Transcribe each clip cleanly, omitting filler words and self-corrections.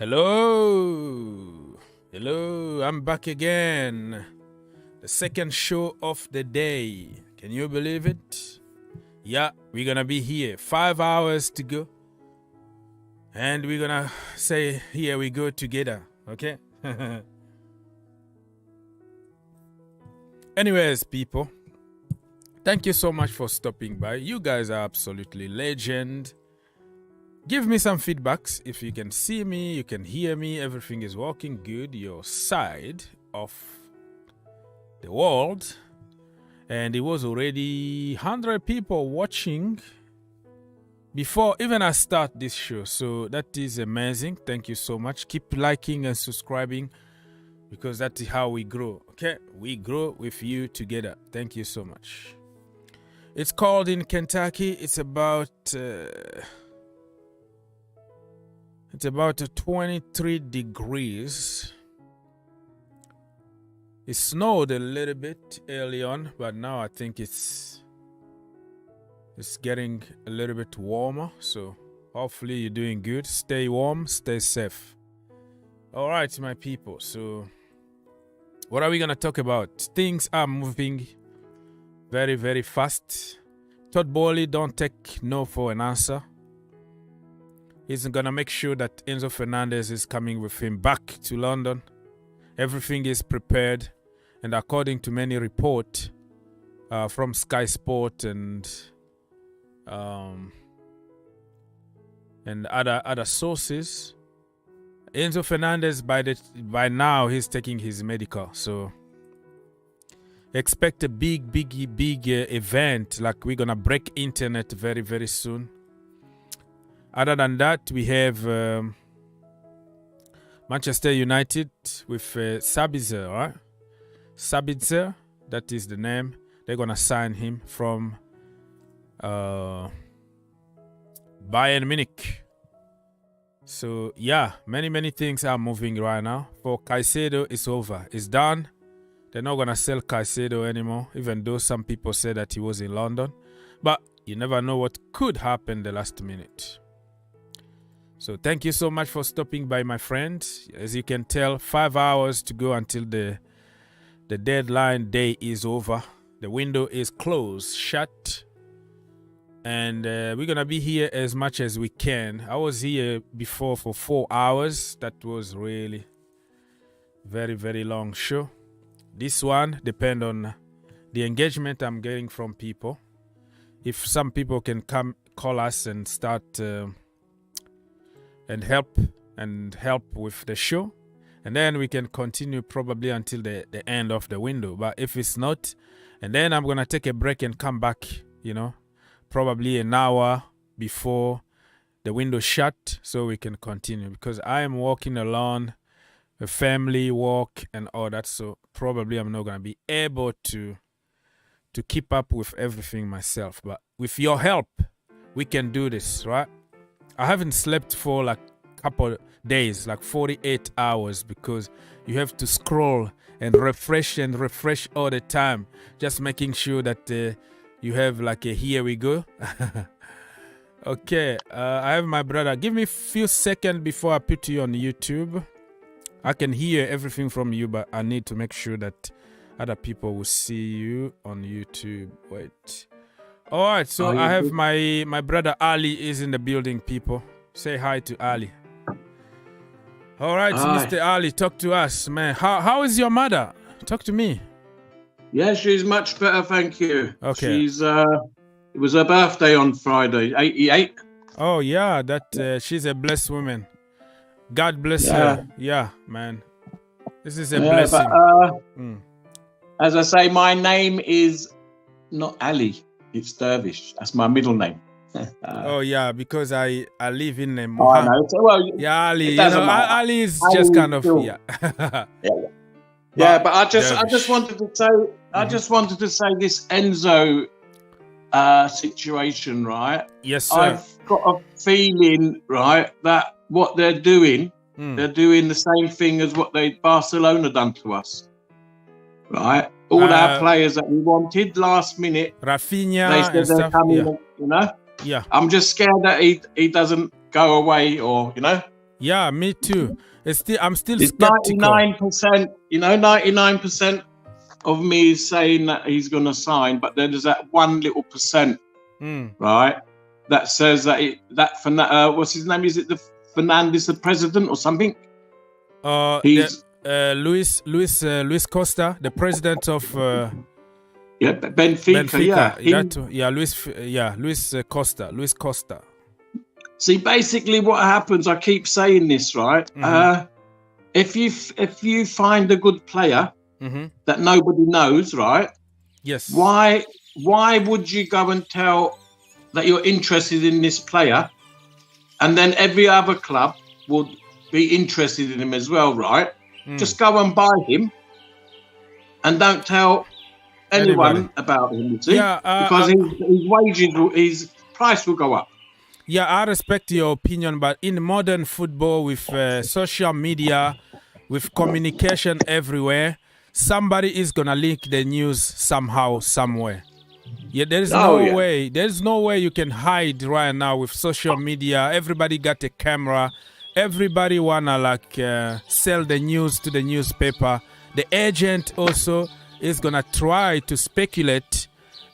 Hello, I'm back again. The second show of the day. Can you believe it? Yeah, we're gonna be here. 5 hours to go. And we're gonna say, here we go together, okay? Anyways, people, thank you so much for stopping by. You guys are absolutely legend. Give me some feedbacks. If you can see me, you can hear me, everything is working good, your side of the world. And it was already 100 people watching before even I start this show. So that is amazing. Thank you so much. Keep liking and subscribing because that is how we grow. Okay, we grow with you together. Thank you so much. It's called in Kentucky. It's about 23 degrees. It snowed a little bit early on, but now I think it's getting a little bit warmer. So hopefully you're doing good. Stay warm, stay safe. All right, my people. So what are we gonna talk about? Things are moving very, very fast. Todd Boehly don't take no for an answer. He's gonna make sure that Enzo Fernandez is coming with him back to London. Everything is prepared, and according to many reports from Sky Sport and other sources, Enzo Fernandez by now he's taking his medical. So expect a big event, like we're gonna break internet very, very soon. Other than that, we have Manchester United with Sabitzer, right? Sabitzer, that is the name. They're going to sign him from Bayern Munich. So, yeah, many things are moving right now. For Caicedo, it's over. It's done. They're not going to sell Caicedo anymore, even though some people say that he was in London. But you never know what could happen the last minute. So thank you so much for stopping by, my friend. As you can tell, 5 hours to go until the deadline day is over. The window is closed, shut. And we're going to be here as much as we can. I was here before for 4 hours. That was really very, very long show. This one depends on the engagement I'm getting from people. If some people can come call us and start... and help with the show, and then we can continue probably until the end of the window. But if it's not, and then I'm gonna take a break and come back, probably an hour before the window shut, so we can continue, because I am working alone, a family work and all that, so probably I'm not gonna be able to keep up with everything myself. But with your help, we can do this, right? I haven't slept for like a couple days, like 48 hours, because you have to scroll and refresh all the time, just making sure that you have like a here we go. Okay, I have my brother. Give me a few seconds before I put you on YouTube. I can hear everything from you, but I need to make sure that other people will see you on YouTube. Wait. All right, so I have my brother Ali is in the building, people. Say hi to Ali. All right, hi. Mr. Ali, talk to us, man. How is your mother? Talk to me. Yeah, she's much better, thank you. Okay. She's it was her birthday on Friday, 88. Oh, yeah, she's a blessed woman. God bless her. Yeah, man. This is a blessing. But, as I say, my name is not Ali. It's Dervish. That's my middle name. Oh yeah, because I live in a yeah, Ali. Ali is Ali just kind of yeah. But I just wanted to say this Enzo situation, right? Yes, sir. I've got a feeling, right, that what they're doing, they're doing the same thing as what Barcelona done to us, right? All our players that we wanted last minute, Rafinha, they said they're coming, Yeah. I'm just scared that he doesn't go away, or Yeah, me too. I'm still It's skeptical. 99%. 99% of me is saying that he's going to sign, but then there's that 1 little percent, right? That says that what's his name? Is it the Fernandez, the president or something? Luis Costa, the president of Benfica. Luis Costa. See, basically, what happens? I keep saying this, right? If you find a good player that nobody knows, right? Yes. Why would you go and tell that you're interested in this player, and then every other club would be interested in him as well, right? Just go and buy him, and don't tell anyone about him. You see? Because his wages, his price will go up. Yeah, I respect your opinion, but in modern football, with social media, with communication everywhere, somebody is gonna leak the news somehow, somewhere. Yeah, there's no way. There's no way you can hide right now with social media. Everybody got a camera. Everybody wanna sell the news to the newspaper. The agent also is gonna try to speculate,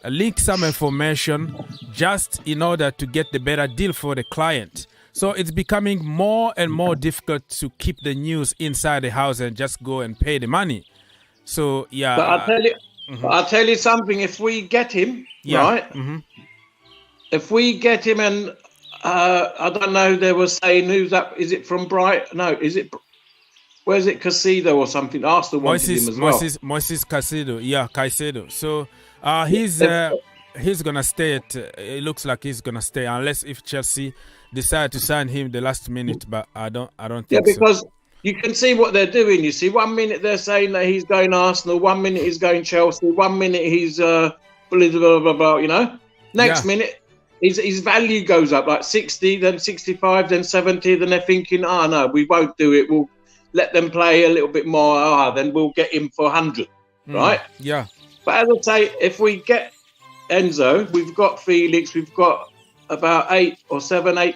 leak some information just in order to get the better deal for the client. So it's becoming more and more difficult to keep the news inside the house and just go and pay the money. So yeah. But I'll tell you something. If we get him, right? If we get him, and I don't know, they were saying who's that? Is it from Brighton? No, is it? Where is it? Caicedo or something? Arsenal wanted him as well. Moises Caicedo. Yeah, Caicedo. So he's gonna stay at. It looks like he's gonna stay unless if Chelsea decide to sign him the last minute. But I don't think. Yeah, because you can see what they're doing. You see, 1 minute they're saying that he's going Arsenal, 1 minute he's going Chelsea, 1 minute he's blah blah blah. You know, next minute his value goes up like 60, then 65, then 70. Then they're thinking, no, we won't do it. We'll let them play a little bit more. Then we'll get him for 100, right? Yeah. But as I say, if we get Enzo, we've got Felix, we've got about 8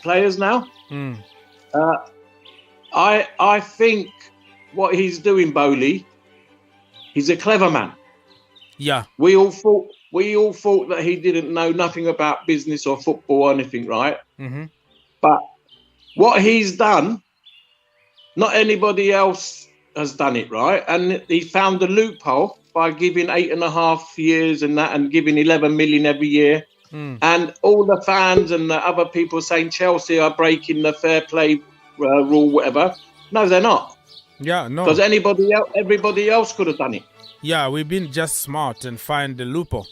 players now. I think what he's doing, Bowley, he's a clever man. Yeah. We all thought that he didn't know nothing about business or football or anything, right? But what he's done, not anybody else has done it, right? And he found a loophole by giving 8.5 years and that, and giving 11 million every year. And all the fans and the other people saying Chelsea are breaking the fair play rule, whatever. No, they're not. Yeah, no. Because everybody else could have done it. Yeah, we've been just smart and find the loophole.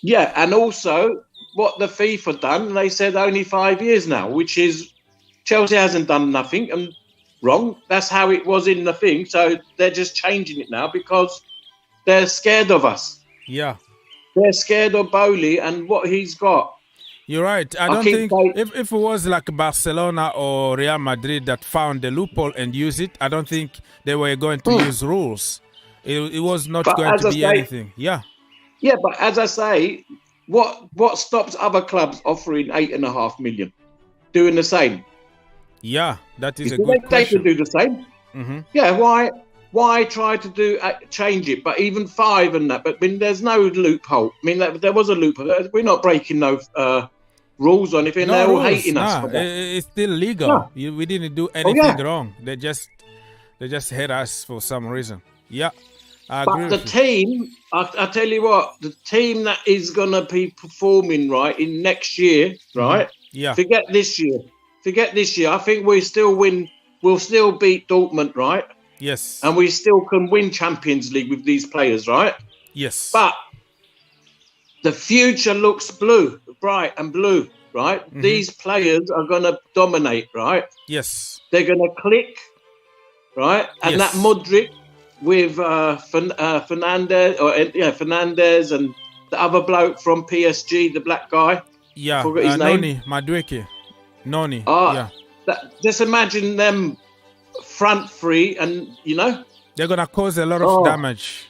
Yeah, and also what the FIFA done, they said only 5 years now, which is Chelsea hasn't done nothing and wrong. That's how it was in the thing. So they're just changing it now because they're scared of us. Yeah. They're scared of Bowley and what he's got. You're right. I don't think if it was like Barcelona or Real Madrid that found the loophole and use it, I don't think they were going to use rules. It was not going to be anything. Yeah. Yeah, but as I say, what stops other clubs offering 8.5 million doing the same? Yeah, that is a good question. They could do the same. Yeah, why try to change it? But even 5 and that. But I mean, there's no loophole. I mean, there was a loophole. We're not breaking no rules or anything. They're all hating us. For that. It's still legal. Yeah. We didn't do anything wrong. They just hate us for some reason. Yeah, I agree. But the team, I tell you what, the team that is gonna be performing right in next year, right? Yeah. Forget this year. I think we still win. We'll still beat Dortmund, right? Yes. And we still can win Champions League with these players, right? Yes. But the future looks bright and blue, right? These players are going to dominate, right? Yes. They're going to click, right? And that Mudryk with Fernandez and the other bloke from PSG, the black guy. Yeah. Forgot his name. Mudryk. Noni. Just imagine them front three, and they're gonna cause a lot of damage.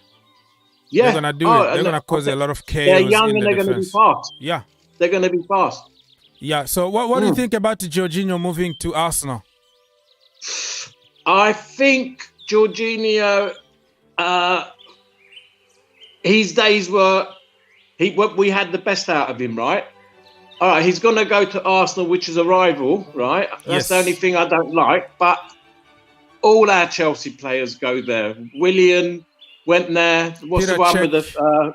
Yeah, they're gonna do it. They're gonna cause a lot of chaos. They're young and they're gonna be fast. Yeah, they're gonna be fast. Yeah. So what do you think about Jorginho moving to Arsenal? I think Jorginho, his days were, we had the best out of him, right? All right, he's going to go to Arsenal, which is a rival, right? That's the only thing I don't like. But all our Chelsea players go there. Willian went there. What's Peter the one Cech. with the...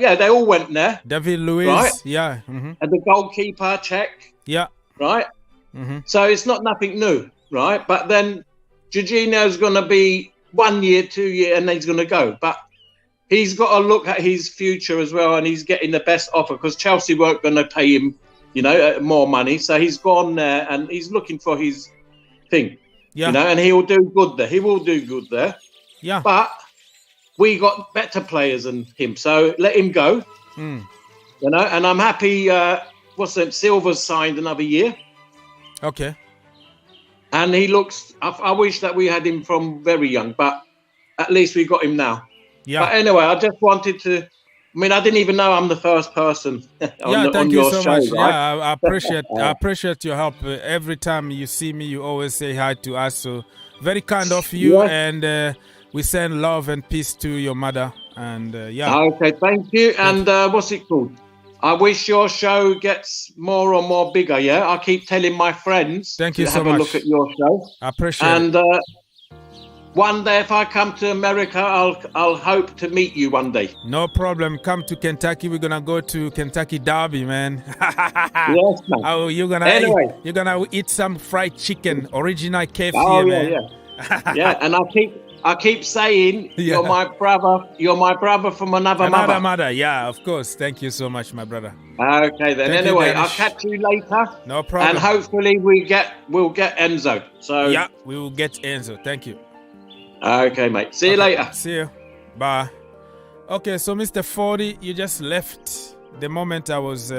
yeah, they all went there. David Luiz, right? yeah. Mm-hmm. And the goalkeeper, Czech. Yeah. Right? Mm-hmm. So it's not nothing new, right? But then Jorginho's going to be 1 year, 2 year, and then he's going to go. But he's got to look at his future as well, and he's getting the best offer because Chelsea weren't going to pay him, more money. So he's gone there, and he's looking for his thing, and he will do good there. He will do good there. Yeah. But we got better players than him, so let him go. And I'm happy. Silva's signed another year. Okay. And he looks. I wish that we had him from very young, but at least we got him now. Yeah. But anyway, I just wanted to. I mean, I didn't even know I'm the first person thank you so much. Right? Yeah, I appreciate your help. Every time you see me, you always say hi to us. So very kind of you, and we send love and peace to your mother. And Okay, thank you. And what's it called? I wish your show gets more and more bigger. Yeah, I keep telling my friends. Thank you to so have much. a look at your show. I appreciate it. And one day, if I come to America, I'll hope to meet you one day. No problem. Come to Kentucky. We're gonna go to Kentucky Derby, man. Yes, man. Oh, you're gonna eat some fried chicken, original KFC, man. Yeah. And I keep saying you're my brother. You're my brother from another mother. Yeah, of course. Thank you so much, my brother. Okay, then. Anyway, I'll catch you later. No problem. And hopefully we'll get Enzo. So yeah, we will get Enzo. Thank you. Okay, mate. See you later. See you. Bye. Okay, so Mr. 40, you just left the moment I was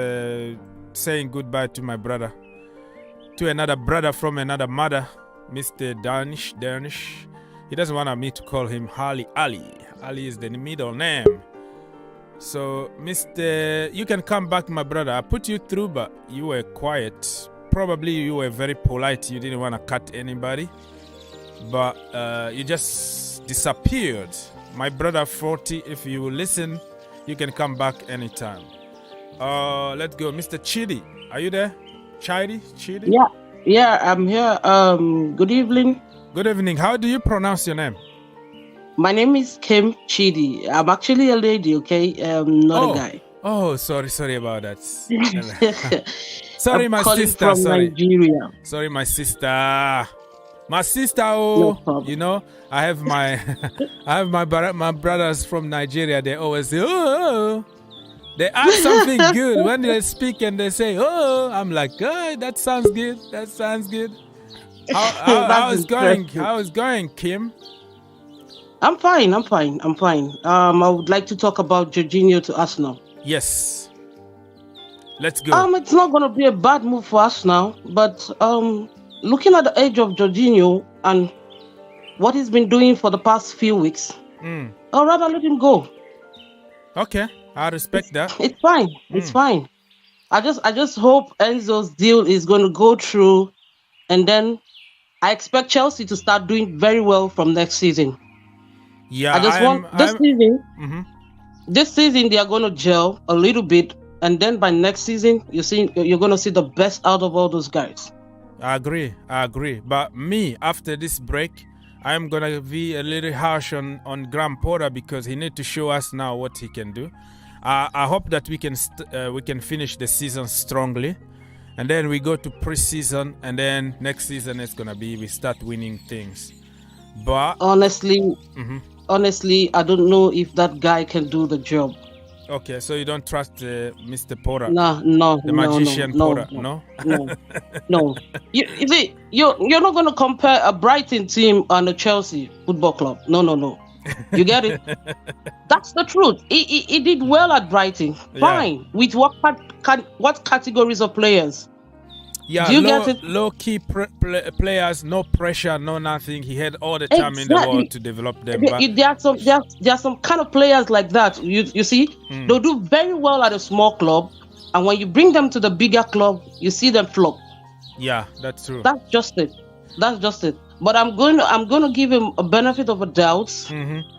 saying goodbye to my brother. To another brother from another mother, Mr. Danish. He doesn't want me to call him Ali. Ali is the middle name. So, you can come back, my brother. I put you through, but you were quiet. Probably you were very polite. You didn't want to cut anybody. But you just disappeared. My brother 40, if you listen, you can come back anytime. Let's go. Mr. Chidi, are you there? Chidi? Yeah, I'm here. Good evening. Good evening. How do you pronounce your name? My name is Kim Chidi. I'm actually a lady, okay? Not a guy. Oh, sorry about that. Sorry, my sister. From Nigeria. Sorry, my sister. My sister, No I have my brothers from Nigeria. They always say, oh, they ask something good when they speak and they say, oh, I'm like, oh, that sounds good. That sounds good. How is going? How is going, Kim? I'm fine. I would like to talk about Jorginho to Arsenal. Yes. Let's go. It's not going to be a bad move for us now, but looking at the age of Jorginho and what he's been doing for the past few weeks, I'd rather let him go. Okay, I respect that. It's fine. It's fine. I just hope Enzo's deal is going to go through, and then I expect Chelsea to start doing very well from next season. Yeah, I just want this season. This season they are going to gel a little bit, and then by next season you're going to see the best out of all those guys. I agree. But me, after this break, I'm going to be a little harsh on Graham Potter because he needs to show us now what he can do. I hope that we can finish the season strongly. And then we go to pre-season. And then next season it's going to be we start winning things. But honestly, I don't know if that guy can do the job. Okay, so you don't trust Mr. Potter? No, the magician Potter? No. You see, you're not going to compare a Brighton team and a Chelsea football club. No. You get it? That's the truth. He did well at Brighton. Fine. With what categories of players? Yeah, do you get it? Low key players, no pressure, no nothing. He had all the time in the world to develop them. There are some kind of players like that. You see, they'll do very well at a small club, and when you bring them to the bigger club, you see them flop. Yeah, that's true. That's just it. That's just it. But I'm going to give him a benefit of a doubt,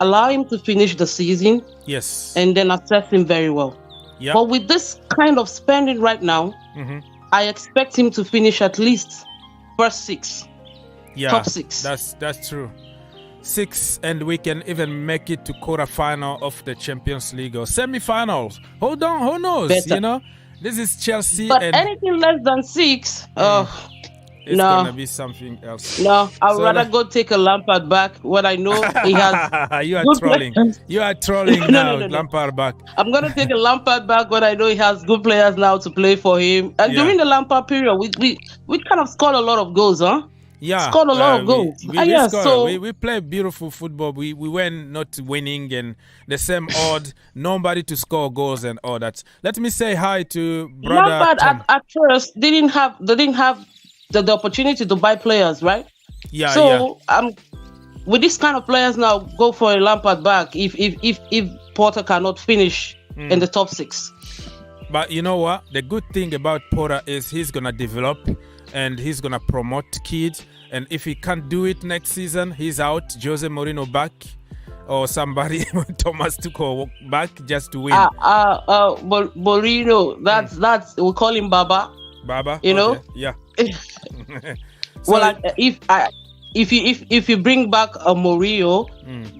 allow him to finish the season, yes, and then assess him very well. Yeah. But with this kind of spending right now, I expect him to finish at least first 6. Yeah, top 6. That's true. 6, and we can even make it to quarterfinal of the Champions League or semi-finals. Hold on, who knows? Better. You know, this is Chelsea, But and anything less than 6, it's no. gonna be something else. No, I'd So rather go take a Lampard back when I know he has. You are good trolling. players. You are trolling No, now. no. Lampard back. I'm gonna take a Lampard back when I know he has good players now to play for him. And during the Lampard period, we kind of scored a lot of goals, huh? Yeah, Scored a lot of goals. We play beautiful football. We went not winning and the same odd. Nobody to score goals and all that. Let me say hi to brother Lampard Tom. at first they didn't have the opportunity to buy players, right? Yeah, So with this kind of players now, go for a Lampard back if Porter cannot finish in the top 6. But you know what? The good thing about Porter is he's gonna develop and he's gonna promote kids. And if he can't do it next season, he's out. Jose Mourinho back, or somebody Thomas Tuchel back just to win. Mourinho, that's we call him Baba. Baba, you know? Yeah. So, well, if you bring back a Mourinho,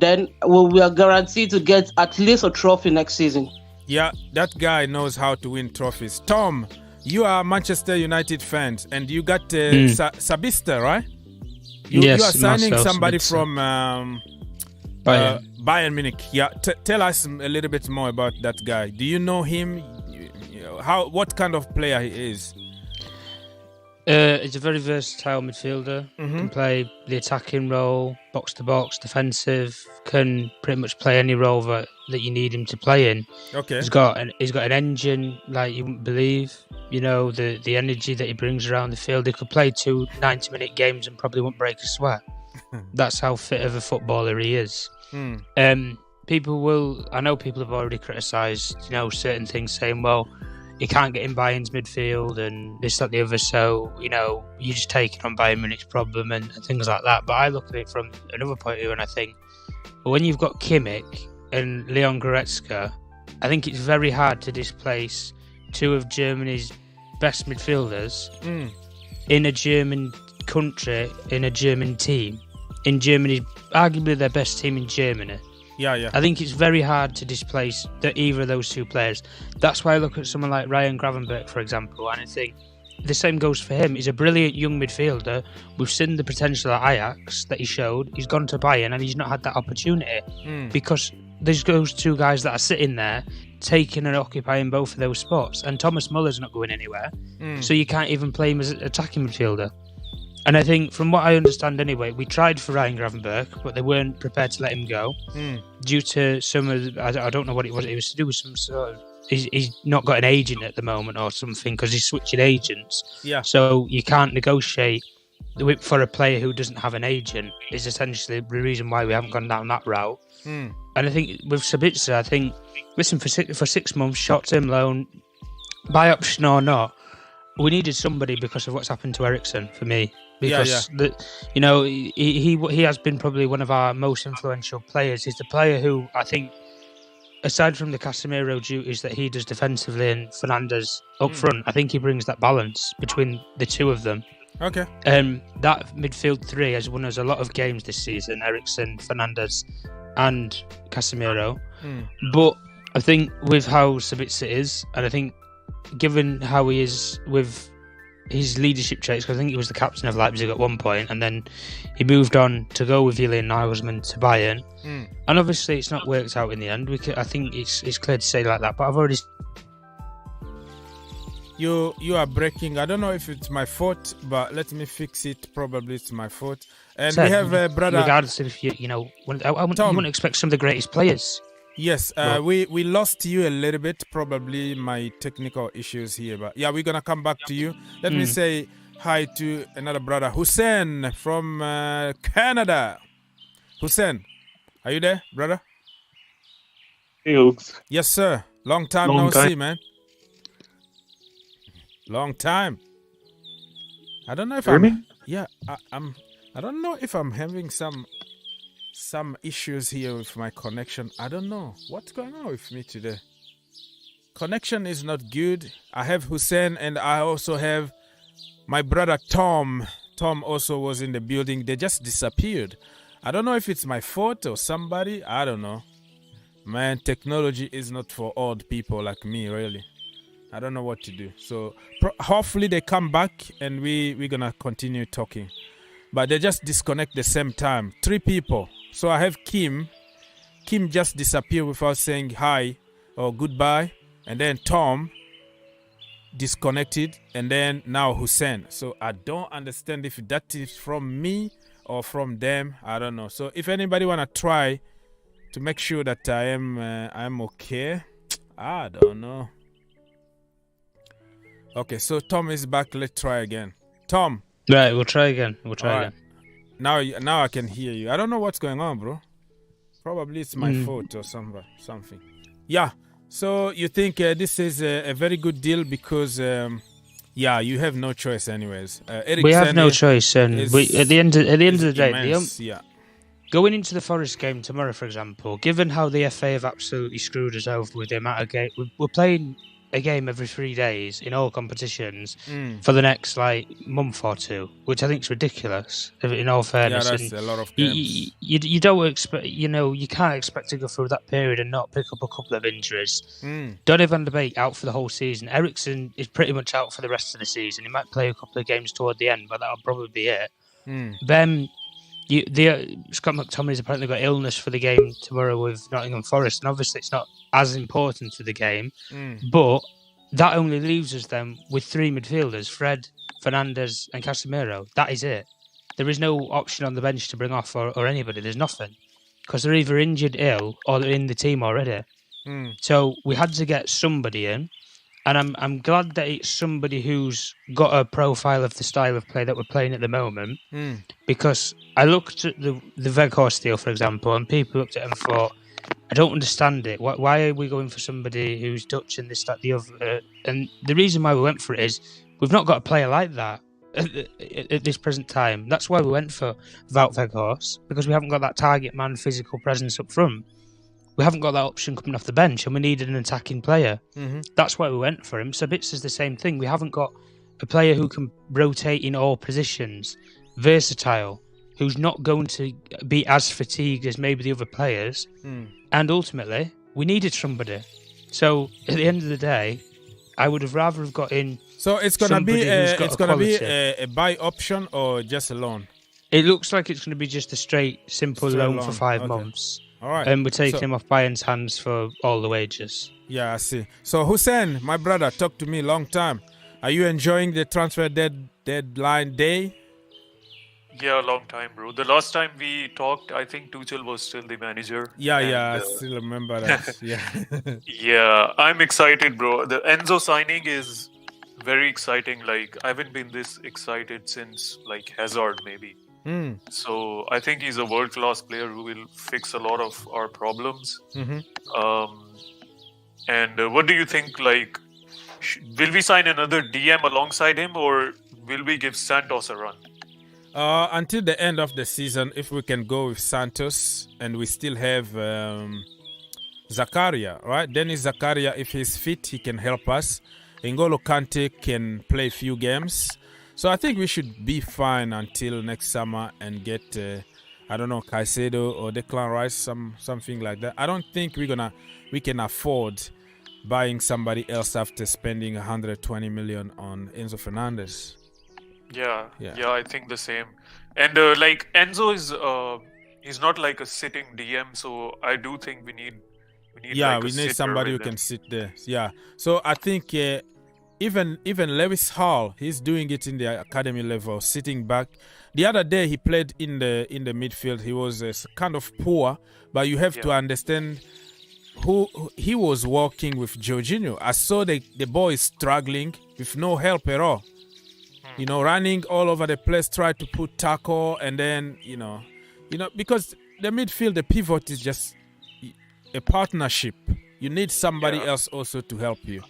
then we are guaranteed to get at least a trophy next season. Yeah, that guy knows how to win trophies. Tom, you are Manchester United fans, and you got Sabitzer, right? You are signing somebody from Bayern Munich. Yeah, tell us a little bit more about that guy. Do you know him? What kind of player he is? He's a very versatile midfielder. Can play the attacking role, box to box, defensive. Can pretty much play any role that you need him to play in. Okay. He's got an engine like you wouldn't believe. You know, the energy that he brings around the field. He could play 2 90-minute games and probably won't break a sweat. That's how fit of a footballer he is. I know people have already criticised, certain things, saying, well, you can't get in Bayern's midfield and this, that, the other, so, you're just taking on Bayern Munich's problem and things like that. But I look at it from another point of view and I think, when you've got Kimmich and Leon Goretzka, I think it's very hard to displace 2 of Germany's best midfielders in a German country, in a German team, in Germany, arguably their best team in Germany. Yeah. I think it's very hard to displace either of those 2 players. That's why I look at someone like Ryan Gravenberch, for example, and I think the same goes for him. He's a brilliant young midfielder. We've seen the potential at Ajax that he showed. He's gone to Bayern and he's not had that opportunity because there's those 2 guys that are sitting there taking and occupying both of those spots. And Thomas Muller's not going anywhere. So you can't even play him as an attacking midfielder. And I think, from what I understand anyway, we tried for Ryan Gravenberch, but they weren't prepared to let him go due to some of I don't know what it was. It was to do with some sort of... He's not got an agent at the moment or something because he's switching agents. Yeah. So you can't negotiate for a player who doesn't have an agent is essentially the reason why we haven't gone down that route. And I think with Sabitzer, listen, for 6 months, short-term loan, buy option or not, we needed somebody because of what's happened to Eriksen for me. Because he has been probably one of our most influential players. He's the player who I think, aside from the Casemiro duties that he does defensively and Fernandez up front, I think he brings that balance between the 2 of them. Okay. That midfield 3 has won us a lot of games this season, Eriksen, Fernandez and Casemiro. But I think with how Sabitzer is, and I think given how he is with his leadership traits, because I think he was the captain of Leipzig at one point, and then he moved on to go with Julian Nagelsmann to Bayern. And obviously it's not worked out in the end. I think it's clear to say like that, but I've already... You are breaking. I don't know if it's my fault, but let me fix it. Probably it's my fault. And we have a brother... Regardless of if you wouldn't expect some of the greatest players. Yes, we lost you a little bit, probably my technical issues here. But yeah, we're going to come back to you. Let me say hi to another brother, Hussein from Canada. Hussein, are you there, brother? Fields. Yes, sir. Long time see, man. Long time. I don't know if Yeah, I don't know if I'm having some issues here with my connection. I don't know what's going on with me today. Connection is not good. I have Hussein and I also have my brother Tom. Tom also was in the building. They just disappeared. I don't know if it's my fault or somebody. I don't know. Man, technology is not for old people like me, really. I don't know what to do. So hopefully they come back and we're going to continue talking. But they just disconnect the same time. 3 people. So I have Kim. Kim just disappeared without saying hi or goodbye. And then Tom disconnected. And then now Hussein. So I don't understand if that is from me or from them. I don't know. So if anybody want to try to make sure that I'm okay, I don't know. Okay, so Tom is back. Let's try again. Tom. Right, we'll try again. Again. Now I can hear you. I don't know what's going on, bro. Probably it's my fault or something. Yeah. So you think this is a very good deal because, you have no choice, anyways. We have no choice, and at the end of the day, going into the Forest game tomorrow, for example, given how the FA have absolutely screwed us over with the amount of game, we're playing a game every 3 days in all competitions for the next month or 2, which I think is ridiculous. In all fairness, yeah, that's a lot of games. You don't expect, you can't expect to go through that period and not pick up a couple of injuries. Donny van de Beek out for the whole season. Ericsson is pretty much out for the rest of the season. He might play a couple of games toward the end, but that'll probably be it. Then Scott McTominay's apparently got illness for the game tomorrow with Nottingham Forest, and obviously it's not as important to the game, but that only leaves us then with 3 midfielders, Fred, Fernandez and Casemiro. That is it. There is no option on the bench to bring off or anybody. There's nothing, because they're either injured, ill, or they're in the team already. So we had to get somebody in, and I'm glad that it's somebody who's got a profile of the style of play that we're playing at the moment, because I looked at the Weghorst deal, for example, and people looked at him and thought, I don't understand it. Why are we going for somebody who's Dutch and this, that, the other? And the reason why we went for it is we've not got a player like that at this present time. That's why we went for Wout Weghorst, because we haven't got that target man physical presence up front. We haven't got that option coming off the bench, and we needed an attacking player. That's why we went for him. Sabitzer is the same thing. We haven't got a player who can rotate in all positions, versatile, who's not going to be as fatigued as maybe the other players. And ultimately, we needed somebody. So at the end of the day, I would have rather have got in. So it's gonna be a buy option or just a loan? It looks like it's going to be just a simple loan for 5 months. All right. And we're taking him off Bayern's hands for all the wages. Yeah, I see. So Hussein, my brother, talk to me long time. Are you enjoying the transfer deadline day? Yeah, long time, bro. The last time we talked, I think Tuchel was still the manager. Yeah, I still remember that. Yeah, I'm excited, bro. The Enzo signing is very exciting. I haven't been this excited since Hazard, maybe. So I think he's a world-class player who will fix a lot of our problems. And what do you think? Will we sign another DM alongside him, or will we give Santos a run? Until the end of the season, if we can go with Santos and we still have Zakaria, right? Dennis Zakaria, if he's fit, he can help us. N'Golo Kante can play a few games. So I think we should be fine until next summer and get, Caicedo or Declan Rice, something like that. I don't think we can afford buying somebody else after spending 120 million on Enzo Fernandez. Yeah, I think the same. And Enzo is he's not like a sitting DM, so I do think we need we need somebody who can sit there. Yeah. So I think even Lewis Hall, he's doing it in the academy level, sitting back. The other day he played in the midfield. He was kind of poor, but you have to understand who he was working with. Jorginho. I saw the boy struggling with no help at all. Running all over the place, try to put tackle, and then because the midfield, the pivot is just a partnership. You need somebody else also to help you.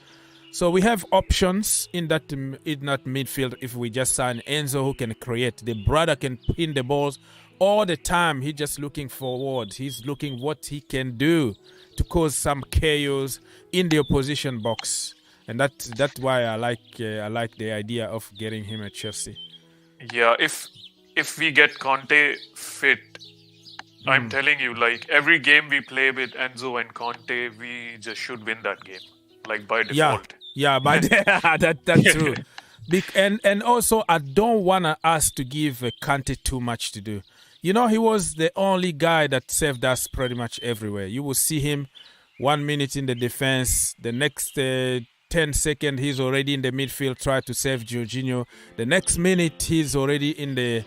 So we have options in that midfield. If we just sign Enzo, who can create, the brother can pin the balls all the time. He's just looking forward. He's looking what he can do to cause some chaos in the opposition box, and that's why I like the idea of getting him at Chelsea. Yeah, if we get Conte fit, I'm telling you, like every game we play with Enzo and Conte, we just should win that game, like by default. Yeah, but that's true. And also, I don't want us to give Conte too much to do. You know, he was the only guy that saved us pretty much everywhere. You will see him 1 minute in the defense, the next 10 seconds he's already in the midfield, try to save Jorginho. The next minute he's already in the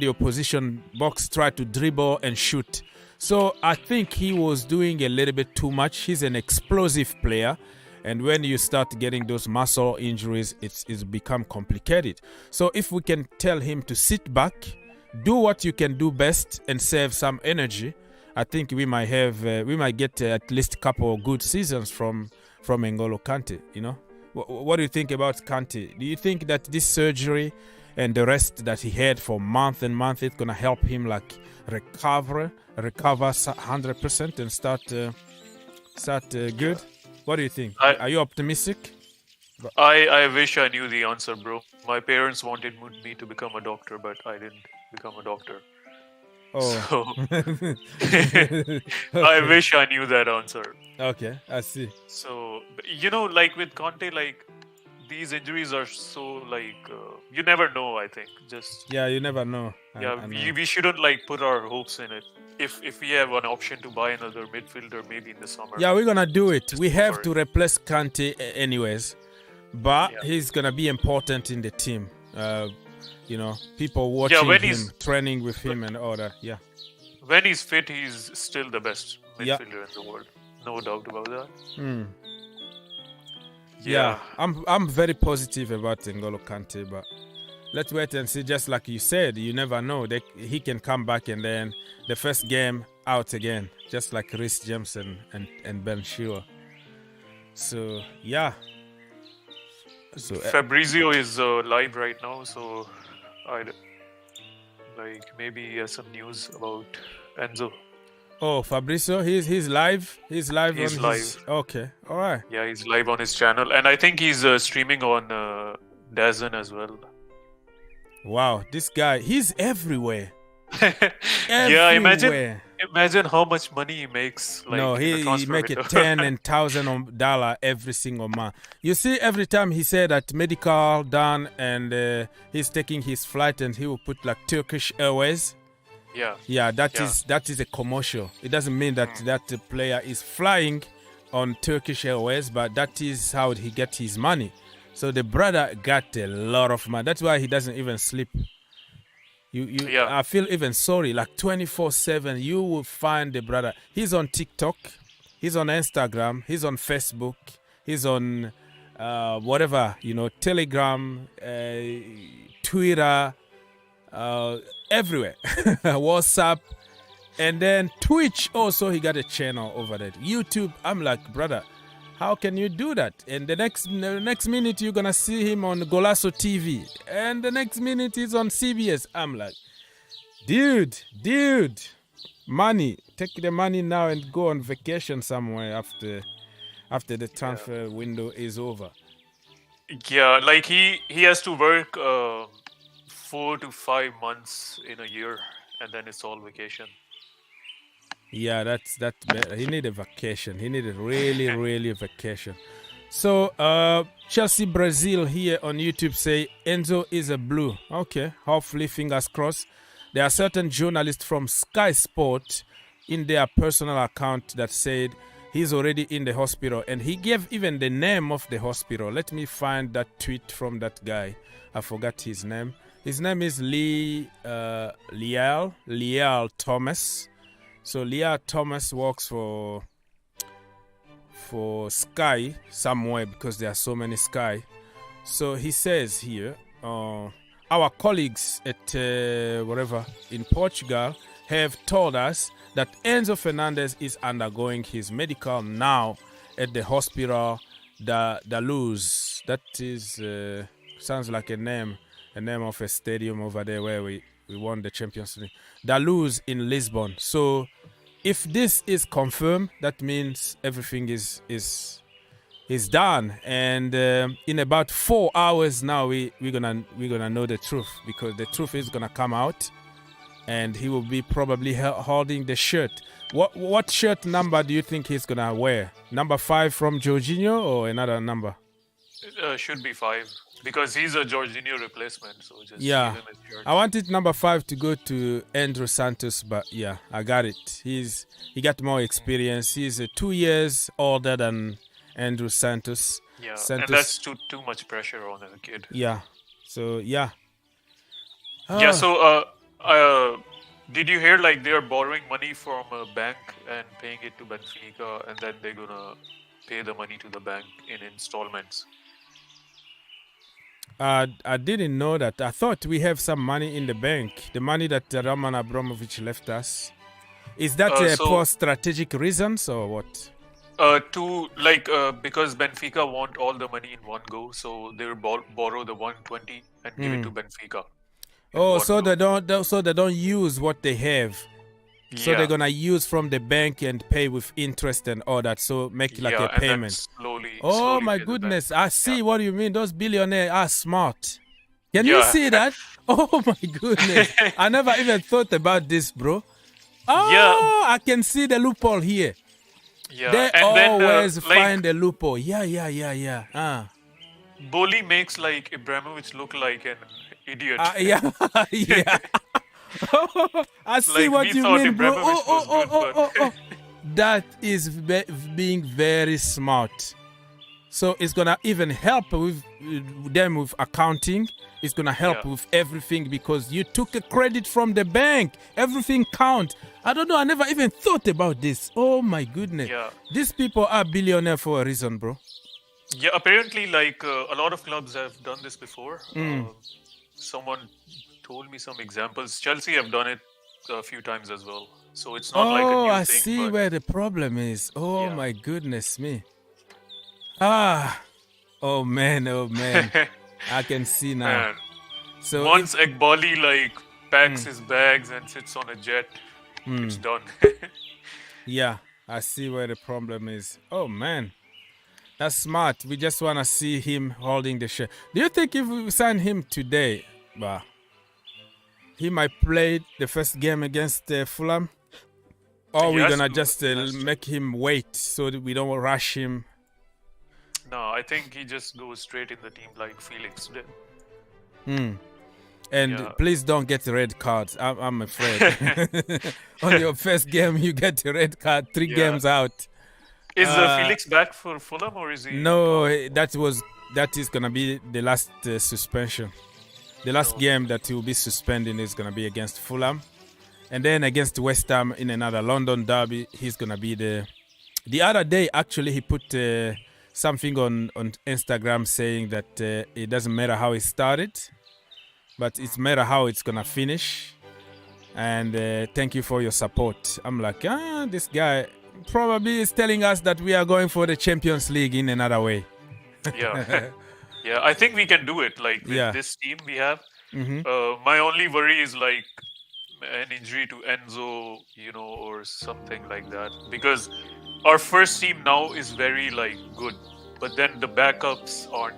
opposition box, try to dribble and shoot. So I think he was doing a little bit too much. He's an explosive player, and when you start getting those muscle injuries, it's become complicated. So if we can tell him to sit back, do what you can do best, and save some energy, I think we might get at least a couple of good seasons from N'Golo Kante. You know, what do you think about Kante? Do you think that this surgery and the rest that he had for month and month is gonna help him like recover 100% and start good? What do you think? Are you optimistic? I wish I knew the answer, bro. My parents wanted me to become a doctor, but I didn't become a doctor. Oh. So I wish I knew that answer. Okay, I see. So, you know, like with Conte, like these injuries are so like you never know. I think you never know. I know. We shouldn't like put our hopes in it. If we have an option to buy another midfielder, maybe in the summer. Yeah, we're gonna do it. We have to replace Kante anyways, but he's gonna be important in the team. You know, people watching him, training with him and all that. Yeah. When he's fit, he's still the best midfielder in the world. No doubt about that. Yeah, I'm very positive about N'Golo Kante, but let's wait and see. Just like you said, you never know. He can come back and then the first game out again, just like Reece James and Ben Chilwell. So yeah. So Fabrizio is live right now, so maybe he has some news about Enzo. Oh, Fabrizio, he's live. He's live. Okay, all right. Yeah, he's live on his channel, and I think he's streaming on DAZN as well. Wow, this guy, he's everywhere. Yeah, imagine how much money he makes. Like, no, he make it $10,000 every single month. You see, every time he said that medical done and he's taking his flight and he will put like Turkish Airways. Yeah, that is a commercial. It doesn't mean that that player is flying on Turkish Airways, but that is how he gets his money. So the brother got a lot of money. That's why he doesn't even sleep. I feel even sorry. Like 24/7, you will find the brother. He's on TikTok, he's on Instagram, he's on Facebook, he's on whatever, Telegram, Twitter, everywhere, WhatsApp, and then Twitch. Also, he got a channel over there. YouTube. I'm like, brother, how can you do that? And the next minute you're gonna see him on Golasso TV, and the next minute he's on CBS. I'm like, dude, money. Take the money now and go on vacation somewhere after the transfer window is over. Yeah, like he has to work 4 to 5 months in a year, and then it's all vacation. Yeah, that's better. He needed a vacation. He needed really a vacation. So Chelsea Brazil here on YouTube say Enzo is a blue. Okay, hopefully, fingers crossed. There are certain journalists from Sky Sport in their personal account that said he's already in the hospital, and he gave even the name of the hospital. Let me find that tweet from that guy. I forgot his name. His name is Liel Thomas. So Liel Thomas works for Sky somewhere, because there are so many Sky. So he says here, our colleagues at wherever in Portugal have told us that Enzo Fernandez is undergoing his medical now at the hospital Daluz. That is sounds like a name of a stadium over there where we won the Champions League. Daluz in Lisbon. So if this is confirmed, that means everything is done, and in about 4 hours now we're gonna know the truth, because the truth is gonna come out, and he will be probably holding the shirt. What shirt number do you think he's gonna wear? Number 5 from Jorginho or another number? Should be 5, because he's a Jorginho replacement. So just give him his shirt. I wanted number 5 to go to Andrew Santos, but yeah, I got it. He got more experience. He's 2 years older than Andrew Santos. Yeah, Santos. And that's too much pressure on a kid. Yeah. So yeah. Yeah. So did you hear like they're borrowing money from a bank and paying it to Benfica, and then they're gonna pay the money to the bank in installments? I didn't know that. I thought we have some money in the bank. The money that Roman Abramovic left us. Is that for strategic reasons or what? Because Benfica want all the money in one go, so they will borrow the 120 and give it to Benfica. Oh, so they don't use what they have. So they're gonna use from the bank and pay with interest and all that. So make like a payment. Slowly, oh my goodness! I see what you mean. Those billionaires are smart. Can you see that? Oh my goodness! I never even thought about this, bro. Oh, I can see the loophole here. Yeah, they and always find a loophole. Yeah. Boli makes like Abramovich look like an idiot. Yeah. I see what you mean, bro. Oh. That is being very smart. So it's gonna even help with them with accounting. It's gonna help with everything, because you took a credit from the bank. Everything count. I don't know. I never even thought about this. Oh my goodness. Yeah. These people are billionaires for a reason, bro. Yeah. Apparently, like a lot of clubs have done this before. Someone told me some examples. Chelsea have done it a few times as well. So it's not like a new thing. I see where the problem is. Oh my goodness me. Oh man. I can see now. Man. So once Ekbali like packs his bags and sits on a jet, it's done. Yeah, I see where the problem is. Oh man, that's smart. We just want to see him holding the shirt. Do you think if we sign him today, he might play the first game against Fulham? Or we're gonna just make him wait so that we don't rush him? No, I think he just goes straight in the team like Felix did. And please don't get red cards. I'm afraid. On your first game, you get a red card. 3 games out. Is Felix back for Fulham, or is he? No, that is gonna be the last suspension. The last game that he will be suspending is gonna be against Fulham, and then against West Ham in another London derby. He's gonna be there. The other day, actually, he put something on Instagram saying that it doesn't matter how it started, but it's matter how it's gonna finish. And thank you for your support. I'm like, this guy probably is telling us that we are going for the Champions League in another way. Yeah. Yeah, I think we can do it. Like with this team we have. My only worry is like an injury to Enzo, or something like that. Because our first team now is very like good, but then the backups aren't,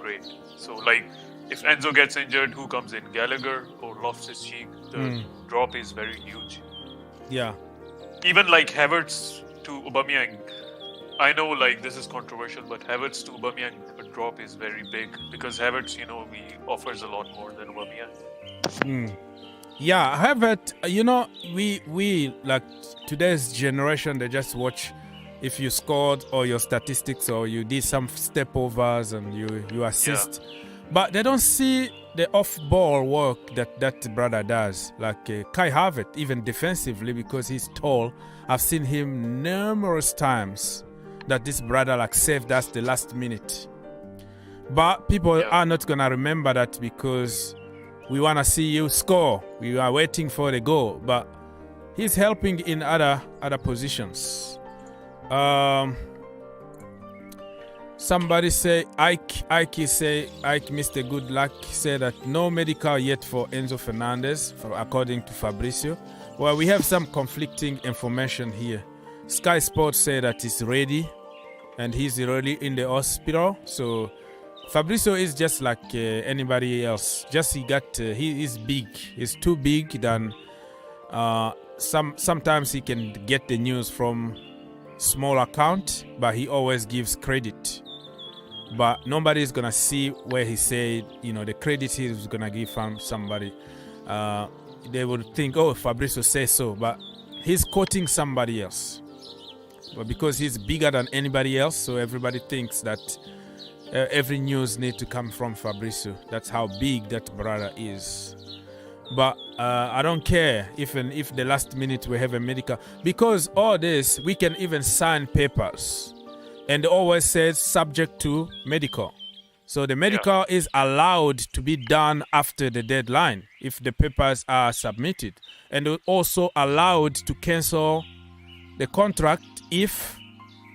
great. So like if Enzo gets injured, who comes in? Gallagher or Loftus-Cheek? The drop is very huge. Yeah. Even like Havertz to Aubameyang. I know like this is controversial, but Havertz to Aubameyang drop is very big, because Havertz, he offers a lot more than Aubameyang. Yeah, Havertz, we like today's generation, they just watch if you scored or your statistics or you did some step overs and you assist. But they don't see the off-ball work that brother does. Like Kai Havertz, even defensively, because he's tall. I've seen him numerous times that this brother like saved us the last minute. But people are not going to remember that, because we want to see you score. We are waiting for the goal. But he's helping in other positions. Somebody say Ike Mr. Good Luck said that no medical yet for Enzo Fernandez, according to Fabrizio. Well, we have some conflicting information here. Sky Sports say that he's ready and he's already in the hospital. So Fabrizio is just like anybody else. Just he is big. He's too big than sometimes he can get the news from small account, but he always gives credit. But nobody is gonna see where he said, the credit he is gonna give somebody. They would think, oh, Fabrizio says so, but he's quoting somebody else. But because he's bigger than anybody else, so everybody thinks that every news needs to come from Fabrizio. That's how big that brother is. But I don't care even if the last minute we have a medical, because all this we can even sign papers. And always says subject to medical. So the medical is allowed to be done after the deadline if the papers are submitted. And also allowed to cancel the contract if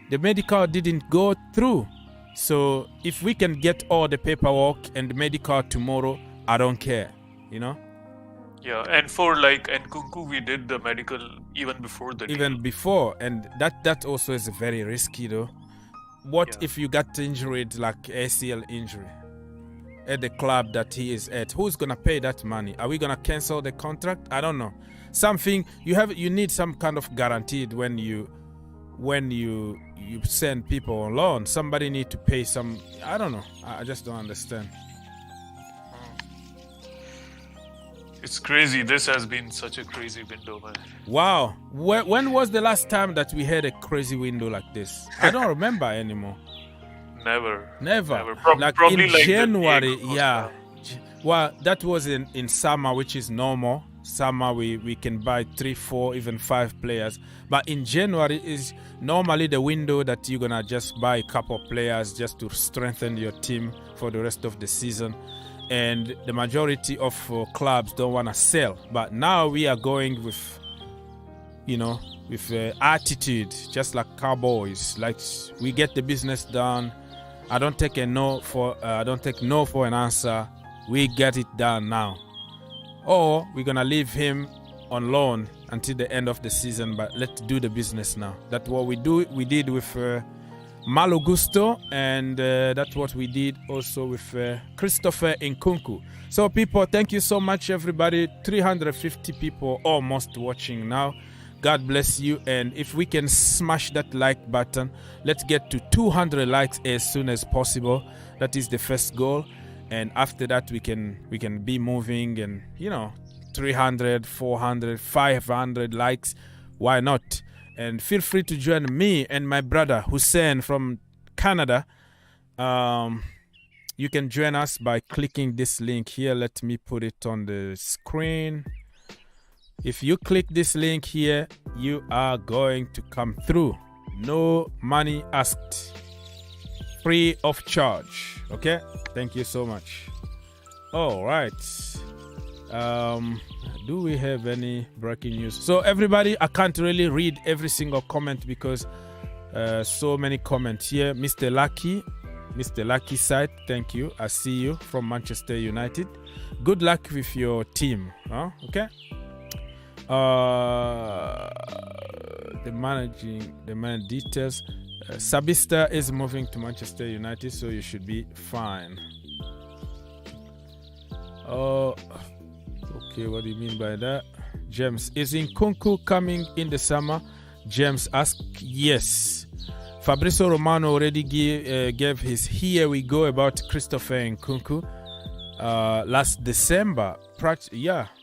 the medical didn't go through. So if we can get all the paperwork and the medical tomorrow, I don't care, Yeah, and for Nkunku, we did the medical even before the deal. Before, and that also is very risky though. What if you got injured like ACL injury at the club that he is at? Who's gonna pay that money? Are we gonna cancel the contract? I don't know. Something you need some kind of guaranteed when you send people on loan. Somebody need to pay some. I don't know. I just don't understand. It's crazy. This has been such a crazy window, man. Wow. When was the last time that we had a crazy window like this? I don't remember anymore. Never. Probably in January, yeah. Well, that was in summer, which is normal. Summer, we can buy 3, 4, even 5 players. But in January is normally the window that you're going to just buy a couple of players just to strengthen your team for the rest of the season. And the majority of clubs don't want to sell. But now we are going with, with attitude, just like cowboys. Like we get the business done. I don't take no for an answer. We get it done now. Or we're gonna leave him on loan until the end of the season. But let's do the business now. That's what we did with Malo Gusto, and that's what we did also with Christopher Nkunku. So people, thank you so much everybody. 350 people almost watching now. God bless you, and if we can smash that like button, let's get to 200 likes as soon as possible. That is the first goal, and after that we can be moving, and 300, 400, 500 likes, why not? And feel free to join me and my brother Hussein from Canada. You can join us by clicking this link here. Let me put it on the screen. If you click this link here, you are going to come through. No money asked. Free of charge. Okay? Thank you so much. All right. Do we have any breaking news? So everybody, I can't really read every single comment because so many comments here. Mr. Lucky side, thank you. I see you from Manchester United. Good luck with your team. Okay. The man details. Sabista is moving to Manchester United, so you should be fine. Okay, what do you mean by that? James, is Nkunku coming in the summer? James asked, yes. Fabrizio Romano already gave his here we go about Christopher Nkunku last December.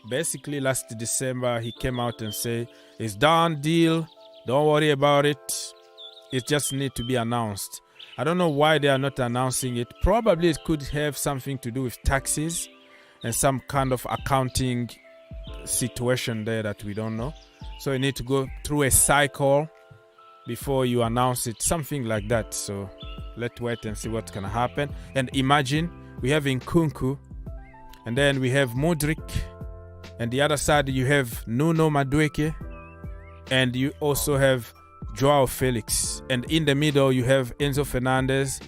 Basically last December he came out and said it's done deal. Don't worry about it. It just need to be announced. I don't know why they are not announcing it. Probably it could have something to do with taxes and some kind of accounting situation there that we don't know. So you need to go through a cycle before you announce it, something like that. So let's wait and see what's gonna happen. And imagine we have Nkunku, and then we have Mudryk, and the other side you have Nuno Madueke, and you also have Joao Felix, and in the middle you have Enzo Fernandez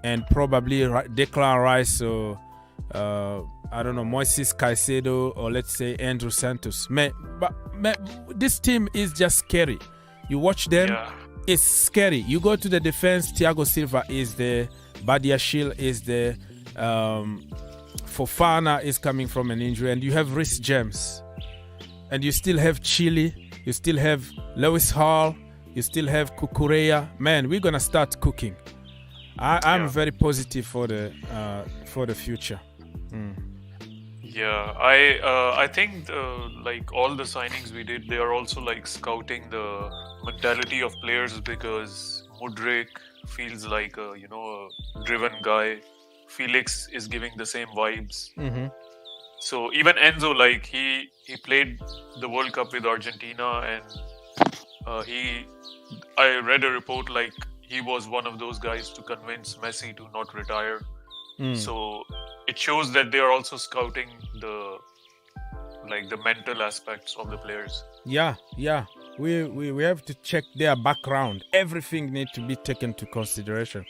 and probably Declan Rice or I don't know, Moises, Caicedo, or let's say Andrew Santos. But this team is just scary. You watch them, it's scary. You go to the defense, Thiago Silva is there, Badiashile is there, Fofana is coming from an injury, and you have Reece James. And you still have Chile, you still have Lewis Hall, you still have Kukureya. Man, we're going to start cooking. I'm very positive for the future. Yeah, I think like all the signings we did, they are also like scouting the mentality of players, because Mudryk feels like a driven guy. Felix is giving the same vibes. So even Enzo, like he played the World Cup with Argentina, and I read a report like he was one of those guys to convince Messi to not retire. So it shows that they are also scouting the mental aspects of the players. Yeah. We have to check their background. Everything needs to be taken into consideration.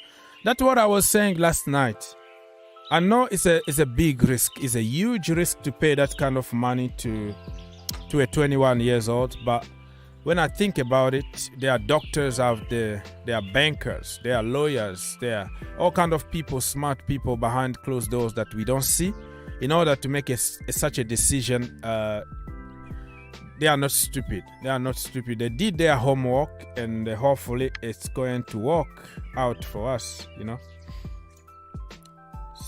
That's what I was saying last night. I know it's a big risk. It's a huge risk to pay that kind of money to a 21 years old. But when I think about it, there are doctors out there, there are bankers, there are lawyers, there are all kind of people, smart people behind closed doors that we don't see. In order to make such a decision, they are not stupid. They did their homework, and hopefully it's going to work out for us,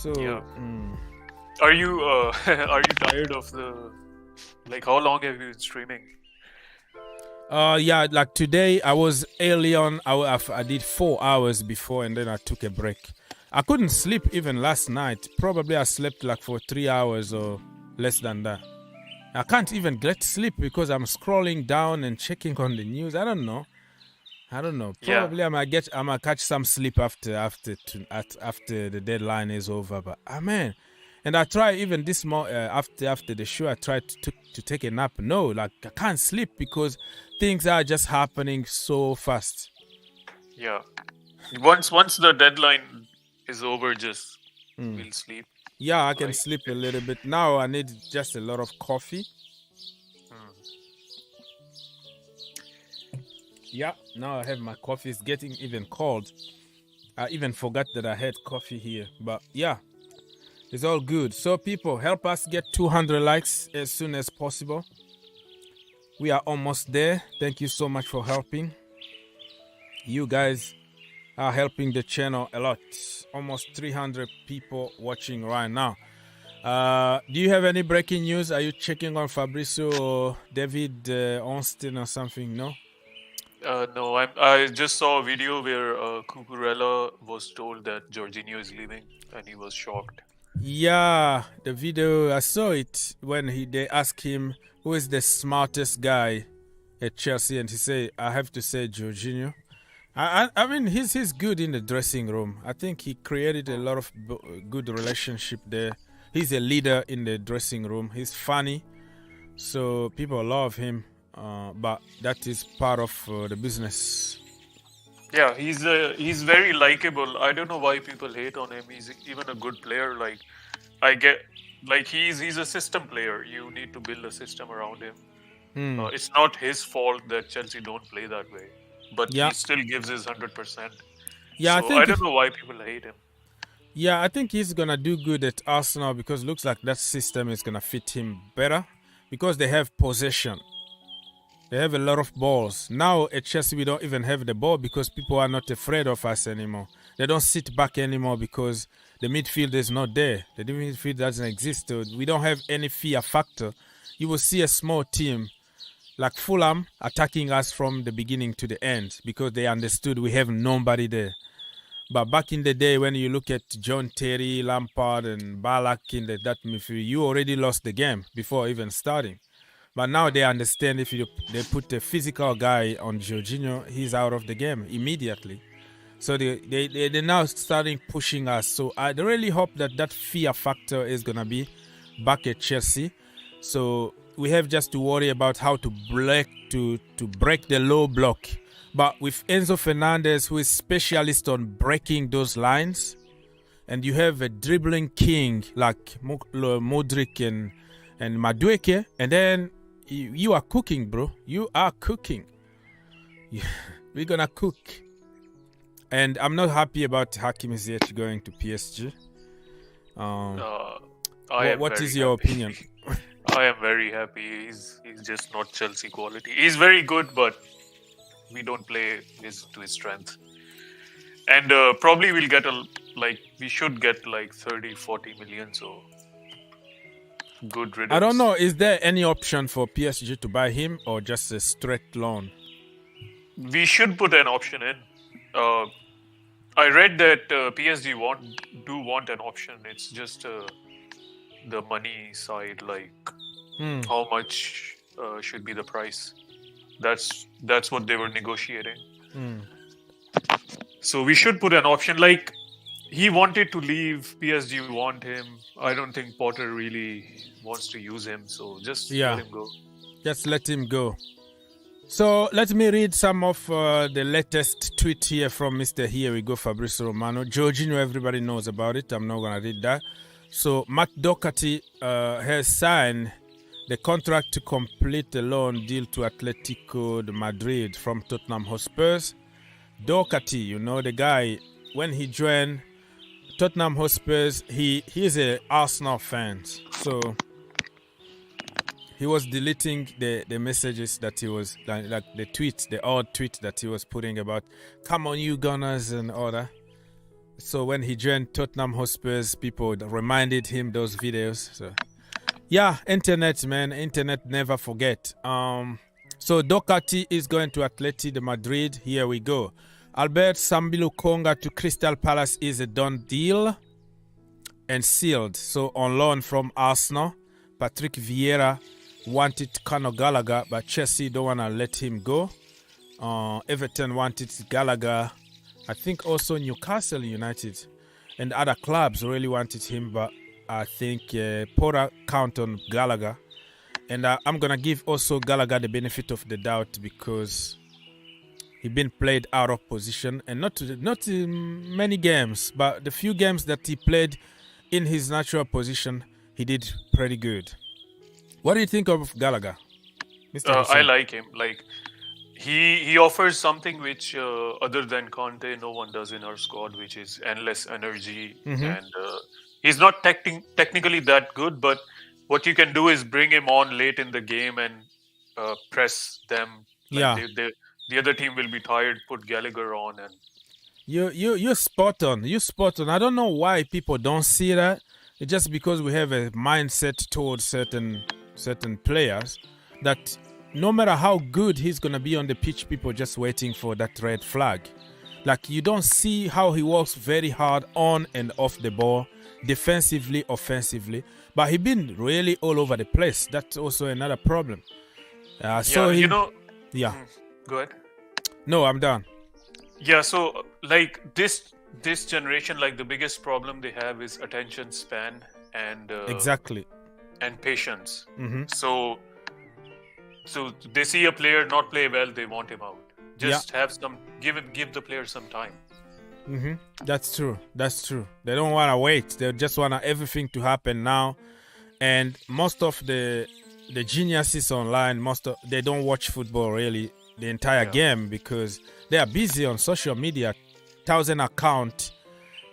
So, Are you tired of how long have you been streaming? Like today I was early on. I did 4 hours before, and then I took a break. I couldn't sleep even last night. Probably I slept like for 3 hours or less than that. I can't even get sleep because I'm scrolling down and checking on the news. I don't know. Probably I might catch some sleep after the deadline is over. But man, and I try even this morning after the show. I tried to take a nap. No, like I can't sleep because things are just happening so fast. Yeah, once the deadline is over, just we'll sleep. Yeah, I can sleep a little bit now. I need just a lot of coffee. Yeah, now I have my coffee. It's getting even cold. I even forgot that I had coffee here. But yeah, it's all good. So people, help us get 200 likes as soon as possible. We are almost there. Thank you so much for helping. You guys are helping the channel a lot. Almost 300 people watching right now. Do you have any breaking news? Are you checking on Fabrizio or David Onstin or something? No? No, I just saw a video where Cucurella was told that Jorginho is leaving, and he was shocked. Yeah, the video, I saw it when they asked him who is the smartest guy at Chelsea, and he said, I have to say Jorginho. I mean, he's good in the dressing room. I think he created a lot of good relationship there. He's a leader in the dressing room. He's funny, so people love him. But that is part of the business. Yeah, he's very likable. I don't know why people hate on him. He's even a good player. Like I get, like he's a system player. You need to build a system around him. It's not his fault that Chelsea don't play that way, but he still gives his 100%. Yeah, so I don't know why people hate him. Yeah, I think he's gonna do good at Arsenal because it looks like that system is gonna fit him better because they have possession. They have a lot of balls. Now at Chelsea, we don't even have the ball because people are not afraid of us anymore. They don't sit back anymore because the midfield is not there. The midfield doesn't exist. So we don't have any fear factor. You will see a small team like Fulham attacking us from the beginning to the end because they understood we have nobody there. But back in the day, when you look at John Terry, Lampard, and Ballack in that midfield, you already lost the game before even starting. But now they understand if they put a physical guy on Jorginho, he's out of the game immediately. So they're now starting pushing us. So I really hope that fear factor is going to be back at Chelsea. So we have just to worry about how to break the low block. But with Enzo Fernandez, who is specialist on breaking those lines, and you have a dribbling king like Mudryk and Mudryk, and then you are cooking, bro. You are cooking. We're gonna cook. And I'm not happy about Hakim Ziyech going to PSG. What is your opinion? I am very happy. He's just not Chelsea quality. He's very good, but we don't play to his strength. And probably we'll get we should get like 30-40 million. So good riddance. I don't know. Is there any option for PSG to buy him or just a straight loan? We should put an option in. I read that PSG want an option. It's just the money side, like how much should be the price. That's what they were negotiating. So we should put an option. Like, he wanted to leave, PSG want him. I don't think Potter really wants to use him. So just let him go. Just let him go. So let me read some of the latest tweet here from Mr. Here We Go, Fabrizio Romano. Jorginho, everybody knows about it. I'm not going to read that. So Matt Doherty has signed the contract to complete the loan deal to Atletico de Madrid from Tottenham Hotspurs. Doherty, you know the guy, when he joined Tottenham Hotspurs, he's a Arsenal fan. So he was deleting the messages that he was, like the odd tweet that he was putting about, come on you Gunners and all that. So when he joined Tottenham Hotspurs, people reminded him those videos. So yeah, internet, man. Internet never forget. So Doherty is going to Atletico de Madrid. Here we go. Albert Sambi Lukonga to Crystal Palace is a done deal and sealed. So on loan from Arsenal, Patrick Vieira wanted Conor Gallagher, but Chelsea don't want to let him go. Everton wanted Gallagher. I think also Newcastle United and other clubs really wanted him, but I think Potter count on Gallagher. And I'm going to give also Gallagher the benefit of the doubt because he been played out of position and not in many games, but the few games that he played in his natural position, he did pretty good. What do you think of Gallagher, Mr. I like him. Like, he offers something which other than Conte, no one does in our squad, which is endless energy. And he's not technically that good, but what you can do is bring him on late in the game and press them. Like the other team will be tired, put Gallagher on. And you're spot on. You're spot on. I don't know why people don't see that. It's just because we have a mindset towards certain players that no matter how good he's going to be on the pitch, people just waiting for that red flag. Like, you don't see how he works very hard on and off the ball, defensively, offensively. But he's been really all over the place. That's also another problem. Yeah. Go ahead. No, I'm done. Yeah, so like this generation, like the biggest problem they have is attention span and exactly, and patience. So they see a player not play well, they want him out. Just have give the player some time. That's true. They don't want to wait. They just want everything to happen now. And most of the geniuses online, they don't watch football really the entire game because they are busy on social media, 1,000 accounts,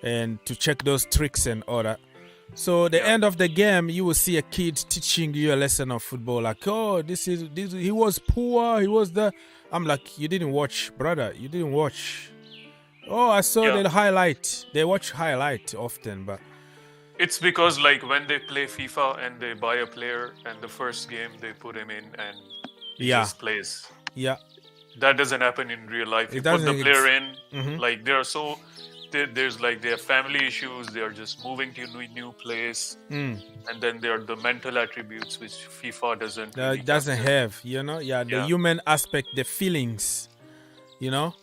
and to check those tricks and all that. So the end of the game, you will see a kid teaching you a lesson of football, like, oh, this he was poor, he was the. I'm like, you didn't watch, brother. You didn't watch. Oh, I saw the highlight. They watch highlight often, but it's because like when they play FIFA and they buy a player and the first game they put him in and he just plays. Yeah. That doesn't happen in real life. You put the player in, like there's like their family issues. They are just moving to a new place, and then there are the mental attributes which FIFA doesn't have. The human aspect, the feelings, the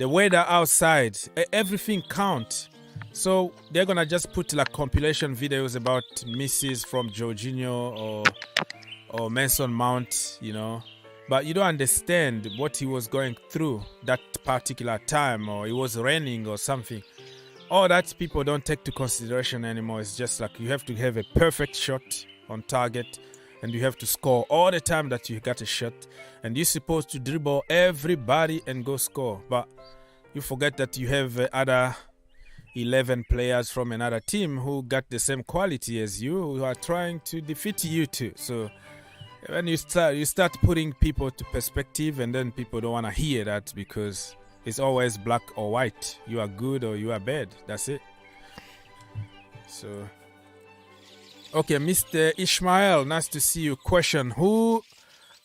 weather outside, everything counts. So they're gonna just put like compilation videos about misses from Jorginho or Mason Mount, But you don't understand what he was going through that particular time, or it was raining or something. all that people don't take to consideration anymore. It's just like you have to have a perfect shot on target, and you have to score all the time that you got a shot, and you're supposed to dribble everybody and go score. But you forget that you have other 11 players from another team who got the same quality as you, who are trying to defeat you too. So when you start putting people to perspective, and then people don't want to hear that because it's always black or white. You are good or you are bad. That's it. So, okay, Mr. Ishmael, nice to see you. Question: Who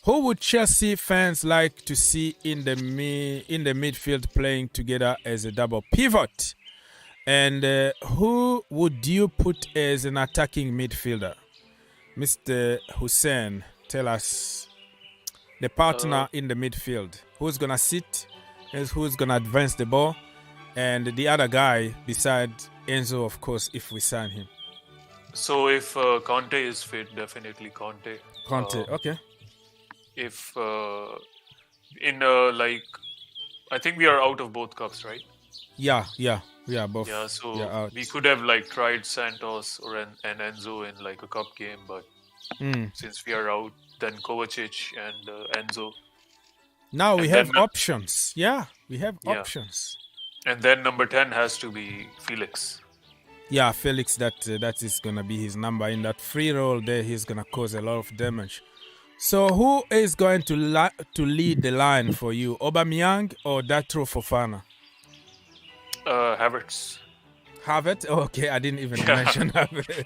would Chelsea fans like to see in the midfield playing together as a double pivot? And who would you put as an attacking midfielder? Mr. Hussein, tell us the partner in the midfield. Who's gonna sit? Who's gonna advance the ball? And the other guy beside Enzo, of course, if we sign him. So if Conte is fit, definitely Conte. Okay. If I think we are out of both cups, right? Yeah, both. Yeah, so out. we could have like tried Santos or and Enzo in like a cup game, but since we are out, then Kovacic and Enzo. Now we have options. Yeah, we have options. And then number 10 has to be Felix. Yeah, Felix, that is going to be his number. In that free roll there, he's going to cause a lot of damage. So who is going to lead the line for you, Aubameyang or Datro Fofana? Havertz. Havertz? Oh, okay, I didn't even mention Havertz.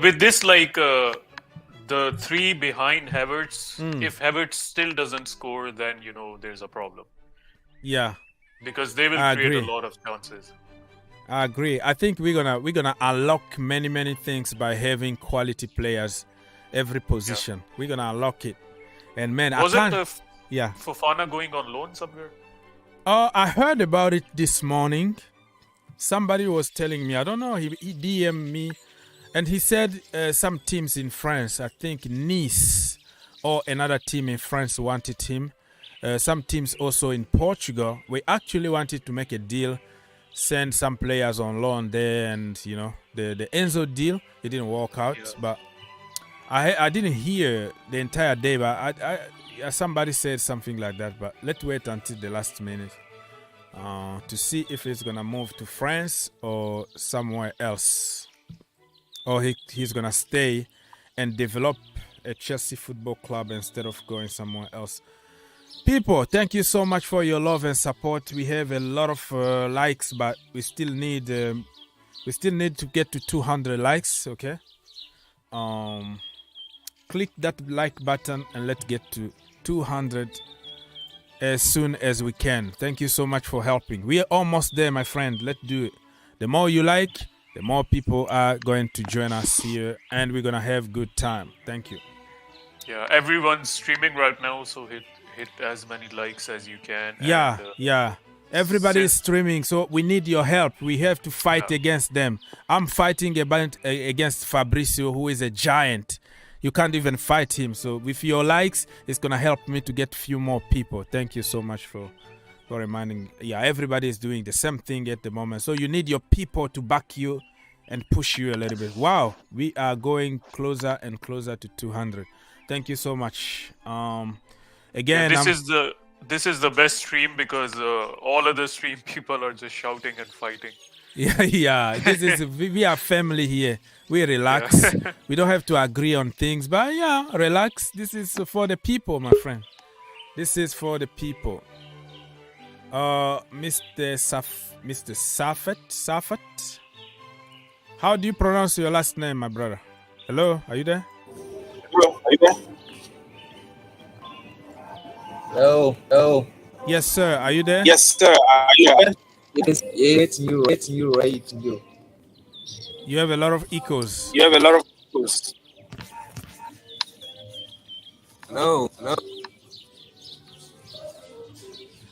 With this, the three behind Havertz, if Havertz still doesn't score, then, there's a problem. Yeah. Because they will create a lot of chances. I agree. I think we're gonna unlock many things by having quality players every position. Yeah. We're gonna unlock it. And man, Fofana going on loan somewhere? I heard about it this morning. Somebody was telling me, I don't know, he DM'd me, and he said some teams in France, I think Nice or another team in France wanted him. Some teams also in Portugal, we actually wanted to make a deal, send some players on loan there, and the Enzo deal, it didn't work out. But I didn't hear the entire day, but somebody said something like that. But let's wait until the last minute to see if he's gonna move to France or somewhere else, or he's gonna stay and develop a Chelsea Football Club instead of going somewhere else. People, thank you so much for your love and support. We have a lot of likes, but we still need to get to 200 likes. Okay, click that like button and let's get to 200 as soon as we can. Thank you so much for helping. We are almost there, my friend. Let's do it. The more you like, the more people are going to join us here, and we're gonna have good time. Thank you. Yeah, everyone's streaming right now, so hit as many likes as you can. Everybody is streaming, so we need your help. We have to fight against them. I'm fighting against Fabrizio, who is a giant. You can't even fight him. So with your likes, it's gonna help me to get a few more people. Thank you so much for reminding. Yeah, everybody is doing the same thing at the moment. So you need your people to back you and push you a little bit. Wow, we are going closer and closer to 200. Thank you so much. Again, this is the best stream because all other stream people are just shouting and fighting. Yeah. We are family here. We relax. Yeah. We don't have to agree on things, but relax. This is for the people, my friend. This is for the people. Mr. Safet. How do you pronounce your last name, my brother? Hello, are you there? Hello. Yes, sir. Are you there? Yes, sir. Are you there? It's you, right? You have a lot of echoes. No.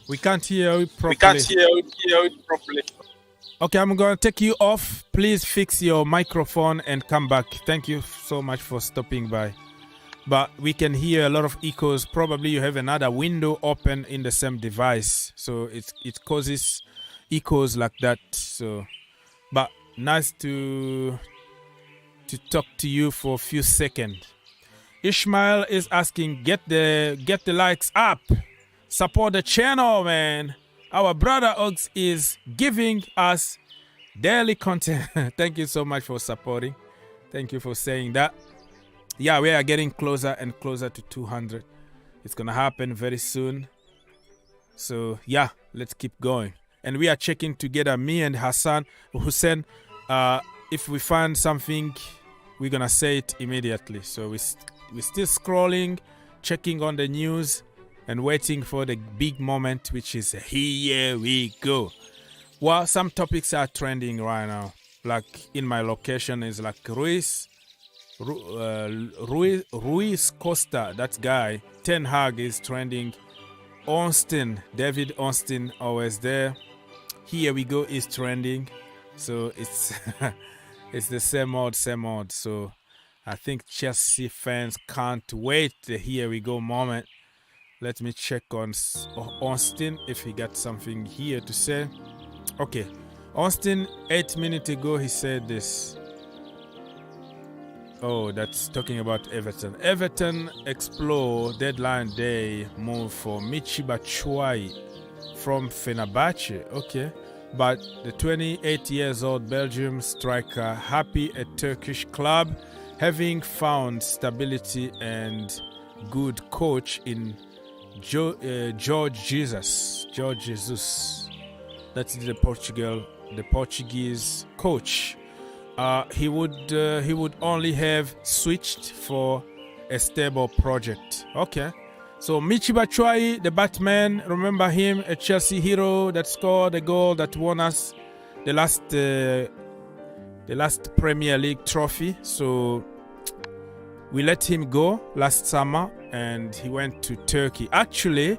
We can't hear you properly. Okay, I'm going to take you off. Please fix your microphone and come back. Thank you so much for stopping by. But we can hear a lot of echoes. Probably you have another window open in the same device, so it causes echoes like that. So, but nice to talk to you for a few seconds. Ishmael is asking, get the likes up, support the channel, man. Our brother Ox is giving us daily content. Thank you so much for supporting. Thank you for saying that. Yeah, we are getting closer and closer to 200. It's gonna happen very soon. So yeah, let's keep going. And we are checking together, me and Hussein. If we find something, we're gonna say it immediately. So we're still scrolling, checking on the news, and waiting for the big moment, which is here we go. Well, some topics are trending right now. Like in my location is like Ruiz Costa, that guy. Ten Hag is trending. Austin, David Austin, always there. Here we go is trending. So it's it's the same old. So I think Chelsea fans can't wait the here we go moment. Let me check on Austin if he got something here to say. Okay, Austin, 8 minutes ago he said this. Oh, that's talking about Everton. Everton explore deadline day move for Michy Batshuayi from Fenerbahce. Okay, but the 28 years old Belgium striker happy at Turkish club, having found stability and good coach in George Jesus. That's the Portuguese coach. He would only have switched for a stable project. Okay, so Michy Batshuayi, the Batman, remember him, a Chelsea hero that scored a goal that won us the last Premier League trophy. So we let him go last summer, and he went to Turkey. Actually,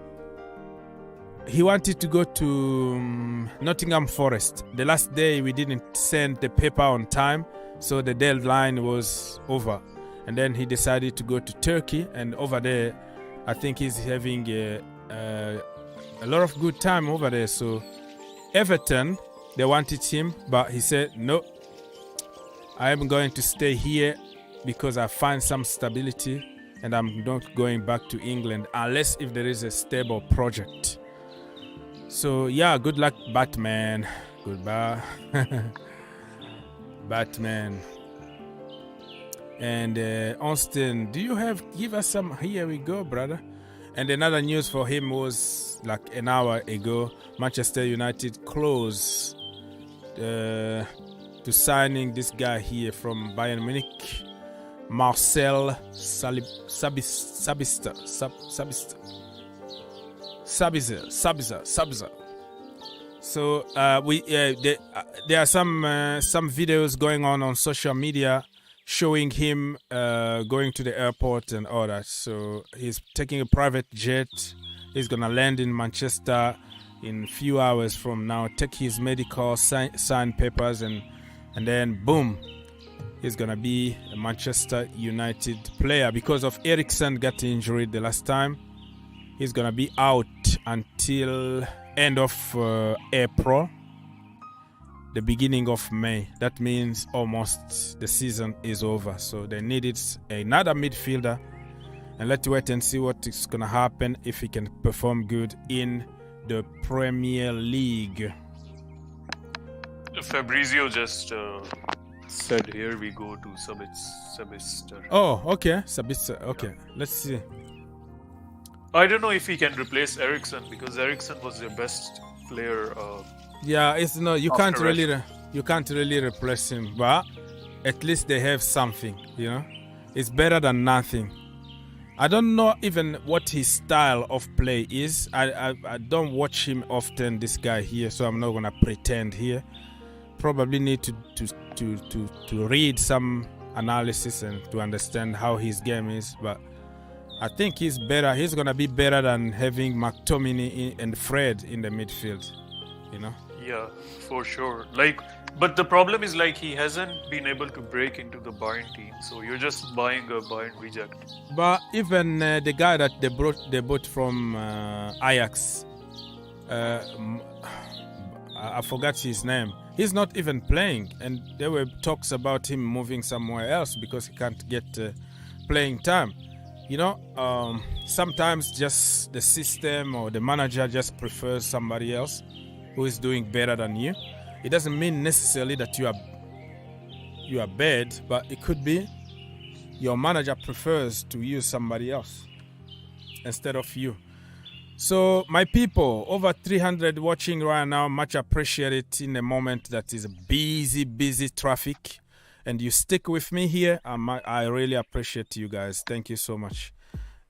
he wanted to go to Nottingham Forest. The last day we didn't send the paper on time, so the deadline was over. And then he decided to go to Turkey, and over there, I think he's having a lot of good time over there. So Everton, they wanted him, but he said, no, I am going to stay here because I find some stability, and I'm not going back to England unless if there is a stable project. So yeah, good luck, Batman. Goodbye. Batman. And Austin, do you give us some? Here we go, brother. And another news for him was like an hour ago, Manchester United close to signing this guy here from Bayern Munich, Marcel Sabitzer. So there are some videos going on social media showing him going to the airport and all that. So he's taking a private jet. He's gonna land in Manchester in a few hours from now, take his medical, sign papers, and then boom, he's gonna be a Manchester United player. Because of Eriksen got injured the last time, he's gonna be out until end of April, the beginning of May. That means almost the season is over. So they needed another midfielder, and let's wait and see what is gonna happen if he can perform good in the Premier League. Fabrizio just said here we go to Sabitzer. Oh, okay, Sabitzer. Okay, let's see. I don't know if he can replace Eriksen, because Eriksen was their best player. Yeah, it's no, you can't really replace him, but at least they have something, you know. It's better than nothing. I don't know even what his style of play is. I don't watch him often, this guy here, so I'm not gonna pretend here. Probably need to read some analysis and to understand how his game is, but I think he's better. He's gonna be better than having McTominay and Fred in the midfield, you know. Yeah, for sure. But the problem is he hasn't been able to break into the Bayern team, so you're just buying a Bayern reject. But even the guy that they bought from Ajax, I forgot his name. He's not even playing, and there were talks about him moving somewhere else because he can't get playing time. You know, sometimes just the system or the manager just prefers somebody else who is doing better than you. It doesn't mean necessarily that you are bad, but it could be your manager prefers to use somebody else instead of you. So, my people, over 300 watching right now, much appreciated in a moment that is busy traffic. And you stick with me here. I really appreciate you guys. Thank you so much.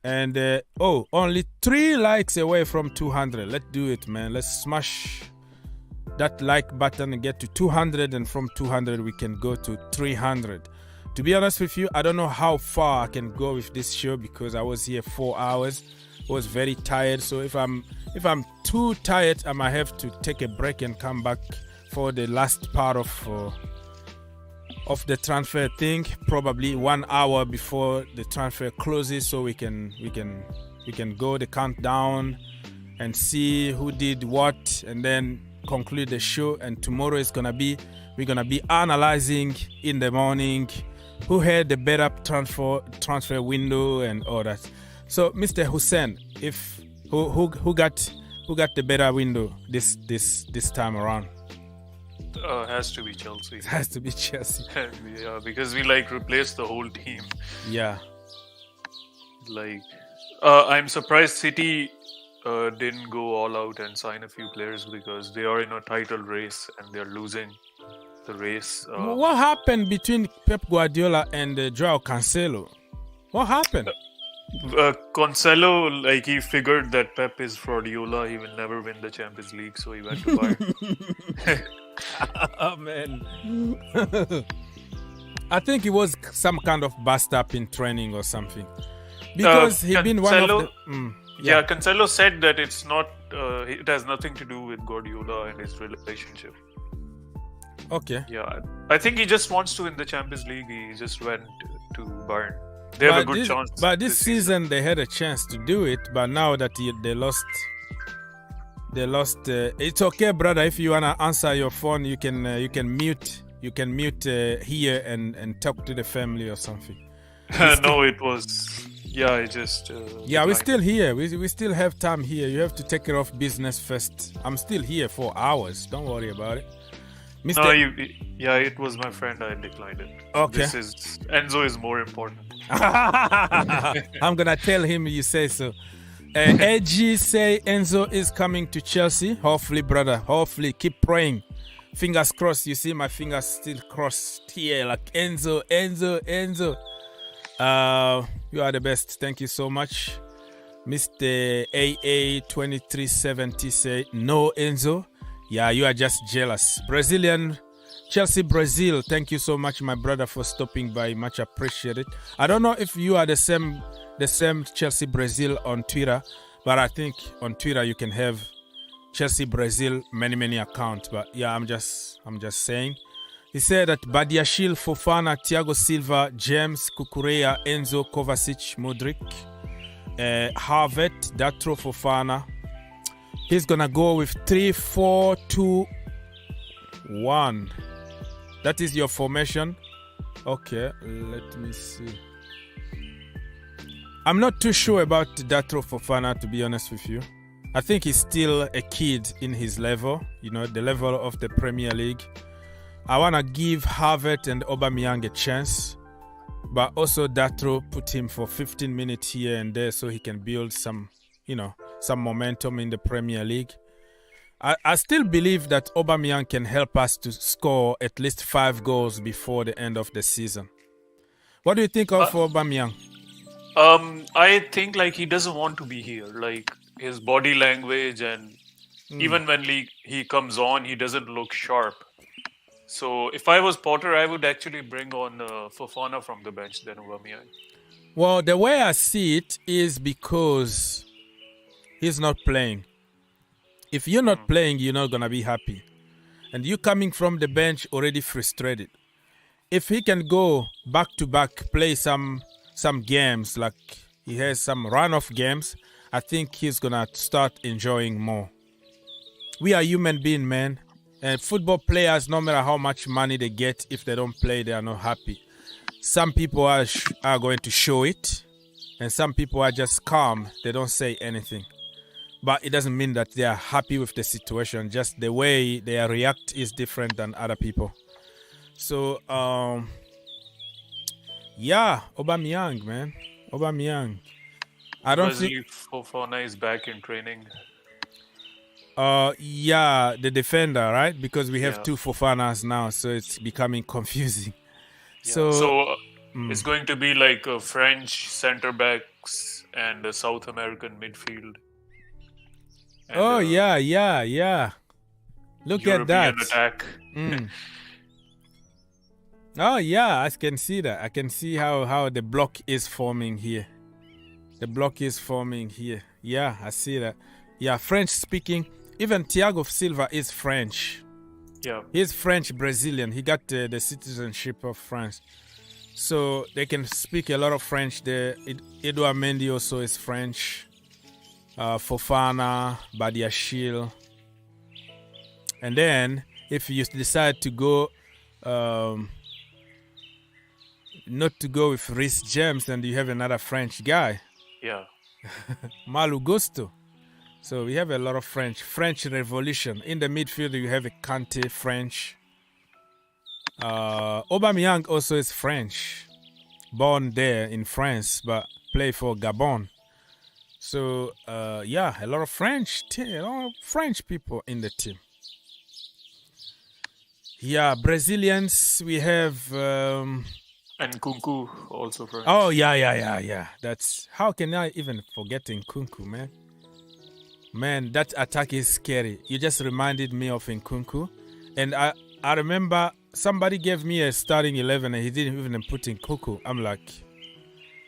And, only 3 likes away from 200. Let's do it, man. Let's smash that like button and get to 200. And from 200, we can go to 300. To be honest with you, I don't know how far I can go with this show because I was here 4 hours. Was very tired, so if I'm too tired, I might have to take a break and come back for the last part of the transfer thing, probably 1 hour before the transfer closes, so we can go the countdown and see who did what, and then conclude the show. And tomorrow we're gonna be analyzing in the morning who had the better transfer window and all that. So, Mr. Hussein, if who got the better window this time around? Has to be Chelsea. It has to be Chelsea. Yeah, because we replaced the whole team. Yeah. I'm surprised City didn't go all out and sign a few players because they are in a title race and they're losing the race. What happened between Pep Guardiola and Joao Cancelo? What happened? Cancelo, he figured that Pep is fraudiola, he will never win the Champions League, so he went to Bayern. Oh, man. I think it was some kind of bust up in training or something. Because he's been one of the... Yeah, Cancelo said that it's not, it has nothing to do with Guardiola and his relationship. Okay. Yeah, I think he just wants to win the Champions League, he just went to Bayern. They have a good chance. But this season they had a chance to do it, but now that they lost. It's okay, brother. If you wanna answer your phone, you can mute. You can mute here and talk to the family or something. No, it was. Yeah, I just. Yeah, we're still here. We still have time here. You have to take care of business first. I'm still here for hours. Don't worry about it. No, it was my friend. I declined it. Okay. Enzo is more important. I'm gonna tell him you say so. AG say Enzo is coming to Chelsea. Hopefully, brother. Hopefully, keep praying. Fingers crossed. You see my fingers still crossed here, like Enzo. You are the best. Thank you so much, Mr. AA2370 say no, Enzo. Yeah, you are just jealous. Brazilian, Chelsea, Brazil. Thank you so much, my brother, for stopping by. Much appreciated. I don't know if you are the same Chelsea, Brazil on Twitter, but I think on Twitter you can have Chelsea, Brazil, many accounts. But yeah, I'm just saying. He said that Badiashile, Fofana, Thiago Silva, James, Kukureya, Enzo, Kovacic, Mudryk, Havertz, Datro, Fofana. He's gonna go with 3-4-2-1. That is your formation. Okay, let me see. I'm not too sure about Datro Fofana, to be honest with you. I think he's still a kid in his level, the level of the Premier League. I wanna give Havertz and Aubameyang a chance, but also Datro, put him for 15 minutes here and there so he can build some momentum in the Premier League. I still believe that Aubameyang can help us to score at least 5 goals before the end of the season. What do you think of Aubameyang? I think he doesn't want to be here. His body language and even when he comes on, he doesn't look sharp. So if I was Potter, I would actually bring on Fofana from the bench than Aubameyang. Well, the way I see it is because he's not playing. If you're not playing, you're not going to be happy. And you coming from the bench already frustrated. If he can go back-to-back, play some games, like he has some run-off games, I think he's going to start enjoying more. We are human beings, man. And football players, no matter how much money they get, if they don't play, they are not happy. Some people are going to show it, and some people are just calm. They don't say anything. But it doesn't mean that they are happy with the situation. Just the way they react is different than other people. So, yeah, Aubameyang, man. Aubameyang. I don't think Fofana is back in training. Yeah, the defender, right? Because we have two Fofanas now, so it's becoming confusing. Yeah. So it's going to be like a French center backs and a South American midfield. And yeah. Look European at that. Attack. Oh yeah, I can see that. I can see how the block is forming here. The block is forming here. Yeah, I see that. Yeah, French speaking. Even Thiago Silva is French. Yeah. He's French Brazilian. He got the citizenship of France. So they can speak a lot of French there. Edouard Mendy also is French. Fofana, Badiashile. And then if you decide to go not to go with Reece James, then you have another French guy. Yeah. Malo Gusto. So we have a lot of French Revolution. In the midfield, you have a Kante, French. Aubameyang also is French. Born there in France, but play for Gabon. So, yeah, a lot of French people in the team. Yeah, Brazilians, we have... and Nkunku also French. Oh, yeah. That's... How can I even forget Nkunku, man? Man, that attack is scary. You just reminded me of Nkunku. And I remember somebody gave me a starting 11 and he didn't even put Nkunku. I'm like,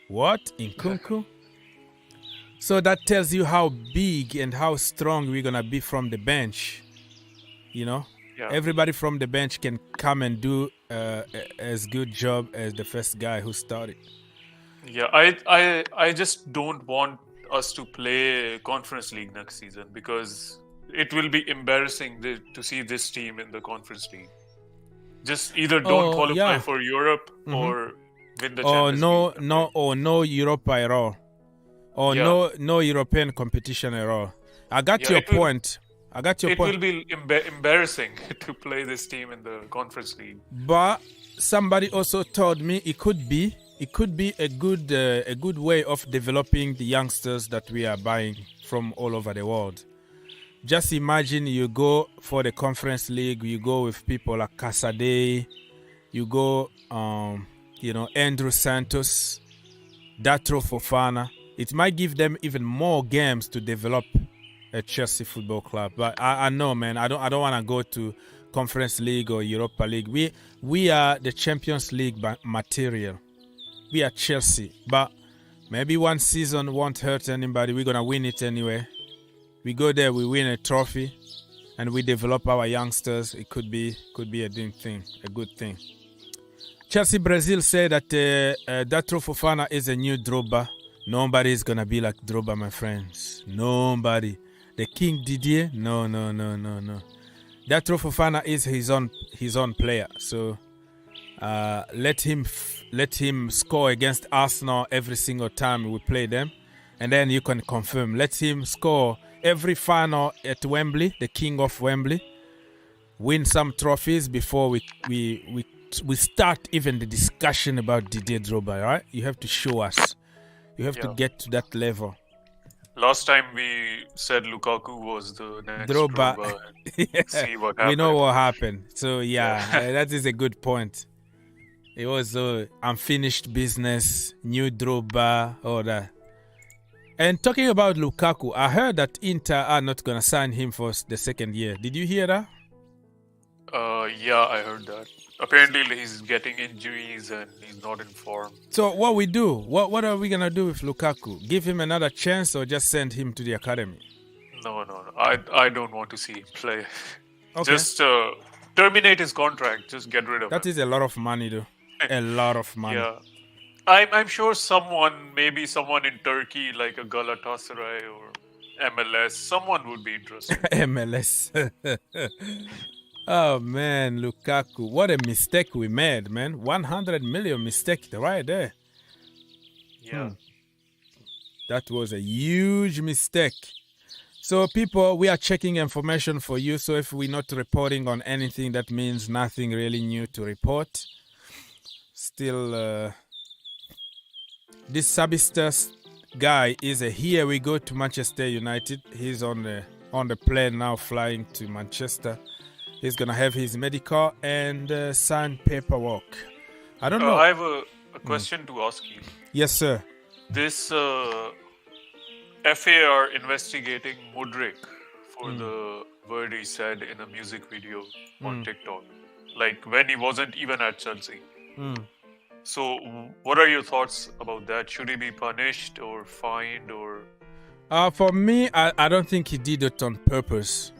what? Nkunku? So that tells you how big and how strong we're going to be from the bench. You know? Yeah. Everybody from the bench can come and do as good job as the first guy who started. Yeah, I just don't want us to play Conference League next season because it will be embarrassing to see this team in the Conference League. Just either don't qualify for Europe or win the Champions League. No Europa at all. Or no European competition at all. I got your point. It will be embarrassing to play this team in the Conference League. But somebody also told me it could be a good way of developing the youngsters that we are buying from all over the world. Just imagine you go for the Conference League, you go with people like Caicedo, you go, Andrew Santos, Datro Fofana. It might give them even more games to develop a Chelsea Football Club. But I know, man, I don't want to go to Conference League or Europa League. We are the Champions League material. We are Chelsea, but maybe one season won't hurt anybody. We're gonna win it anyway. We go there, we win a trophy, and we develop our youngsters. It could be a good thing. Chelsea Brazil say that Datro Fofana is a new Drogba. Nobody is gonna be like Drogba, my friends. Nobody. The King Didier? No. Datro Fofana is his own player. So let him score against Arsenal every single time we play them, and then you can confirm. Let him score every final at Wembley, the king of Wembley. Win some trophies before we start even the discussion about Didier Drogba. Right? You have to show us. You have to get to that level. Last time we said Lukaku was the next Drogba. See what happened. We know what happened. So that is a good point. It was unfinished business, new Drogba, all that. And talking about Lukaku, I heard that Inter are not going to sign him for the second year. Did you hear that? Yeah, I heard that. Apparently he's getting injuries and he's not in form. So what we do? What are we going to do with Lukaku? Give him another chance or just send him to the academy? No. I don't want to see him play. Okay. Just terminate his contract. Just get rid of him. That is a lot of money, though. A lot of money. Yeah. I'm sure maybe someone in Turkey, like a Galatasaray or MLS, someone would be interested. MLS. Oh man, Lukaku. What a mistake we made, man. 100 million mistake right there. Yeah. That was a huge mistake. So people, we are checking information for you. So if we're not reporting on anything, that means nothing really new to report. Still, this Sabistas guy is a here we go to Manchester United. He's on the plane now flying to Manchester. He's going to have his medical and sign paperwork. I don't know. I have a question to ask you. Yes, sir. This FA are investigating Mudryk for the word he said in a music video on TikTok. Like when he wasn't even at Chelsea. So what are your thoughts about that? Should he be punished or fined or... For me, I don't think he did it on purpose.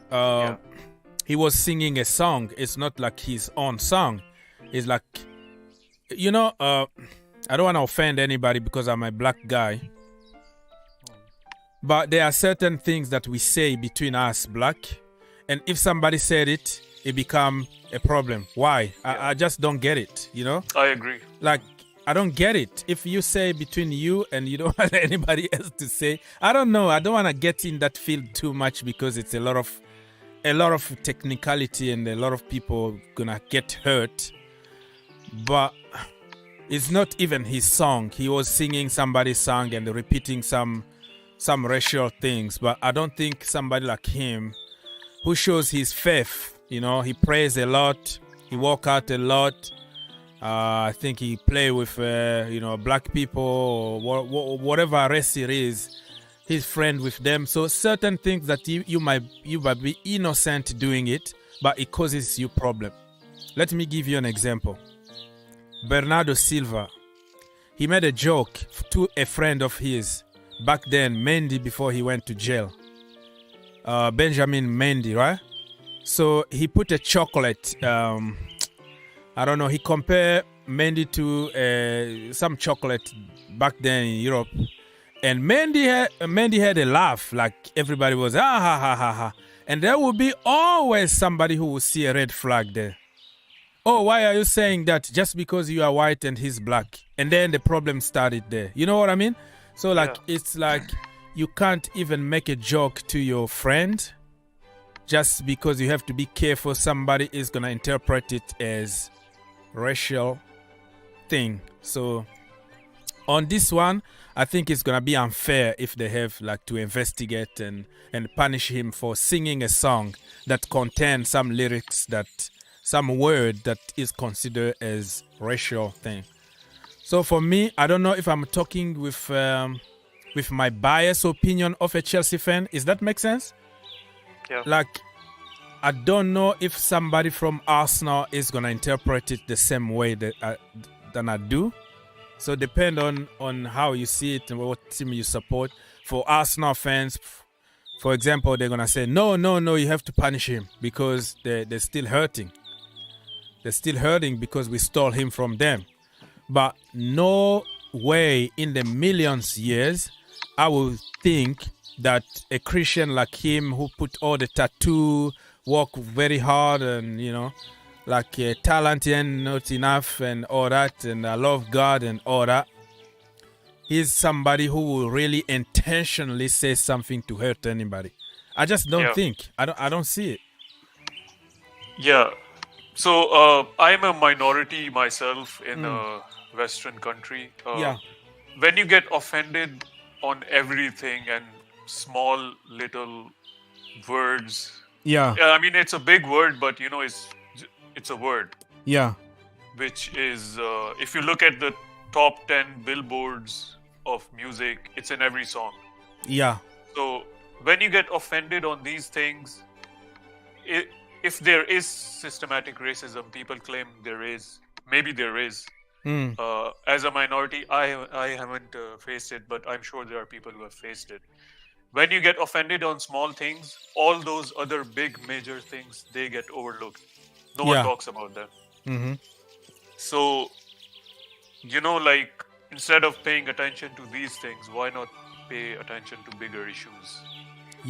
He was singing a song. It's not like his own song. It's like, you know, I don't want to offend anybody because I'm a black guy. But there are certain things that we say between us black. And if somebody said it, it become a problem. Why? I just don't get it, you know? I agree. Like, I don't get it. If you say between you and you don't want anybody else to say, I don't know. I don't want to get in that field too much because it's a lot of technicality and a lot of people gonna get hurt. But it's not even his song. He was singing somebody's song and repeating some racial things. But I don't think somebody like him who shows his faith, you know, he prays a lot, he walk out a lot. I think he play with you know, black people or whatever race it is. He's friend with them. So certain things that you might be innocent doing it, but it causes you problem. Let me give you an example. Bernardo Silva, he made a joke to a friend of his back then, Mendy, before he went to jail. Benjamin Mendy, right? So he put a chocolate. I don't know. He compared Mendy to some chocolate back then in Europe. And Mendy had a laugh, like everybody was, ha ha ha ha. And there will be always somebody who will see a red flag there. Oh, why are you saying that? Just because you are white and he's black. And then the problem started there. You know what I mean? So like, it's like you can't even make a joke to your friend just because you have to be careful. Somebody is going to interpret it as racial thing. So on this one, I think it's going to be unfair if they have like to investigate and punish him for singing a song that contains some lyrics, some word that is considered as racial thing. So for me, I don't know if I'm talking with my biased opinion of a Chelsea fan. Does that make sense? Yeah. Like, I don't know if somebody from Arsenal is going to interpret it the same way than I do. So depend on how you see it and what team you support. For Arsenal fans, for example, they're going to say, no, you have to punish him because they're still hurting. They're still hurting because we stole him from them. But no way in the millions years, I would think that a Christian like him who put all the tattoo, work very hard and, you know, like talent and not enough and all that, and I love God and all that. He's somebody who will really intentionally say something to hurt anybody. I just don't think. I don't see it. Yeah. So I'm a minority myself in a Western country. When you get offended on everything and small little words. Yeah. I mean, it's a big word, but you know, it's a word. Yeah. Which is, if you look at the top 10 billboards of music, it's in every song. Yeah. So when you get offended on these things, if there is systematic racism, people claim there is. Maybe there is. As a minority, I haven't faced it, but I'm sure there are people who have faced it. When you get offended on small things, all those other big major things, they get overlooked. No one talks about them. Mm-hmm. So, you know, like, instead of paying attention to these things, why not pay attention to bigger issues?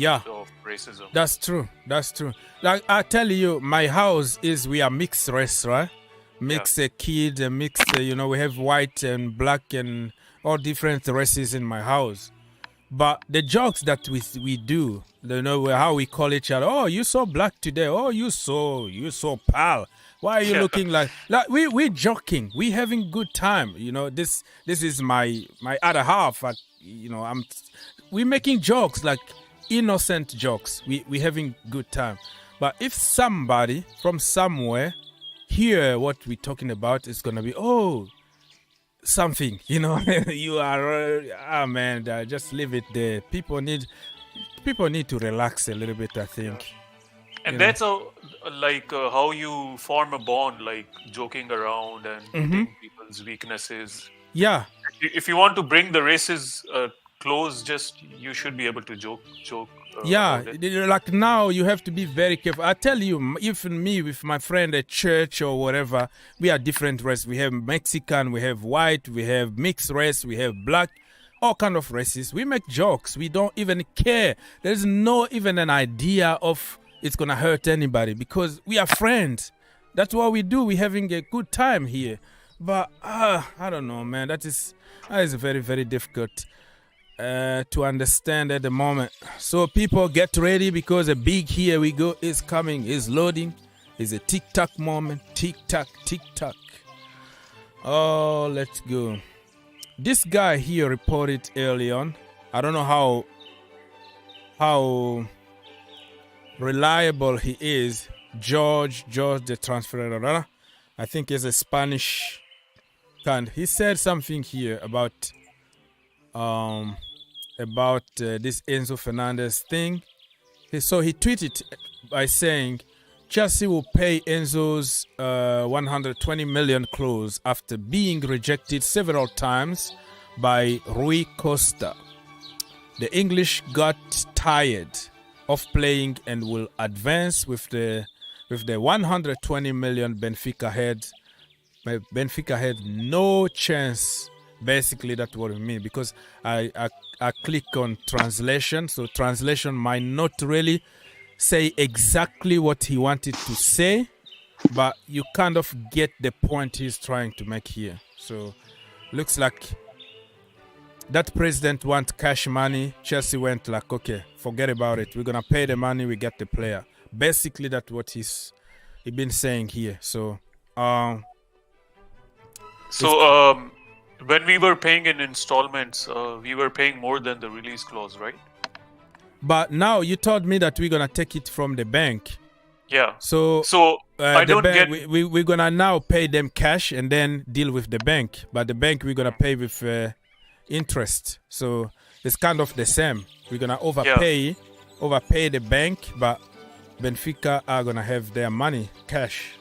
of racism. That's true. That's true. Like I tell you, my house we are mixed race, right? Mixed kid, mixed. We have white and black and all different races in my house. But the jokes that we do, how we call each other. Oh, you so black today. Oh, you so pale. Why are you looking like we joking? We having good time. This is my other half. We making jokes, like innocent jokes. We having good time. But if somebody from somewhere hear what we're talking about, it's gonna be something. You are man. Just leave it there. People need to relax a little bit, I think. And that's how you form a bond, like joking around and hitting people's weaknesses. Yeah. If you want to bring the races close, you should be able to joke. Like now you have to be very careful. I tell you, even me with my friend at church or whatever, we are different races. We have Mexican, we have white, we have mixed race, we have black, all kind of races. We make jokes. We don't even care. There's no even an idea of it's gonna hurt anybody because we are friends. That's what we do. We're having a good time here. But I don't know, man. That is very, very difficult to understand at the moment. So people get ready because a big here we go is coming, is loading. It's a tick-tock moment. Tick-tock, tick-tock. Oh, let's go. This guy here reported early on. I don't know how reliable he is. George the transfer. I think he's a Spanish kind. He said something here about this Enzo Fernandez thing. So he tweeted by saying Chelsea will pay Enzo's 120 million clause after being rejected several times by Rui Costa. The English got tired of playing and will advance with the 120 million Benfica had. Benfica had no chance. Basically, that's what I mean, because I click on translation, so translation might not really say exactly what he wanted to say, but you kind of get the point he's trying to make here. So looks like that president wants cash money. Chelsea went like, okay, forget about it. We're gonna pay the money, we get the player. Basically, that's what he's been saying here. So when we were paying in installments, we were paying more than the release clause, right? But now you told me that we're gonna take it from the bank. Yeah. So I don't get. We're gonna now pay them cash and then deal with the bank. But the bank we're gonna pay with interest. So it's kind of the same. We're gonna overpay the bank, but Benfica are gonna have their money cash.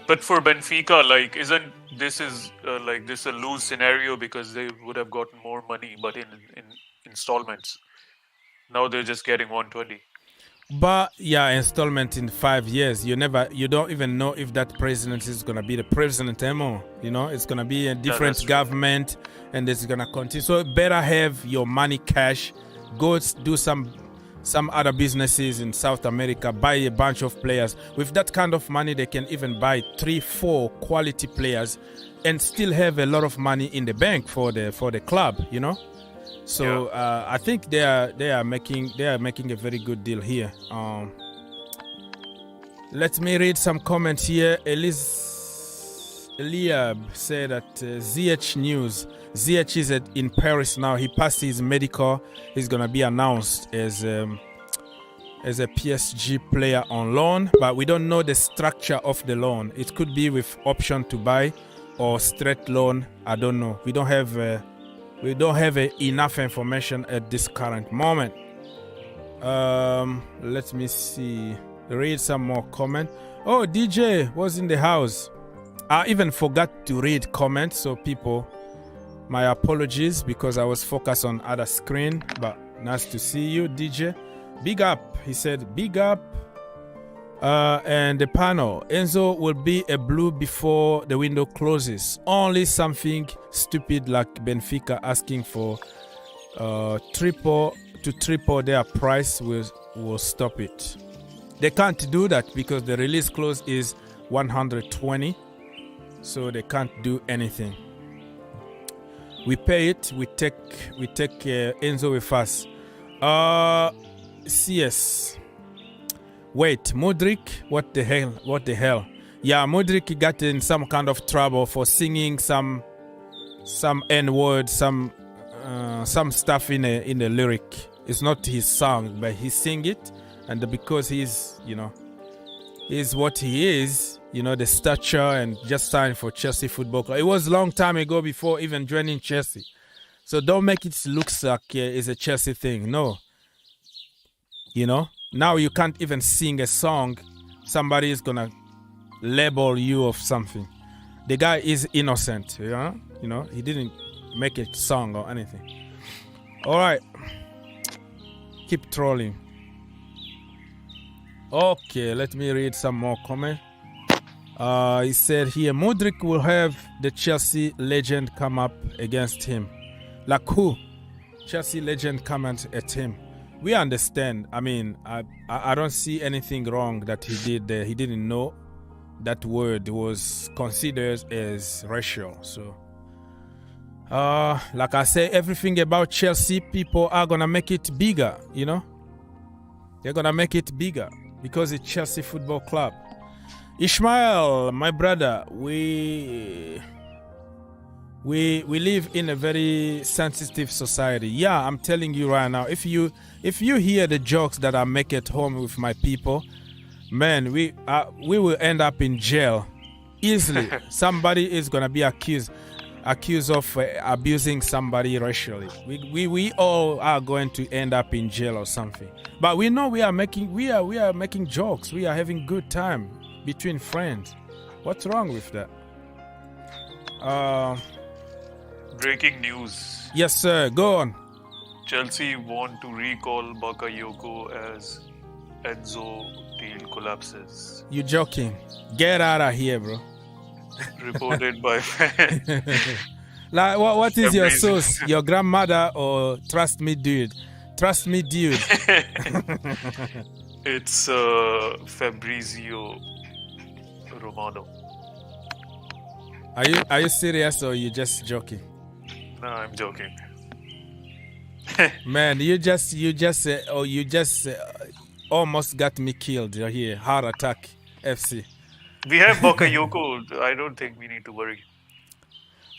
But for Benfica, isn't this a lose scenario because they would have gotten more money, but in installments. Now they're just getting 120. But yeah, installment in 5 years. You don't even know if that president is gonna be the president anymore. It's gonna be a different government, and it's gonna continue. So better have your money cash. Go do some other businesses in South America, buy a bunch of players. With that kind of money, they can even buy 3-4 quality players and still have a lot of money in the bank for the club, So I think they are making a very good deal here. Let me read some comments here. Eliab said that Ziyech news. Ziyech is in Paris now. He passed his medical. He's gonna be announced as a PSG player on loan, but we don't know the structure of the loan. It could be with option to buy or straight loan. I don't know. We don't have enough information at this current moment. Let me see. Read some more comment. Oh, DJ was in the house. I even forgot to read comments, so people, my apologies because I was focused on other screen, but nice to see you, DJ. Big up, he said, big up. And the panel, Enzo will be a blue before the window closes. Only something stupid like Benfica asking for triple to triple their price will stop it. They can't do that because the release clause is 120, so they can't do anything. We pay it. We take Enzo with us. CS. Wait, Mudryk. What the hell? Yeah, Mudryk got in some kind of trouble for singing some N-word, some stuff in the lyric. It's not his song, but he sing it, and because he's what he is, the stature, and just signed for Chelsea Football Club. It was a long time ago before even joining Chelsea. So don't make it look like it's a Chelsea thing. No. Now you can't even sing a song. Somebody is gonna label you of something. The guy is innocent. He didn't make a song or anything. All right. Keep trolling. Okay, let me read some more comment. He said here, Mudryk will have the Chelsea legend come up against him. Like who? Chelsea legend comment at him. We understand. I mean, I don't see anything wrong that he did there. He didn't know that word was considered as racial. So, like I say, everything about Chelsea, people are going to make it bigger, They're going to make it bigger because it's Chelsea Football Club. Ishmael, my brother, we live in a very sensitive society. Yeah, I'm telling you right now, if you hear the jokes that I make at home with my people, man, we will end up in jail easily. Somebody is gonna be accused of abusing somebody racially. We all are going to end up in jail or something. But we know we are making jokes. We are having good time between friends. What's wrong with that? Breaking news. Yes, sir. Go on. Chelsea want to recall Bakayoko as Enzo deal collapses. You joking? Get out of here, bro. Reported by fan. Like, what is your source? Your grandmother or trust me, dude? Trust me, dude. It's Fabrizio Romano. Are you serious or you just joking? No, I'm joking. Man, you just almost got me killed here. Heart attack, FC. We have Bakayoko. I don't think we need to worry.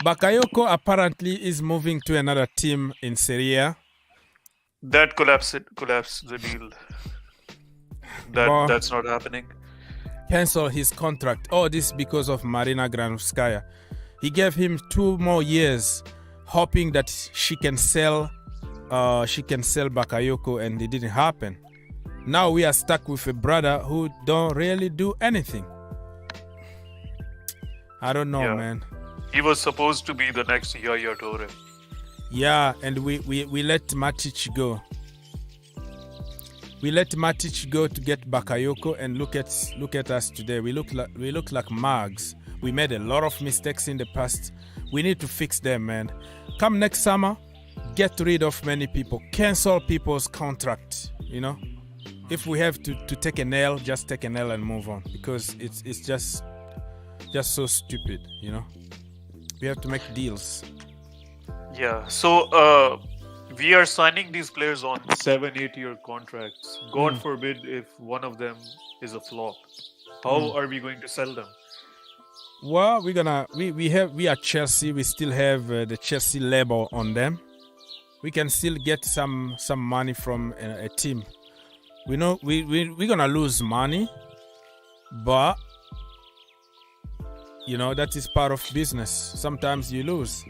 Bakayoko apparently is moving to another team in Serie A. That collapsed the deal. That's not happening. Cancel his contract. Oh, this is because of Marina Granovkaia. He gave him 2 more years, hoping that she can sell Bakayoko, and it didn't happen. Now we are stuck with a brother who don't really do anything. I don't know, man. He was supposed to be the next Yaya Toure. Yeah, and we let Matic go. We let Matic go to get Bakayoko, and look at us today. We look like mugs. We made a lot of mistakes in the past. We need to fix them, man. Come next summer, get rid of many people. Cancel people's contract, If we have to take an L, just take an L and move on, because it's just so stupid, We have to make deals. Yeah, so we are signing these players on 7-8 year contracts. God forbid if one of them is a flop. How are we going to sell them? Well, we are Chelsea. We still have the Chelsea label on them. We can still get some money from a team. We know we're gonna lose money, but that is part of business. Sometimes you lose.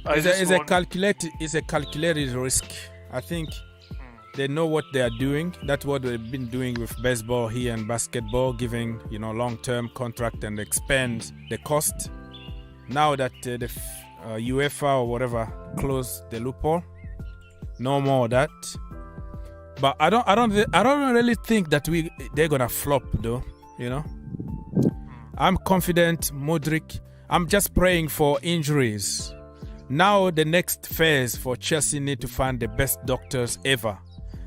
It's a calculated risk. I think they know what they are doing. That's what they've been doing with baseball here and basketball, giving long-term contract and expand the cost. Now that the UEFA or whatever closed the loophole, no more of that. But I don't really think that they're gonna flop though. I'm confident Mudryk. I'm just praying for injuries. Now the next phase for Chelsea need to find the best doctors ever,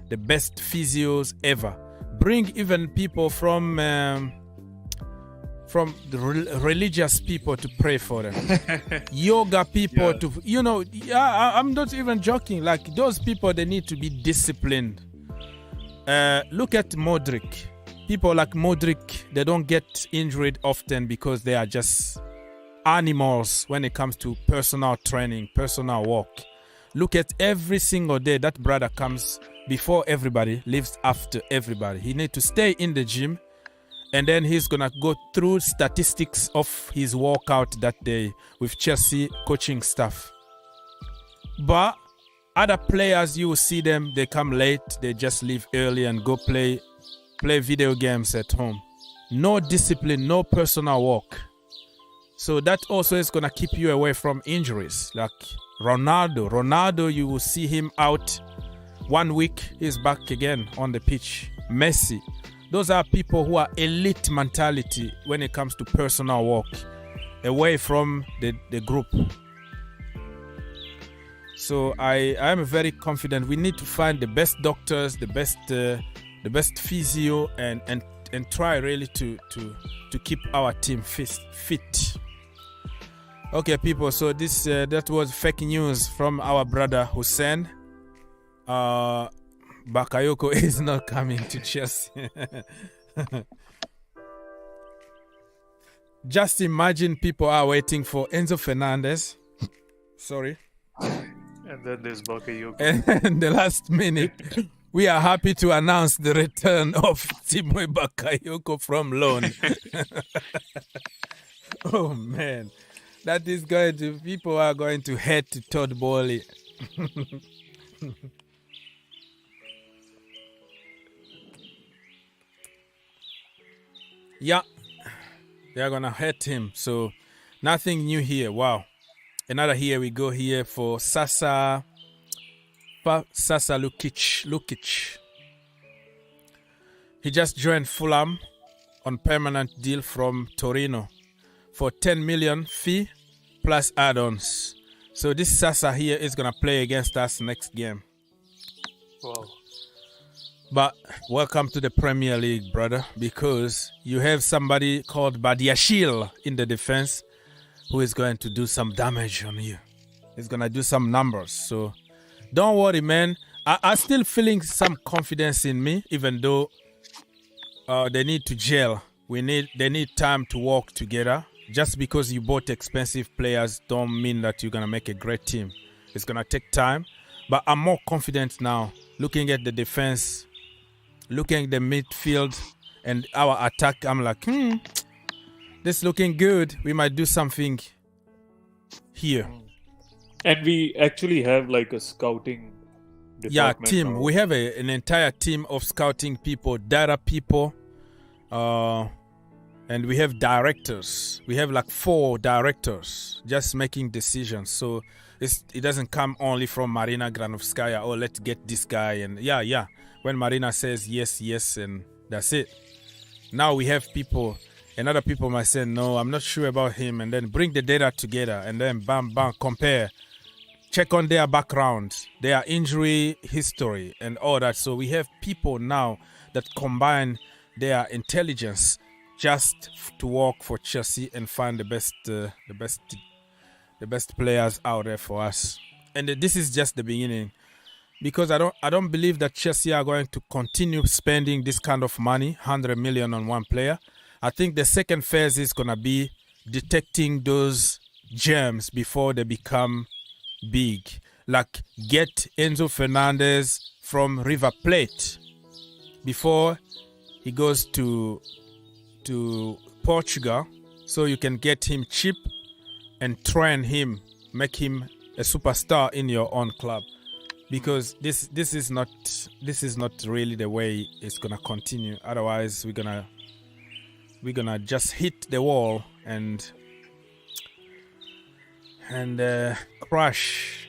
the best physios ever. Bring even people from the religious people to pray for them. Yoga people to, I'm not even joking. Like those people, they need to be disciplined. Look at Mudryk. People like Mudryk, they don't get injured often because they are just animals when it comes to personal training, personal work. Look at every single day that brother comes before everybody, lives after everybody. He needs to stay in the gym, and then he's gonna go through statistics of his workout that day with Chelsea coaching staff. But other players, you will see them, they come late, they just leave early and go play video games at home. No discipline, no personal work. So that also is going to keep you away from injuries. Like Ronaldo, you will see him out 1 week, he's back again on the pitch. Messi. Those are people who are elite mentality when it comes to personal work, away from the group. So I am very confident. We need to find the best doctors, the best physio, and try really to keep our team fit. Okay, people. So this that was fake news from our brother Hussein. Bakayoko is not coming to Chelsea. Just imagine people are waiting for Enzo Fernandez. Sorry. And then there's Bakayoko. And the last minute, we are happy to announce the return of Timo Bakayoko from loan. Oh man, that is going to, people are going to head to Todd Bowley. Yeah, they are gonna hurt him. So nothing new here. Wow. Another here we go here for Sasa Lukic. He just joined Fulham on permanent deal from Torino for 10 million fee plus add-ons. So this Sasa here is gonna play against us next game. Wow. But welcome to the Premier League, brother, because you have somebody called Badiashile in the defense who is going to do some damage on you. He's going to do some numbers. So don't worry, man. I'm still feeling some confidence in me, even though they need to gel. They need time to work together. Just because you bought expensive players don't mean that you're going to make a great team. It's going to take time. But I'm more confident now, looking at the defense, looking at the midfield and our attack. I'm like, this looking good. We might do something here. And we actually have like a scouting department. Team. Now. We have an entire team of scouting people, data people, and we have directors. We have like 4 directors just making decisions. So it doesn't come only from Marina Granovkaia. Oh, let's get this guy. And yeah. When Marina says yes, and that's it. Now we have people. And other people might say, no, I'm not sure about him. And then bring the data together and then bam, compare. Check on their background, their injury history and all that. So we have people now that combine their intelligence just to work for Chelsea and find the best players out there for us. And this is just the beginning. Because I don't believe that Chelsea are going to continue spending this kind of money, 100 million on one player. I think the second phase is going to be detecting those gems before they become big. Like get Enzo Fernandez from River Plate before he goes to Portugal, so you can get him cheap and train him, make him a superstar in your own club. Because this is not really the way it's gonna continue. Otherwise, we're gonna just hit the wall and crash.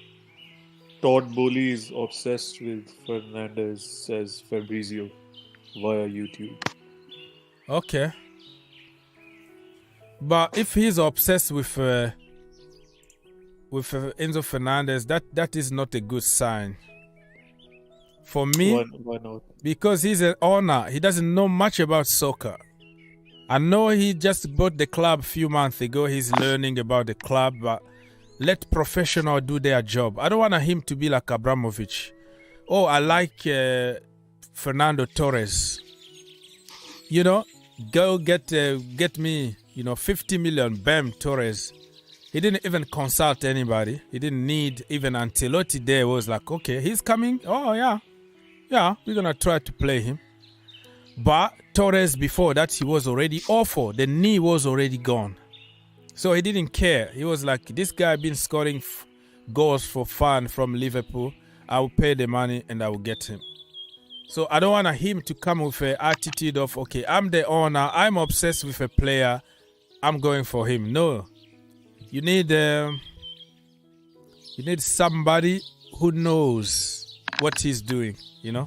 Todd Bowley is obsessed with Fernandez, says Fabrizio via YouTube. Okay, but if he's obsessed with with Enzo Fernandez, that is not a good sign. For me, why not? Because he's an owner. He doesn't know much about soccer. I know he just bought the club a few months ago. He's learning about the club, but let professionals do their job. I don't want him to be like Abramovic. Oh, I like Fernando Torres. You know, go get me, 50 million, bam, Torres. He didn't even consult anybody. He didn't need even Ancelotti there. Was like, okay, he's coming. Oh, yeah, we're going to try to play him. But Torres, before that, he was already awful. The knee was already gone. So he didn't care. He was like, this guy been scoring goals for fun from Liverpool. I will pay the money and I will get him. So I don't want him to come with an attitude of, okay, I'm the owner. I'm obsessed with a player. I'm going for him. No. You need somebody who knows what he's doing, Yeah.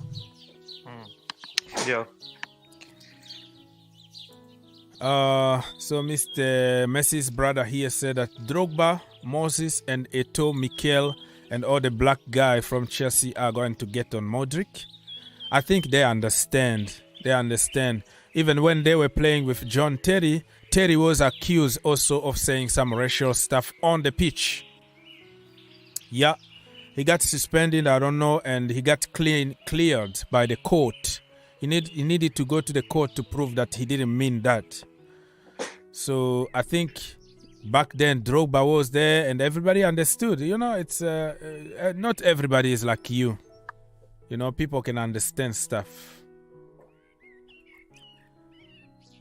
So Mr. Messi's brother here said that Drogba, Moises, and Eto'o Mikel and all the black guy from Chelsea are going to get on Mudryk. I think they understand. Even when they were playing with John Terry was accused also of saying some racial stuff on the pitch. Yeah, he got suspended, I don't know, and he got cleared by the court. He needed to go to the court to prove that he didn't mean that. So I think back then Drogba was there and everybody understood. It's not everybody is like you. People can understand stuff.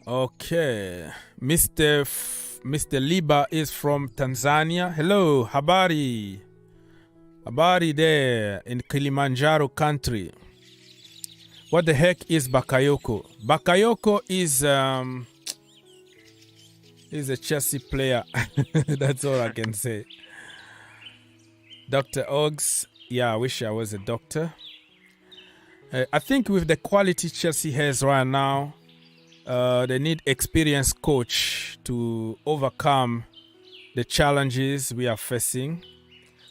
Okay, Mr. Liba is from Tanzania. Hello, habari there in Kilimanjaro country. What the heck is Bakayoko? Bakayoko is a Chelsea player. That's all I can say. Dr. Oggs, yeah, I wish I was a doctor. I think with the quality Chelsea has right now, they need experienced coach to overcome the challenges we are facing.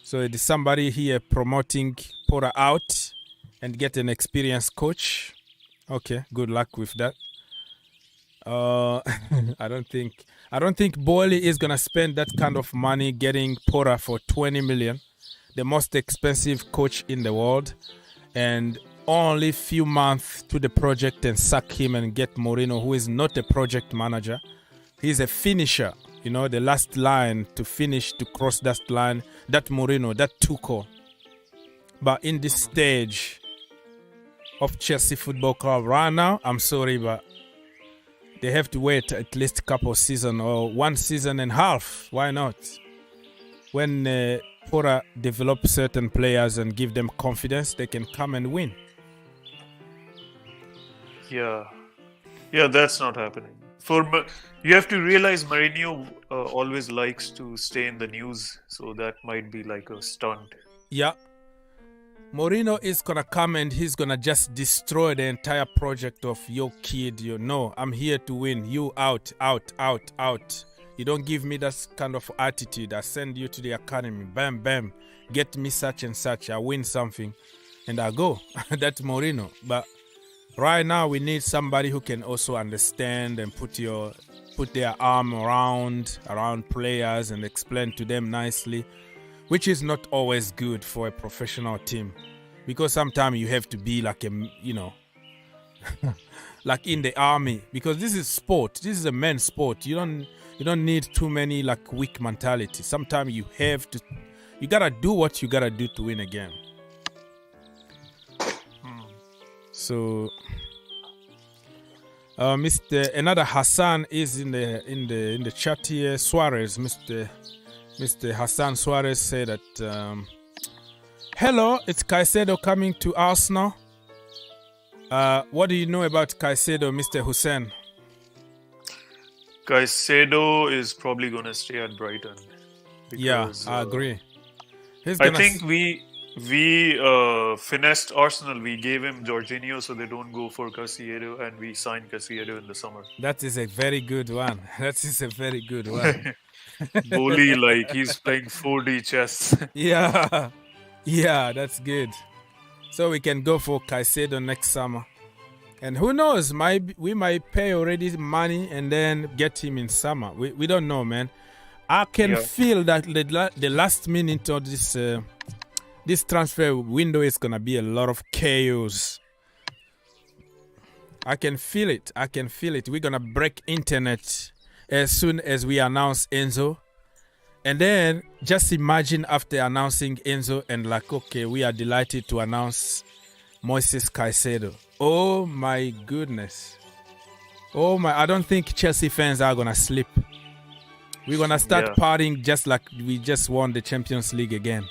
So it is somebody here promoting Porter out and get an experienced coach. Okay, good luck with that. I don't think Boehly is gonna spend that kind of money getting Porter for 20 million, the most expensive coach in the world, and only few months to the project and sack him and get Mourinho, who is not a project manager. He's a finisher. The last line to finish, to cross that line, that Mourinho, that Tuchel. But in this stage of Chelsea Football Club right now, I'm sorry, but they have to wait at least a couple of seasons or 1 season and a half. Why not? When Porter develop certain players and give them confidence, they can come and win. Yeah, that's not happening. You have to realize Mourinho always likes to stay in the news, so that might be like a stunt. Yeah. Mourinho is going to come and he's going to just destroy the entire project of your kid. I'm here to win. You out. You don't give me that kind of attitude. I send you to the academy. Bam, bam. Get me such and such. I win something and I go. That's Mourinho. But right now we need somebody who can also understand and put their arm around players and explain to them nicely, which is not always good for a professional team, because sometimes you have to be like like in the army, because this is sport. This is a men's sport. You don't need too many like weak mentality. Sometimes you gotta do what you gotta do to win a game. So another Hassan is in the chat here. Suarez, Mr. Hassan Suarez said that hello, it's Caicedo coming to Arsenal. What do you know about Caicedo, Mr. Hussein? Caicedo is probably going to stay at Brighton. Because, I agree. I think We finessed Arsenal. We gave him Jorginho so they don't go for Caicedo, and we signed Caicedo in the summer. That is a very good one. That is a very good one. Bully, like he's playing 4D chess. Yeah. Yeah, that's good. So we can go for Caicedo next summer. And who knows, we might pay already money and then get him in summer. We don't know, man. I can feel that the last minute of this transfer window is going to be a lot of chaos. I can feel it. We're going to break internet as soon as we announce Enzo. And then just imagine after announcing Enzo and like, okay, we are delighted to announce Moises Caicedo. Oh my goodness. I don't think Chelsea fans are going to sleep. We're going to start partying just like we just won the Champions League again.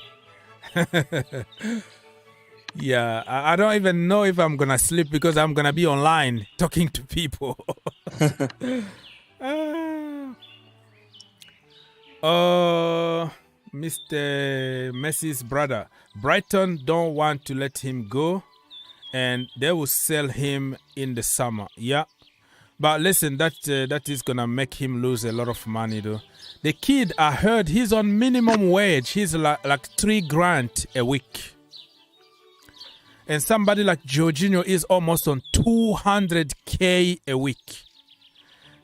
Yeah, I don't even know if I'm going to sleep because I'm going to be online talking to people. Mr. Messi's brother. Brighton don't want to let him go and they will sell him in the summer. Yeah. But listen, that is going to make him lose a lot of money though. The kid, I heard he's on minimum wage. He's like $3,000 a week. And somebody like Jorginho is almost on 200K a week.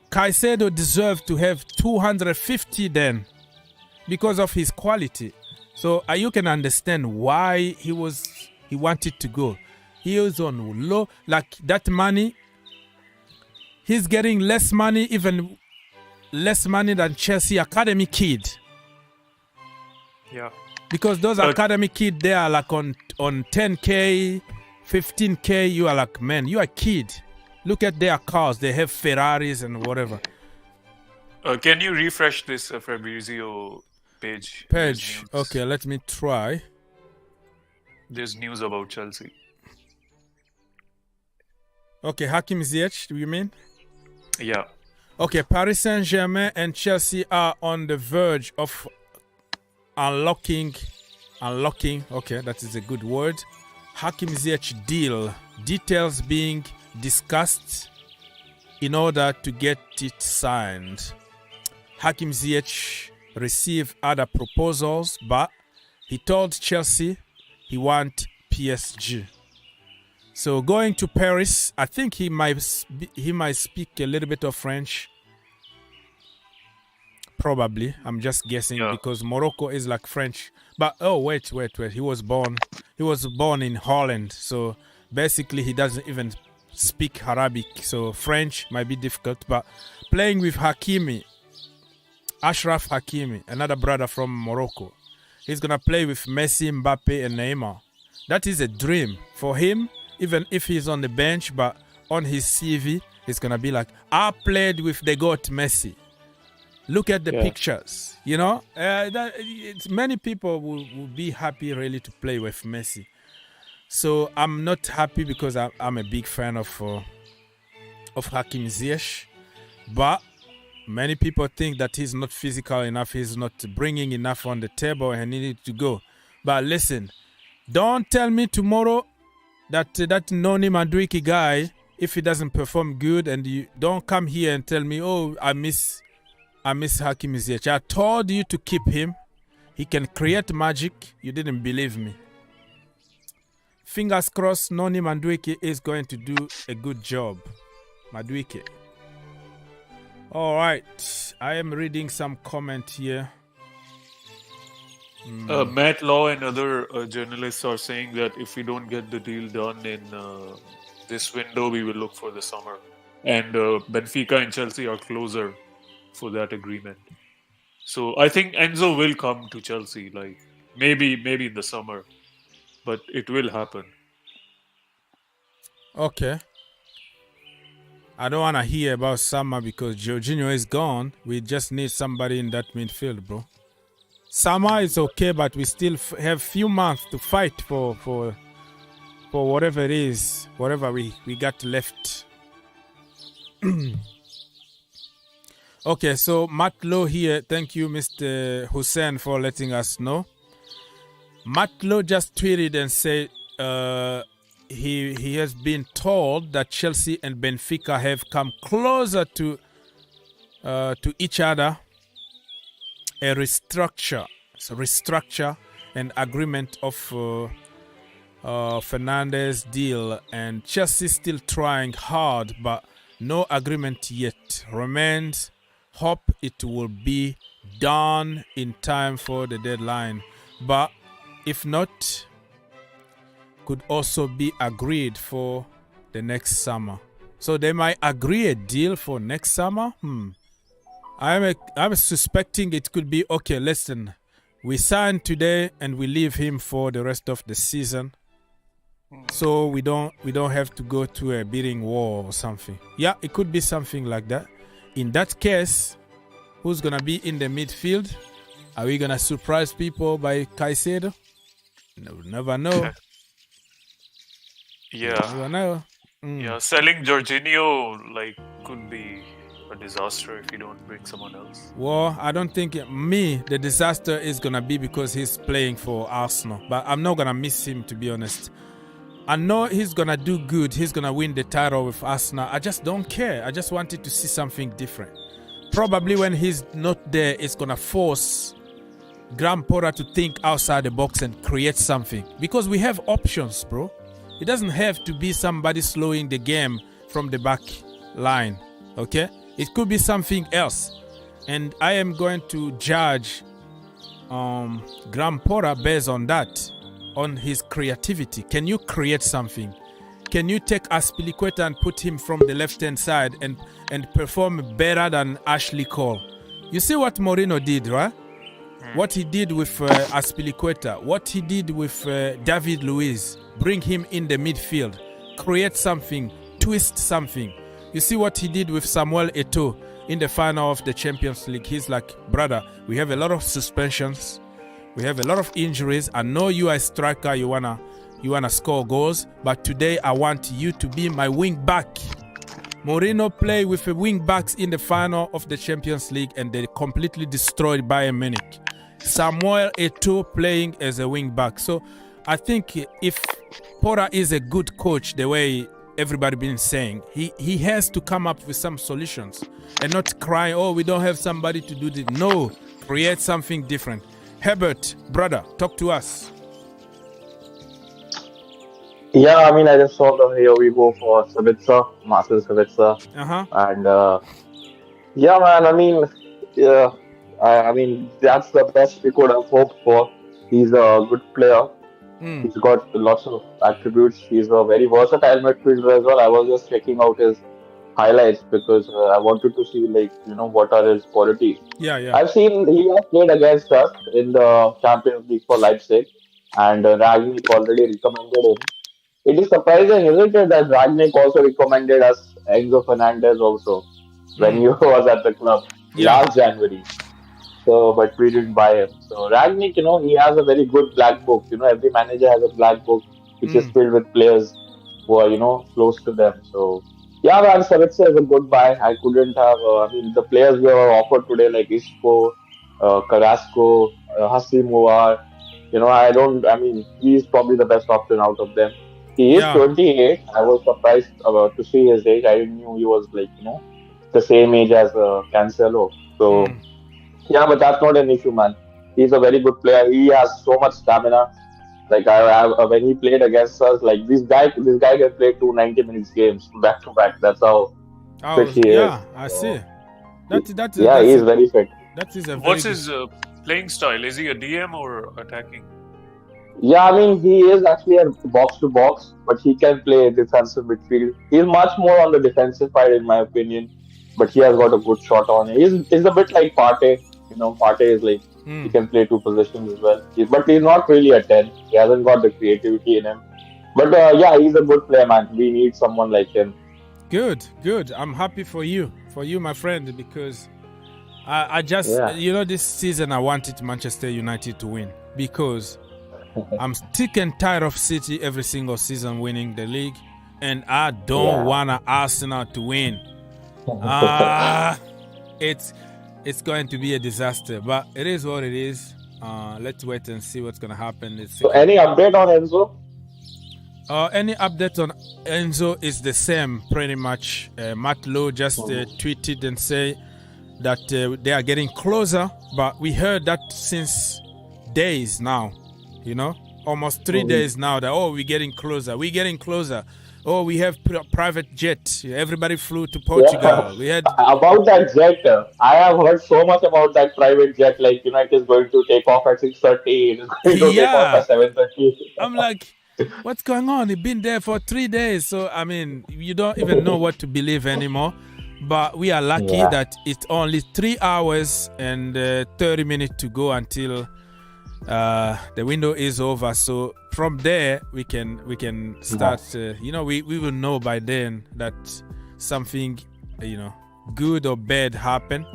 Caicedo deserved to have 250 then because of his quality. So you can understand why he wanted to go. He was on low, like that money. He's getting less money, even less money than Chelsea academy kid. Yeah. Because those academy kids, they are like on 10K, 15K. You are like, man, you are a kid. Look at their cars. They have Ferraris and whatever. Can you refresh this Fabrizio page? Okay, let me try. There's news about Chelsea. Okay, Hakim Ziyech, do you mean? Yeah. Okay, Paris Saint-Germain and Chelsea are on the verge of unlocking. Okay, that is a good word. Hakim Ziyech deal. Details being discussed in order to get it signed. Hakim Ziyech received other proposals, but he told Chelsea he wants PSG. So going to Paris, I think he might speak a little bit of French. Probably, I'm just guessing because Morocco is like French. But wait, he was born in Holland, so basically he doesn't even speak Arabic. So French might be difficult. But playing with Ashraf Hakimi, another brother from Morocco, he's gonna play with Messi, Mbappe, and Neymar. That is a dream for him. Even if he's on the bench, but on his CV, it's going to be like, I played with the GOAT Messi. Look at the pictures, you know. Many people will be happy really to play with Messi. So I'm not happy because I'm a big fan of Hakim Ziyech. But many people think that he's not physical enough. He's not bringing enough on the table and he needed to go. But listen, don't tell me tomorrow that Noni Mudryk guy, if he doesn't perform good, and you don't come here and tell me, oh, I miss Hakim Ziyech. I told you to keep him. He can create magic. You didn't believe me. Fingers crossed, Noni Mudryk is going to do a good job. Mudryk. All right, I am reading some comment here. Matt Law and other journalists are saying that if we don't get the deal done in this window, we will look for the summer. And Benfica and Chelsea are closer for that agreement. So I think Enzo will come to Chelsea, like maybe in the summer, but it will happen. Okay. I don't want to hear about summer because Jorginho is gone. We just need somebody in that midfield, bro. Summer is okay, but we still have few months to fight for whatever it is, whatever we got left. Okay, so Matt Lowe here. Thank you, Mr. Hussein, for letting us know. Matlow just tweeted and said he has been told that Chelsea and Benfica have come closer to each other. A restructure an agreement of Fernandez deal, and Chelsea still trying hard, but no agreement yet. Remains hope it will be done in time for the deadline, but if not, could also be agreed for the next summer. So they might agree a deal for next summer. I'm suspecting it could be, okay, listen, we sign today and we leave him for the rest of the season, so we don't have to go to a bidding war or something. Yeah, it could be something like that. In that case, who's gonna be in the midfield? Are we gonna surprise people by Caicedo? No, never know. Yeah. Never know. Yeah, selling Jorginho could be a disaster if you don't bring someone else. Well, I don't think the disaster is gonna be because he's playing for Arsenal, but I'm not gonna miss him, to be honest. I know he's gonna do good. He's gonna win the title with Arsenal. I just don't care. I just wanted to see something different. Probably when he's not there, it's gonna force Graham Potter to think outside the box and create something, because we have options, bro. It doesn't have to be somebody slowing the game from the back line, okay? It could be something else. And I am going to judge Graham Potter based on that, on his creativity. Can you create something? Can you take Azpilicueta and put him from the left-hand side and perform better than Ashley Cole? You see what Mourinho did, right? What he did with Azpilicueta, what he did with David Luiz. Bring him in the midfield, create something, twist something. You see what he did with Samuel Eto'o in the final of the Champions League. He's like, brother, we have a lot of suspensions, we have a lot of injuries. I know you are a striker, you wanna score goals, but today I want you to be my wing back. Mourinho played with the wing backs in the final of the Champions League and they completely destroyed Bayern Munich. Samuel Eto'o playing as a wing back. So I think if Potter is a good coach, the way everybody been saying, he has to come up with some solutions and not cry, oh, we don't have somebody to do this. No, create something different. Herbert, brother, talk to us. Yeah, I mean, I just saw here we go for Sabitzer, Marcel Sabitzer. And yeah, man, I mean, that's the best we could have hoped for. He's a good player. He's got lots of attributes. He's a very versatile midfielder as well. I was just checking out his highlights because I wanted to see, what are his qualities. Yeah. I've seen he has played against us in the Champions League for Leipzig, and Rangnick already recommended him. It is surprising, isn't it, that Rangnick also recommended us Enzo Fernandez also when he was at the club last January. So, but we didn't buy him. So Rangnick, he has a very good black book. Every manager has a black book which is filled with players who are, close to them. So, yeah, man, Sabitzer is a good buy. I couldn't have, the players we were offered today like Isco, Carrasco, Hasimouar, he's probably the best option out of them. He is 28. I was surprised to see his age. I knew he was the same age as Cancelo. So, yeah, but that's not an issue, man. He's a very good player. He has so much stamina. When he played against us, this guy can play 2 90-minute games back to back. That's how fit he is. Yeah, I see. That's he's very fit. What's his playing style? Is he a DM or attacking? Yeah, he is actually a box-to-box, but he can play defensive midfield. He's much more on the defensive side, in my opinion, but he has got a good shot on him. He's a bit like Partey. Partey is he can play 2 positions as well. But he's not really a 10. He hasn't got the creativity in him. But he's a good player, man. We need someone like him. Good. I'm happy for you, my friend, because I just, this season I wanted Manchester United to win because I'm sick and tired of City every single season winning the league, and I don't want Arsenal to win. It's going to be a disaster, but it is what it is. let's wait and see what's gonna happen. So, any update on Enzo? Any update on Enzo is the same, pretty much. Matt Lowe just tweeted and say that they are getting closer, but we heard that since days now, almost 3 days now, that, we're getting closer. Oh, we have private jet. Everybody flew to Portugal. Yeah. We had about that jet. I have heard so much about that private jet. Like, it is going to take off at 6:30. It is going to take off at 7:30. I'm like, what's going on? You've been there for 3 days. So, I mean, you don't even know what to believe anymore. But we are lucky that it's only 3 hours and 30 minutes to go until the window is over. So from there we can start. We will know by then that something good or bad happened.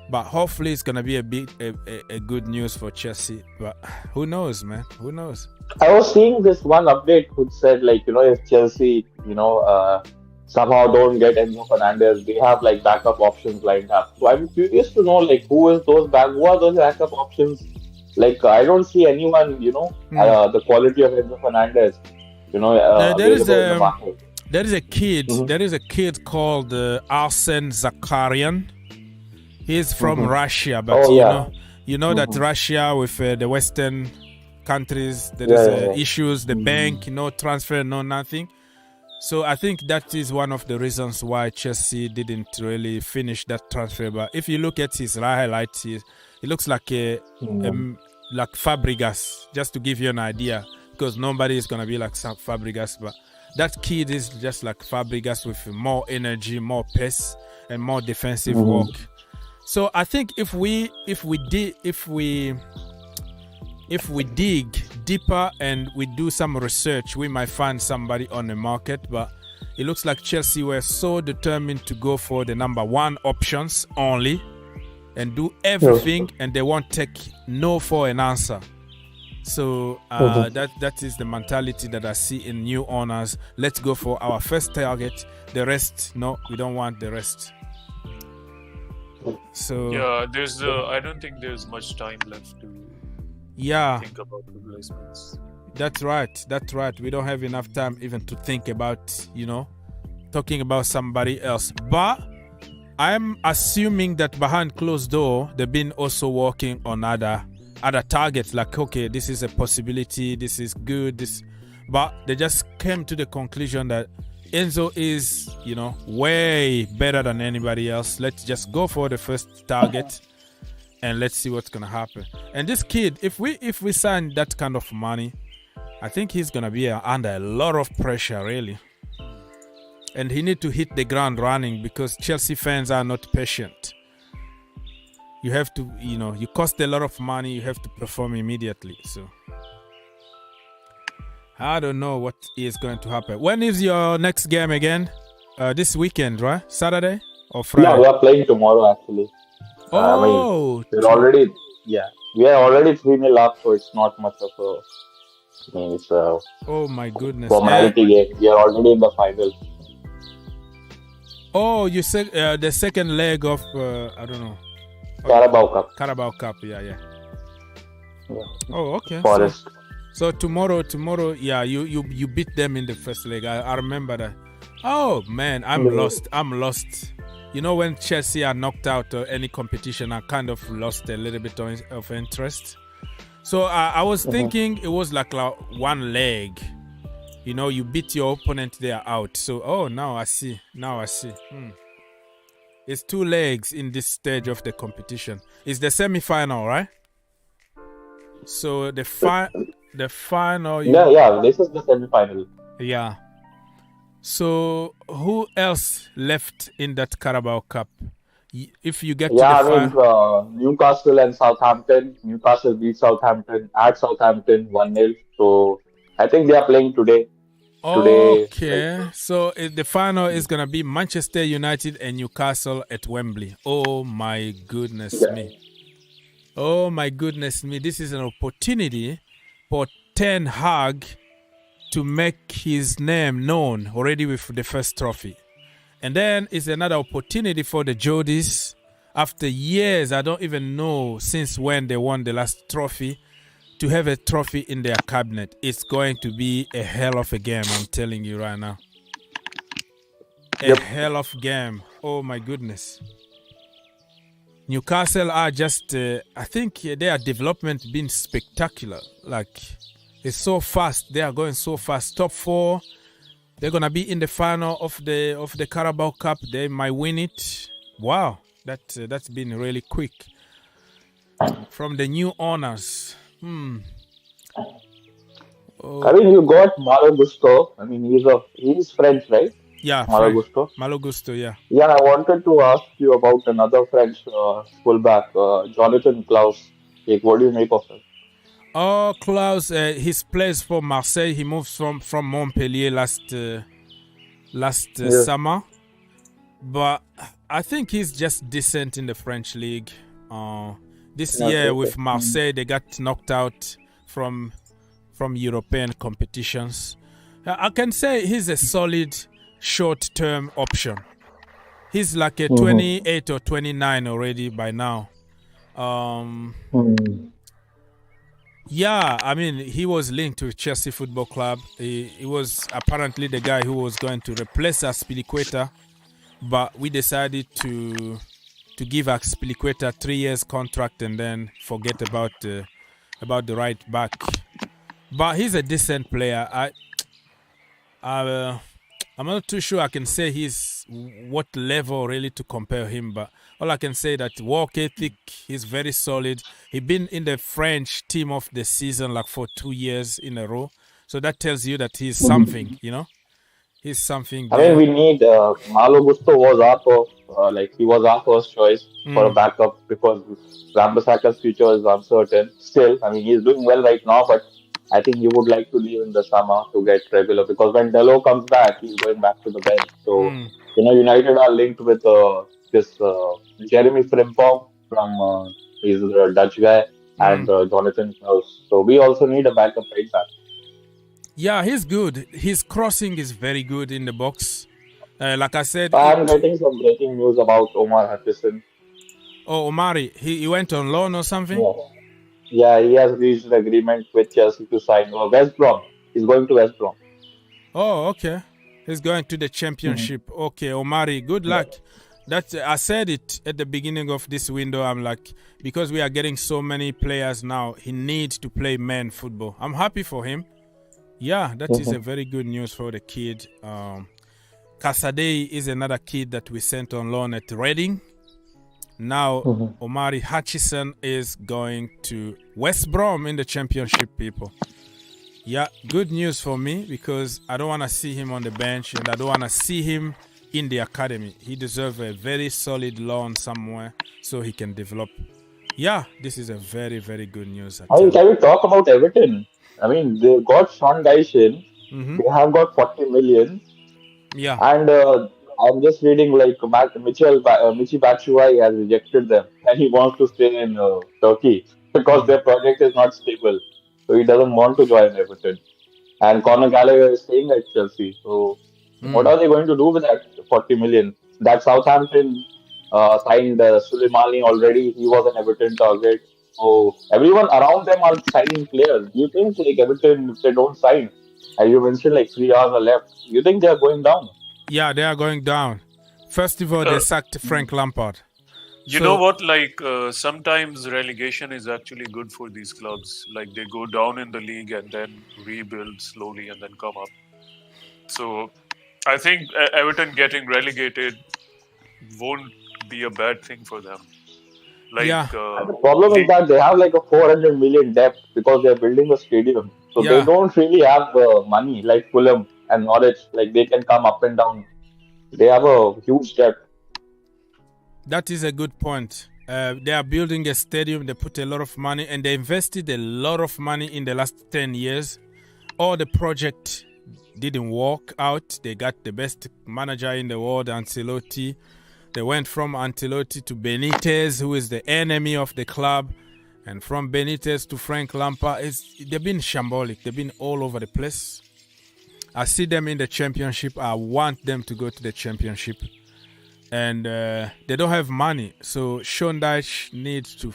But hopefully it's gonna be a good news for Chelsea. But who knows, man? Who knows? I was seeing this one update which said, like, if Chelsea somehow don't get Enzo Fernandez, they have like backup options lined up. So I'm curious to know, like, who are those backup options? Like, I don't see anyone, the quality of Enzo Fernandez, there is in the market. There is a kid. There is a kid called Arsen Zakarian. He's from Russia, but that Russia with the Western countries, there is issues. The bank, transfer, no nothing. So I think that is one of the reasons why Chelsea didn't really finish that transfer. But if you look at his highlights, he looks like like Fabregas, just to give you an idea, because nobody is going to be like Fabregas. But that kid is just like Fabregas with more energy, more pace, and more defensive work. So I think if we dig deeper and we do some research, we might find somebody on the market. But it looks like Chelsea were so determined to go for the number one options only and do everything, and they won't take no for an answer. So that is the mentality that I see in new owners. Let's go for our first target. The rest, no, we don't want the rest. So I don't think there's much time left to think about replacements. That's right. We don't have enough time even to think about, talking about somebody else. But I'm assuming that behind closed door, they've been also working on other targets. Like, okay, this is a possibility. This is good. But they just came to the conclusion that Enzo is, way better than anybody else. Let's just go for the first target. And let's see what's gonna happen. And this kid, if we sign that kind of money, I think he's gonna be under a lot of pressure, really. And he need to hit the ground running, because Chelsea fans are not patient. You have to, you cost a lot of money. You have to perform immediately. So I don't know what is going to happen. When is your next game again? This weekend, right? Saturday or Friday? No, we are playing tomorrow, actually. We are already 3-0 up, so it's not much of a oh my goodness, formality game. We are already in the final. Oh, you said the second leg of I don't know, Carabao Cup. Carabao Cup, yeah. Oh, okay. Forest. So tomorrow, you beat them in the first leg. I remember that. Oh man, I'm lost. When Chelsea are knocked out of any competition, I kind of lost a little bit of interest. So I was thinking it was like one leg. You beat your opponent, they are out. So, now I see. It's 2 legs in this stage of the competition. It's the semi-final, right? So the final... this is the semi-final. Yeah. So who else left in that Carabao Cup? If you get to the final, Newcastle and Southampton. Newcastle beat Southampton at Southampton 1-0. So I think they are playing today. Okay. So the final is gonna be Manchester United and Newcastle at Wembley. Oh my goodness me! Oh my goodness me! This is an opportunity for Ten Hag to make his name known already with the first trophy. And then it's another opportunity for the Jodies after years, I don't even know since when they won the last trophy, to have a trophy in their cabinet. It's going to be a hell of a game, I'm telling you right now. A hell of game. Oh my goodness. Newcastle are just, I think their development been spectacular. Like, it's so fast. They are going so fast. Top 4. They're gonna be in the final of the Carabao Cup. They might win it. Wow, that's been really quick. From the new owners. Oh. I mean, you got Malo Gusto. I mean, he's French, right? Yeah, Malo Gusto. Malo Gusto, yeah. Yeah, I wanted to ask you about another French fullback, Jonathan Klaus. Like, what do you make of him? Oh, Klaus, he plays for Marseille. He moved from Montpellier last summer. But I think he's just decent in the French league. This year with Marseille, they got knocked out from European competitions. I can say he's a solid short-term option. He's like a 28 or 29 already by now. Yeah, I mean, he was linked to Chelsea Football Club. He was apparently the guy who was going to replace Aspilicueta, but we decided to give Aspilicueta a 3 years contract and then forget about the right back. But he's a decent player. I'm not too sure I can say he's what level really to compare him, but all I can say that work ethic, he's very solid. He's been in the French team of the season like for 2 years in a row. So that tells you that he's something, you know? He's something. I mean, we need Malo Gusto was he was our first choice for a backup because Wan-Bissaka's future is uncertain. Still, I mean, he's doing well right now, but I think he would like to leave in the summer to get regular because when Delo comes back, he's going back to the bench. So, United are linked with this Jeremy Frimpong from he's a Dutch guy and Jonathan Klaus. So, we also need a backup right back. Yeah, he's good. His crossing is very good in the box. Like I said, I'm getting some breaking news about Omar Hutchison. Oh, Omari, he went on loan or something? Yeah, he has reached an agreement with Chelsea to sign West Brom. He's going to West Brom. Oh, okay. He's going to the championship. Okay, Omari, good luck. I said it at the beginning of this window. I'm like, because we are getting so many players now, he needs to play men football. I'm happy for him. Yeah, that is a very good news for the kid. Casadei is another kid that we sent on loan at Reading. Now, Omari Hutchison is going to West Brom in the championship, people. Yeah, good news for me because I don't want to see him on the bench and I don't want to see him in the academy. He deserves a very solid loan somewhere so he can develop. Yeah, this is a very, very good news. Can we talk about Everton? I mean, they got Sean Dyche in. They have got 40 million. Yeah. And I'm just reading like Michi Batshuayi has rejected them and he wants to stay in Turkey because their project is not stable. So he doesn't want to join Everton. And Conor Gallagher is staying at Chelsea. So what are they going to do with that 40 million? That Southampton signed Suleimani already. He was an Everton target. So everyone around them are signing players. Do you think like Everton, if they don't sign, as you mentioned, like 3 hours are left, you think they are going down? Yeah, they are going down. First of all, they sacked Frank Lampard. You know what? Like sometimes relegation is actually good for these clubs. Like they go down in the league and then rebuild slowly and then come up. So I think Everton getting relegated won't be a bad thing for them. Like the problem is that they have like a 400 million debt because they're building a stadium. So they don't really have money like Fulham and Norwich. Like they can come up and down. They have a huge debt. That is a good point. They are building a stadium. They put a lot of money and they invested a lot of money in the last 10 years. All the project didn't work out. They got the best manager in the world, Ancelotti. They went from Ancelotti to Benitez, who is the enemy of the club. And from Benitez to Frank Lampard, they've been shambolic. They've been all over the place. I see them in the championship. I want them to go to the championship. and they don't have money. So Sean Dyche needs to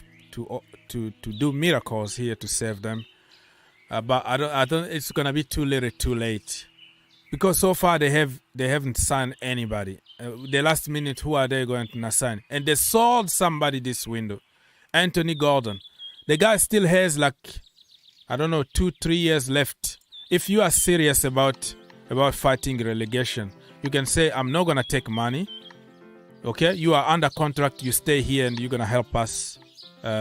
do miracles here to save them. But I don't. It's gonna be too late, because so far they haven't signed anybody. The last minute, who are they going to sign? And they sold somebody this window, Anthony Gordon. The guy still has like, I don't know, 2-3 years left. If you are serious about fighting relegation, you can say, I'm not gonna take money. Okay, you are under contract. You stay here, and you're gonna help us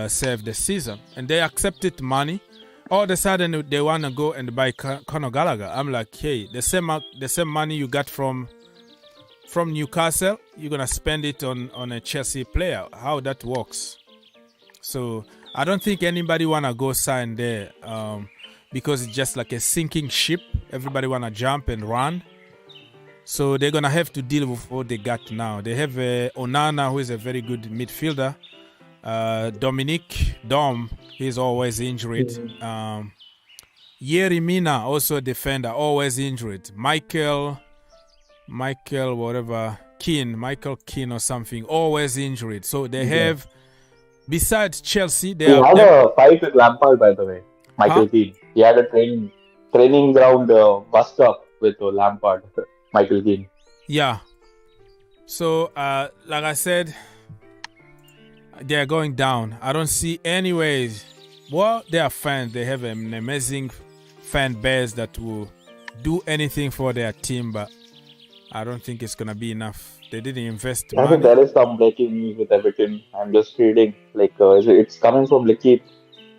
save the season. And they accepted money. All of a sudden, they want to go and buy Conor Gallagher. I'm like, hey, the same money you got from Newcastle, you're going to spend it on a Chelsea player. How that works. So I don't think anybody want to go sign there because it's just like a sinking ship. Everybody want to jump and run. So they're going to have to deal with what they got now. They have Onana, who is a very good midfielder. Dominic Dom, he's always injured. Yerry Mina, also a defender, always injured. Michael Keane or something, always injured. So they have, besides Chelsea, they had a fight with Lampard, by the way. Michael Keane. He had a training ground bust up with Lampard. Michael Keane. Yeah. So, like I said, they are going down. I don't see any ways. Well, they are fans. They have an amazing fan base that will do anything for their team, but I don't think it's going to be enough. They didn't invest money. I think there is some breaking news with Everton. I'm just reading. It's coming from L'Equipe.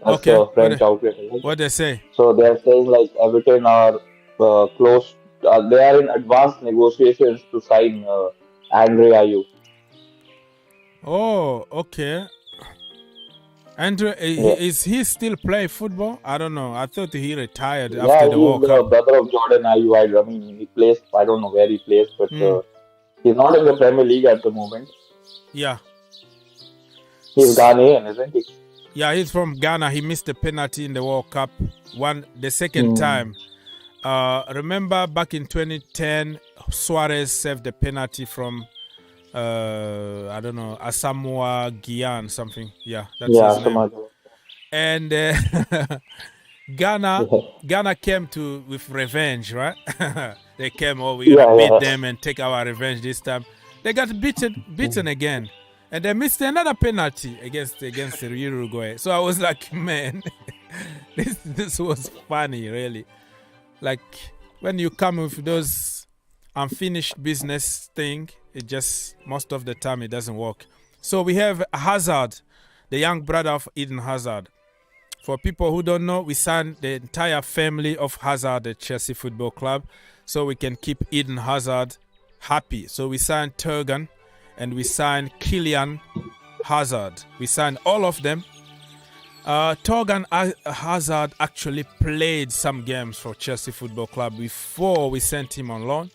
That's the French outlet. What they say? So they are saying Everton are close. They are in advanced negotiations to sign Andre Ayew. Oh, okay. Andre, is he still play football? I don't know. I thought he retired after the World Cup. Yeah, he's the brother of Jordan Ayew. I mean, he plays. I don't know where he plays, but he's not in the Premier League at the moment. Yeah. He's Ghanaian, isn't he? Yeah, he's from Ghana. He missed the penalty in the World Cup the second time. Remember back in 2010, Suarez saved the penalty from I don't know, Asamoah Gyan something. Yeah, that's his name. And Ghana came with revenge, right? They came, we're gonna beat them and take our revenge this time. They got beaten again, and they missed another penalty against Uruguay. So I was like, man, this was funny, really. Like when you come with those unfinished business thing, it just most of the time it doesn't work. So we have Hazard, the young brother of Eden Hazard. For people who don't know, we signed the entire family of Hazard at Chelsea Football Club so we can keep Eden Hazard happy. So we signed Turgan and we signed Kylian Hazard. We signed all of them. Torgan Hazard actually played some games for Chelsea Football Club before we sent him on loan.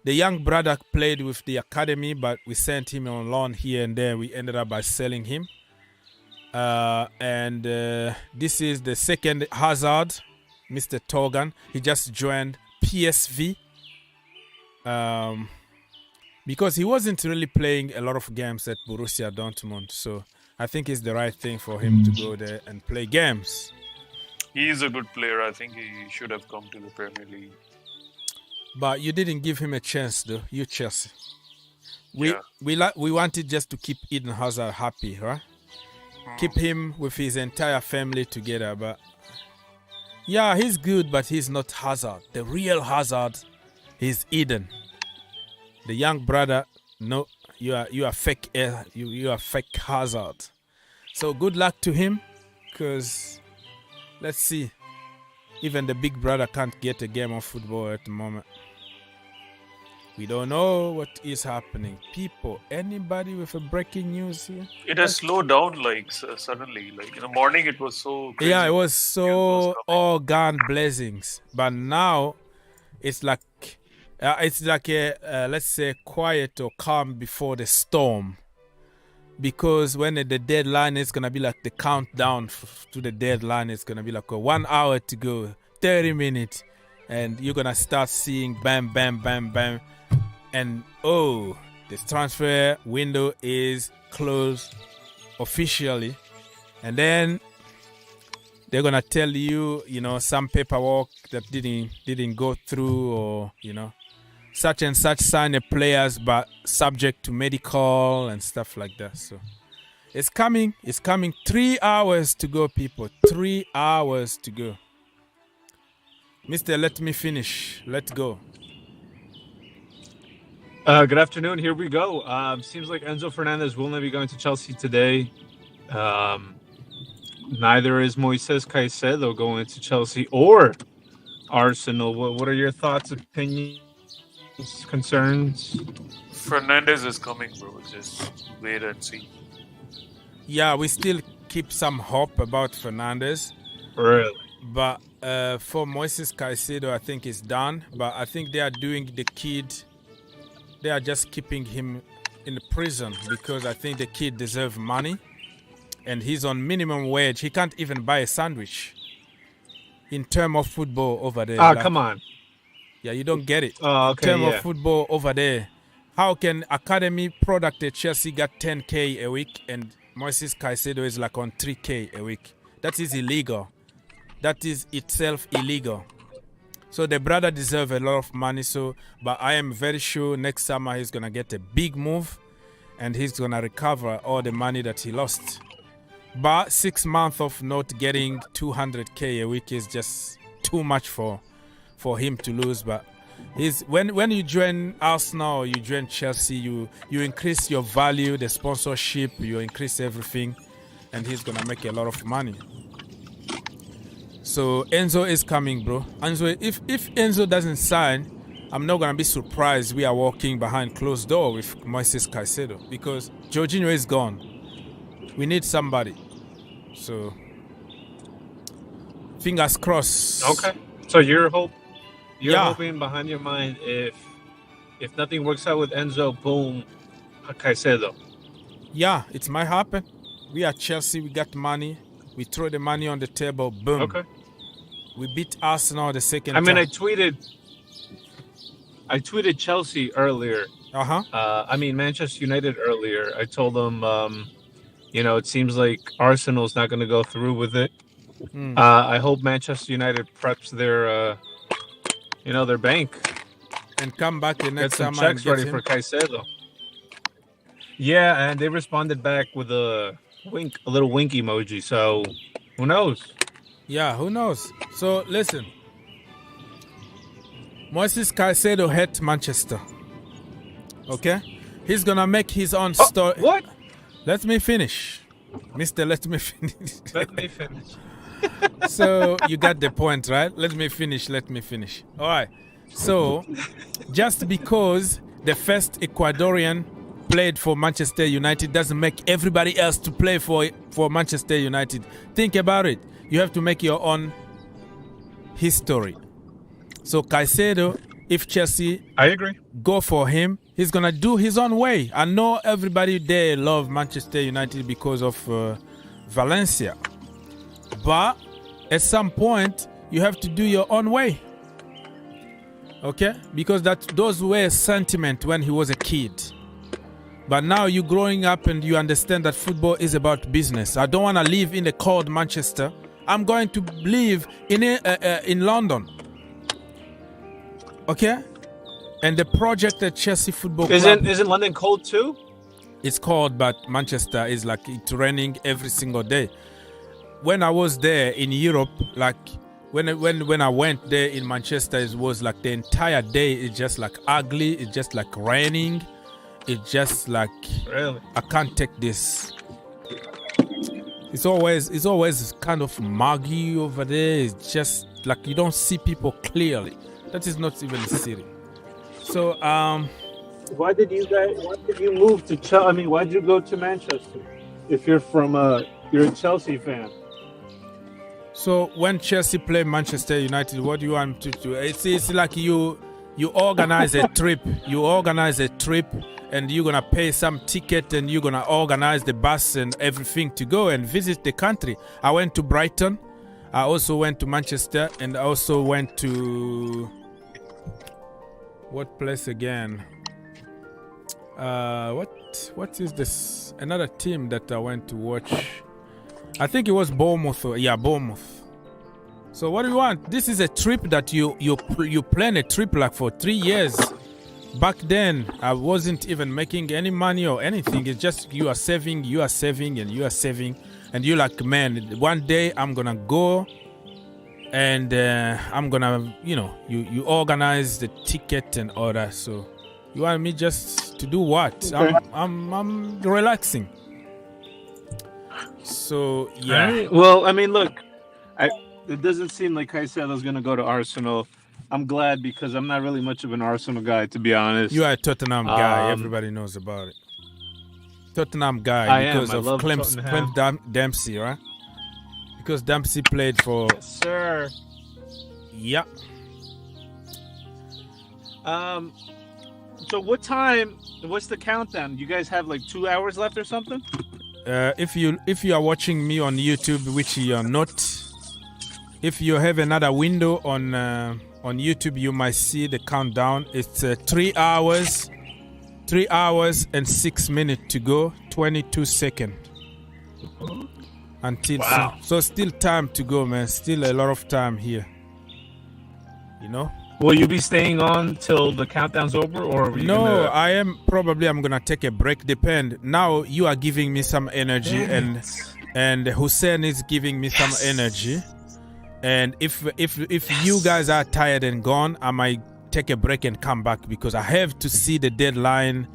The young brother played with the academy, but we sent him on loan here and there. We ended up by selling him. And this is the second Hazard, Mr. Torgan. He just joined PSV because he wasn't really playing a lot of games at Borussia Dortmund. So I think it's the right thing for him to go there and play games. He is a good player. I think he should have come to the Premier League. But you didn't give him a chance, though. You Chelsea. We wanted just to keep Eden Hazard happy, right? Keep him with his entire family together. But yeah, he's good, but he's not Hazard. The real Hazard is Eden. The young brother, no, you are fake. You are fake Hazard. So good luck to him, because let's see. Even the big brother can't get a game of football at the moment. We don't know what is happening. People, anybody with a breaking news here? It has slowed down suddenly. Like in the morning, it was so crazy. Yeah, it was so all gun blazings. But now, it's like a let's say quiet or calm before the storm. Because when the deadline is going to be like the countdown to the deadline, it's going to be like 1 hour to go, 30 minutes. And you're going to start seeing bam, bam, bam, bam. And This transfer window is closed officially, and then they're gonna tell you, some paperwork that didn't go through, or such and such sign the players, but subject to medical and stuff like that. So it's coming. 3 hours to go, people. 3 hours to go. Mister, let me finish. Let's go. Good afternoon. Here we go. Seems like Enzo Fernandez will not be going to Chelsea today. Neither is Moises Caicedo going to Chelsea or Arsenal. What are your thoughts, opinions, concerns? Fernandez is coming, bro. Just wait and see. Yeah, we still keep some hope about Fernandez. Really? But for Moises Caicedo, I think it's done. But I think they are doing the kid. They are just keeping him in the prison because I think the kid deserves money. And he's on minimum wage. He can't even buy a sandwich in terms of football over there. Come on. Yeah, you don't get it. Oh, okay, in terms of football over there, how can academy product at Chelsea got 10K a week and Moises Caicedo is like on 3K a week? That is illegal. That is itself illegal. So the brother deserves a lot of money. But I am very sure next summer he's gonna get a big move, and he's gonna recover all the money that he lost. But 6 months of not getting 200K a week is just too much for him to lose. But when you join Arsenal, you join Chelsea, you increase your value, the sponsorship, you increase everything, and he's gonna make a lot of money. So Enzo is coming, bro. Enzo, if Enzo doesn't sign, I'm not gonna be surprised we are walking behind closed door with Moises Caicedo because Jorginho is gone. We need somebody. So fingers crossed. Okay. So you're hoping behind your mind if nothing works out with Enzo, boom, Caicedo. Yeah, it might happen. We are Chelsea, we got money. We throw the money on the table, boom. Okay. We beat Arsenal the second time. I tweeted Chelsea earlier. Manchester United earlier. I told them, it seems like Arsenal's not going to go through with it. I hope Manchester United preps their bank and come back the next summer. Get some checks ready for Caicedo. Yeah, and they responded back with a little wink emoji. So who knows? Yeah, who knows? So listen, Moises Caicedo hit Manchester. Okay, he's gonna make his own story. What? Let me finish, Mister. Let me finish. Let me finish. So you got the point, right? Let me finish. All right. So just because the first Ecuadorian played for Manchester United doesn't make everybody else to play for Manchester United. Think about it. You have to make your own history. So Caicedo, if Chelsea go for him, he's going to do his own way. I know everybody there love Manchester United because of Valencia. But at some point, you have to do your own way. Okay? Because those were sentiment when he was a kid. But now you're growing up and you understand that football is about business. I don't want to live in the cold Manchester. I'm going to live in London. Okay? And the project at Chelsea Football Club... Isn't London cold too? It's cold, but Manchester is like it's raining every single day. When I was there in Europe, like when I went there in Manchester, it was like the entire day it's just like ugly. It's just like raining. It's just like really? I can't take this. It's always kind of muggy over there. It's just like you don't see people clearly. That is not even a city. So why did you move to Chelsea? I mean, why did you go to Manchester? If you're you're a Chelsea fan. So when Chelsea play Manchester United, what do you want to do? It's like you organize a trip. You organize a trip. And you're going to pay some ticket and you're going to organize the bus and everything to go and visit the country. I went to Brighton. I also went to Manchester and I also went to... What place again? what is this? Another team that I went to watch. I think it was Bournemouth. Bournemouth. So what do you want? This is a trip that you plan a trip like for 3 years. Back then, I wasn't even making any money or anything. It's just you are saving, and you're like, man, one day I'm gonna go, and I'm gonna, you organize the ticket and all that. So you want me just to do what? Okay. I'm relaxing. So yeah. Right. Well, I mean, look, it doesn't seem like Caicedo's gonna go to Arsenal. I'm glad because I'm not really much of an Arsenal guy, to be honest. You are a Tottenham guy. Everybody knows about it. Tottenham guy because of Clem Dempsey, right? Because Dempsey played for. Yes, sir. Yeah. So what's the countdown? You guys have like 2 hours left or something? If you are watching me on YouTube, which you are not, if you have another window on YouTube, you might see the countdown. It's 3 hours and 6 minutes to go, 22 seconds. Until wow. So still time to go, man. Still a lot of time here. Will you be staying on till the countdown's over, or no? I'm gonna take a break. Depend. Now you are giving me some energy, and Hussein is giving me some energy. And if you guys are tired and gone, I might take a break and come back because I have to see the deadline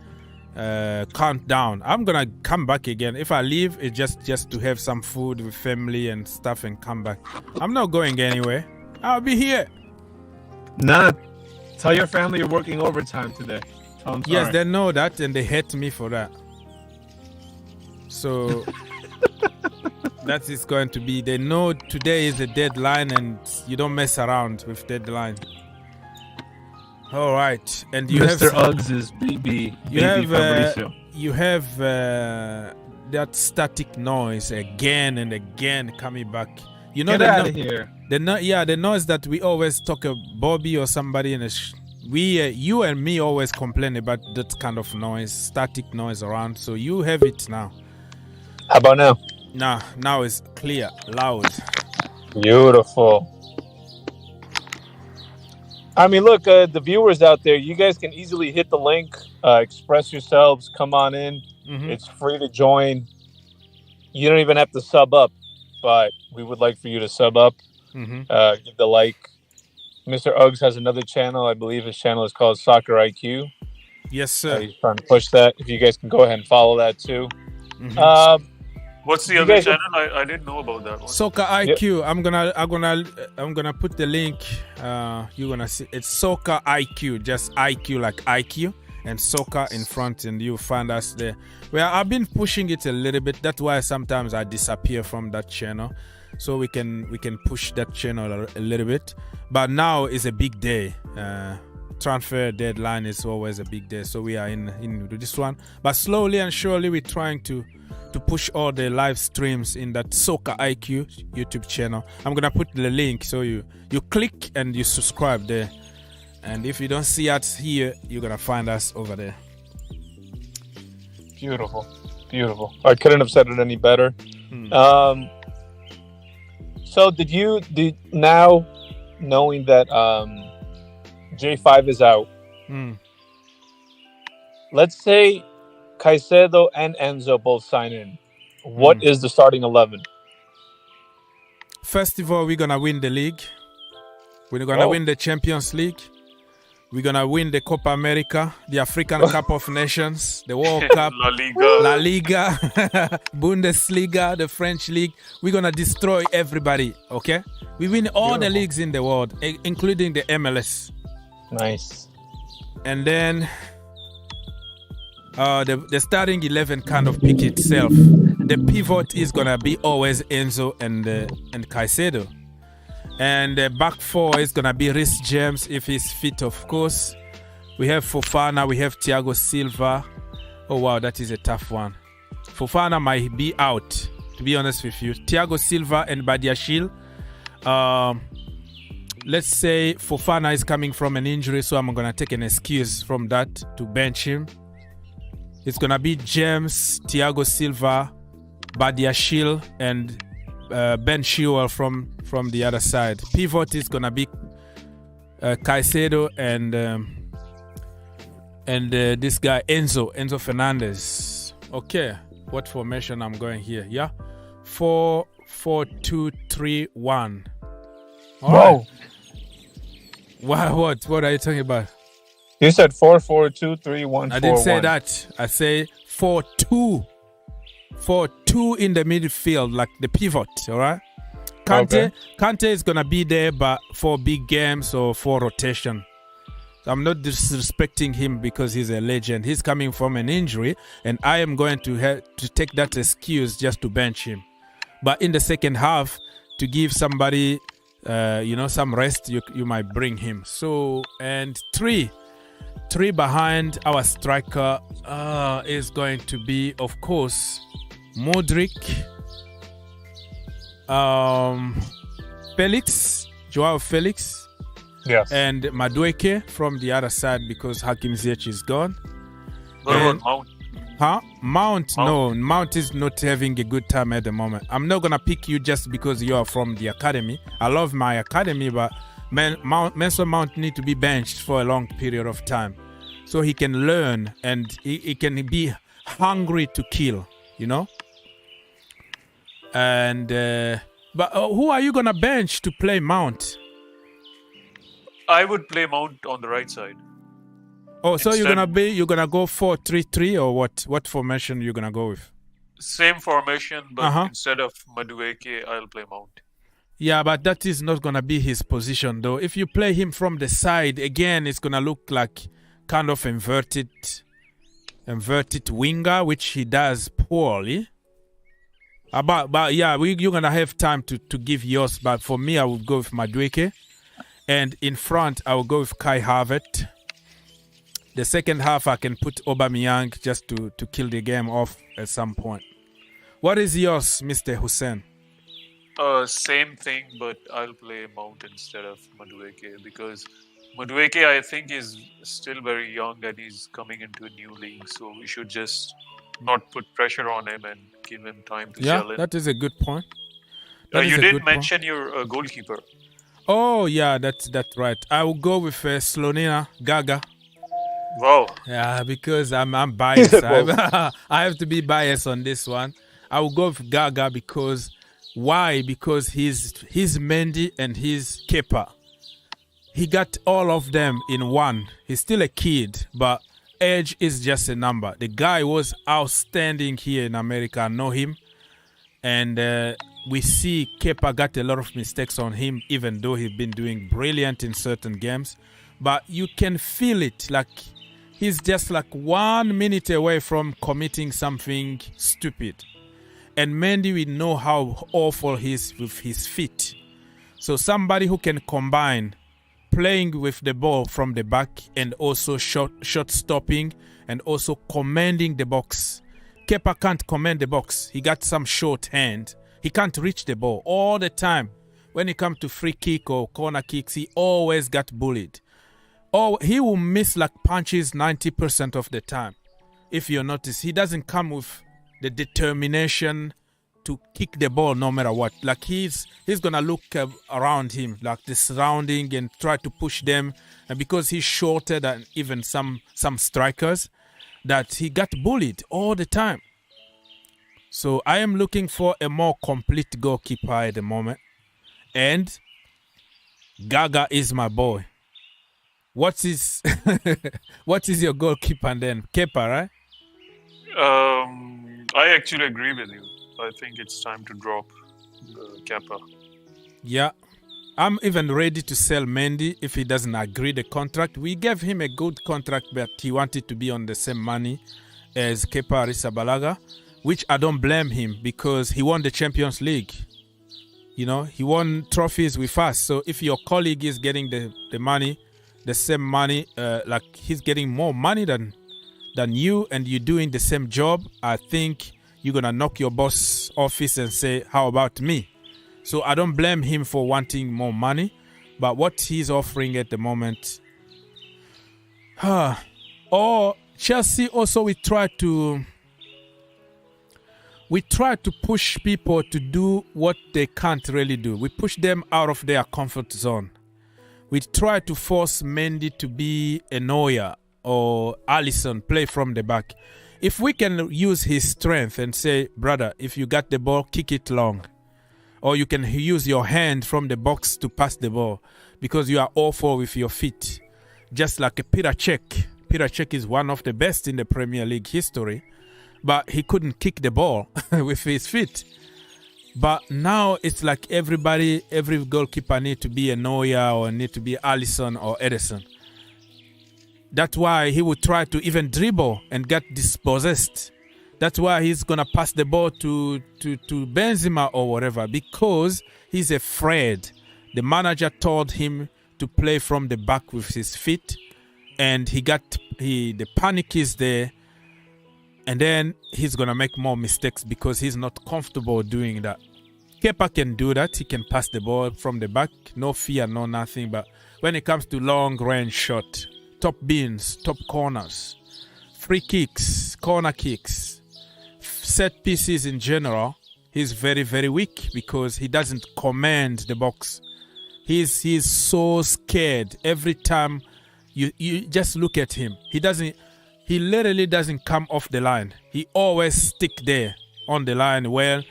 countdown. I'm gonna come back again. If I leave, it's just to have some food with family and stuff and come back. I'm not going anywhere. I'll be here. Nah, tell your family you're working overtime today. Yes, they know that and they hate me for that. So that is going to be. They know today is the deadline and you don't mess around with deadline. All right, and you Mr. have Uggs is BB. You have that static noise again and again coming back. You know Get out of here. The noise that we always talk about Bobby or somebody in you and me always complain about that kind of noise, static noise around. So you have it now. How about now? Now it's clear, loud. Beautiful. I mean, look, the viewers out there, you guys can easily hit the link, express yourselves, come on in. Mm-hmm. It's free to join. You don't even have to sub up, but we would like for you to sub up. Mm-hmm. Give the like. Mr. Uggs has another channel. I believe his channel is called Soccer IQ. Yes, sir. He's trying to push that. If you guys can go ahead and follow that too. Mm-hmm. What's the other channel? I didn't know about that one. Soccer IQ. Yep. I'm gonna put the link. You're gonna see it's Soccer IQ, just IQ like IQ and soccer in front, and you'll find us there. Well, I've been pushing it a little bit. That's why sometimes I disappear from that channel, so we can push that channel a little bit. But now is a big day. Transfer deadline is always a big day, so we are in this one. But slowly and surely, we're trying to push all the live streams in that Soccer IQ YouTube channel. I'm gonna put the link so you click and you subscribe there. And if you don't see us here, you're gonna find us over there. Beautiful. I couldn't have said it any better. So did now knowing that J5 is out, let's say Caicedo and Enzo both sign in. What is the starting 11? First of all, we're going to win the league. We're going to win the Champions League. We're going to win the Copa America, the African Cup of Nations, the World Cup, La Liga, Bundesliga, the French League. We're going to destroy everybody, okay? We win all the leagues in the world, including the MLS. Nice. And then the starting 11 kind of pick itself. The pivot is gonna be always Enzo and Caicedo, and the back four is gonna be Reece James if he's fit, of course. We have Fofana, we have Thiago Silva. Oh wow, that is a tough one. Fofana might be out, to be honest with you. Thiago Silva and Badiashile. Let's say Fofana is coming from an injury, so I'm gonna take an excuse from that to bench him. It's gonna be James, Thiago Silva, Badiashile, and Ben Chilwell from the other side. Pivot is gonna be Caicedo and this guy Enzo Fernandez. Okay, what formation I'm going here? Yeah, 4-4-2-3-1. Whoa! Right. What are you talking about? You said 4-4-2-3-1. I didn't say that. I say 4-2. 4-2 in the midfield, like the pivot. All right. Kante is gonna be there, but for big games or for rotation. I'm not disrespecting him because he's a legend. He's coming from an injury, and I am going to take that excuse just to bench him. But in the second half, to give somebody, some rest, you might bring him. So, and three behind our striker is going to be, of course, Mudryk, Joao Felix. Yes. And Mudryk from the other side because Hakim Ziyech is gone. What about Mount? Mount? No, Mount is not having a good time at the moment. I'm not gonna pick you just because you are from the academy. I love my academy, but Mason Mount need to be benched for a long period of time, so he can learn and he can be hungry to kill. And but who are you gonna bench to play Mount? I would play Mount on the right side. Oh, so you're gonna go 4-3-3 or what? What formation you're gonna go with? Same formation, but instead of Mudryk, I'll play Mount. Yeah, but that is not gonna be his position, though. If you play him from the side, again, it's gonna look like kind of inverted winger, which he does poorly. But yeah, you're gonna have time to give yours. But for me, I would go with Mudryk. And in front, I will go with Kai Havertz. The second half, I can put Aubameyang just to kill the game off at some point. What is yours, Mr. Hussein? Same thing, but I'll play Mount instead of Mudryk because Mudryk, I think, is still very young and he's coming into a new league. So we should just not put pressure on him and give him time to gel in. Yeah, that is a good point. You did mention your goalkeeper. Oh, yeah, that's right. I will go with Slonina Gaga. Wow. Yeah, because I'm biased. I have to be biased on this one. I will go with Gaga because... Why? Because he's Mendy and he's Kepa. He got all of them in one. He's still a kid, but age is just a number. The guy was outstanding here in America. I know him. And we see Kepa got a lot of mistakes on him, even though he's been doing brilliant in certain games. But you can feel it, like he's just like 1 minute away from committing something stupid. And Mendy, we know how awful he is with his feet. So somebody who can combine playing with the ball from the back and also shot stopping and also commanding the box. Kepa can't command the box. He got some short hand. He can't reach the ball all the time. When it comes to free kick or corner kicks, he always got bullied. Or he will miss like punches 90% of the time. If you notice, he doesn't come with the determination to kick the ball no matter what. Like he's gonna look around him, like the surrounding, and try to push them. And because he's shorter than even some strikers, that he got bullied all the time. So I am looking for a more complete goalkeeper at the moment. And Gaga is my boy. What is your goalkeeper then? Kepa, right? I actually agree with you. I think it's time to drop Kepa. Yeah. I'm even ready to sell Mendy if he doesn't agree the contract. We gave him a good contract, but he wanted to be on the same money as Kepa Arrizabalaga, which I don't blame him because he won the Champions League. You know, he won trophies with us. So if your colleague is getting the money, the same money, like he's getting more money than you, and you're doing the same job, I think you're going to knock your boss office and say, how about me? So I don't blame him for wanting more money, but what he's offering at the moment, or Chelsea also we try to push people to do what they can't really do. We push them out of their comfort zone. We try to force Mendy to be a Neuer or Alisson play from the back. If we can use his strength and say, brother, if you got the ball, kick it long. Or you can use your hand from the box to pass the ball because you are awful with your feet. Just like a Peter Cech. Peter Cech is one of the best in the Premier League history, but he couldn't kick the ball with his feet. But now it's like every goalkeeper need to be a Neuer or need to be Alisson or Ederson. That's why he would try to even dribble and get dispossessed. That's why he's going to pass the ball to Benzema or whatever, because he's afraid. The manager told him to play from the back with his feet, and the panic is there, and then he's going to make more mistakes because he's not comfortable doing that. Kepa can do that. He can pass the ball from the back, no fear, no nothing. But when it comes to long range shot, top bins, top corners, free kicks, corner kicks, set pieces in general, he's very, very weak because he doesn't command the box. He's so scared. Every time you just look at him, he literally doesn't come off the line. He always stick there on the line. Well,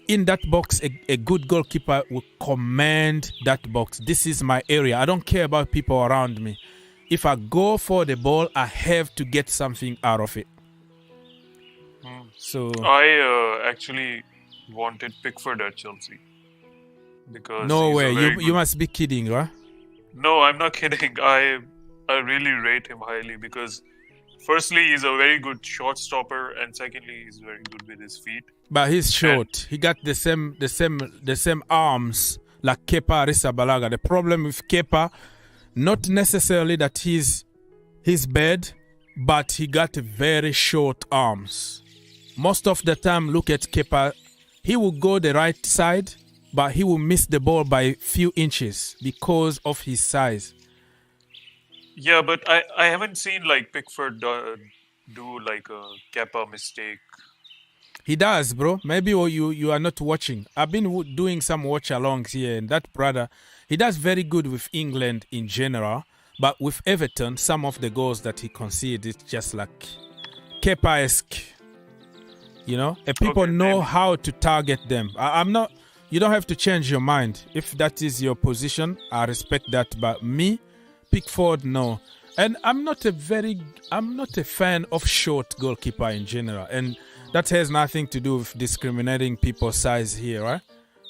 in that box, a good goalkeeper will command that box. This is my area. I don't care about people around me. If I go for the ball, I have to get something out of it. So I actually wanted Pickford at Chelsea because no way. You must be kidding, right? No, I'm not kidding. I really rate him highly because firstly, he's a very good shot stopper, and secondly, he's very good with his feet. But he's short. He got the same arms like Kepa Arrizabalaga. The problem with Kepa, not necessarily that he's bad, but he got very short arms. Most of the time, look at Kepa. He will go the right side, but he will miss the ball by a few inches because of his size. Yeah, but I haven't seen like Pickford do like a Kepa mistake. He does, bro. Maybe you are not watching. I've been doing some watch-alongs here, and that brother, he does very good with England in general, but with Everton, some of the goals that he conceded, it's just like Kepa-esque. You know, and people know how to target them. I'm not. You don't have to change your mind. If that is your position, I respect that. But me, Pickford, no. And I'm not a fan of short goalkeeper in general. And that has nothing to do with discriminating people's size here, right?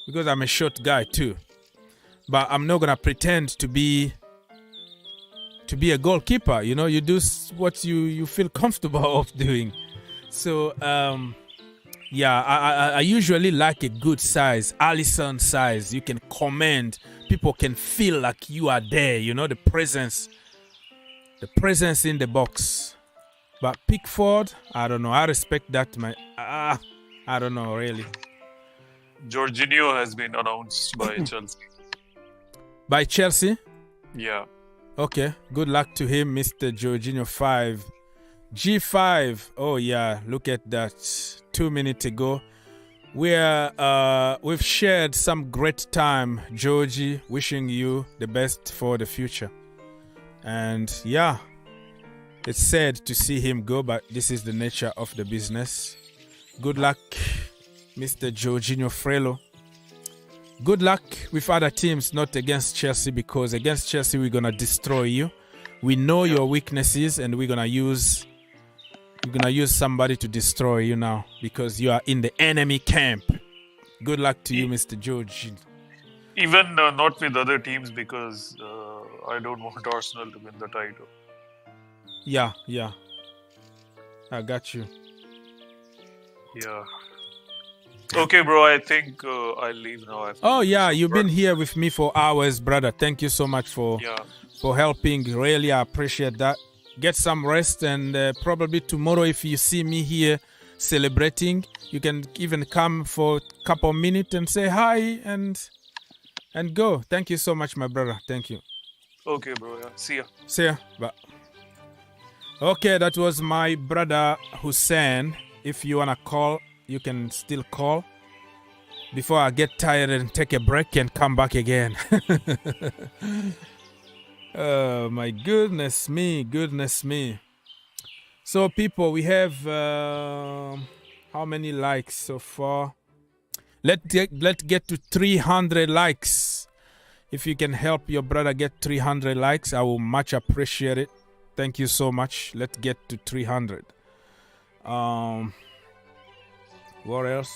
Because I'm a short guy too. But I'm not gonna pretend to be a goalkeeper. You know, you do what you feel comfortable of doing. So yeah, I usually like a good size, Alisson size. You can command. People can feel like you are there. You know, the presence in the box. But Pickford, I don't know. I respect that. I don't know really. Jorginho has been announced by Chelsea. By Chelsea? Yeah. Okay. Good luck to him, Mr. Jorginho 5. G5. Oh yeah, look at that. 2 minutes ago. We've shared some great time, Georgie. Wishing you the best for the future. And yeah, it's sad to see him go, but this is the nature of the business. Good luck, Mr. Jorginho Frello. Good luck with other teams, not against Chelsea, because against Chelsea we're gonna destroy you. We know your weaknesses, and we're gonna use somebody to destroy you now because you are in the enemy camp. Good luck to you, Mr. George. Even not with other teams because I don't want Arsenal to win the title. Yeah. I got you. Yeah. Okay, bro. I think I'll leave now. Oh, yeah. You've been here with me for hours, brother. Thank you so much for helping. Really, I appreciate that. Get some rest, and probably tomorrow, if you see me here celebrating, you can even come for a couple of minutes and say hi and go. Thank you so much, my brother. Thank you. Okay, bro. Yeah. See ya. See ya. Bye. Okay, that was my brother Hussein. If you wanna call, you can still call. Before I get tired and take a break and come back again. Oh my goodness me. So people, we have how many likes so far? Let's get to 300 likes. If you can help your brother get 300 likes, I will much appreciate it. Thank you so much. Let's get to 300. What else?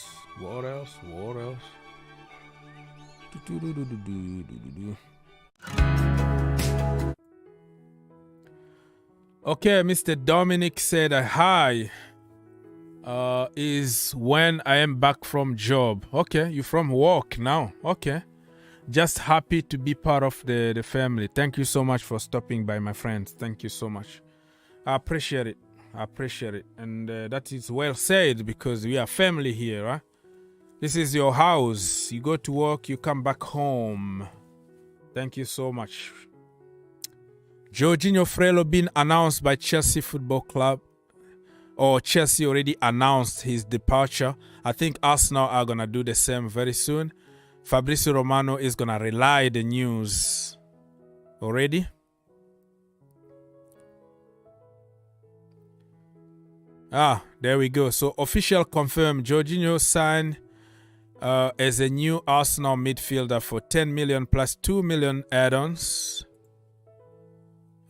Okay, Mr. Dominic said hi. Is when I am back from job. Okay, you from work now. Okay. Just happy to be part of the family. Thank you so much for stopping by, my friends. Thank you so much. I appreciate it. And that is well said, because we are family here, right? This is your house. You go to work, you come back home. Thank you so much. Jorginho Frelo being announced by Chelsea Football Club. Or Chelsea already announced his departure. I think Arsenal are going to do the same very soon. Fabrizio Romano is going to relay the news already. There we go. So official confirmed, Jorginho signed as a new Arsenal midfielder for 10 million plus 2 million add-ons.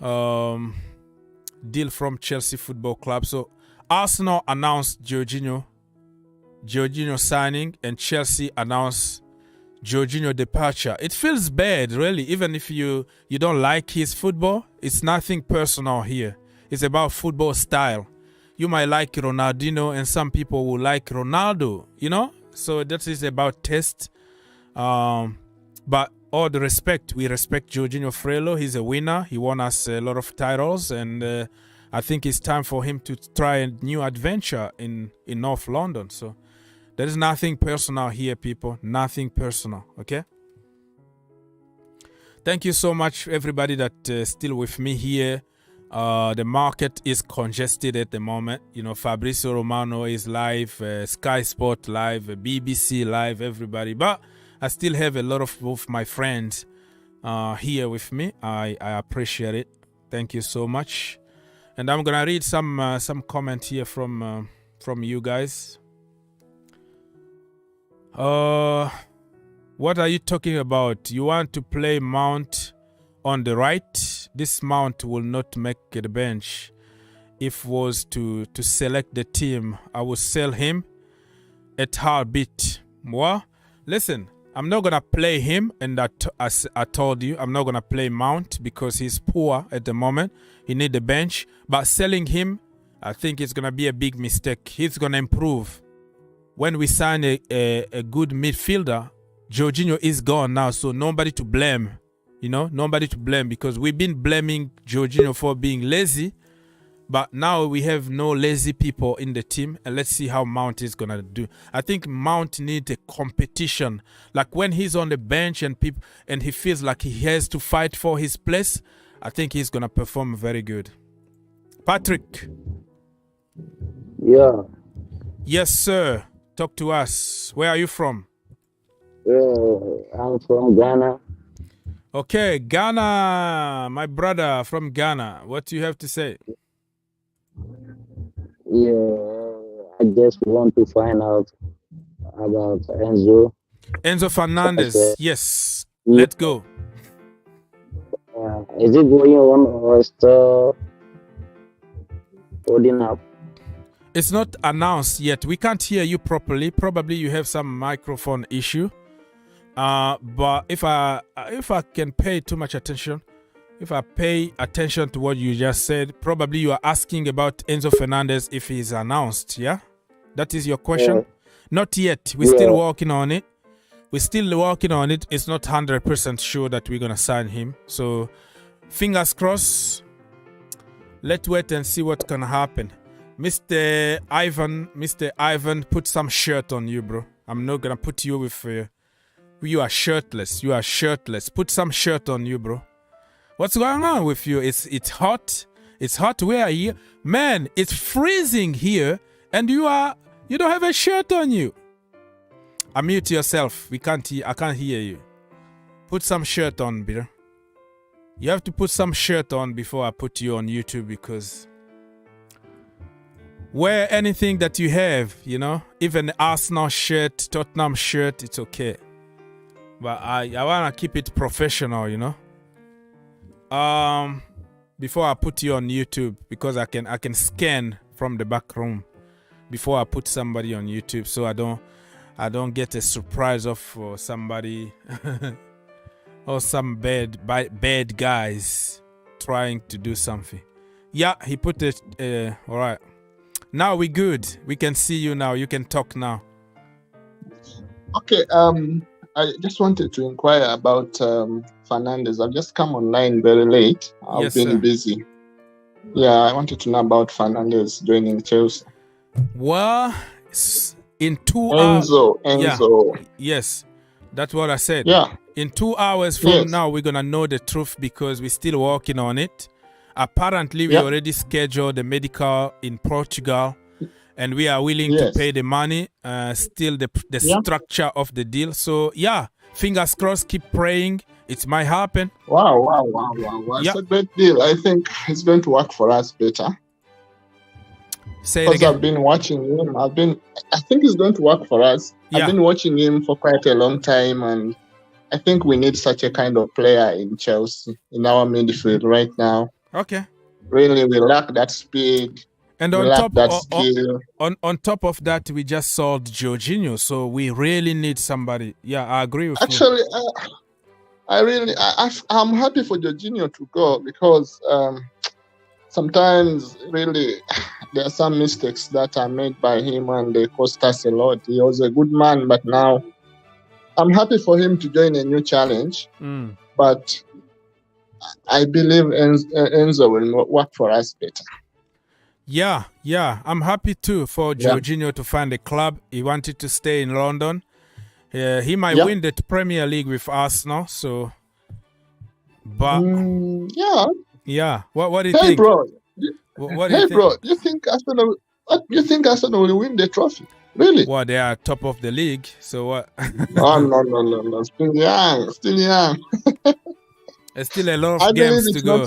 Deal from Chelsea Football Club. So Arsenal announced Jorginho signing, and Chelsea announced Jorginho departure. It feels bad, really, even if you don't like his football. It's nothing personal here. It's about football style. You might like Ronaldinho, and some people will like Ronaldo, So that is about taste. But all the respect, we respect Jorginho Frelo. He's a winner. He won us a lot of titles, and I think it's time for him to try a new adventure in North London. So there is nothing personal here, people. Nothing personal, okay? Thank you so much, everybody that still with me here. The market is congested at the moment. Fabrizio Romano is live, Sky Sport live, BBC live, everybody. But I still have a lot of my friends here with me. I appreciate it. Thank you so much. And I'm gonna read some comment here from you guys. What are you talking about? You want to play Mount on the right? This Mount will not make the bench. If was to select the team, I would sell him at heartbeat. What? Listen, I'm not gonna play him, and as I told you, I'm not gonna play Mount because he's poor at the moment. He need the bench. But selling him, I think it's gonna be a big mistake. He's gonna improve. When we sign a good midfielder, Jorginho is gone now, so nobody to blame. Nobody to blame, because we've been blaming Jorginho for being lazy, but now we have no lazy people in the team, and let's see how Mount is gonna do. I think Mount needs a competition. Like when he's on the bench and he feels like he has to fight for his place, I think he's gonna perform very good. Patrick. Yeah. Yes, sir. Talk to us. Where are you from? I'm from Ghana. Okay, Ghana, my brother from Ghana. What do you have to say? Yeah, I just want to find out about Enzo. Enzo Fernandez, yes. Let's go. Is it going on or still holding up? It's not announced yet. We can't hear you properly. Probably you have some microphone issue. But if I can pay too much attention, if I pay attention to what you just said, probably you are asking about Enzo Fernandez if he's announced, yeah? That is your question? Yeah. Not yet. We're still working on it. It's not 100% sure that we're going to sign him. So, fingers crossed. Let's wait and see what can happen. Mr. Ivan, put some shirt on you, bro. I'm not going to put you with... you are shirtless. Put some shirt on you, bro. What's going on with you? It's hot. It's hot where here. Man, it's freezing here, and you don't have a shirt on you. Unmute yourself. I can't hear you. Put some shirt on, Peter. You have to put some shirt on before I put you on YouTube, because wear anything that you have, you know, even the Arsenal shirt, Tottenham shirt, it's okay. But I want to keep it professional, you know. Before I put you on YouTube, because I can scan from the back room before I put somebody on YouTube, so I don't get a surprise of somebody or some bad guys trying to do something. Yeah, he put it. All right. Now we good. We can see you now. You can talk now. Okay. I just wanted to inquire about Fernandez. I've just come online very late. I've been busy. Yeah, I wanted to know about Fernandez joining Chelsea. Well, in 2 hours. Enzo. Yeah, yes, that's what I said. Yeah. In 2 hours from now, we're gonna know the truth, because we're still working on it. Apparently, we already scheduled the medical in Portugal, and we are willing to pay the money. Still the structure of the deal. So yeah, fingers crossed. Keep praying. It might happen. Wow. It's a great deal. I think it's going to work for us better. Say it again. Because I've been watching him. I think it's going to work for us. I've been watching him for quite a long time, and I think we need such a kind of player in Chelsea, in our midfield right now. Okay. Really, we lack that speed. And on top of that, we just sold Jorginho, so we really need somebody. Yeah, I agree with you. Actually, I'm happy for Jorginho to go, because sometimes really there are some mistakes that are made by him and they cost us a lot. He was a good man, but now I'm happy for him to join a new challenge. But I believe Enzo will work for us better. Yeah. I'm happy too for Jorginho to find a club. He wanted to stay in London. He might win the Premier League with Arsenal. So, but yeah. What do you think? Bro. What do you think? Bro, you think Arsenal will win the trophy? Really? Well, they are top of the league. So what? No. Still young. There's still a lot of games to go.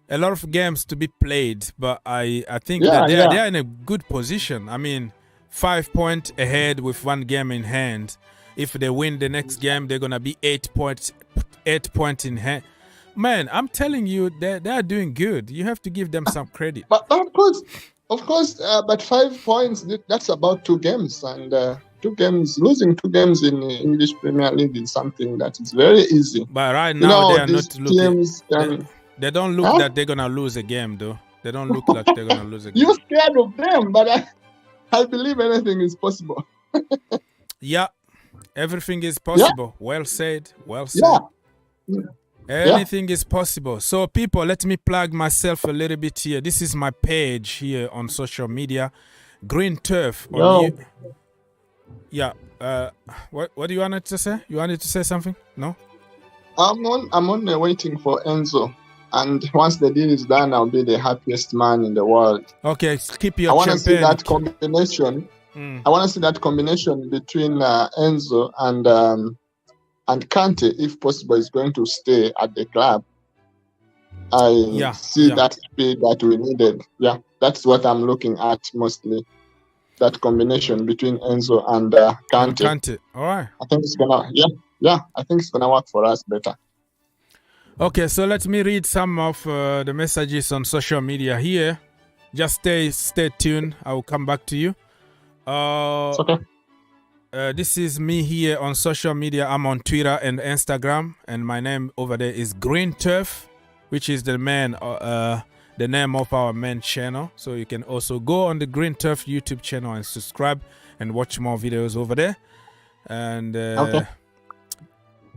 A lot of games to be played, but I think that they are in a good position. I mean, 5 points ahead with 1 game in hand. If they win the next game, they're gonna be 8 points in hand. Man, I'm telling you, they are doing good. You have to give them some credit. But of course, but 5 points, that's about 2 games, and losing 2 games in the English Premier League is something that is very easy. But right now, they are not looking. They don't look that they're gonna lose a game, though. They don't look like they're gonna lose a game. You're scared of them, but I believe anything is possible. Yeah, everything is possible. Yeah. Well said. Yeah. Anything is possible. So, people, let me plug myself a little bit here. This is my page here on social media, Green Turf. Yeah. What do you wanted to say? You wanted to say something? No. I'm on waiting for Enzo, and once the deal is done, I'll be the happiest man in the world. Okay, keep your. I want to see that combination. I want to see that combination between Enzo and Kante, if possible, is going to stay at the club. I see that speed that we needed. Yeah, that's what I'm looking at mostly. That combination between Enzo and Kante. All right. I think it's gonna. I think it's gonna work for us better. Okay, so let me read some of the messages on social media here. Just stay tuned. I will come back to you. It's okay. This is me here on social media. I'm on Twitter and Instagram, and my name over there is Green Turf, which is the name of our main channel. So you can also go on the Green Turf YouTube channel and subscribe and watch more videos over there. And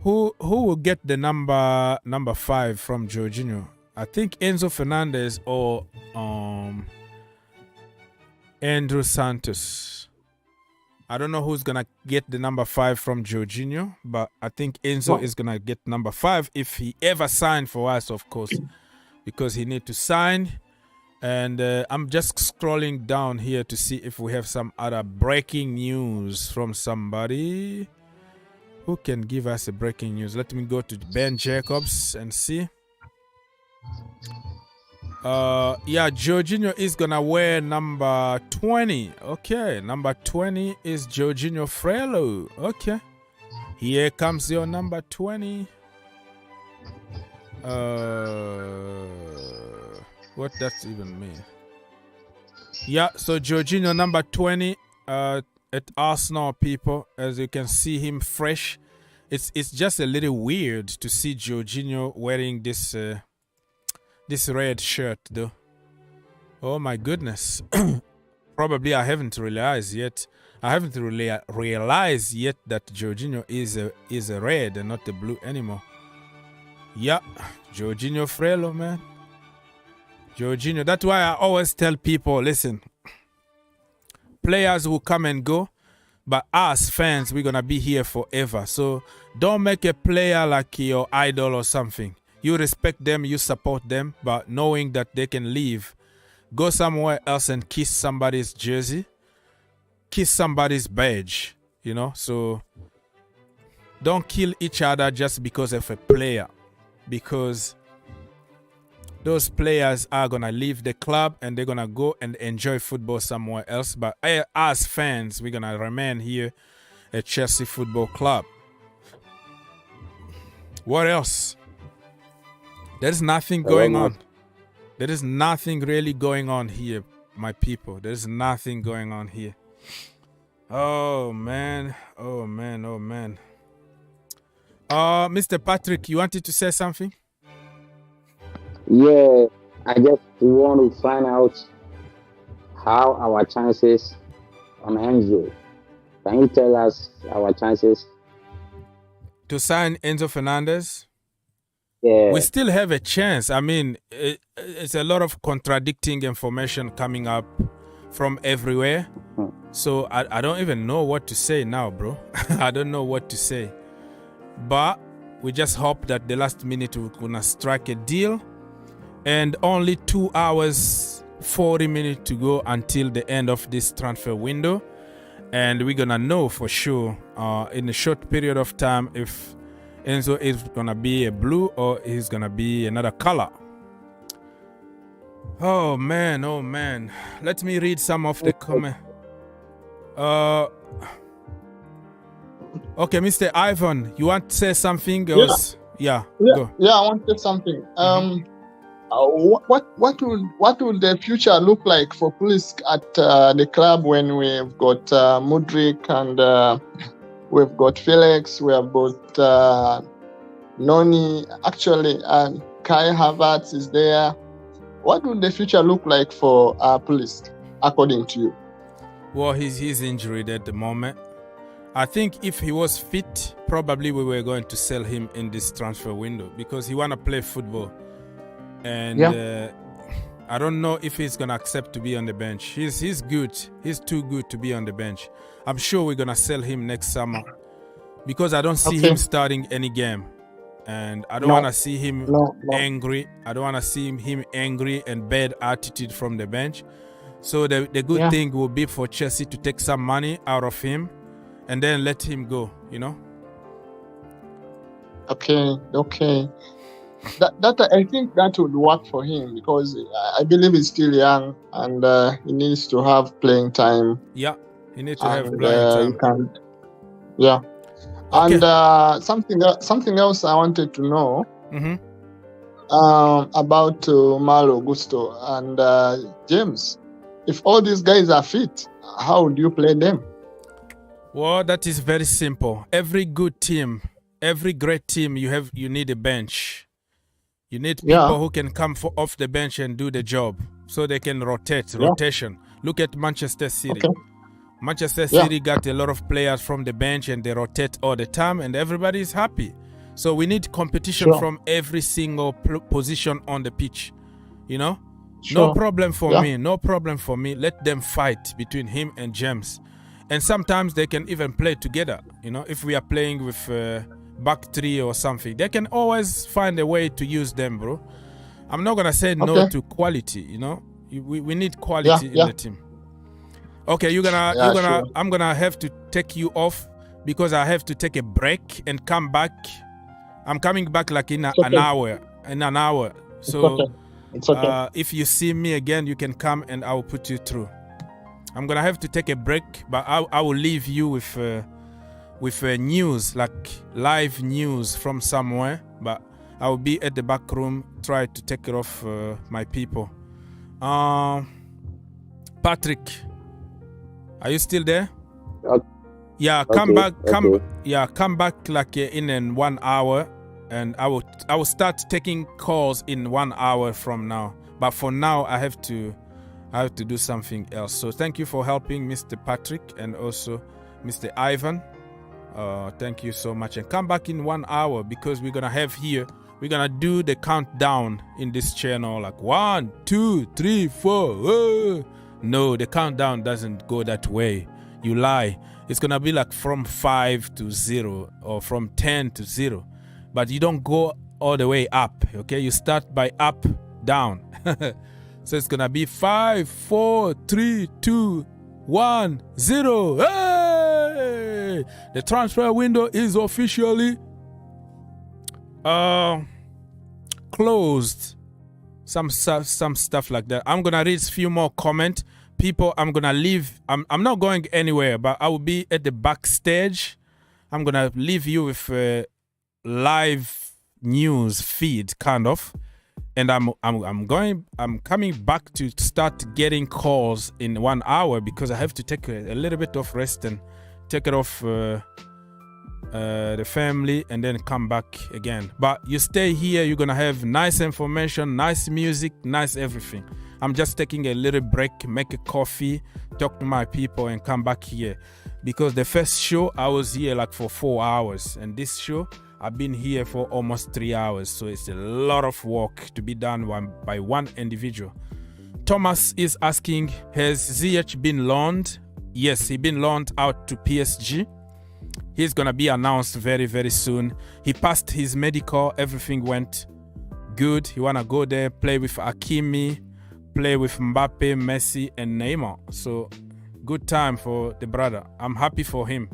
who will get the number 5 from Jorginho? I think Enzo Fernandez or Andrew Santos. I don't know who's gonna get the number 5 from Jorginho, but I think Enzo is gonna get number 5 if he ever signed for us, of course. because he need to sign. And I'm just scrolling down here to see if we have some other breaking news from somebody. Who can give us a breaking news? Let me go to Ben Jacobs and see. Yeah, Jorginho is gonna wear number 20. Okay, number 20 is Jorginho Frello. Okay, here comes your number 20. What does even mean? Yeah, so Jorginho number 20 at Arsenal, people. As you can see him fresh. It's just a little weird to see Jorginho wearing this this red shirt though. Oh my goodness. Probably I haven't realized yet. I haven't really realized yet that Jorginho is a red and not a blue anymore. Yeah, Jorginho Frello, man. Jorginho. That's why I always tell people, listen, players will come and go, but us fans, we're going to be here forever. So don't make a player like your idol or something. You respect them, you support them, but knowing that they can leave, go somewhere else and kiss somebody's jersey, kiss somebody's badge, you know. So don't kill each other just because of a player, because those players are going to leave the club and they're going to go and enjoy football somewhere else. But as fans, we're going to remain here at Chelsea Football Club. What else? There's nothing going on. There is nothing really going on here, my people. There's nothing going on here. Oh, man. Oh, man. Oh, man. Mr. Patrick, you wanted to say something? Yeah, I just want to find out how our chances on Enzo. Can you tell us our chances? To sign Enzo Fernandez? Yeah. We still have a chance. I mean, it's a lot of contradicting information coming up from everywhere. So I don't even know what to say now, bro. I don't know what to say. But we just hope that the last minute we're going to strike a deal. And only 2 hours, 40 minutes to go until the end of this transfer window. And we're going to know for sure in a short period of time if Enzo is going to be a blue or he's going to be another color. Oh, man. Oh, man. Let me read some of the comments. Okay, Mr. Ivan, you want to say something else? Yeah. Go. Yeah, I want to say something. What will the future look like for Pulisic at the club when we've got Mudryk and we've got Felix, we have got Noni, actually, and Kai Havertz is there. What will the future look like for Pulisic, according to you? Well, he's injured at the moment. I think if he was fit, probably we were going to sell him in this transfer window because he want to play football. And I don't know if he's going to accept to be on the bench. He's good. He's too good to be on the bench. I'm sure we're going to sell him next summer because I don't see him starting any game. And I don't want to see him angry. I don't want to see him angry and bad attitude from the bench. So the good thing will be for Chelsea to take some money out of him and then let him go, you know? Okay. That I think that would work for him because I believe he's still young and he needs to have playing time. Yeah, he needs to have playing time. Okay. And something else I wanted to know about Malo Gusto and James. If all these guys are fit, how do you play them? Well, that is very simple. Every good team, every great team, you need a bench. You need people who can come off the bench and do the job so they can rotation. Look at Manchester City. Okay. Manchester City got a lot of players from the bench and they rotate all the time and everybody is happy. So we need competition from every single position on the pitch. You know? No problem for me. No problem for me. Let them fight between him and James. And sometimes they can even play together. You know, if we are playing with back three or something, they can always find a way to use them, bro. I'm not gonna say no to quality. You know, we need quality in the team. Okay, sure. I'm gonna have to take you off because I have to take a break and come back. I'm coming back like in an hour. So it's okay. If you see me again, you can come and I will put you through. I'm gonna have to take a break, but I will leave you with news, like live news from somewhere. But I will be at the back room, try to take care of my people. Patrick, are you still there? Okay. Yeah, come back. Come back like in 1 hour, and I will start taking calls in 1 hour from now. But for now, I have to do something else. So thank you for helping, Mr. Patrick, and also Mr. Ivan. Thank you so much, and come back in 1 hour because we're gonna do the countdown in this channel, like 1, 2, 3, 4. No, the countdown doesn't go that way. You lie. It's gonna be like from 5 to 0 or from 10 to 0, but you don't go all the way up. Okay, you start by up, down. So it's gonna be 5, 4, 3, 2, 1, 0. Hey! The transfer window is officially closed. Some stuff like that. I'm gonna read a few more comments. People, I'm gonna leave. I'm not going anywhere, but I will be at the backstage. I'm gonna leave you with a live news feed, kind of. And I'm coming back to start getting calls in 1 hour because I have to take a little bit of rest and take care of the family and then come back again. But you stay here, you're gonna have nice information, nice music, nice everything. I'm just taking a little break, make a coffee, talk to my people and come back here. Because the first show I was here like for 4 hours, and this show I've been here for almost 3 hours. So it's a lot of work to be done by one individual. Thomas is asking, has Ziyech been loaned? Yes, he's been loaned out to PSG. He's going to be announced very, very soon. He passed his medical. Everything went good. He want to go there, play with Hakimi, play with Mbappe, Messi, and Neymar. So, good time for the brother. I'm happy for him.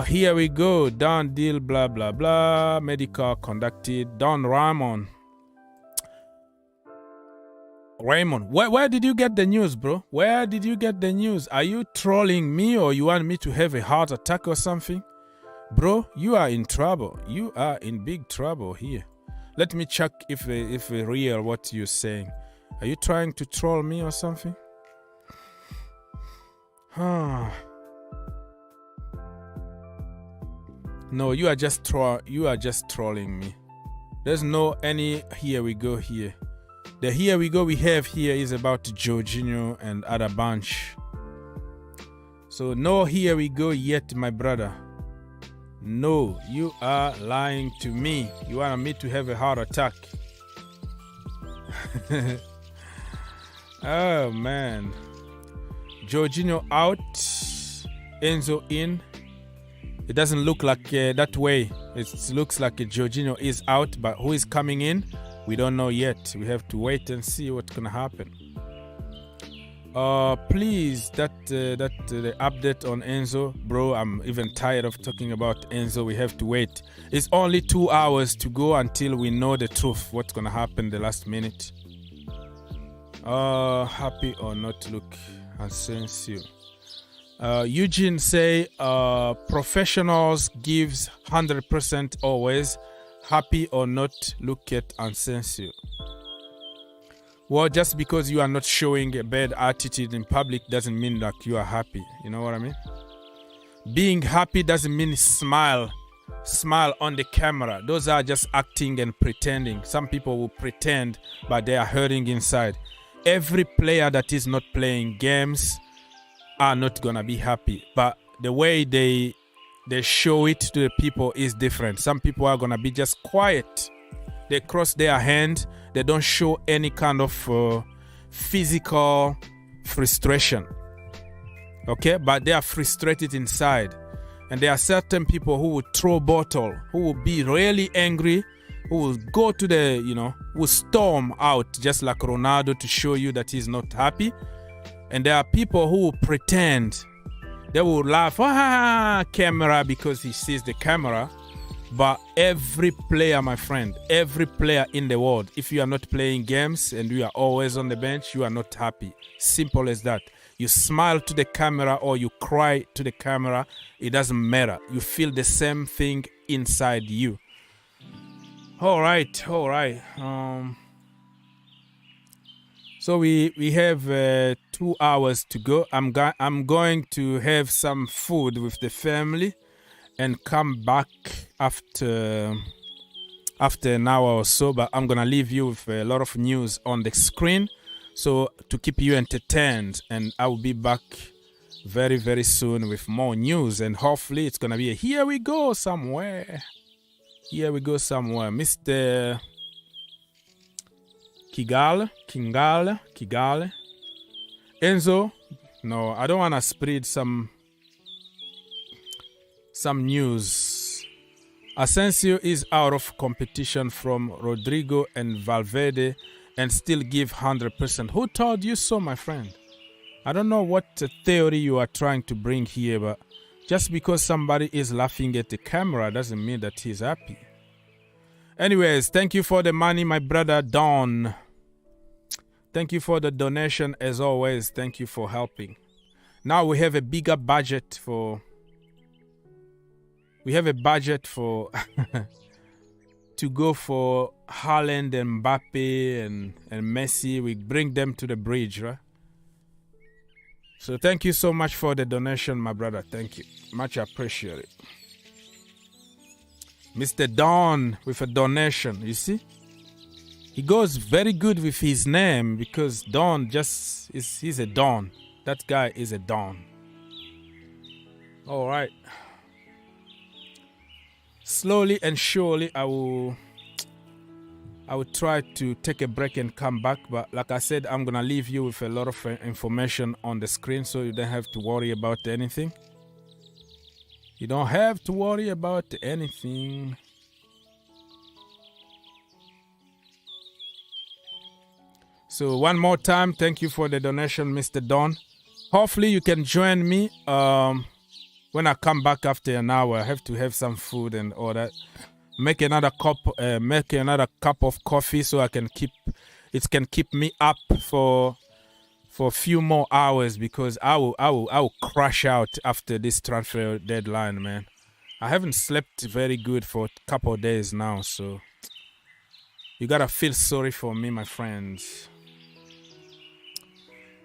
Here we go. Done deal, blah, blah, blah. Medical conducted. Don Rantman. Raymond, where did you get the news, bro? Where did you get the news? Are you trolling me or you want me to have a heart attack or something? Bro, you are in trouble. You are in big trouble here. Let me check if real what you're saying. Are you trying to troll me or something? No, you are just trolling me. There's no any here we go here. The here we go we have here is about Jorginho and other bunch. So no here we go yet, my brother. No, you are lying to me. You want me to have a heart attack. Oh man. Jorginho out, Enzo in. It doesn't look like that way. It looks like Jorginho is out, but who is coming in? We don't know yet. We have to wait and see what's gonna happen. Please, the update on Enzo, bro. I'm even tired of talking about Enzo. We have to wait. It's only 2 hours to go until we know the truth. What's gonna happen the last minute? Happy or not? Look, Asensio. Eugene say, professionals gives 100% always. Happy or not, look at Asensio. Well, just because you are not showing a bad attitude in public doesn't mean that you are happy. You know what I mean? Being happy doesn't mean smile on the camera. Those are just acting and pretending. Some people will pretend, but they are hurting inside. Every player that is not playing games are not gonna be happy. But the way they show it to the people is different. Some people are gonna be just quiet. They cross their hand. They don't show any kind of physical frustration. Okay, but they are frustrated inside. And there are certain people who will throw bottle, who will be really angry, who will go to the, who storm out just like Ronaldo to show you that he's not happy. And there are people who will pretend. They will laugh, camera, because he sees the camera. But every player, my friend, every player in the world, if you are not playing games and you are always on the bench, you are not happy. Simple as that. You smile to the camera or you cry to the camera, it doesn't matter. You feel the same thing inside you. All right. So we have 2 hours to go. I'm going to have some food with the family and come back after an hour or so. But I'm gonna leave you with a lot of news on the screen, so to keep you entertained. And I will be back very, very soon with more news. And hopefully it's gonna be a here we go somewhere. Mr. Kigali. Enzo, no, I don't want to spread some news. Asensio is out of competition from Rodrigo and Valverde and still give 100%. Who told you so, my friend? I don't know what theory you are trying to bring here, but just because somebody is laughing at the camera doesn't mean that he's happy. Anyways, thank you for the money, my brother Don. Thank you for the donation as always. Thank you for helping. Now we have a bigger budget for... to go for Haaland and Mbappe and Messi. We bring them to the bridge, right? So thank you so much for the donation, my brother. Thank you. Much appreciated. Mr. Don with a donation, you see? He goes very good with his name because Don he's a Don. That guy is a Don. All right. Slowly and surely I will try to take a break and come back, but like I said, I'm gonna leave you with a lot of information on the screen so you don't have to worry about anything. You don't have to worry about anything. So one more time, thank you for the donation, Mr. Don. Hopefully you can join me when I come back after an hour. I have to have some food and all that. Make another cup of coffee so it can keep me up for a few more hours, because I will crash out after this transfer deadline, man. I haven't slept very good for a couple of days now, so you gotta feel sorry for me, my friends.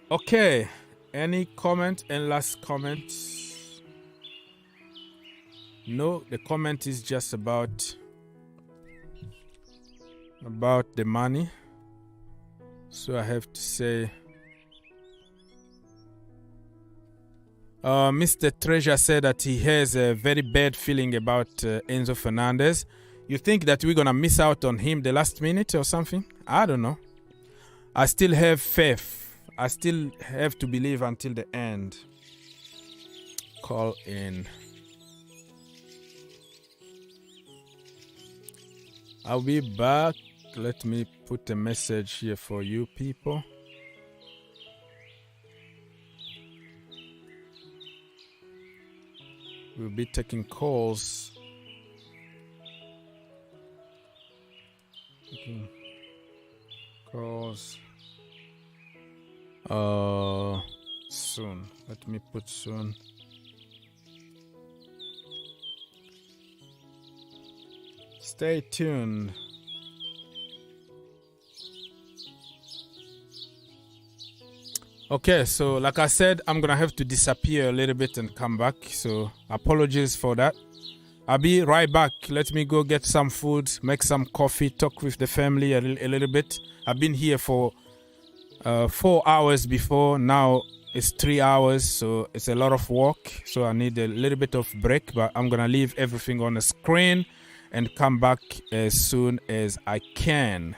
Okay, any comment and last comment? No, the comment is just about the money. So I have to say, Mr. Treasure said that he has a very bad feeling about Enzo Fernandez. You think that we're gonna miss out on him the last minute or something? I don't know. I still have faith. I still have to believe until the end. Call in. I'll be back. Let me put a message here for you people. We'll be taking calls. Soon. Let me put soon. Stay tuned. Okay, so like I said, I'm gonna have to disappear a little bit and come back, so apologies for that. I'll be right back. Let me go get some food, make some coffee, talk with the family a little bit. I've been here for 4 hours before. Now it's 3 hours, so it's a lot of work, so I need a little bit of break, but I'm gonna leave everything on the screen and come back as soon as I can.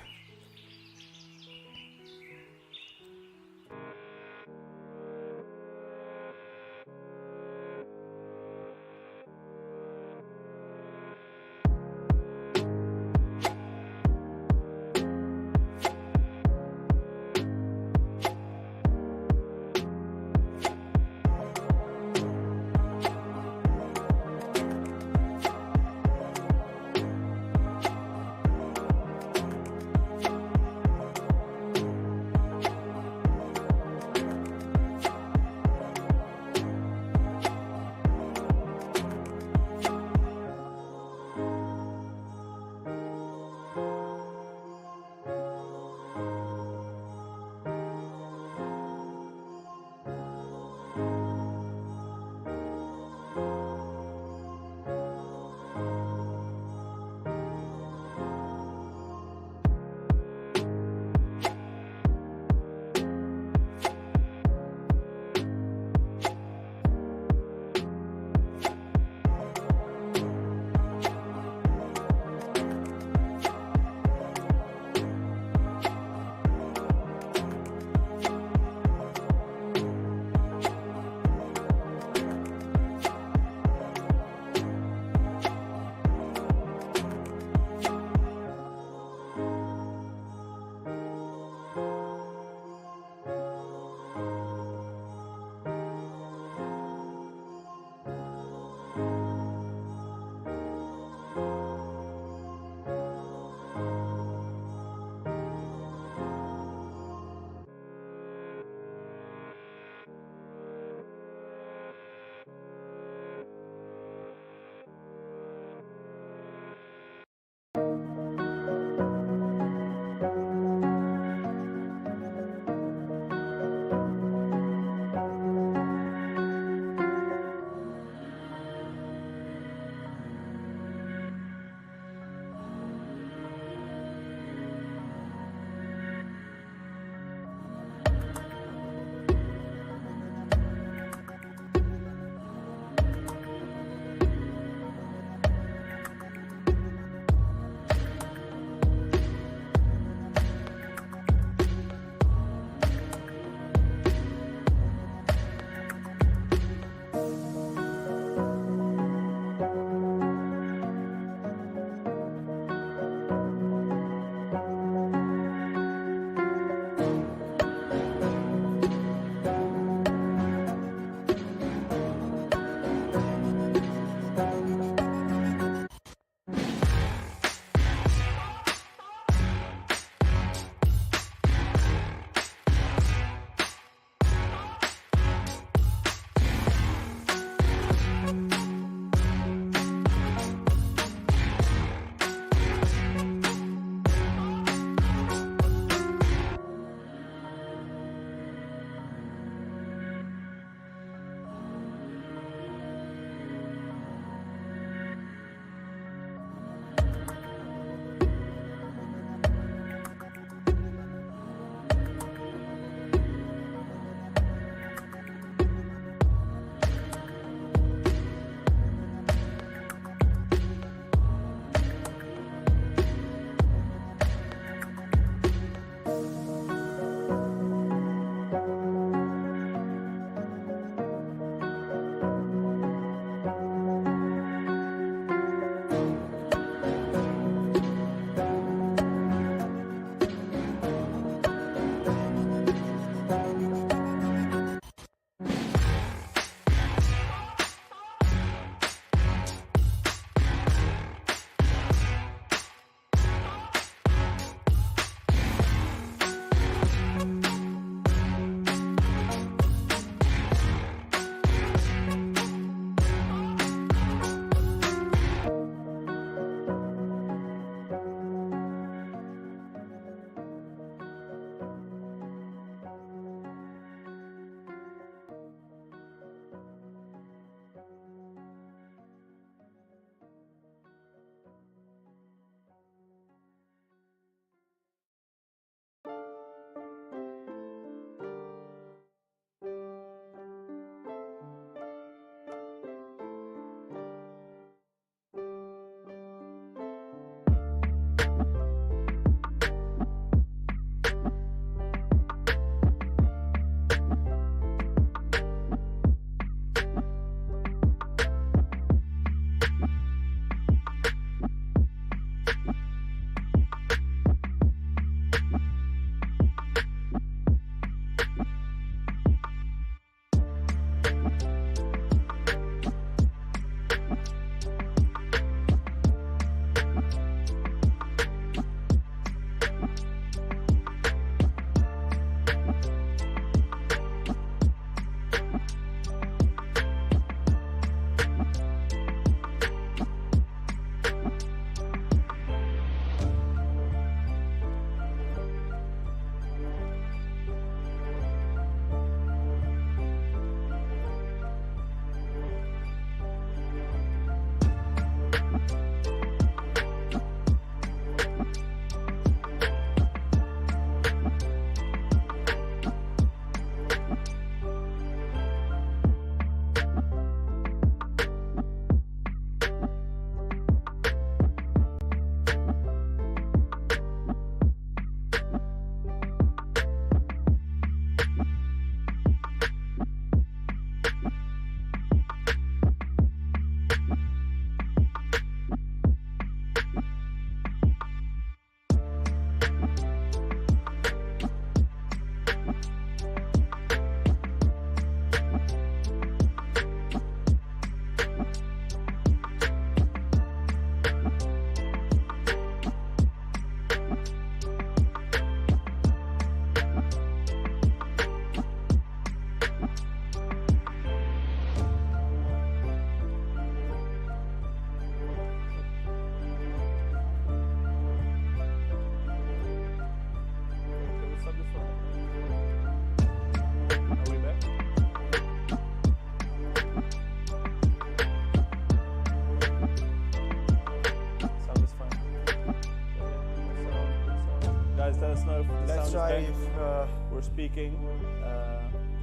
We're speaking.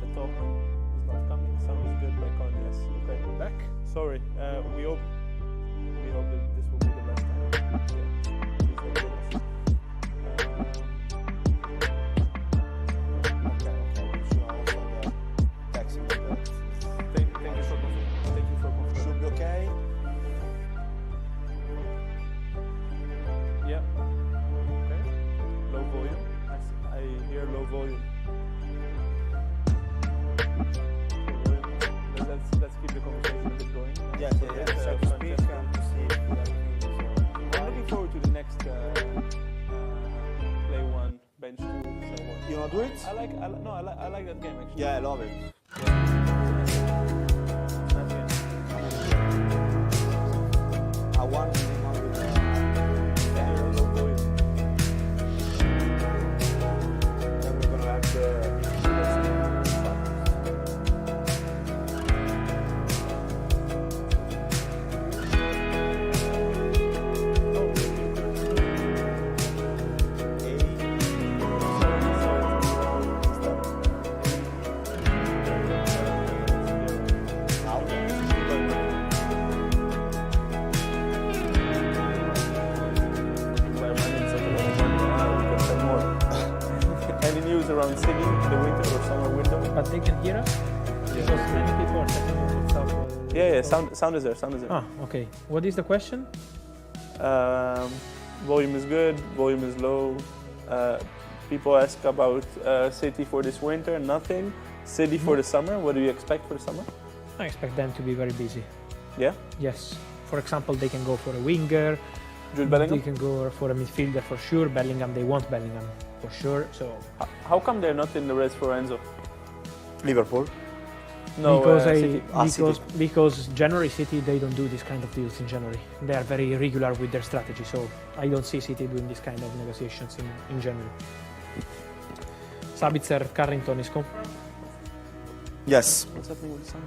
The talk is not coming. Sound is good. Back on. Yes. Okay. Back. Sorry. We hope that this will be the last time. Yeah. Please hold with us. Thank you for confirming. Should be okay. Yeah. Okay. Low volume. I hear low volume. Let's keep the conversation a bit going. Yes, so to speak, and to see if everything is I'm looking forward to the next play one, bench two, so on. You wanna do it? I like that game actually. Yeah, I love it. I want to around City in the winter or summer window. But they can hear us? Because many people are checking WhatsApp. Yeah, sound is there, Ah, okay. What is the question? Volume is good, volume is low. People ask about City for this winter, nothing. City for the summer, what do you expect for the summer? I expect them to be very busy. Yeah? Yes. For example, they can go for a winger. Jude Bellingham? They can go for a midfielder for sure. Bellingham, they want Bellingham for sure. So how come they're not in the race for Enzo? Liverpool? No, because January City, they don't do this kind of deals in January. They are very regular with their strategy, so I don't see City doing this kind of negotiations in January. Sabitzer, Carrington is confirmed? Yes. What's happening with the sun?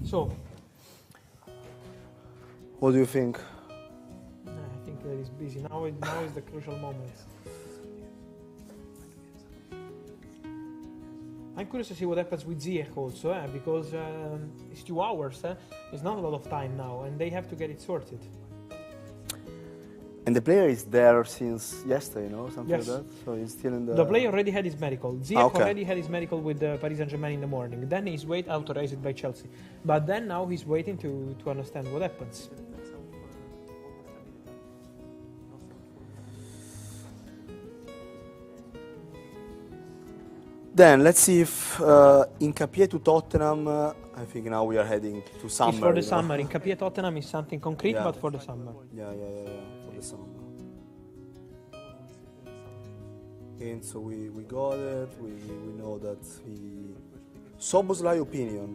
So, what do you think? I think that is busy. Now is the crucial moment. I'm curious to see what happens with Ziyech also, because it's 2 hours. It's not a lot of time now, and they have to get it sorted. And the player is there since yesterday, something Yes. like that. So he's still in the. The player already had his medical. Ziyech okay. already had his medical with Paris Saint-Germain in the morning. Then he's authorized by Chelsea. But then now he's waiting to understand what happens. Then let's see if Hincapié to Tottenham. I think now we are heading to summer. It's for the summer. Hincapié Tottenham is something concrete, Yeah. but for the summer. Yeah, for the summer. And so we got it. We know that he. Szoboszlai opinion.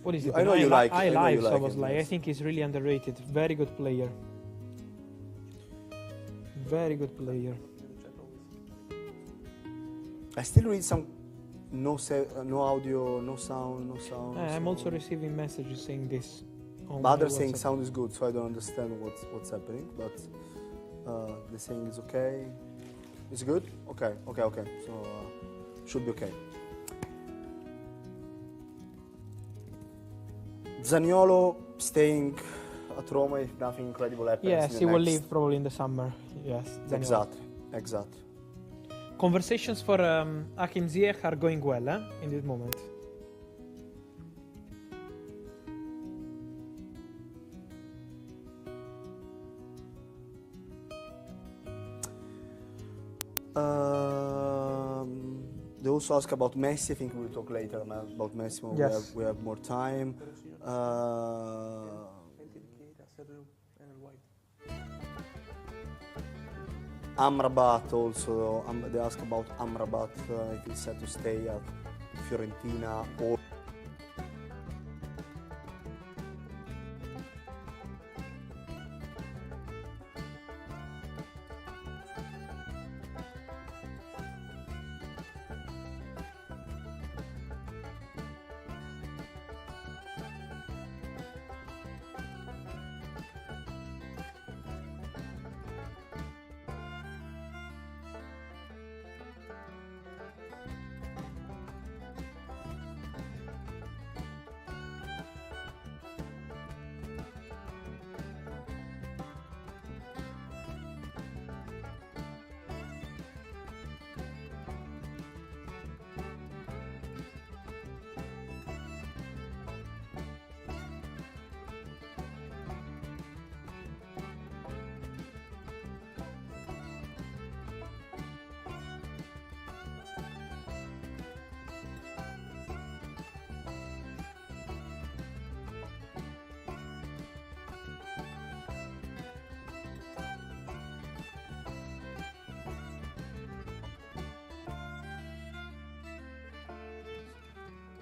What is it? I know you like. I know like you like Szoboszlai. him, I yes. think he's really underrated. Very good player. Very good player. I still read some no audio, no sound. I'm also receiving messages saying this. on But others my saying WhatsApp. sound is good, so I don't understand what's happening. But they're saying it's okay. It's good. Okay. So should be okay. Zaniolo staying at Roma if nothing incredible happens. Yes, in he the will next- leave probably in the summer. Yes, Zaniolo. Exactly. Conversations for Hakim Ziyech are going well in this moment. They also ask about Messi. I think we'll talk later about Messi when Yes. we have more time. Amrabat also. They ask about Amrabat if he's set to stay at Fiorentina or.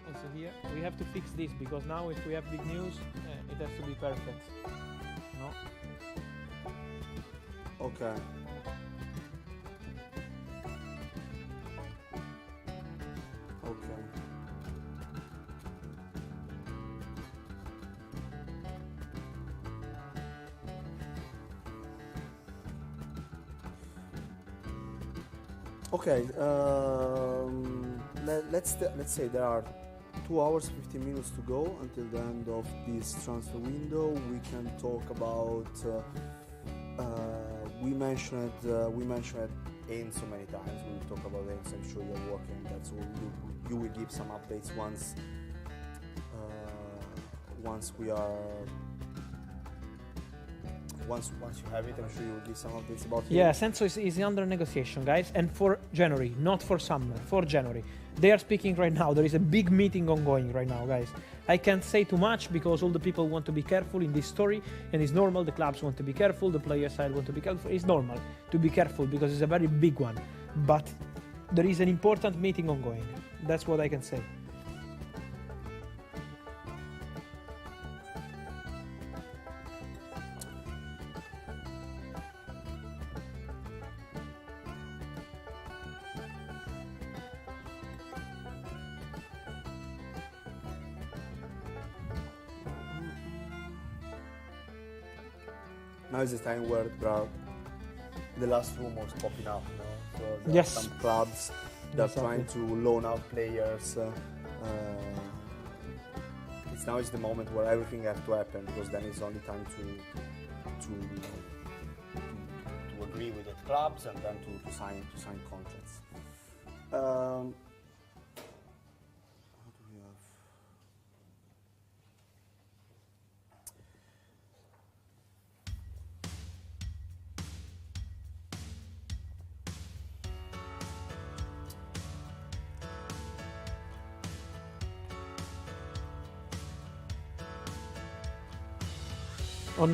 Also here, we have to fix this because now if we have big news, it has to be perfect. No? Okay. Okay. Okay. Let's say there are 2 hours 15 minutes to go until the end of this transfer window. We can talk about. We mentioned Enzo many times. We will talk about Enzo. I'm sure you're working on that, so you will give some updates once we are. Once you have it, I'm sure you will give some updates about him. Yeah, Enzo is under negotiation, guys, and for January, not for summer, for January. They are speaking right now. There is a big meeting ongoing right now, guys. I can't say too much because all the people want to be careful in this story, and it's normal. The clubs want to be careful, the player side want to be careful. It's normal to be careful because it's a very big one. But there is an important meeting ongoing. That's what I can say. Now is the time where there are the last rumors popping up. So there Yes. are some clubs that are Exactly. trying to loan out players. Now is the moment where everything has to happen because then it's only time to agree with the clubs and then to sign contracts. What do we have? On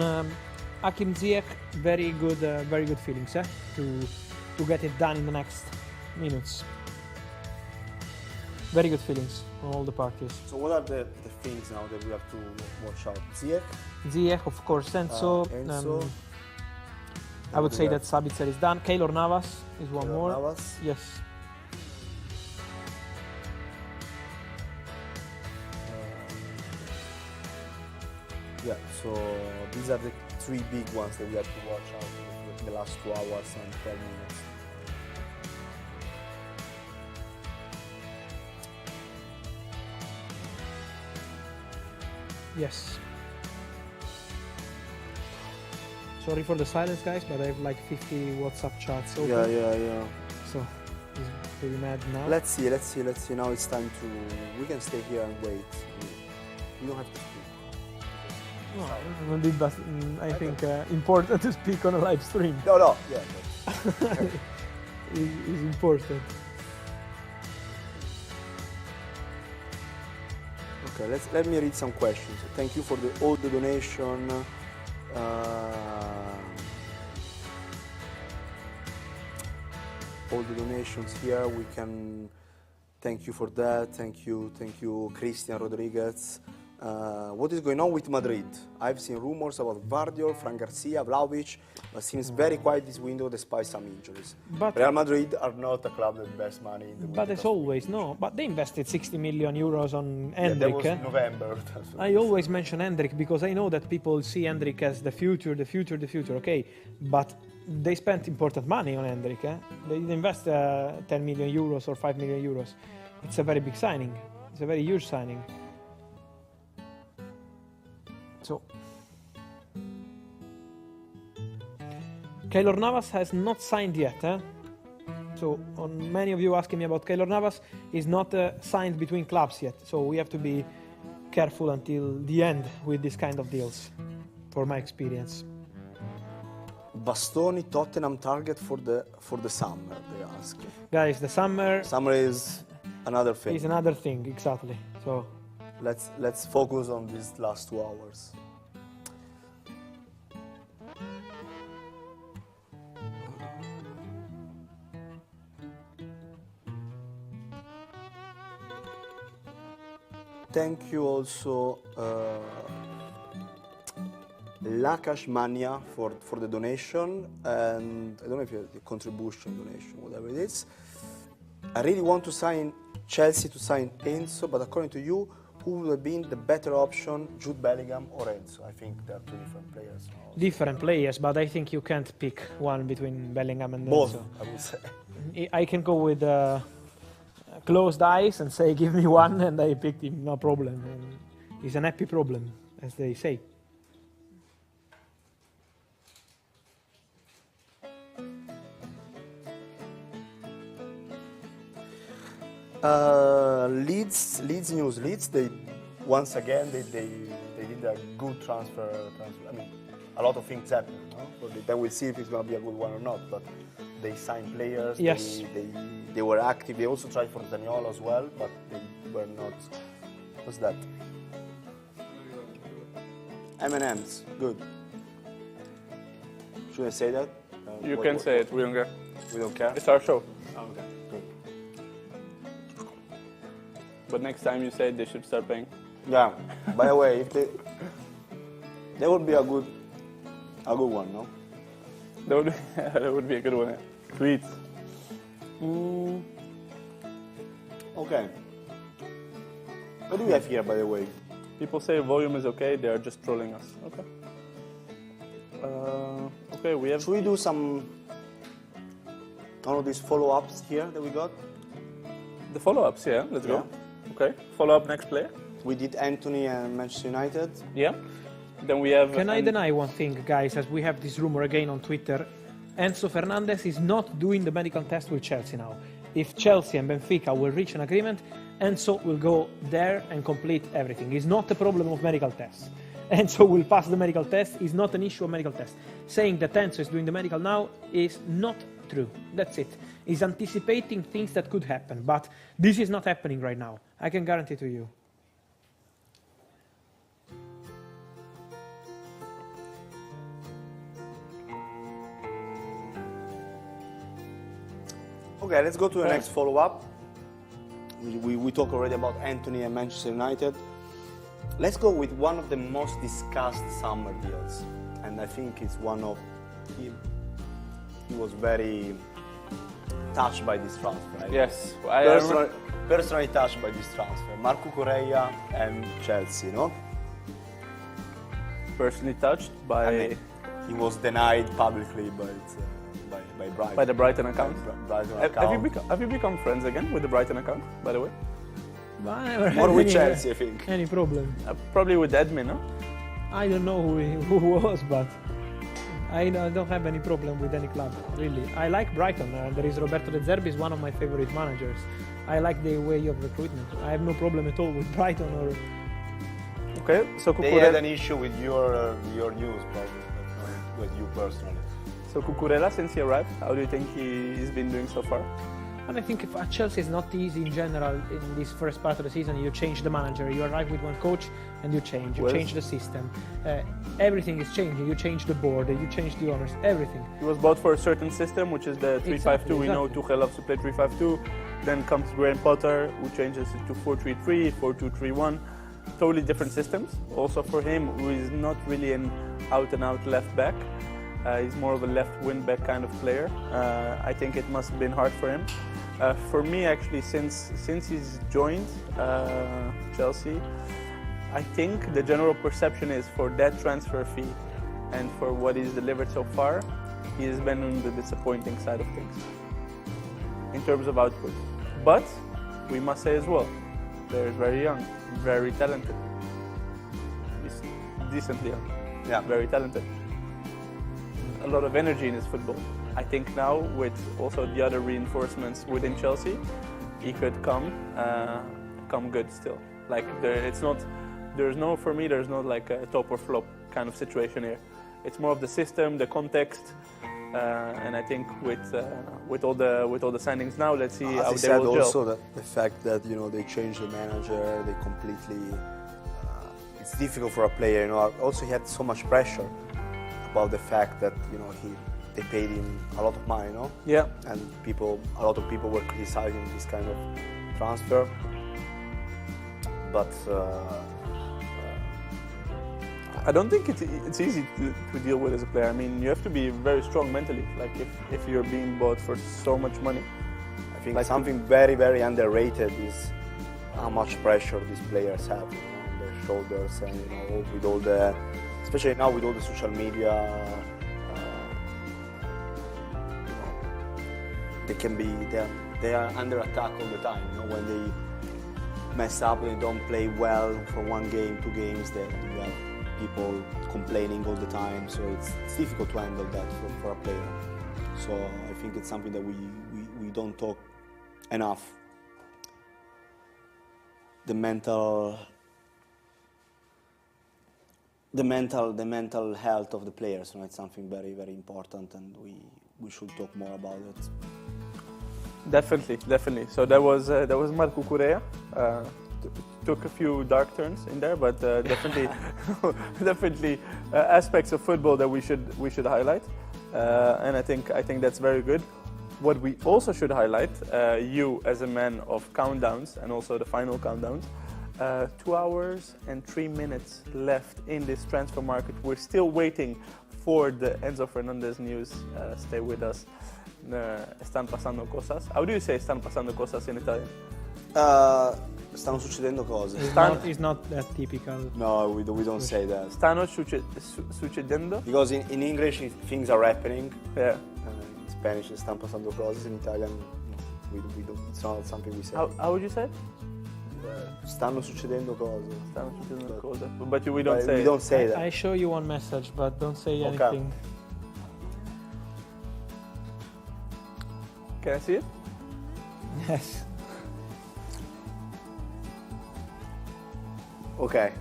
Hakim Ziyech, very good feelings to get it done in the next minutes. Very good feelings on all the parties. So what are the things now that we have to watch out? Ziyech, of course, Enzo. I would say that Sabitzer is done. Keylor Navas is one more. Navas. Yes. Yeah, so these are the 3 big ones that we have to watch out in the last 2 hours and 12 minutes. Yes. Sorry for the silence, guys, but I have like 50 WhatsApp chats open. Yeah. So he's pretty mad now. Let's see. Now it's time to. We can stay here and wait. You don't have to speak. No, but I think important to speak on a live stream. No, yeah. is important. Okay, let me read some questions. Thank you for all the donation. All the donations here. We can thank you for that. Thank you, Christian Rodriguez. What is going on with Madrid? I've seen rumors about Guardiola, Fran Garcia, Vlahovic, but seems very quiet this window despite some injuries. But Real Madrid are not a club that invests money in the window. But as always, no. But they invested 60 million euros on Yeah, that was Endrick. November. I always mention Endrick because I know that people see Endrick as the future. Okay, but they spent important money on Endrick. They didn't invest 10 million euros or 5 million euros. It's a very big signing. It's a very huge signing. So, Keylor Navas has not signed yet. So, on many of you asking me about Keylor Navas, he's not signed between clubs yet. So we have to be careful until the end with this kind of deals, for my experience. Bastoni Tottenham target for the summer, they ask. Guys, the summer is another thing. Is another thing, exactly. So let's focus on these last 2 hours. Thank you also Lakash Mania for the donation, and I don't know if you have the contribution donation, whatever it is. I really want to sign Chelsea to sign Enzo, but according to you, who would have been the better option, Jude Bellingham or Enzo? I think they are two different players. Different players, but I think you can't pick one between Bellingham and Both, Enzo. I would say. I can go with closed eyes and say, give me one, and I picked him, no problem. And it's an happy problem, as they say. Leeds news. Leeds, they once again they did a good transfer. I mean, a lot of things happen. No? But then we'll see if it's going to be a good one or not. But they signed players. Yes. They were active. They also tried for Zaniolo as well, but they were not. What's that? M&M's. Good. Should I say that? You can say it. We don't care. We don't care. It's our show. Oh, okay. Good. But next time you say it, they should start paying. Yeah. By the way, if they would be a good one, no? That would be a good one. Yeah. Tweets. Okay. What do we have here, by the way? People say volume is okay. They are just trolling us. Okay. Okay, we have. Should we do some one of these follow-ups here that we got? The follow-ups, yeah. Let's go. Okay. Follow up next player. We did Anthony and Manchester United. Yeah. Then we have. Can I deny one thing, guys? As we have this rumor again on Twitter, Enzo Fernandez is not doing the medical test with Chelsea now. If Chelsea and Benfica will reach an agreement, Enzo will go there and complete everything. It's not a problem of medical tests. Enzo will pass the medical test. It's not an issue of medical test. Saying that Enzo is doing the medical now is not true. That's it. He's anticipating things that could happen, but this is not happening right now. I can guarantee to you. Okay, let's go to the next follow-up. We talked already about Anthony and Manchester United. Let's go with one of the most discussed summer deals. And I think it's one of... He was very touched by this transfer. Right? Yes. Personally touched by this transfer. Marco Correa and Chelsea, no? Personally touched by... I mean, he was denied publicly by Brighton. By the Brighton account. Have you become friends again with the Brighton account, by the way? Or with Chelsea, I think. Any problem? Probably with admin, no? I don't know who was, but I don't have any problem with any club, really. I like Brighton. There is Roberto De Zerbi, is one of my favorite managers. I like the way of recruitment. I have no problem at all with Brighton or... Okay, so They had an issue with your news, probably, but not with you personally. So Cucurella, since he arrived, how do you think he's been doing so far? And I think at Chelsea it's not easy in general in this first part of the season. You change the manager, you arrive with one coach and you change the system. Everything is changing. You change the board, you change the owners, everything. He was bought for a certain system, which is the 3-5-2. Exactly. We know Tuchel loves to play 3-5-2. Then comes Graham Potter, who changes it to 4-3-3, 4-2-3-1. Totally different systems. Also for him, who is not really an out-and-out left back. He's more of a left wing back kind of player. I think it must have been hard for him. For me, actually, since he's joined Chelsea, I think the general perception is for that transfer fee and for what he's delivered so far, he has been on the disappointing side of things in terms of output. But we must say as well, they're very young, very talented. He's decently young, yeah, very talented. A lot of energy in his football. I think now with also the other reinforcements within Chelsea, he could come good still. Like there's no like a top or flop kind of situation here. It's more of the system, the context, and I think with all the signings now, let's see how they will gel. Also the fact that they changed the manager, they completely. It's difficult for a player. Also he had so much pressure about the fact that they paid him a lot of money, Yeah. And a lot of people were criticizing this kind of transfer. But I don't think it's easy to deal with as a player. I mean, you have to be very strong mentally. Like if you're being bought for so much money. I think something very, very underrated is how much pressure these players have on their shoulders, and with all the. Especially now with all the social media, they are under attack all the time. When they mess up, they don't play well for 1 game, 2 games. Then you have people complaining all the time. So it's difficult to handle that for a player. So I think it's something that we don't talk enough. The mental health of the players, it's something very, very important, and we should talk more about it. Definitely. So that was Marco Correa. Took a few dark turns in there, but definitely aspects of football that we should highlight, and I think that's very good. What we also should highlight, you as a man of countdowns and also the final countdowns. 2 hours and 3 minutes left in this transfer market. We're still waiting for the Enzo Fernandez news. Stay with us. Están pasando cosas. How do you say están pasando cosas in Italian? Stanno succedendo cose. It's not that typical. No, we don't say that. Stanno succedendo? Because in English things are happening. Yeah. In Spanish, están pasando cosas. In Italian, we don't. It's not something we say. How would you say it? stanno succedendo cose. But we don't say. We don't say that. I show you one message, but don't say anything. Can I see it? Yes. Okay.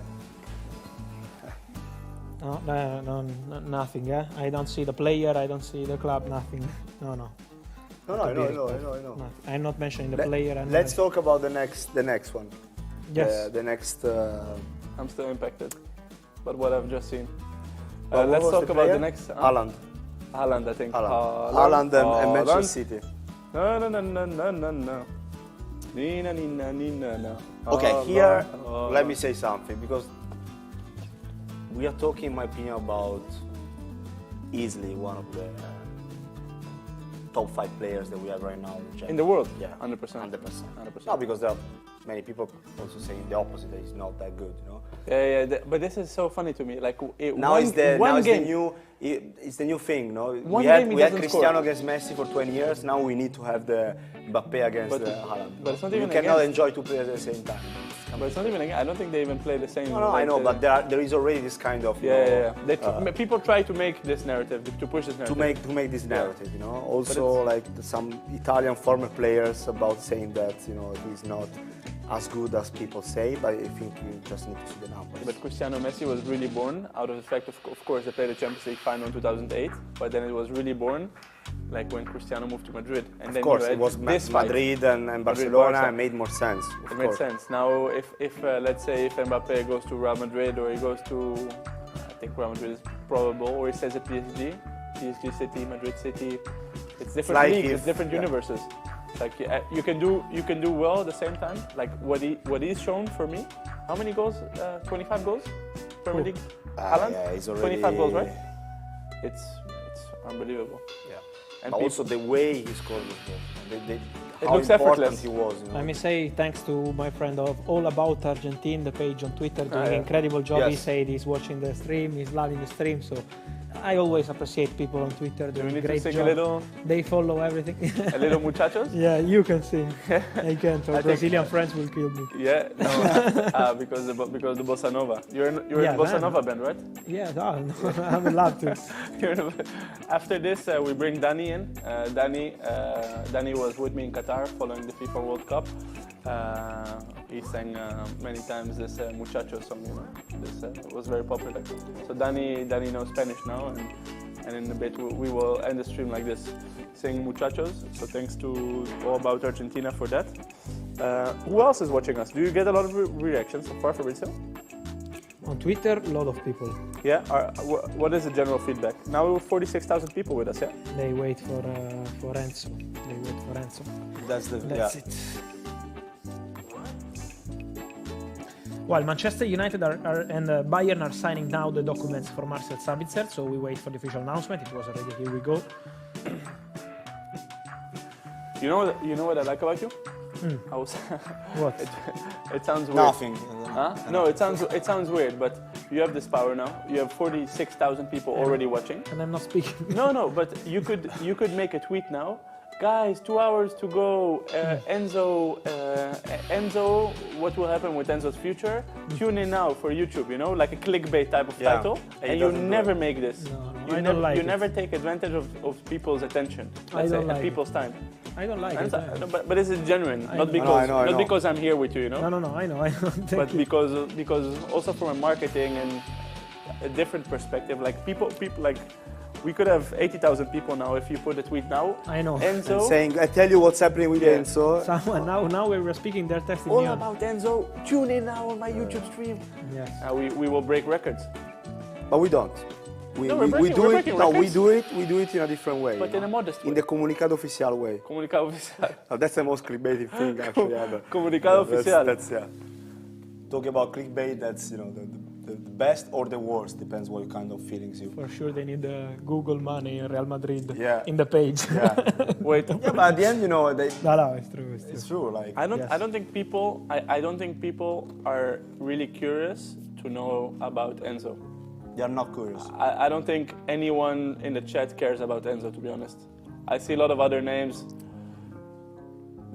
No, nothing. Yeah, I don't see the player. I don't see the club. Nothing. No. No, I know. No, I'm not mentioning the player. Let's talk about the next one. Yes. The next. I'm still impacted, but what I've just seen. What Let's was talk the about player? the next. Haaland. Haaland, I think. Haaland and Manchester City. No. No. Okay, here, let me say something, because we are talking, in my opinion, about easily one of the top 5 players that we have right now in the world. Yeah, 100%. 100%. No, because there are many people also saying the opposite, that he's not that good, you know. Yeah. But this is so funny to me. Like now it's the new thing, no? We had Cristiano against Messi for 20 years. Now we need to have the Mbappe against Haaland. But it's not even you cannot against. enjoy 2 players at the same time. But it's not even again. I don't think they even play the same. No, I know, but there is already this kind of. People try to make this narrative, to push this narrative. To make this narrative, you know. Also, like some Italian former players about saying that, you know, he's not as good as people say, but I think you just need to see the numbers. But Cristiano Messi was really born out of the fact of course, they played the Champions League final in 2008, but then it was really born like when Cristiano moved to Madrid. And of then course, it was Madrid and Barcelona, and made more sense. It made sense. Now, if let's say if Mbappe goes to Real Madrid, or he goes to, I think Real Madrid is probable, or he stays at PSG City, Madrid City, it's different leagues, it's different universes. Like you can do well at the same time. Like what he's shown for me. How many goals? 25 goals. Premier League. Haaland? Yeah, he's already 25 goals, right? It's unbelievable. Yeah. And but also the way he scored those goals. It how looks important effortless. he was. You know? Let me say thanks to my friend of All About Argentine, the page on Twitter, doing an incredible job. He said he's watching the stream, he's loving the stream. So I always appreciate people on Twitter doing a great job. They follow everything. A little muchachos? Yeah, you can sing. I can't. Our Brazilian friends will kill me. Yeah, no, because the bossa nova. You're in the bossa nova band, right? Yeah, no, I would love to. After this, we bring Danny in. Danny was with me in Qatar following the FIFA World Cup. He sang many times this Muchacho song, you know. This was very popular. So Danny knows Spanish now, and in a bit we will end the stream like this, saying Muchachos. So thanks to All About Argentina for that. Who else is watching us? Do you get a lot of reactions so far, Fabrizio? On Twitter, a lot of people. Yeah. What is the general feedback? Now 46,000 people with us. Yeah. They wait for Enzo. That's it. Well, Manchester United and Bayern are signing now the documents for Marcel Sabitzer, so we wait for the official announcement. It was already, here we go. You know what I like about you? What? It sounds weird. Nothing. Huh? No, it sounds weird, but you have this power now. You have 46,000 people already watching. And I'm not speaking. No, but you could make a tweet now. Guys, 2 hours to go. Enzo, what will happen with Enzo's future? Tune in now for YouTube, you know, like a clickbait type of title. And you never make this. No, you never take advantage of people's attention, and people's time. I don't like it. But this is genuine, not because I'm here with you, you know. No, I know. But because also from a marketing and a different perspective, like people like. We could have 80,000 people now if you put a tweet now. I know. Enzo. And saying, I tell you what's happening with Enzo. Someone now we were speaking, they're texting me all about Enzo. Tune in now on my YouTube stream. Yes. We will break records. But we don't. We do it in a different way. But in a modest way. In the comunicado oficial way. Comunicado oficial. That's the most clickbaity thing actually ever. Comunicado oficial. That's talking about clickbait, that's, you know, the best or the worst, depends what kind of feelings you. For sure, they need the Google money in Real Madrid in the page. Yeah. Wait. Yeah, but at the end, you know, they. No, it's true. It's true. Like I don't think people are really curious to know about Enzo. They are not curious. I don't think anyone in the chat cares about Enzo, to be honest. I see a lot of other names.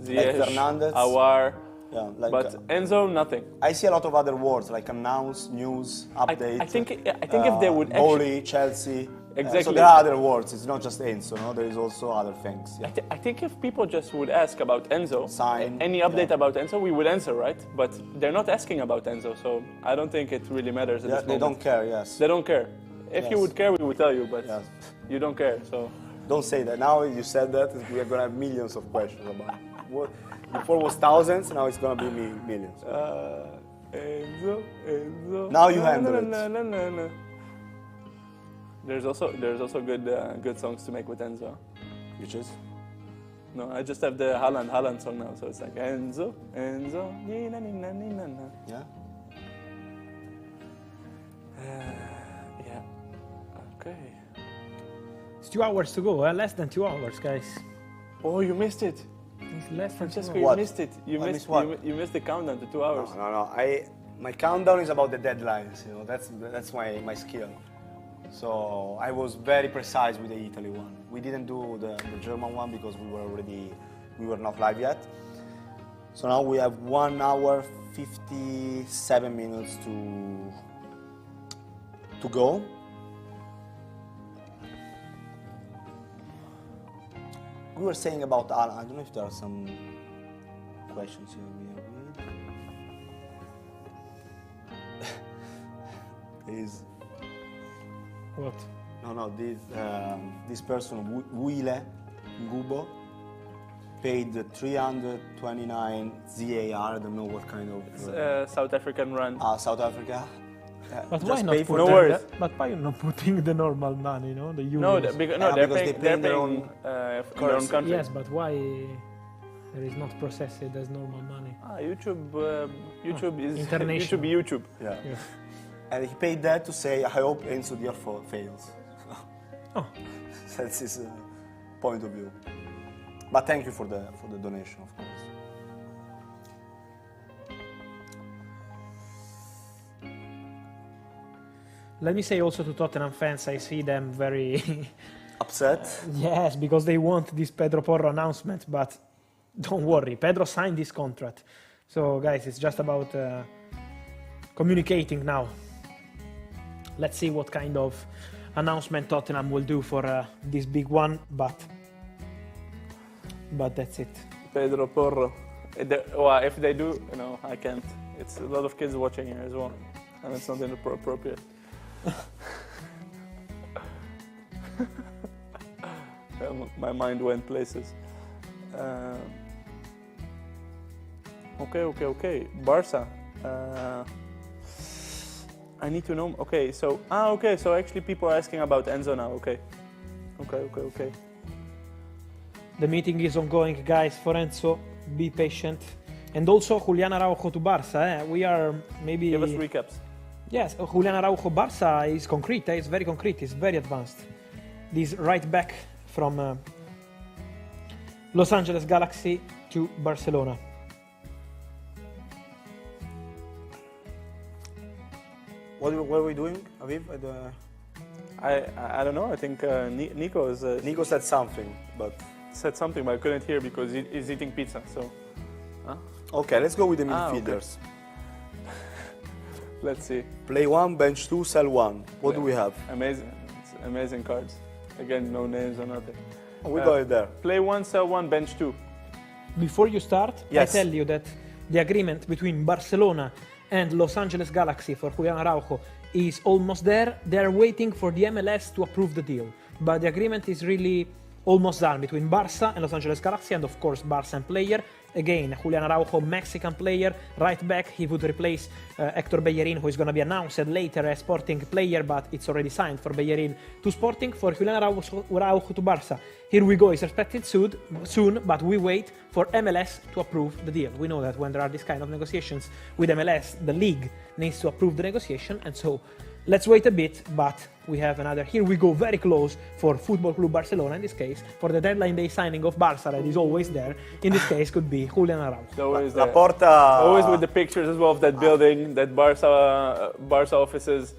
Ziyech, Fernandez. Awar. Yeah, like, but Enzo, nothing. I see a lot of other words like announce, news, update. I think if they would Boli, Chelsea. Exactly. So there are other words. It's not just Enzo. No, there is also other things. Yeah. I think if people just would ask about Enzo, sign, any update about Enzo, we would answer, right? But they're not asking about Enzo, so I don't think it really matters at this moment. They don't care. Yes. They don't care. If you would care, we would tell you, but you don't care. So don't say that. Now you said that, we are gonna have millions of questions about it. What, before it was thousands, now it's gonna be millions. Enzo. Now you handle it. No. There's also good songs to make with Enzo. Which is? No, I just have the Haaland song now, so it's like Enzo, nina, nina, nina, nina. Yeah. Yeah. Okay. It's 2 hours to go. Less than 2 hours, guys. Oh, you missed it. It's less than Francesco, What? you missed it. You missed what? You missed the countdown to 2 hours. No. My countdown is about the deadlines. You know, that's my skill. So I was very precise with the Italy one. We didn't do the German one because we were not live yet. So now we have 1 hour 57 minutes to go. We were saying about Alan. I don't know if there are some questions here we have read. Is what? No. This person Wile Ngubo paid 329 ZAR. I don't know what kind of South African rand. South Africa. But why not put no worries. But why not putting the normal money? You know, the euros. No, they're paying their own their own country. Yes, but why there is not processed as normal money? YouTube is international. YouTube. Yeah. And he paid that to say, I hope Enzo Dior fails. Oh. That's his point of view. But thank you for the donation, of course. Let me say also to Tottenham fans, I see them very upset. Yes, because they want this Pedro Porro announcement, but don't worry, Pedro signed this contract. So guys, it's just about communicating now. Let's see what kind of announcement Tottenham will do for this big one, but that's it. Pedro Porro. If they do, I can't. It's a lot of kids watching here as well, and it's not inappropriate. My mind went places. Okay. Barca. I need to know. Okay, so actually people are asking about Enzo now. Okay. The meeting is ongoing, guys. For Enzo, be patient. And also Julian Araujo to Barca. We are maybe. Give us recaps. Yes, Julian Araujo Barca is concrete. It's very concrete. It's very advanced. This right back from Los Angeles Galaxy to Barcelona. What are we doing, Aviv? I don't know. I think Nico is. Nico said something, but I couldn't hear because he's eating pizza. So. Huh? Okay, let's go with the midfielders. Okay. Let's see. Play 1, bench 2, sell 1. What do we have? Amazing cards. Again, no names or nothing. We got it there. Play 1, sell 1, bench 2. Before you start, yes. I tell you that the agreement between Barcelona and Los Angeles Galaxy for Julian Araujo is almost there. They're waiting for the MLS to approve the deal. But the agreement is really almost done between Barca and Los Angeles Galaxy, and of course Barca and player. Again, Julian Araujo, Mexican player, right back. He would replace Hector Bellerin, who is going to be announced later as Sporting player, but it's already signed for Bellerin to Sporting. For Julian Araujo to Barca. Here we go. It's expected soon, but we wait for MLS to approve the deal. We know that when there are these kind of negotiations with MLS, the league needs to approve the negotiation, and so let's wait a bit, but we have another. Here we go, very close for Football Club Barcelona in this case. For the deadline day signing of Barca, that is always there. In this case, could be Julian Araujo. Laporta. Always with the pictures as well of that building, that Barca offices.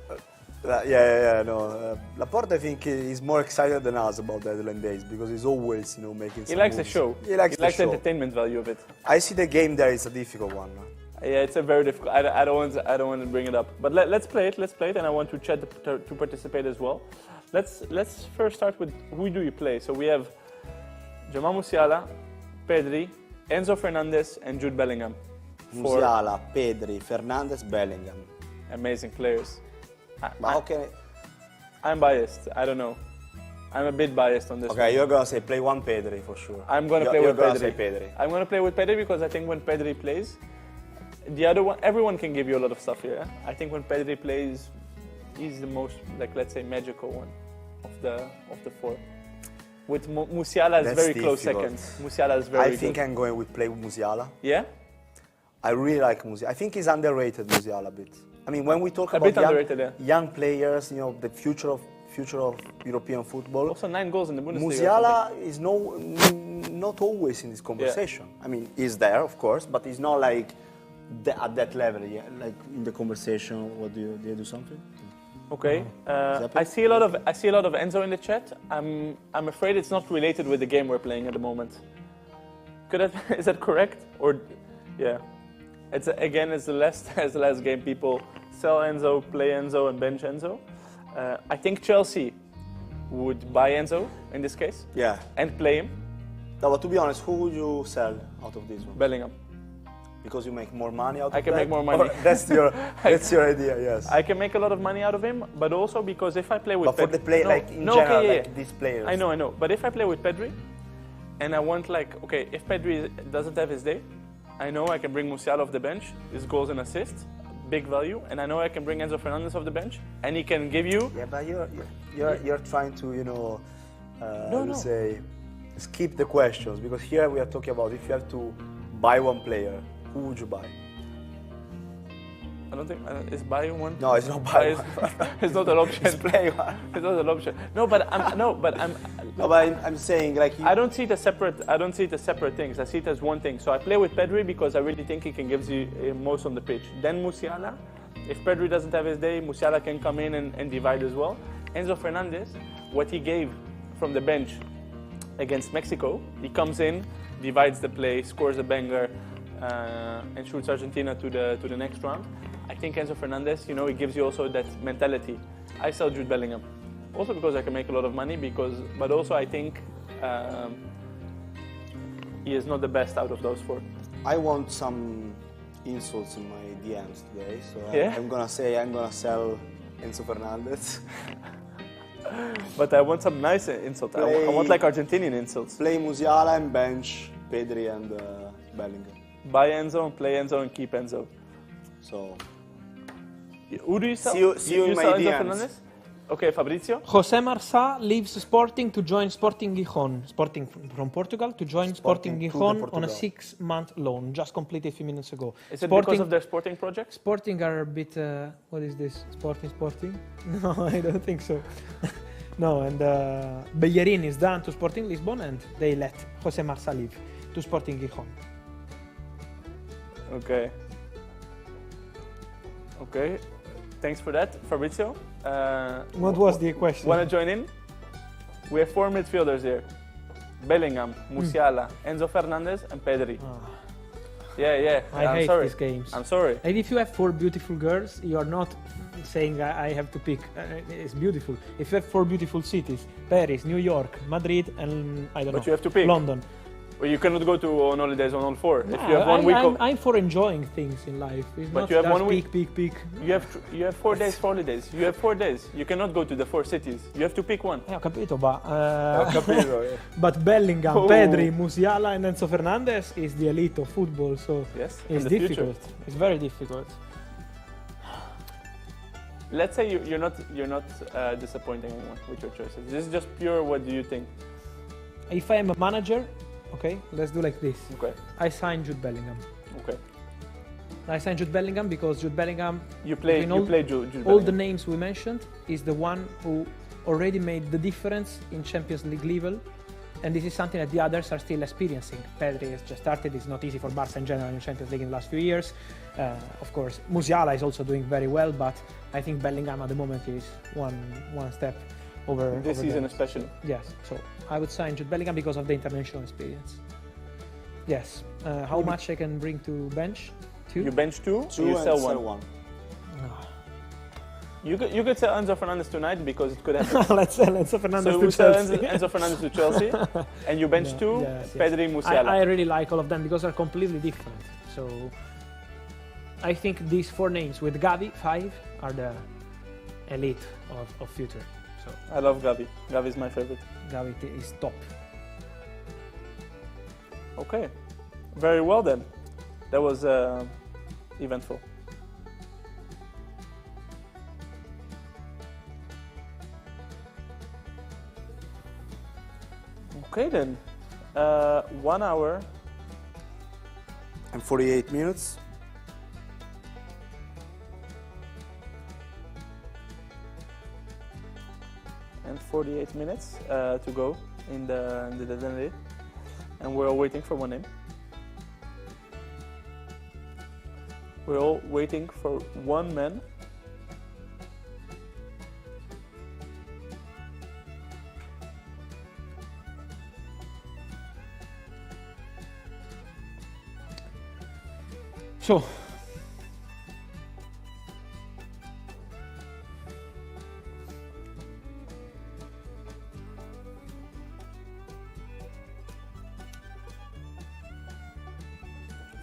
No, Laporte, I think, is more excited than us about the deadline days because he's always, making. He likes moves. the show. He likes the entertainment value of it. I see the game there is a difficult one. Yeah, it's a very difficult. I don't want to bring it up, but let's play it. Let's play it, and I want to chat to participate as well. Let's first start with who do you play. So we have Jamal Musiala, Pedri, Enzo Fernandez, and Jude Bellingham. Musiala, Pedri, Fernandez, Bellingham. Amazing players. Okay. I'm biased. I don't know. I'm a bit biased on this. Okay, you're gonna say play one Pedri for sure. I'm gonna play with Pedri. Say Pedri. I'm gonna play with Pedri because I think when Pedri plays, the other one, everyone can give you a lot of stuff here. I think when Pedri plays, he's the most, let's say, magical one of the four. With Musiala is very close second. Musiala is very I think good. I'm going with play with Musiala. Yeah? I really like Musiala. I think he's underrated, Musiala, a bit. I mean, when we talk about young players, the future of European football. Also 9 goals in the Bundesliga. Musiala is not always in this conversation. Yeah. I mean, he's there, of course, but he's not at that level. Yeah? Like in the conversation, what do you do something? Okay. I see a lot of Enzo in the chat. I'm afraid it's not related with the game we're playing at the moment. Is that correct? Or yeah. It's the last game. People sell Enzo, play Enzo, and bench Enzo. I think Chelsea would buy Enzo in this case. Yeah. And play him. No, but to be honest, who would you sell out of this one? Bellingham. Because you make more money out of I can make more money. Or that's your idea, yes. I can make a lot of money out of him, but also because if I play with Pedri... But for the play, general, these players. I know. But if I play with Pedri, and I want if Pedri doesn't have his day, I know I can bring Musiala off the bench, his goals and assists, big value, and I know I can bring Enzo Fernandez off the bench, and he can give you... Yeah, but you're trying to, say, skip the questions, because here we are talking about if you have to buy one player, who would you buy? I don't think is buy one. No, it's not buy one. It's not an option. It's play one. It's not an option. No, but I'm saying I don't see it as separate. I don't see it as separate things. I see it as one thing. So I play with Pedri because I really think he can give you most on the pitch. Then Musiala, if Pedri doesn't have his day, Musiala can come in and divide as well. Enzo Fernandez, what he gave from the bench against Mexico, he comes in, divides the play, scores a banger, and shoots Argentina to the next round. I think Enzo Fernandez, he gives you also that mentality. I sell Jude Bellingham, also because I can make a lot of money. But also I think he is not the best out of those four. I want some insults in my DMs today, so yeah? I'm gonna sell Enzo Fernandez. But I want some nice insults. I want Argentinian insults. Play Musiala and bench Pedri and Bellingham. Buy Enzo and play Enzo and keep Enzo. So. Who do you sell? See you in my sell DMs. Enzo Fernandez? Okay, Fabrizio? Jose Marçá leaves Sporting to join Sporting Gijón. Sporting from Portugal to join Sporting Gijón on a 6-month loan, just completed a few minutes ago. Is it because of their Sporting project? Sporting are a bit, what is this? Sporting? No, I don't think so. No, and Bellerin is done to Sporting Lisbon and they let Jose Marçá leave to Sporting Gijón. Okay. Thanks for that, Fabrizio. What was the question? Want to join in? We have 4 midfielders here. Bellingham, Musiala, Enzo Fernandez, and Pedri. Oh. Yeah. I hate these games. I'm sorry. And if you have 4 beautiful girls, you are not saying I have to pick. It's beautiful. If you have 4 beautiful cities, Paris, New York, Madrid, and I don't know. But you have to pick. London. Well, you cannot go on holidays on all 4. No, if you have 1 week I'm for enjoying things in life. It's but not you have just 1 week. Peak. You have 4 days for holidays. You have 4 days. You cannot go to the 4 cities. You have to pick one. Ho capito, but Bellingham, Pedri, Musiala, and Enzo Fernandez is the elite of football. So yes, it's difficult. It's very difficult. Let's say you're not disappointing anyone with your choices. This is just pure. What do you think? If I am a manager. Okay, let's do like this. Okay. I signed Jude Bellingham. Okay. I signed Jude Bellingham because Jude Bellingham, Jude Bellingham. All the names we mentioned, is the one who already made the difference in Champions League level And this is something that the others are still experiencing. Pedri has just started. It's not easy for Barca in general in Champions League in the last few years. Of course, Musiala is also doing very well, but I think Bellingham at the moment is one step over. This season especially. Yes, so I would sign Jude Bellingham because of the international experience. Yes. How much I can bring to bench? 2? You bench 2, you sell 1. You could sell Enzo Fernandez tonight because it could happen. Let's sell Enzo Fernandez so to Chelsea. Enzo Fernandez to Chelsea, and you bench 2, Pedri, Musiala. I really like all of them because they're completely different. So I think these 4 names with Gavi, 5, are the elite of future. So I love Gavi. Gavi is my favorite. Gavi is top. Okay, very well then. That was eventful. Okay then, 1 hour and 48 minutes. And 48 minutes to go in the deadline, and we're all waiting for one name. We're all waiting for one man. So,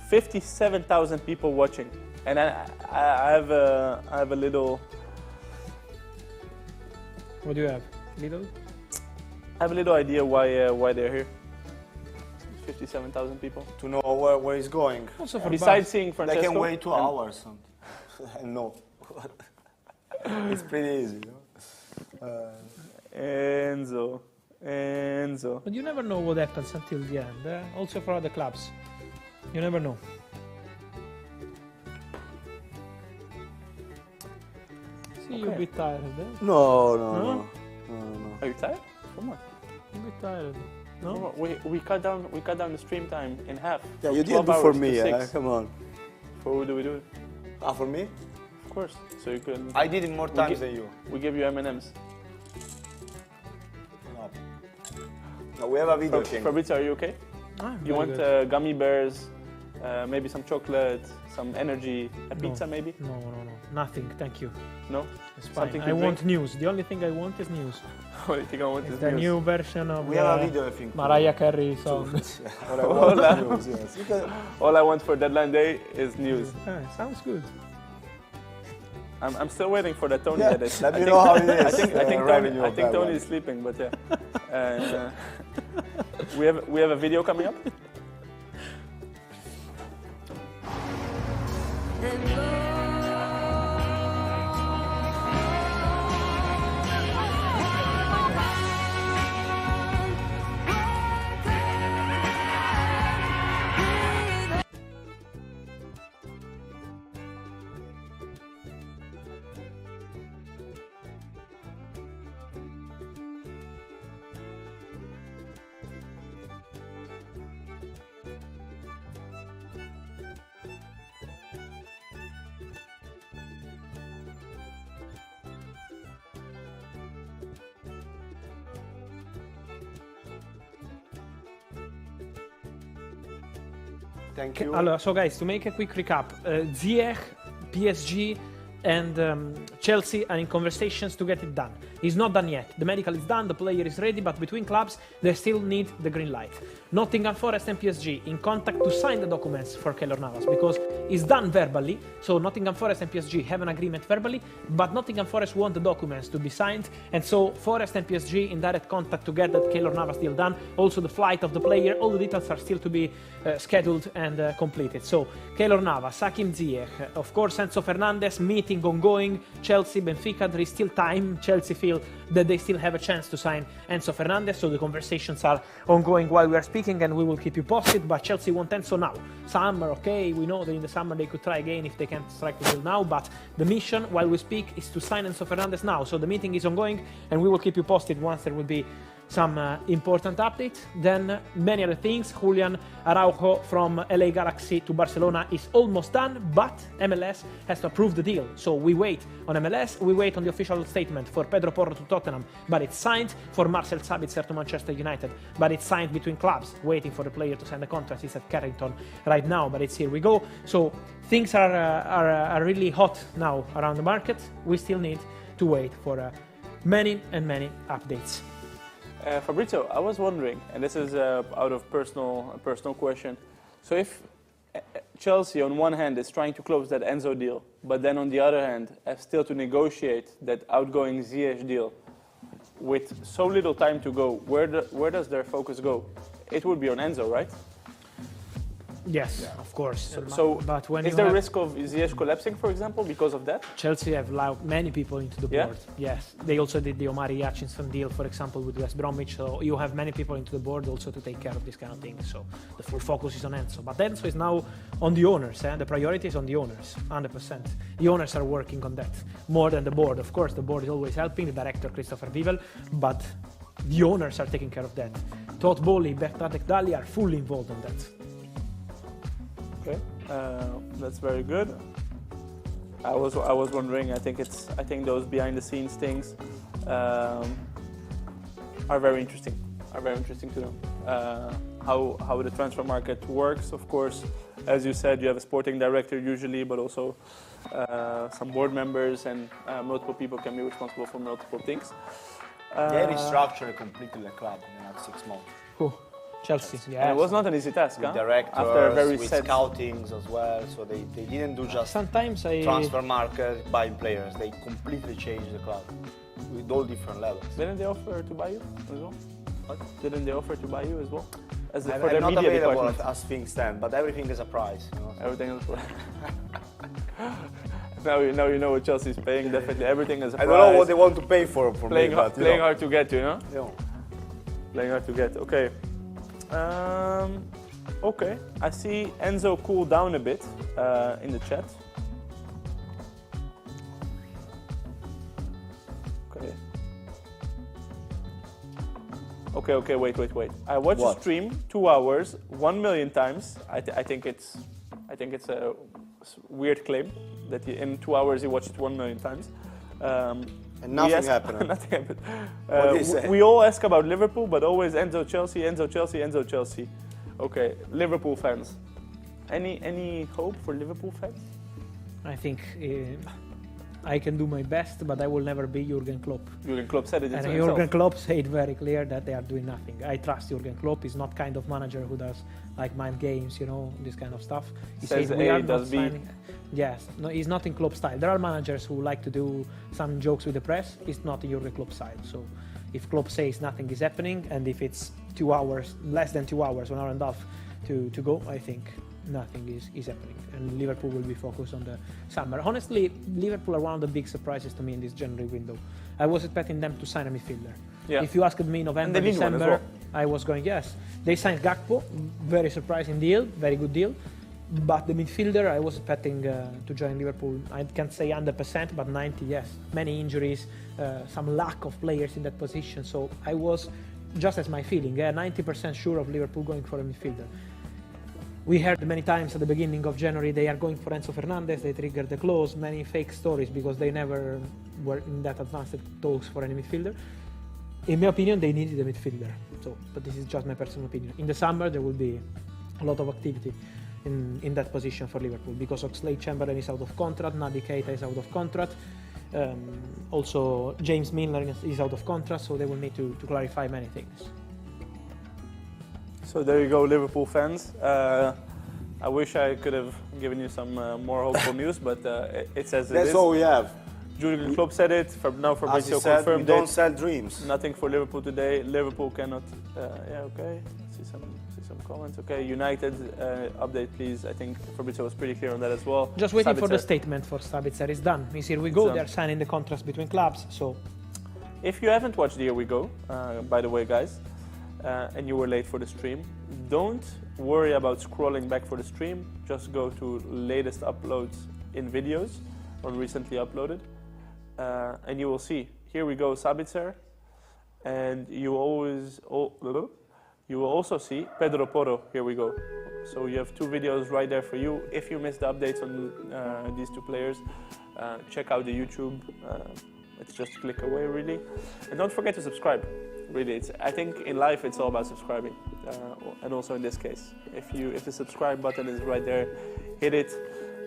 $57,000 people watching, and I have a little. What do you have? Little? I have a little idea why they're here. 57,000 people. To know where he's going. Also for besides seeing Francesco, they can wait 2 hours. And no, it's pretty easy. Enzo. But you never know what happens until the end. Also for other clubs, you never know. See, you're a bit tired. No. Are you tired? Come on. I'm a bit tired. No, we cut down the stream time in half. Yeah, you did it before me. Come on. For who do we do it? For me? Of course. So you can. I did it more times than you. We give you M&Ms. No, we have a video. Fabrizio, are you okay? You want gummy bears, maybe some chocolate, some energy, a pizza maybe? No. Nothing, thank you. No? It's fine. I want news. The only thing I want is news. The only thing I want is the news. new version of we have a video, I think. Mariah Carey song. All I want for deadline day is news. Sounds good. I'm still waiting for the Tony. Yeah, let me know how it is. I think Tony is sleeping, but yeah. We have a video coming up. Thank you. So guys, to make a quick recap, Ziyech, PSG, and Chelsea are in conversations to get it done. It's not done yet. The medical is done, the player is ready, but between clubs, they still need the green light. Nottingham Forest and PSG in contact to sign the documents for Keylor Navas because it's done verbally. So Nottingham Forest and PSG have an agreement verbally, but Nottingham Forest want the documents to be signed, and so Forest and PSG in direct contact to get that Keylor Navas deal done. Also the flight of the player, all the details are still to be scheduled and completed. So Keylor Navas, Hakim Ziyech, of course Enzo Fernandez, meeting ongoing, Chelsea, Benfica, there is still time. Chelsea feel that they still have a chance to sign Enzo Fernandez, so the conversations are ongoing while we are speaking and we will keep you posted, but Chelsea want Enzo now. Summer, okay, we know that in the summer they could try again if they can't strike the deal now, but the mission while we speak is to sign Enzo Fernandez now, so the meeting is ongoing and we will keep you posted once there will be some important updates. Then many other things. Julian Araujo from LA Galaxy to Barcelona is almost done, but MLS has to approve the deal. So we wait on MLS, we wait on the official statement for Pedro Porro to Tottenham, but it's signed. For Marcel Sabitzer to Manchester United, but it's signed between clubs, waiting for the player to sign the contract. He's at Carrington right now, but it's here we go. So things are really hot now around the market. We still need to wait for many and many updates. Fabrizio, I was wondering, and this is out of personal question. So if Chelsea on one hand is trying to close that Enzo deal, but then on the other hand have still to negotiate that outgoing Ziyech deal, with so little time to go, where does their focus go? It would be on Enzo, right? Yes, of course. But when is there a risk of Ziyech collapsing, for example, because of that? Chelsea have allowed many people into the board. Yes, they also did the Omari Hutchinson deal, for example, with West Bromwich. So you have many people into the board also to take care of this kind of thing. So the full focus is on Enzo. But Enzo is now on the owners. The priority is on the owners, 100%. The owners are working on that more than the board. Of course, the board is always helping, the director, Christopher Vivel, but the owners are taking care of that. Todd Bowley, Bertrand Dali are fully involved in that. Okay, that's very good. I was wondering. I think those behind the scenes things are very interesting. To know how the transfer market works. Of course, as you said, you have a sporting director usually, but also some board members and multiple people can be responsible for multiple things. They restructured completely the club in the last 6 months. Who? Chelsea. Yeah, it was not an easy task. With directors, after a very with set scoutings as well. So they didn't do just transfer market, buying players. They completely changed the club with all different levels. Didn't they offer to buy you as well? What? Didn't they offer to buy you as well? As I'm for their not media available department? as things stand, but everything is a price. You know, so. Everything is a price. Now you know what Chelsea's paying. Definitely, everything is a price. I don't know what they want to pay for playing me, but playing hard to get, you know. Yeah. Playing hard to get. Okay. Okay. I see Enzo cool down a bit in the chat. Okay. Wait. I watched the stream 2 hours, 1 million times. I think it's a weird claim that in 2 hours he watched it 1 million times. And nothing happened. Nothing happened. We all ask about Liverpool, but always Enzo Chelsea. Okay, Liverpool fans. Any hope for Liverpool fans? I think I can do my best, but I will never be Jurgen Klopp. Jurgen Klopp said it himself. And Jurgen Klopp said very clear that they are doing nothing. I trust Jurgen Klopp. He's not kind of manager who does like mind games, you know, this kind of stuff. He says we are not signing. Yes, no, he's not in Klopp style. There are managers who like to do some jokes with the press. It's not in Jurgen Klopp style. So if Klopp says nothing is happening, and if it's 2 hours, less than 2 hours, 1 hour and a half to go, I think nothing is happening, and Liverpool will be focused on the summer. Honestly, Liverpool are one of the big surprises to me in this January window. I was expecting them to sign a midfielder. Yeah. If you asked me November, December, I was going yes. They signed Gakpo, very surprising deal, very good deal. But the midfielder, I was expecting to join Liverpool. I can't say 100%, but 90, yes. Many injuries, some lack of players in that position. So I was, just as my feeling, 90% sure of Liverpool going for a midfielder. We heard many times at the beginning of January they are going for Enzo Fernandez, they triggered the clause, many fake stories because they never were in that advanced talks for any midfielder. In my opinion, they needed a midfielder. So, but this is just my personal opinion. In the summer, there will be a lot of activity in that position for Liverpool because Oxlade-Chamberlain is out of contract, Naby Keita is out of contract. Also, James Milner is out of contract, so they will need to clarify many things. So there you go, Liverpool fans. I wish I could have given you some more hopeful news, but it's as it is. That's all we have. Jurgen Klopp said it. Now Fabrizio confirmed we don't sell dreams. Nothing for Liverpool today. Liverpool cannot. Yeah, okay. See some comments. Okay, United update, please. I think Fabrizio was pretty clear on that as well. Just waiting for the statement for Sabitzer. It's done. Means here we go. They're signing the contracts between clubs. So, if you haven't watched Here We Go, by the way, guys. And you were late for the stream, don't worry about scrolling back for the stream. Just go to latest uploads in videos or recently uploaded, and you will see. Here we go, Sabitzer. and you will also see Pedro Porro. Here we go. So you have 2 videos right there for you. If you missed the updates on these 2 players, check out the YouTube. It's just a click away, really. And don't forget to subscribe. Really, I think in life it's all about subscribing, and also in this case, if the subscribe button is right there, hit it,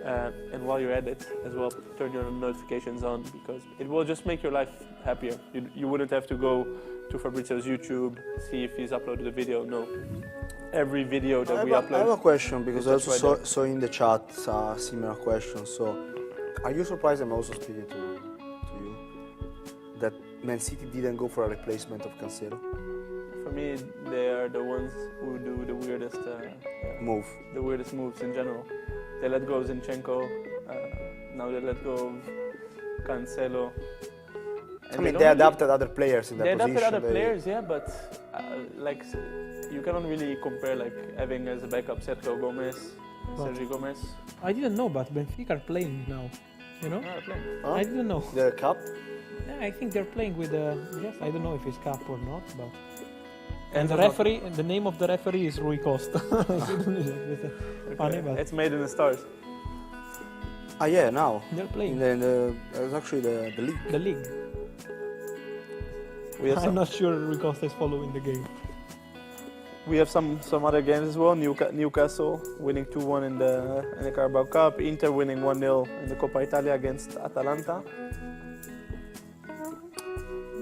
and while you're at it as well, turn your notifications on, because it will just make your life happier. You wouldn't have to go to Fabrizio's YouTube, see if he's uploaded a video. No, every video that we upload. I have a question, because I also right saw in the chat a similar question. So, are you surprised? I'm also speaking to you that Man City didn't go for a replacement of Caicedo. For me, they are the ones who do the weirdest the weirdest moves in general. They let go of Zinchenko. Now they let go of Cancelo. I mean, they adapted other players in that position. They adapted other players, yeah, but like you cannot really compare like having as a backup Sergio Gomez. I didn't know, but Benfica are playing now. You know? Huh? I didn't know. The cup? Yeah, I think they're playing with yes, I don't know if it's cup or not, but. And the referee, the name of the referee is Rui Costa. Funny, but it's made in the stars. Ah, yeah, now they're playing. It's actually the league. The league. I'm not sure Rui Costa is following the game. We have some other games as well. Newcastle winning 2-1 in the Carabao Cup. Inter winning 1-0 in the Coppa Italia against Atalanta.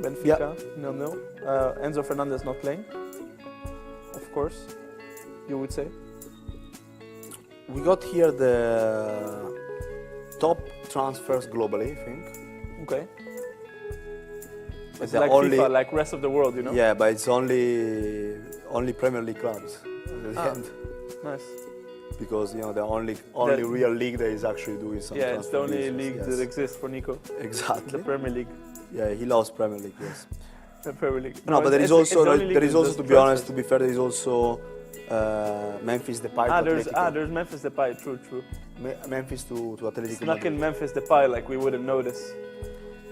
Benfica 0-0. Enzo Fernandez not playing. Of course, you would say. We got here the top transfers globally, I think. Okay. It's the like only, FIFA, like rest of the world, you know? Yeah, but it's only Premier League clubs at the end. Nice. Because, you know, the only real league that is actually doing some transfer. Yeah, it's the only business, league that exists for Nico. Exactly. The Premier League. Yeah, he loves Premier League, yes. The Premier League. No, but there is also, to be honest, to be fair, there is also Memphis Depay. There's Memphis Depay, true. Memphis to Atletico Snuck Madrid. in Memphis Depay like we wouldn't notice.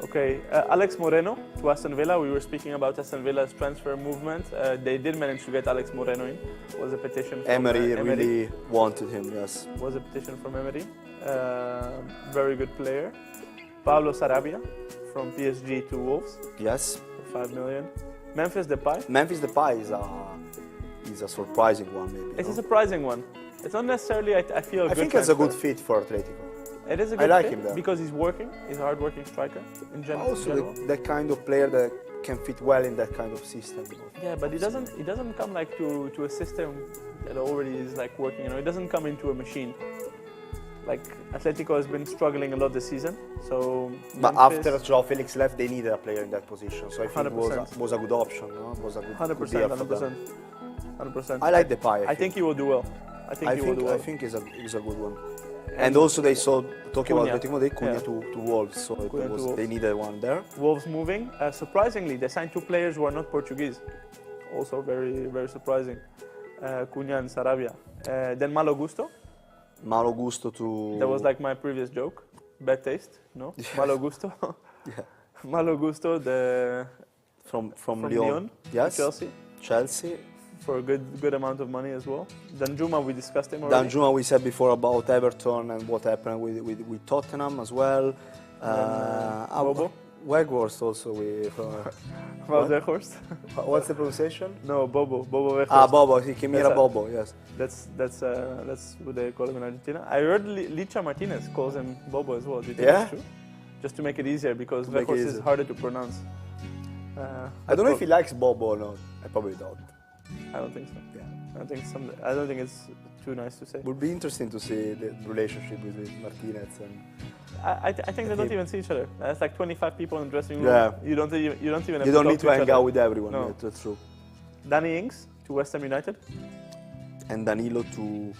Okay, Alex Moreno to Aston Villa. We were speaking about Aston Villa's transfer movement. They did manage to get Alex Moreno in. Was a petition from Emery really wanted him, yes. Was a petition from Emery. Very good player. Pablo Sarabia from PSG to Wolves. Yes. For 5 million. Memphis Depay. Memphis Depay is a surprising one, maybe. It's a surprising one. It's not necessarily, I feel, I think it's a good fit for Atletico. It is a good I like fit him there. because he's working. He's a hard-working striker in general. Also, that kind of player that can fit well in that kind of system. Yeah, but he doesn't come like to a system that already is like working. You know, it doesn't come into a machine. Like Atletico has been struggling a lot this season. So, but after Joao Felix left, they needed a player in that position. So I think it 100%. was a good option. No? It was a good, 100%, good deal for them. 100%. I like Depay. I think he will do well. I think he's a good one. And also they saw, talking about Atletico, they Cunha to Wolves, so they needed one there. Wolves moving. Surprisingly, they signed 2 players who are not Portuguese. Also very, very surprising. Cunha and Sarabia. Then Malo Gusto. Malo Gusto to... That was like my previous joke. Bad taste, no? Malo Gusto. Yeah. Malo Gusto, from Lyon. Yes. Chelsea. For a good amount of money as well. Danjuma, we discussed him already. Danjuma, we said before about Everton and what happened with Tottenham as well. Bobo? Weghorst also. About Weghorst? What's the pronunciation? No, Bobo Weghorst. Ah, Bobo, Kimira Bobo, yes. That's what they call him in Argentina. I heard Licha Martinez calls him Bobo as well. Do you think that's true? Just to make it easier, because Weghorst is harder to pronounce. I don't know if he likes Bobo or not. I probably don't. I don't think so. Yeah. I don't think it's too nice to say. Would be interesting to see the relationship between Martinez and. I think they don't even see each other. There's like 25 people in the dressing room. Yeah. You don't even. Have you don't need to hang out with everyone. No. Yeah, that's true. Danny Ings to West Ham United. And Danilo to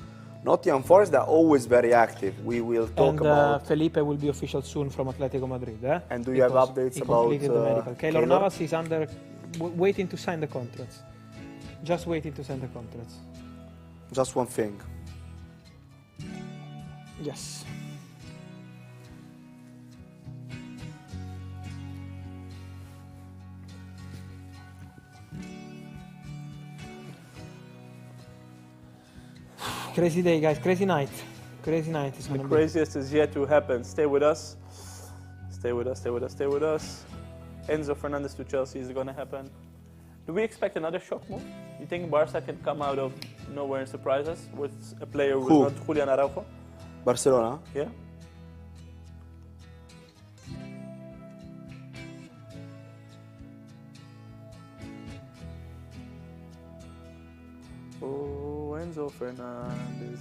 Nottingham Forest. They're always very active. We will talk about. Felipe will be official soon from Atletico Madrid. And do you have updates about? He completed the medical. Keylor Navas is waiting to sign the contracts. Just waiting to sign the contracts. Just one thing. Yes. Crazy day, guys. Crazy night. Crazy night is gonna The be. craziest is yet to happen. Stay with us. Stay with us. Stay with us. Stay with us. Enzo Fernandez to Chelsea is gonna happen. Do we expect another shock move? You think Barca can come out of nowhere and surprise us with a player who's Who? not Julian Araujo? Barcelona? Yeah. Oh, Enzo Fernandez.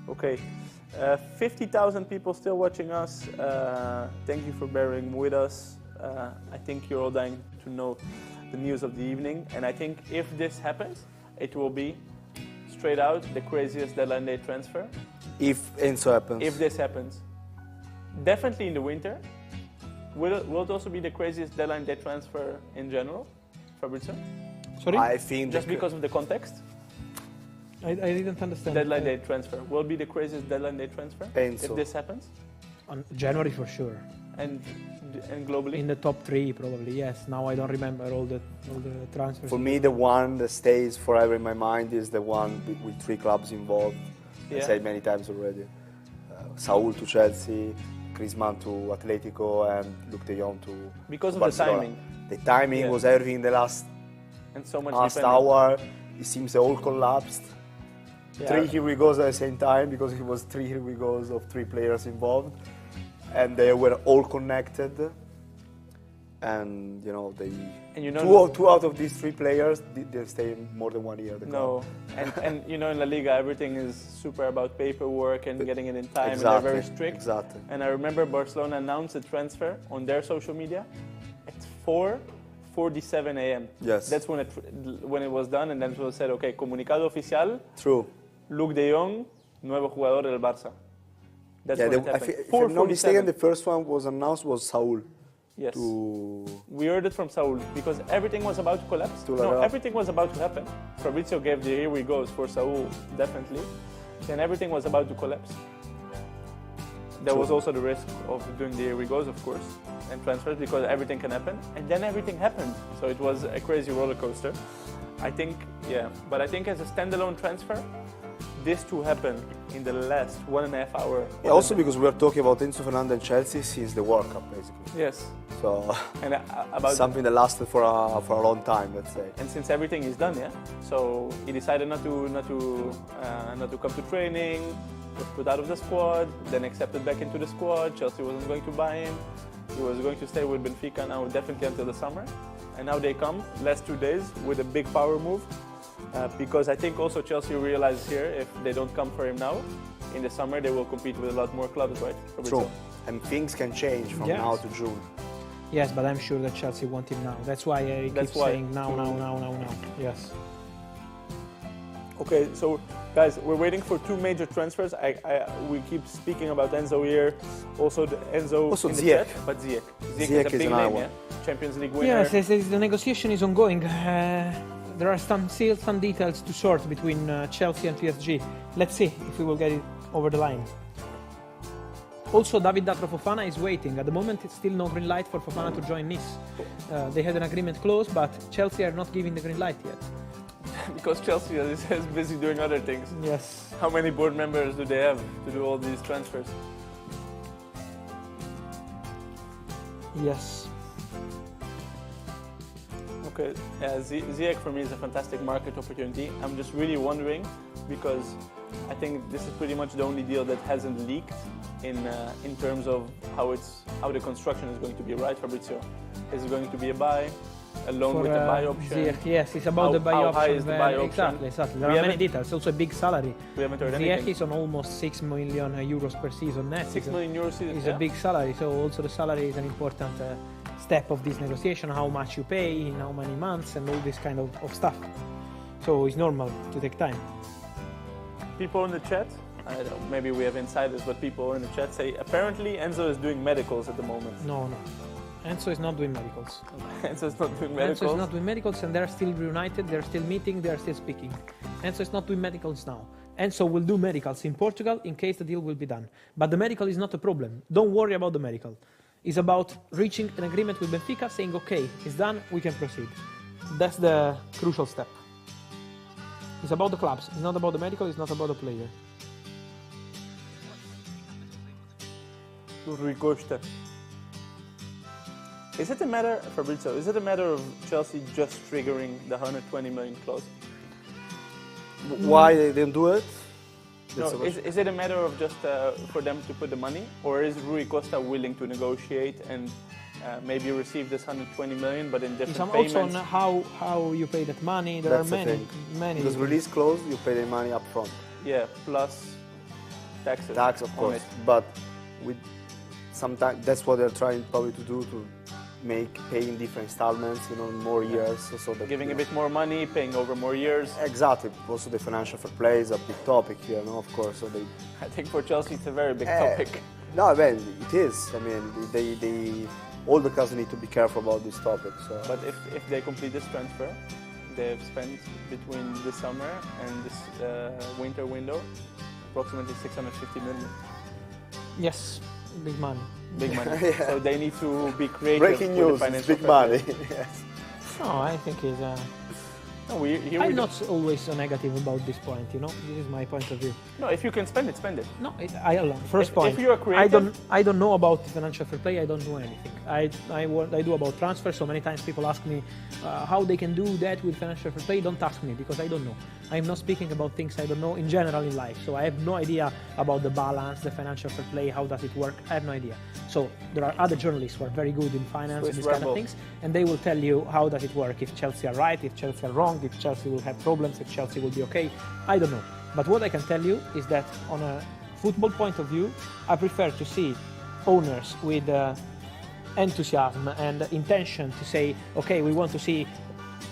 Okay. 50,000 people still watching us. Thank you for bearing with us. I think you're all dying to know the news of the evening. And I think if this happens, it will be straight out the craziest deadline day transfer. If Enzo happens. If this happens. Definitely in the winter. Will it also be the craziest deadline day transfer in general, Fabrizio? Sorry? I think Just because of the context? I didn't understand. Deadline day transfer. Will be the craziest deadline day transfer Enzo. if this happens? On January for sure. And globally? In the top 3 probably, yes. Now I don't remember all the transfers. For me, the one that stays forever in my mind is the one with 3 clubs involved. I Yeah. said many times already. Saul to Chelsea, Griezmann to Atletico, and Luke de Jong to Because of Barcelona. the timing. The timing Yeah. was everything in the last And so much last defending. hour. It seems they all collapsed. Yeah. 3 here we goes at the same time because it was 3 here we goes of 3 players involved, and they were all connected. And you know they And you know two out of these 3 players they stay more than 1 year. at the No, club. and you know in La Liga everything is super about paperwork and getting it in time, and Exactly, they're very strict. exactly. And I remember Barcelona announced the transfer on their social media at 4:47 a.m. Yes. That's when it was done, and then it was said, okay, comunicado oficial. True. Luke de Jong, nuevo jugador del Barça. That's Yeah, when it I happened. if I'm not mistaken, 4:47. the first one was announced was Saul. Yes. To We heard it from Saul because everything was about to collapse. To No, Lara. everything was about to happen. Fabrizio gave the here we goes for Saul, definitely. Then everything was about to collapse. There was also the risk of doing the here we goes, of course, and transfers because everything can happen. And then everything happened. So it was a crazy roller coaster. I think, yeah. But I think as a standalone transfer, this to happen in the last 1.5 hours. Yeah, also because we are talking about Enzo Fernandez and Chelsea since the World Cup, basically. Yes. So And about something that lasted for a long time, let's say. And since everything is done, yeah, so he decided not to come to training, was put out of the squad, then accepted back into the squad. Chelsea wasn't going to buy him. He was going to stay with Benfica now definitely until the summer. And now they come last 2 days with a big power move. Because I think also Chelsea realizes here if they don't come for him now, in the summer they will compete with a lot more clubs, right? True. And things can change from Yes. now to June. Yes, but I'm sure that Chelsea want him now. That's why I That's keep why. saying now. Yes. Okay, so guys, we're waiting for 2 major transfers. We keep speaking about Enzo here, also the Enzo Also in the Ziyech. chat, but Ziyech is Ziyech a is big another name, one. yeah. Champions League winner. Yes, the negotiation is ongoing. There are still some details to sort between Chelsea and PSG. Let's see if we will get it over the line. Also, David Datro Fofana is waiting. At the moment, it's still no green light for Fofana to join Nice. They had an agreement closed, but Chelsea are not giving the green light yet. Because Chelsea is busy doing other things. Yes. How many board members do they have to do all these transfers? Yes. Okay, Ziyech for me is a fantastic market opportunity. I'm just really wondering because I think this is pretty much the only deal that hasn't leaked in terms of how the construction is going to be, right, Fabrizio? Is it going to be a buy, a loan For, with a buy option? Ziyech, yes, it's about the buy how option. high is the buy option? Exactly. There are many details. Also a big salary. We haven't heard Ziyech anything. is on almost 6 million euros per season net. 6 million euros season, is yeah. a big salary. So also the salary is an important step of this negotiation. How much you pay, in how many months, and all this kind of stuff. So it's normal to take time. People in the chat, I don't know, maybe we have insiders, but people in the chat say apparently Enzo is doing medicals at the moment. No. Enzo is not doing medicals. Enzo is not doing medicals. Enzo is not doing medicals, and they're still reunited. They're still meeting. They're still speaking. Enzo is not doing medicals now. Enzo will do medicals in Portugal in case the deal will be done. But the medical is not a problem. Don't worry about the medical. It's about reaching an agreement with Benfica, saying, okay, it's done, we can proceed. That's the crucial step. It's about the clubs. It's not about the medical. It's not about the player. Rui Costa. Is it a matter, Fabrizio, is it a matter of Chelsea just triggering the 120 million clause? Why they didn't do it? No, is it a matter of just for them to put the money, or is Rui Costa willing to negotiate and maybe receive this 120 million, but in different payments? Also on how you pay that money. There That's are many. Because release clause, you pay the money up front. Yeah, plus taxes. Tax, of course, but with sometimes that's what they're trying probably to do, to make paying different installments, more years, so that giving a bit more money, paying over more years. Exactly. Also, the financial fair play is a big topic here, of course. So I think for Chelsea it's a very big topic. No, I mean it is. I mean, they all the clubs need to be careful about this topic. So. But if they complete this transfer, they've spent between this summer and this winter window approximately 650 million. Yes, big money. Big money. Yeah. So they need to be creative. Breaking news, it's big money. Yes. No, I think it's... I'm not always so negative about this point, This is my point of view. No, if you can spend it, spend it. No, first point. If you are creative... I don't know about financial fair play, I don't know anything. I do about transfer, so many times people ask me how they can do that with financial fair play. Don't ask me, because I don't know. I'm not speaking about things I don't know in general in life, so I have no idea about the balance, the financial fair play, how does it work, I have no idea. So there are other journalists who are very good in finance and these kind of things, and they will tell you how does it work, if Chelsea are right, if Chelsea are wrong, if Chelsea will have problems, if Chelsea will be okay, I don't know. But what I can tell you is that on a football point of view, I prefer to see owners with enthusiasm and intention to say, okay, we want to see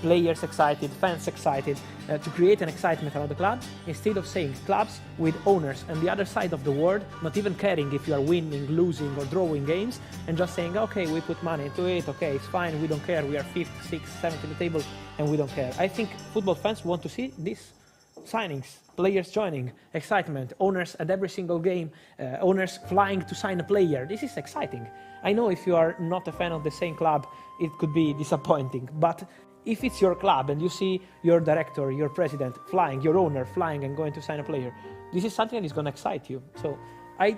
players excited, fans excited, to create an excitement around the club, instead of saying clubs with owners on the other side of the world, not even caring if you are winning, losing or drawing games, and just saying, okay, we put money into it, okay, it's fine, we don't care, we are 5th, 6th, 7th in the table, and we don't care. I think football fans want to see these signings, players joining, excitement, owners at every single game, owners flying to sign a player. This is exciting. I know if you are not a fan of the same club, it could be disappointing, but if it's your club and you see your director, your president flying, your owner flying and going to sign a player, this is something that is going to excite you. So I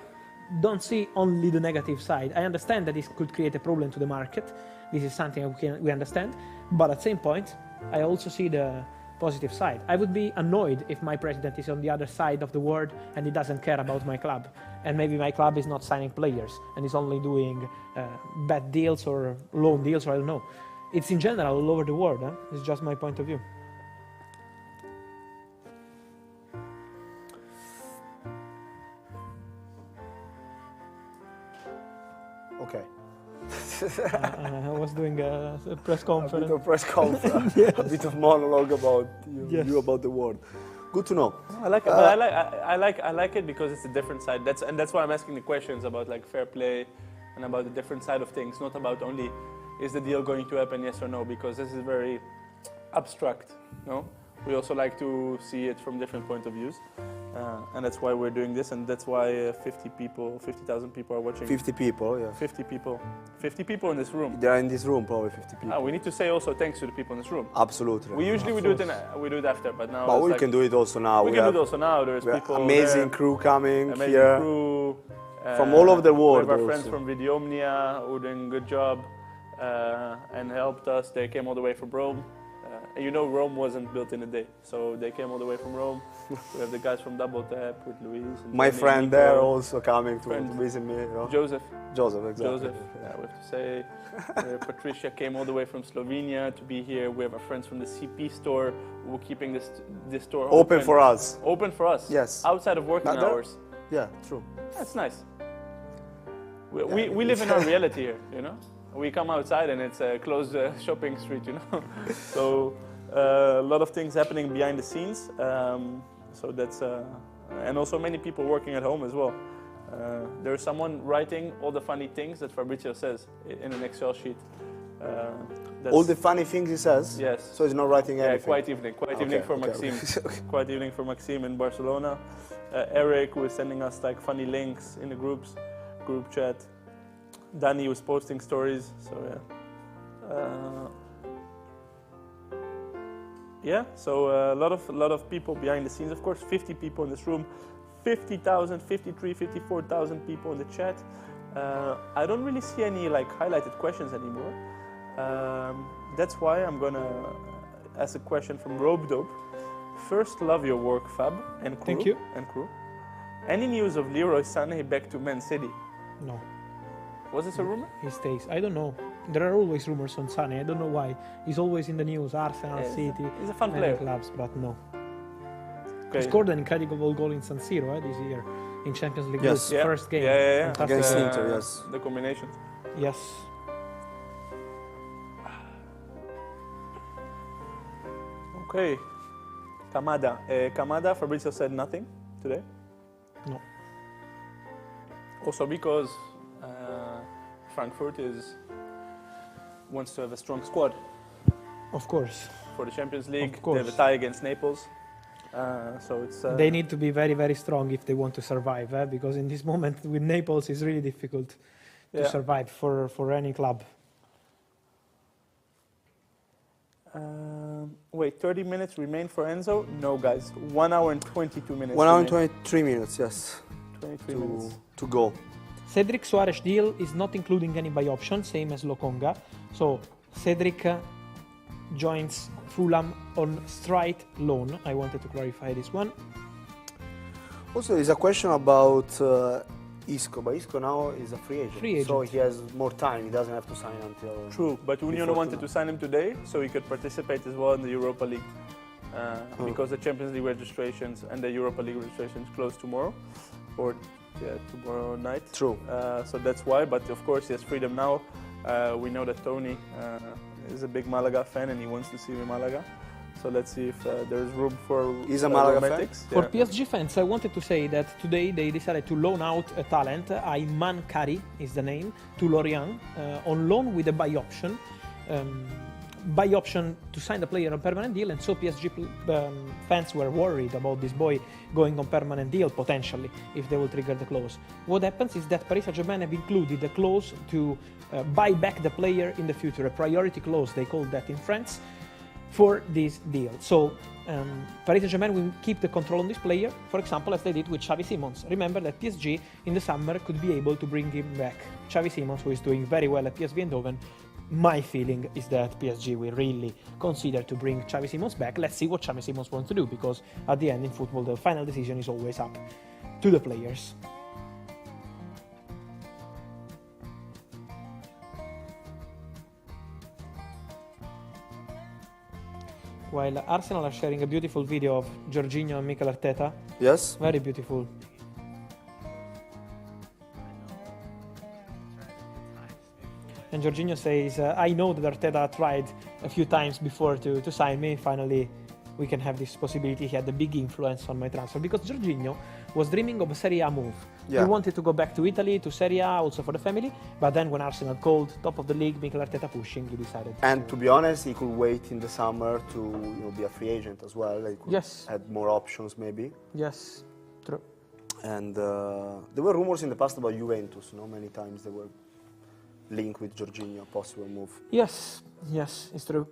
don't see only the negative side. I understand that this could create a problem to the market. This is something we understand. But at the same point, I also see the positive side. I would be annoyed if my president is on the other side of the world and he doesn't care about my club. And maybe my club is not signing players and is only doing bad deals or loan deals, or I don't know. It's in general all over the world. It's just my point of view. Okay. I was doing a press conference. A bit of press conference. Yes. A bit of monologue about you about the world. Good to know. I like it, but I like it because it's a different side. That's why I'm asking the questions about like fair play and about the different side of things, not about only is the deal going to happen, yes or no, because this is very abstract. No, we also like to see it from different point of views, and that's why we're doing this, and that's why 50,000 people are watching. 50 people, yeah. 50 people in this room. They are in this room, probably 50 people. We need to say also thanks to the people in this room. Absolutely. We usually we do it after, but now. But we can do it also now. We can do it also now. There's people. Amazing crew coming here. Crew, from all over the world. We have our friends from Videomnia who are doing a good job. And helped us. They came all the way from Rome. Rome wasn't built in a day, so they came all the way from Rome. We have the guys from Double Tap with Luis. And my friend there also coming to visit me. Joseph, exactly. Joseph, yeah, we have to say. Patricia came all the way from Slovenia to be here. We have our friends from the CP store who are keeping this store open for us. Open for us. Yes. Outside of working hours. Yeah, true. That's nice. We live in our reality here, We come outside and it's a closed shopping street, So a lot of things happening behind the scenes. So that's and also many people working at home as well. There's someone writing all the funny things that Fabrizio says in an Excel sheet. All the funny things he says? Yes. So he's not writing anything? Quiet evening for Maxime. Quiet evening for Maxime in Barcelona. Eric was sending us like funny links in the group chat. Danny was posting stories, so so a lot of people behind the scenes. Of course, 50 people in this room, 50,000, 53, 54,000 people in the chat. I don't really see any like highlighted questions anymore. That's why I'm gonna ask a question from Robe Dope. First, love your work, Fab and crew. Thank you. And crew. Any news of Leroy Sané back to Man City? No. Was this a rumor? He stays. I don't know. There are always rumors on Sané. I don't know why. He's always in the news. Arsenal, Yes. City. He's a fun many player. clubs, but no. Okay. He scored an incredible goal in San Siro this year in Champions League. Yes. Group, first game. Yeah. Fantastic. Against Inter, yes. The combinations. Yes. Okay. Kamada. Kamada, Fabrizio said nothing today. No. Also because Frankfurt wants to have a strong squad. Of course. For the Champions League, Of course. they have a tie against Naples. So it's. They need to be very, very strong if they want to survive, because in this moment with Naples it's really difficult to survive for any club. Wait, 30 minutes remain for Enzo? No, guys. 1 hour and 22 minutes. 1 hour and remain. 23 minutes, yes. 23 minutes. To go. Cedric Suarez deal is not including any buy option, same as Lokonga. So Cedric joins Fulham on straight loan. I wanted to clarify this one. Also, there's a question about Isco, but Isco now is a free agent. So he has more time. He doesn't have to sign until. True, but Union wanted to sign him today so he could participate as well in the Europa League. Because the Champions League registrations and the Europa League registrations close tomorrow. Or tomorrow night. True. So that's why, but of course he has freedom now. We know that Tony is a big Malaga fan and he wants to see me in Malaga. So let's see if there's room for He's a Malaga fan? romantics. For PSG fans, I wanted to say that today they decided to loan out a talent, Ayman Kari is the name, to Lorient, on loan with a buy option. Buy option to sign the player on permanent deal, and so PSG fans were worried about this boy going on permanent deal potentially if they will trigger the clause. What happens is that Paris Saint-Germain have included a clause to buy back the player in the future, a priority clause, they call that in France, for this deal. So Paris Saint-Germain will keep the control on this player, for example, as they did with Xavi Simons. Remember that PSG in the summer could be able to bring him back. Xavi Simons, who is doing very well at PSV Eindhoven. My feeling is that PSG will really consider to bring Xavi Simons back. Let's see what Xavi Simons wants to do, because at the end in football the final decision is always up to the players. While Arsenal are sharing a beautiful video of Jorginho and Mikel Arteta. Yes. Very beautiful. And Jorginho says, I know that Arteta tried a few times before to sign me. Finally, we can have this possibility. He had a big influence on my transfer, because Jorginho was dreaming of a Serie A move. Yeah. He wanted to go back to Italy, to Serie A, also for the family. But then when Arsenal called, top of the league, Mikel Arteta pushing, he decided. And to be honest, he could wait in the summer to be a free agent as well. He could add more options maybe. Yes, true. And there were rumors in the past about Juventus. Many times they were linked with Jorginho, possible move. Yes, it's true.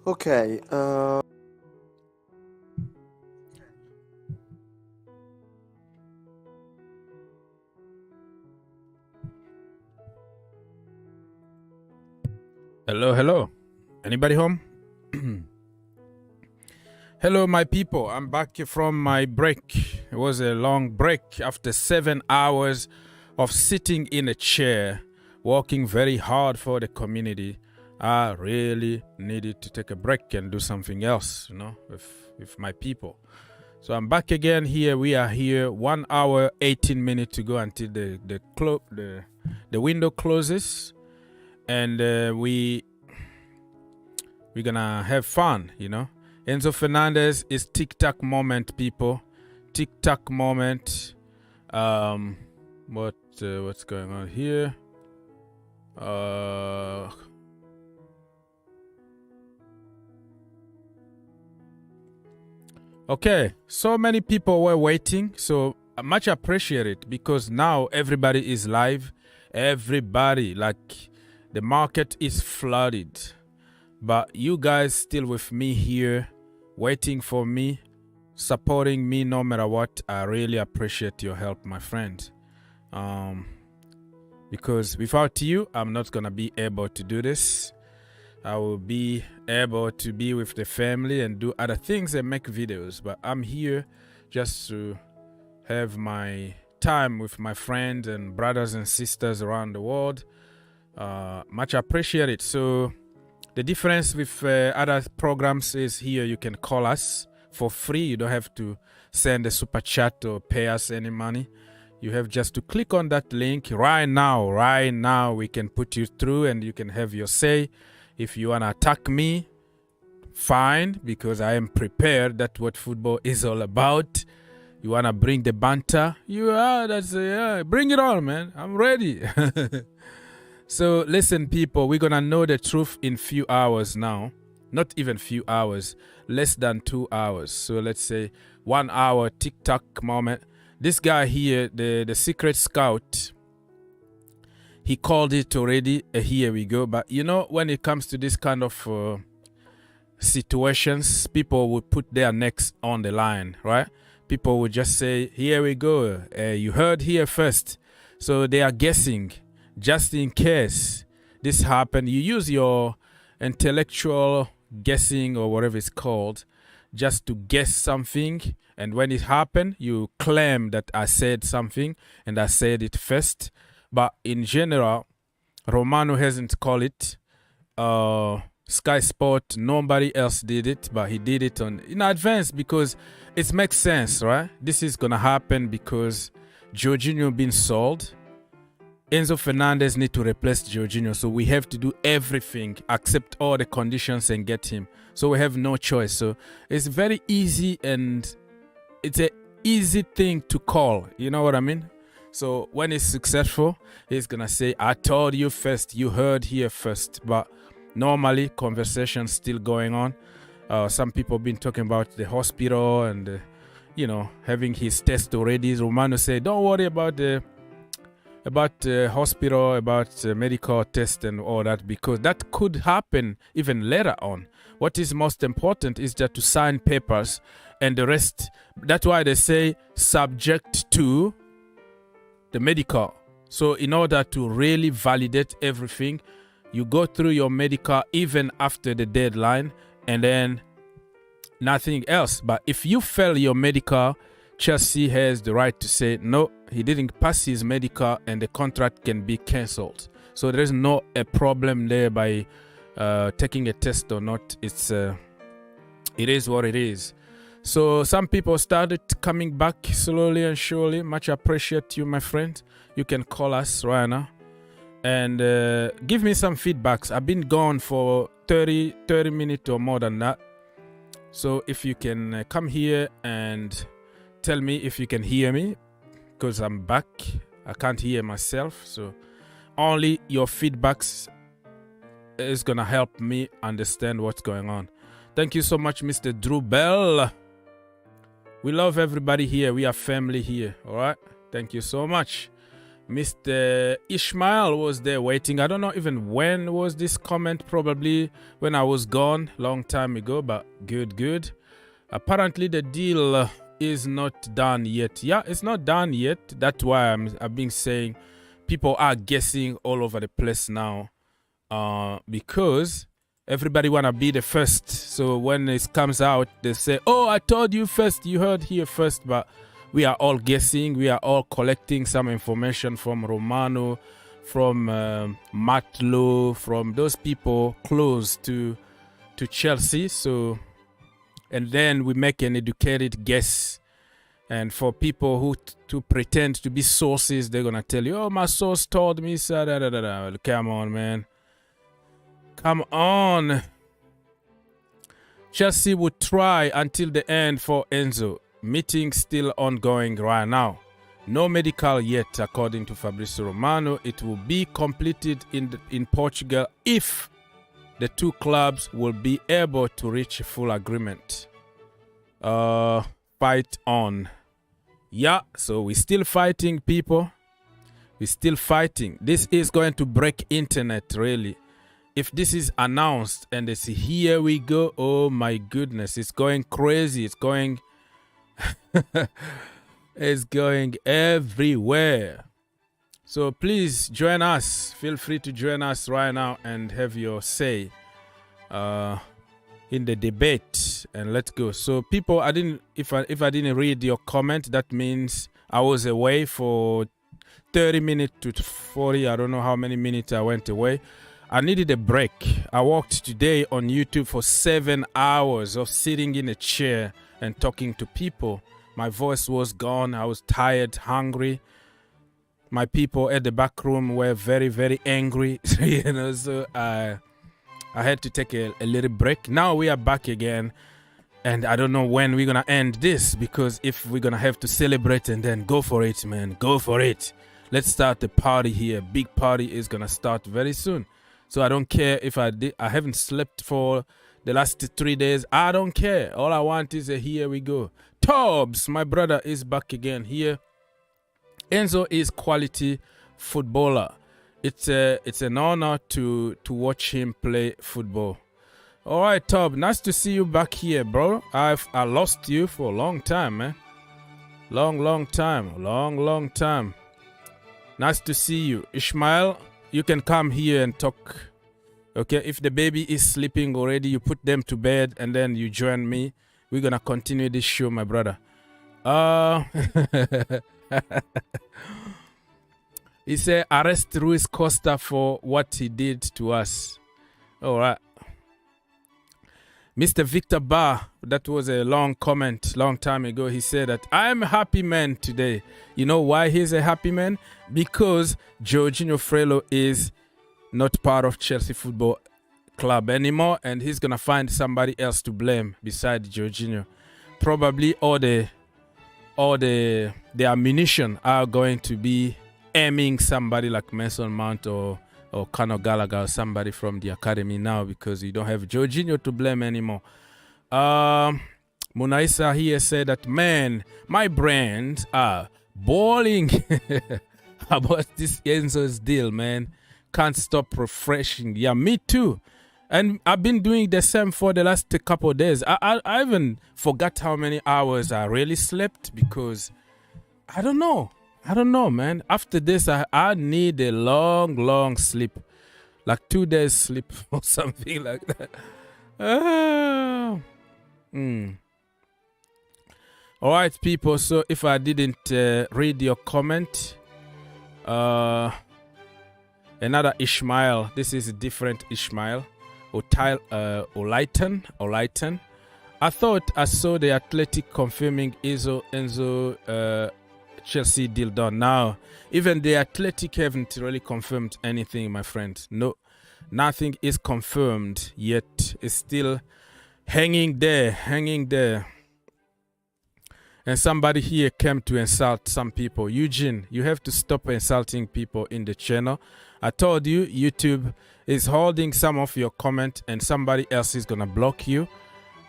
Okay. Hello. Anybody home? Hello, my people. I'm back from my break. It was a long break after 7 hours of sitting in a chair, working very hard for the community. I really needed to take a break and do something else, with my people. So I'm back again here. We are here 1 hour, 18 minutes to go until the window closes. And we're gonna have fun, Enzo Fernandez is tic-tac moment, people. Tic-tac moment. What's going on here? Okay, so many people were waiting, so much appreciated, because now everybody is live. Everybody, like The market is flooded. But you guys still with me here, waiting for me, supporting me no matter what. I really appreciate your help, my friend. Because without you, I'm not going to be able to do this. I will be able to be with the family and do other things and make videos. But I'm here just to have my time with my friends and brothers and sisters around the world. Much appreciated. So the difference with other programs is here you can call us for free. You don't have to send a super chat or pay us any money. You have just to click on that link right now. Right now, we can put you through and you can have your say. If you want to attack me, fine, because I am prepared. That's what football is all about. You want to bring the banter? Bring it on, man. I'm ready. So listen, people, we're going to know the truth in few hours now. Not even few hours, less than 2 hours. So let's say 1 hour TikTok moment. This guy here, the secret scout, he called it already. Here we go. But you know, when it comes to this kind of situations, people would put their necks on the line, right? People would just say, here we go. You heard here first. So they are guessing. Just in case this happened, you use your intellectual guessing or whatever it's called just to guess something. And when it happened, you claim that I said something and I said it first. But in general, Romano hasn't called it. Sky Sport, nobody else did it, but he did it in advance because it makes sense, right? This is going to happen because Jorginho being sold. Enzo Fernandez need to replace Jorginho, so we have to do everything, accept all the conditions and get him. So we have no choice. So it's very easy and it's an easy thing to call. You know what I mean? So when it's successful, he's going to say, I told you first, you heard here first. But normally, conversation's still going on. Some people been talking about the hospital and, having his test already. Romano said, don't worry about the hospital, about medical test and all that, because that could happen even later on. What is most important is that to sign papers and the rest. That's why they say subject to the medical. So in order to really validate everything, you go through your medical even after the deadline and then nothing else. But if you fail your medical, Chelsea has the right to say, no, he didn't pass his medical and the contract can be cancelled. So there is no a problem there by taking a test or not. It is what it is. So some people started coming back slowly and surely. Much appreciate you, my friend. You can call us right now and give me some feedbacks. I've been gone for 30 minutes or more than that. So if you can come here and tell me if you can hear me, because I'm back. I can't hear myself. So only your feedbacks is going to help me understand what's going on. Thank you so much, Mr. Drew Bell. We love everybody here. We are family here. All right. Thank you so much. Mr. Ishmael was there waiting. I don't know even when was this comment. Probably when I was gone, long time ago. But good. Apparently the deal is not done yet. Yeah, it's not done yet. That's why I've been saying people are guessing all over the place now. Because everybody want to be the first. So when it comes out, they say, oh, I told you first. You heard here first. But we are all guessing. We are all collecting some information from Romano, from Matlo, from those people close to Chelsea. So, and then we make an educated guess. And for people who to pretend to be sources, they're going to tell you, oh, my source told me. So, come on, man. Come on. Chelsea would try until the end for Enzo. Meeting still ongoing right now. No medical yet, according to Fabrizio Romano. It will be completed in Portugal if the two clubs will be able to reach a full agreement. Fight on. Yeah, so we're still fighting, people. We're still fighting. This is going to break internet, really. If this is announced and they say, here we go, oh my goodness, it's going crazy. It's going, it's going everywhere. So please join us. Feel free to join us right now and have your say in the debate. And let's go. So people, if I didn't read your comment, that means I was away for 30 minutes to 40. I don't know how many minutes I went away. I needed a break. I worked today on YouTube for 7 hours of sitting in a chair and talking to people. My voice was gone. I was tired, hungry. My people at the back room were very, very angry. So I had to take a little break. Now we are back again. And I don't know when we're going to end this, because if we're going to have to celebrate and then go for it, man, go for it. Let's start the party here. Big party is going to start very soon. So I don't care if I haven't slept for the last 3 days. I don't care. All I want is a here we go. Tobbs, my brother, is back again here. Enzo is quality footballer. It's an honor to watch him play football. All right, Tob, nice to see you back here, bro. I lost you for a long time, man. Long time. Nice to see you. Ishmael, you can come here and talk. Okay, if the baby is sleeping already, you put them to bed and then you join me. We're going to continue this show, my brother. He said, arrest Ruiz Costa for what he did to us. All right. Mr. Victor Barr, that was a long comment, long time ago. He said that I'm a happy man today. You know why he's a happy man? Because Jorginho Frello is not part of Chelsea Football Club anymore, and he's going to find somebody else to blame besides Jorginho. Probably all the ammunition are going to be aiming somebody like Mason Mount or Conor Gallagher or somebody from the academy now, because you don't have Jorginho to blame anymore. Munaisa here said that, man, my brains are boiling about this Enzo's deal, man. Can't stop refreshing. Yeah, me too. And I've been doing the same for the last couple of days. I even forgot how many hours I really slept, because I don't know, man. After this, I need a long sleep. Like 2 days sleep or something like that. All right, people. So if I didn't read your comment, another Ishmael. This is a different Ishmael. Olaitan. I thought I saw the Athletic confirming Enzo Chelsea deal done. Now, even the Athletic haven't really confirmed anything, my friends. No, nothing is confirmed yet. It's still hanging there. And somebody here came to insult some people. Eugene, you have to stop insulting people in the channel. I told you, YouTube is holding some of your comment and somebody else is gonna block you.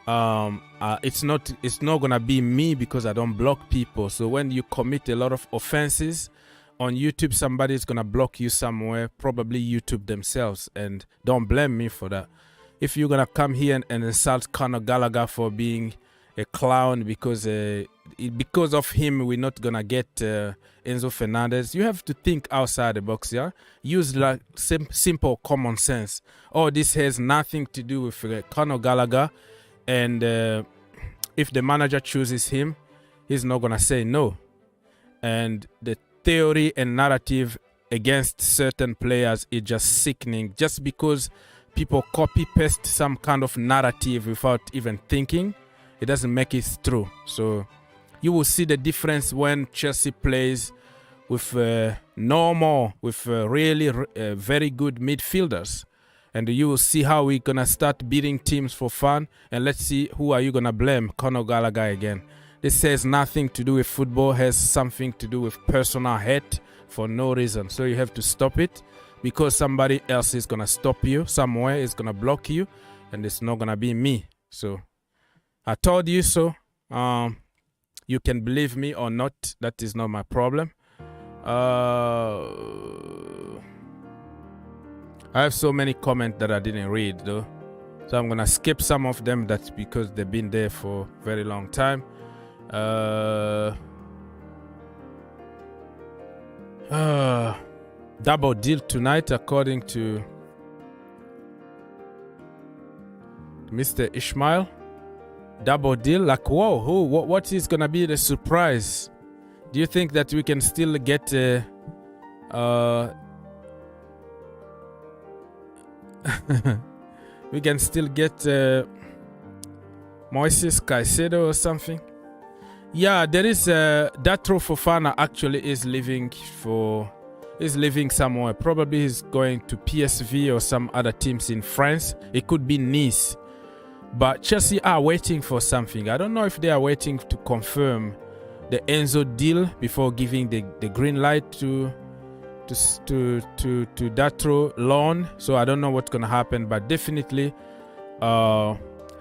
It's not gonna be me, because I don't block people. So when you commit a lot of offenses on YouTube, somebody is gonna block you somewhere, probably YouTube themselves, and don't blame me for that. If you're gonna come here and insult Conor Gallagher for being a clown because of him we're not gonna get Enzo Fernandez, you have to think outside the box. Yeah, use like simple common sense. Oh, this has nothing to do with Conor Gallagher, and if the manager chooses him, he's not gonna say no. And the theory and narrative against certain players is just sickening. Just because people copy paste some kind of narrative without even thinking, it doesn't make it true. So you will see the difference when Chelsea plays with really very good midfielders. And you will see how we're going to start beating teams for fun. And let's see, who are you going to blame? Conor Gallagher again. This has nothing to do with football, has something to do with personal hate for no reason. So you have to stop it, because somebody else is going to stop you. Somewhere is going to block you. And it's not going to be me. So I told you so. You can believe me or not. That is not my problem. I have so many comments that I didn't read though, so I'm gonna skip some of them. That's because they've been there for a very long time. Double deal tonight, according to Mr. Ishmael. Double deal, like whoa, what is gonna be the surprise? Do you think that we can still get we can still get Moises, Caicedo or something? Yeah, there is Datro Fofana actually is leaving somewhere. Probably he's going to PSV or some other teams in France. It could be Nice. But Chelsea are waiting for something. I don't know if they are waiting to confirm the Enzo deal before giving the green light to Datro loan. So I don't know what's gonna happen, but definitely Datro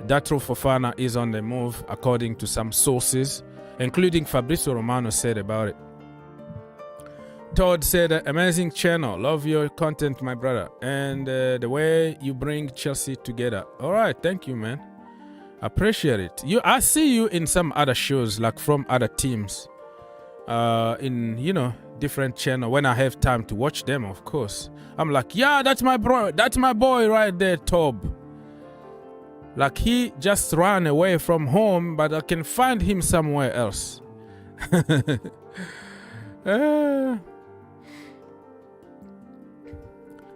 Fofana is on the move according to some sources, including Fabrizio Romano said about it. Todd said, amazing channel, love your content, my brother, and the way you bring Chelsea together. All right, thank you, man. Appreciate it. I see you in some other shows, like from other teams, in different channel. When I have time to watch them, of course, I'm like, yeah, that's my bro, that's my boy right there, Tob. Like he just ran away from home, but I can find him somewhere else.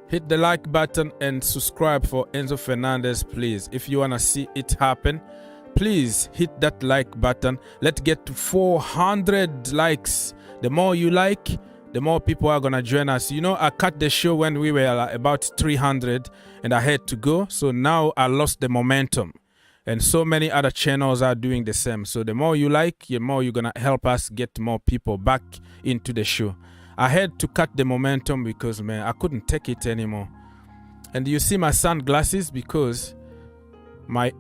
Hit the like button and subscribe for Enzo Fernandez, please. If you want to see it happen, please hit that like button. Let's get to 400 likes. The more you like, the more people are going to join us. I cut the show when we were about 300 and I had to go. So now I lost the momentum. And so many other channels are doing the same. So the more you like, the more you're going to help us get more people back into the show. I had to cut the momentum because, man, I couldn't take it anymore. And you see my sunglasses because my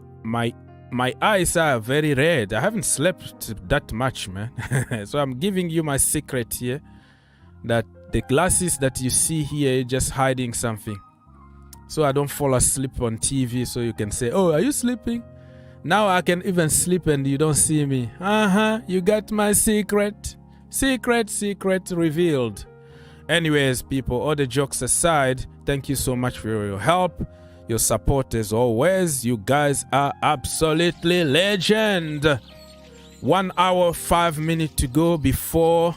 eyes are very red. I haven't slept that much, man. So I'm giving you my secret here, that the glasses that you see here are just hiding something. So I don't fall asleep on TV so you can say, oh, are you sleeping? Now I can even sleep and you don't see me. You got my secret. Secret revealed. Anyways, people, all the jokes aside, thank you so much for your help, your support as always. You guys are absolutely legend. 1 hour 5 minutes to go before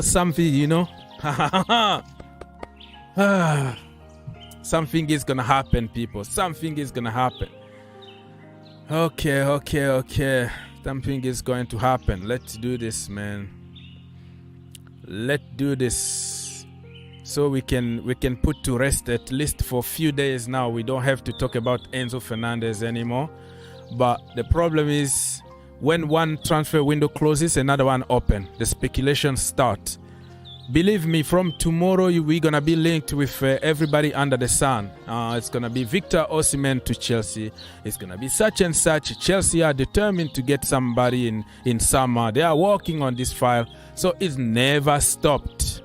something, something is gonna happen, people. Something is gonna happen. Okay. Something is going to happen. Let's do this, man. Let's do this so we can put to rest at least for a few days now. We don't have to talk about Enzo Fernandez anymore. But the problem is when one transfer window closes, another one open. The speculations start. Believe me, from tomorrow we're gonna be linked with everybody under the sun. It's gonna be Victor Osimhen to Chelsea. It's gonna be such and such. Chelsea are determined to get somebody in summer. They are working on this file, so it's never stopped.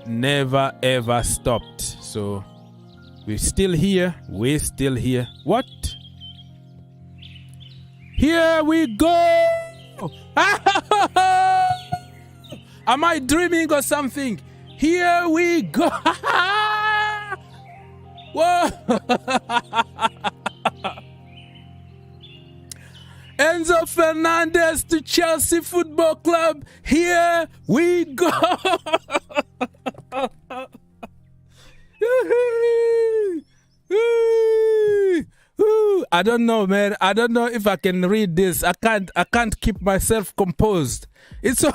Never ever stopped. So we're still here. We're still here. What? Here we go. Am I dreaming or something? Here we go. Whoa. Enzo Fernandez to Chelsea Football Club. Here we go. I don't know, man. I don't know if I can read this. I can't keep myself composed. It's so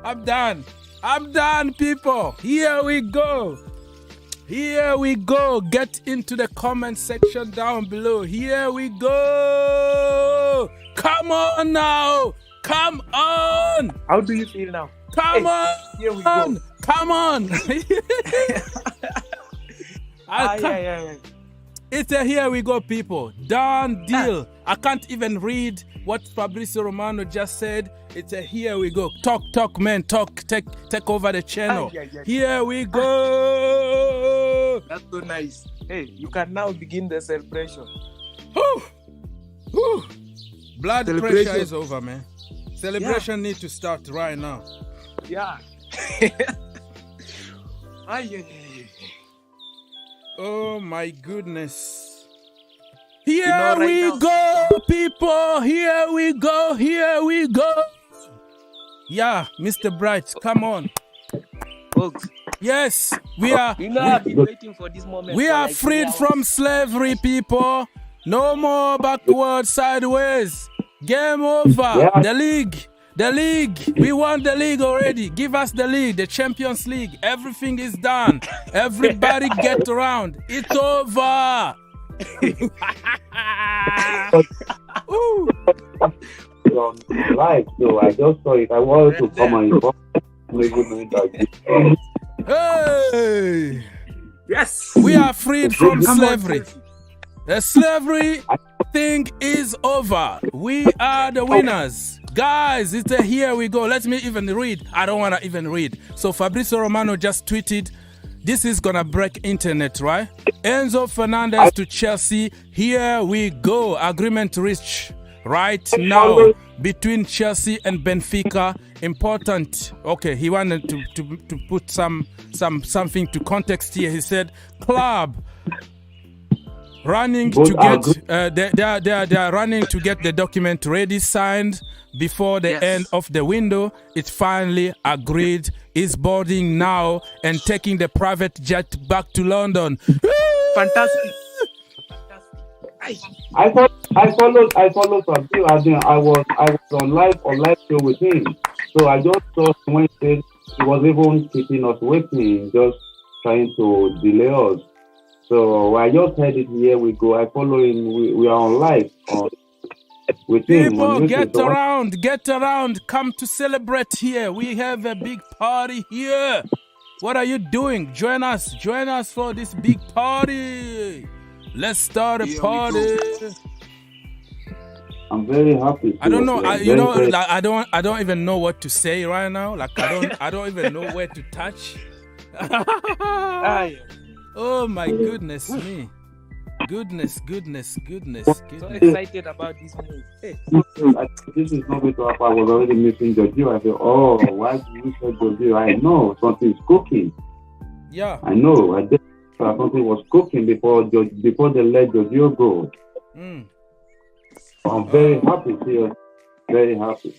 I'm done, people. Here we go. Get into the comment section down below. Here we go. Come on now. Come on. How do you feel now? Come on. Here we go. Come on. Yeah. It's a here we go, people. Done deal. I can't even read what Fabrizio Romano just said. It's a here we go. Talk, man. Talk. Take over the channel. Here we go. That's so nice. Hey, you can now begin the celebration. Blood pressure is over, man. Celebration need to start right now. Yeah. Oh my goodness. Here we go, people. Here we go. Yeah, Mr. Bright, come on. Folks. Yes, we are. I've been waiting for this moment. We are freed from slavery, people. No more backward, sideways. Game over. Yeah. The league. We won the league already. Give us the league, the Champions League. Everything is done. Everybody get around. It's over. Live, so I just saw it. I wanted to come and hey! Yes! We are freed from slavery. The slavery thing is over. We are the winners. Guys, it's a here we go. Let me even read. I don't want to even read. So Fabrizio Romano just tweeted, this is going to break internet, right? Enzo Fernandez to Chelsea. Here we go. Agreement reached right now between Chelsea and Benfica. Important. Okay, he wanted to put something to context here. He said, club running to get they are running to get the document ready, signed before the end of the window. It's finally agreed. Is boarding now and taking the private jet back to London. Fantastic. I followed something. I was on live show with him. So I just saw when he said he was even keeping us waiting, just trying to delay us. So I just heard it. Here we go. I follow him. We are on live with him. People, get around. Come to celebrate here. We have a big party here. What are you doing? Join us for this big party. Let's start a party. I'm very happy. I don't know. I don't even know what to say right now. Like I don't even know where to touch. Oh my goodness me. Goodness. So excited about this move. Hey. This is not going to happen. I was already missing Jorginho. I said, oh, why did you say Jorginho? I know something's cooking. Yeah. I know. I did. Something was cooking before they let Jorginho go. I'm very happy here. Very happy.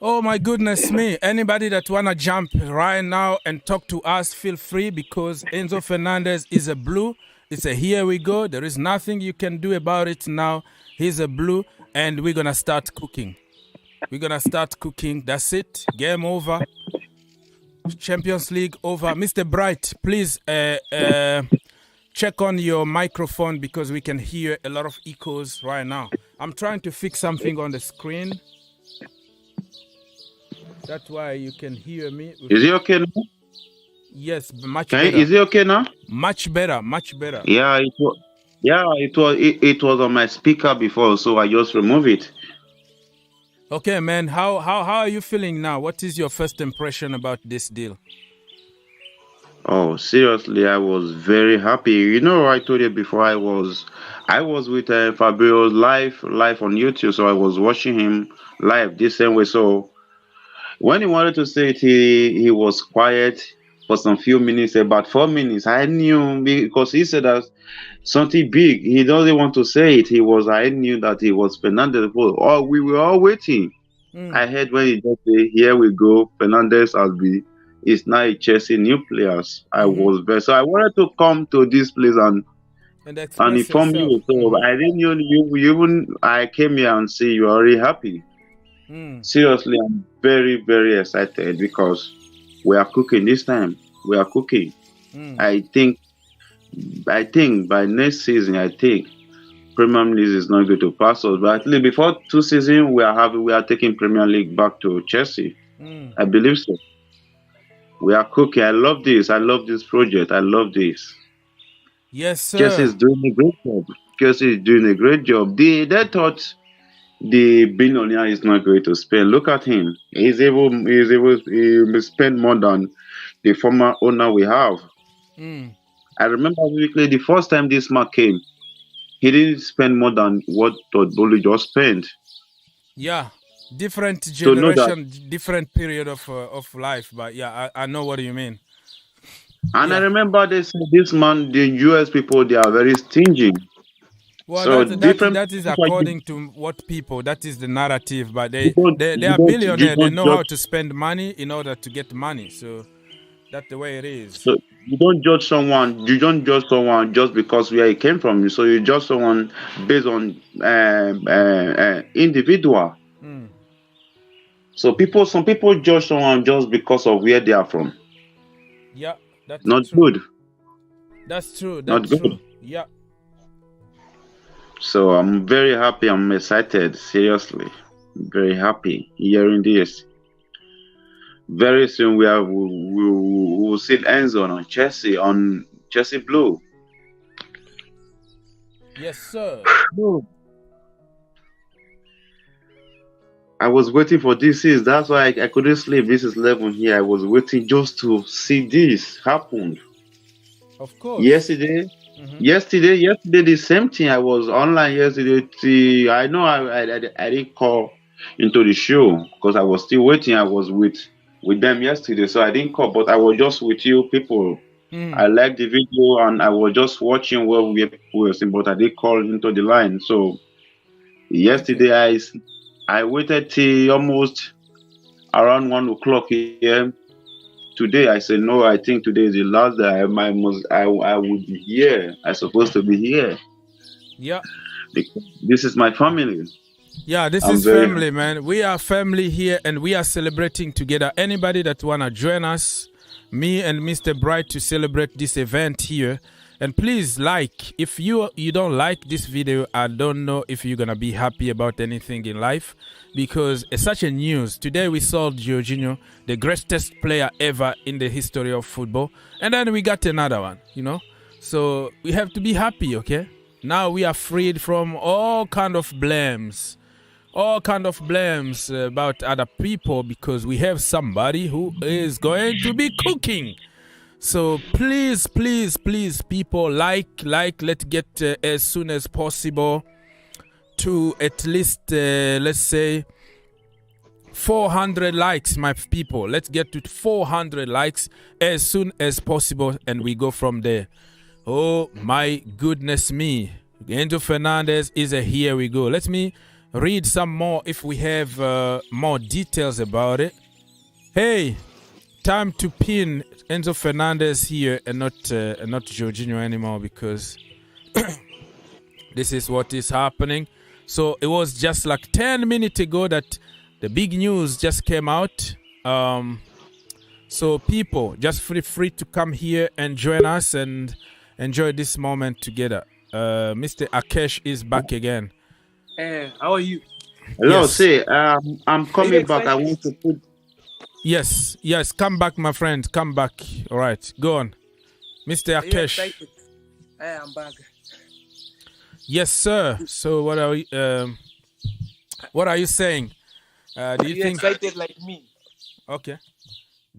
Oh my goodness me. Anybody that wanna jump right now and talk to us, feel free, because Enzo Fernandez is a blue. It's a here we go. There is nothing you can do about it now. He's a blue and we're gonna start cooking. That's it. Game over. Champions League over. Mr. Bright, please check on your microphone because we can hear a lot of echoes right now. I'm trying to fix something on the screen. That's why you can hear me. Is it okay now? Yes, much better. Is it okay now? Much better. Yeah, it was on my speaker before, so I just removed it. Okay, man. How are you feeling now? What is your first impression about this deal? Oh, seriously, I was very happy. You know, I told you before, I was with Fabio live on YouTube, so I was watching him live this same way. So when he wanted to say it, he was quiet for some few minutes, about 4 minutes. I knew, because he said that something big. He doesn't want to say it. I knew that he was Fernandez. Oh, we were all waiting. I heard when he just said, "Here we go." Fernandez is now a Chelsea new players. I was very, so I wanted to come to this place and inform you. So I didn't know you even. I came here and see you are already happy. Seriously, I'm very, very excited because we are cooking this time. We are cooking. I think by next season, Premier League is not going to pass us. But at least before 2 seasons, we are taking Premier League back to Chelsea. I believe so. We are cooking. I love this. I love this project. I love this. Yes, sir. Chelsea is doing a great job. Chelsea is doing a great job. They thought the billionaire is not going to spend. Look at him. He's able to spend more than the former owner we have. I remember vividly the first time this man came, he didn't spend more than what Bolly just spent. Yeah, different generation, different period of life. But yeah, I know what you mean. And I remember they said this man, the US people, they are very stingy. Well, so that is according to what people, that is the narrative. But they are billionaires. They know how to spend money in order to get money. So that's the way it is. So you don't judge someone. You don't judge someone just because where he came from. So you judge someone based on individual. So some people judge someone just because of where they are from. Yeah, that's not true. good. That's true. That's not true. Good. Yeah. So I'm very happy. I'm excited. Seriously, I'm very happy hearing this. Very soon we will see Enzo on Chelsea Blue. Yes, sir. I was waiting for this. That's why I couldn't sleep. This is 11 here. I was waiting just to see this happen. Of course. Yesterday, the same thing. I was online yesterday. I know I didn't call into the show because I was still waiting. I was with them yesterday, so I didn't call. But I was just with you people. I liked the video and I was just watching what we were saying, but I didn't call into the line. So yesterday I waited till almost around 1 o'clock a.m. Today I said no. I think today is the last day. I would be here. I'm supposed to be here. Yeah. Because this is my family. Yeah, this is family, man. We are family here, and we are celebrating together. Anybody that wanna join us, me and Mr. Bright, to celebrate this event here. And please like. If you don't like this video, I don't know if you're gonna be happy about anything in life, because it's such a news. Today we saw Jorginho, the greatest player ever in the history of football, and then we got another one. So we have to be happy, okay? Now we are freed from all kind of blames. About other people, because we have somebody who is going to be cooking. So please, people, like, let's get as soon as possible to at least, let's say, 400 likes, my people. Let's get to 400 likes as soon as possible, and we go from there. Oh my goodness me. Enzo Fernandez is a here we go. Let me read some more if we have more details about it. Hey, time to pin Enzo Fernandez here and not Jorginho anymore, because this is what is happening. So it was just like 10 minutes ago that the big news just came out. So people, just feel free to come here and join us and enjoy this moment together. Mr. Akesh is back again. How are you? Hello, Yes. say, I'm coming back. I want to put. Yes, come back, my friend. Come back. All right, go on. Mr. Are you Akesh. excited? I'm back. Yes, sir. So what are you saying? Do Are you you think excited like me? Okay.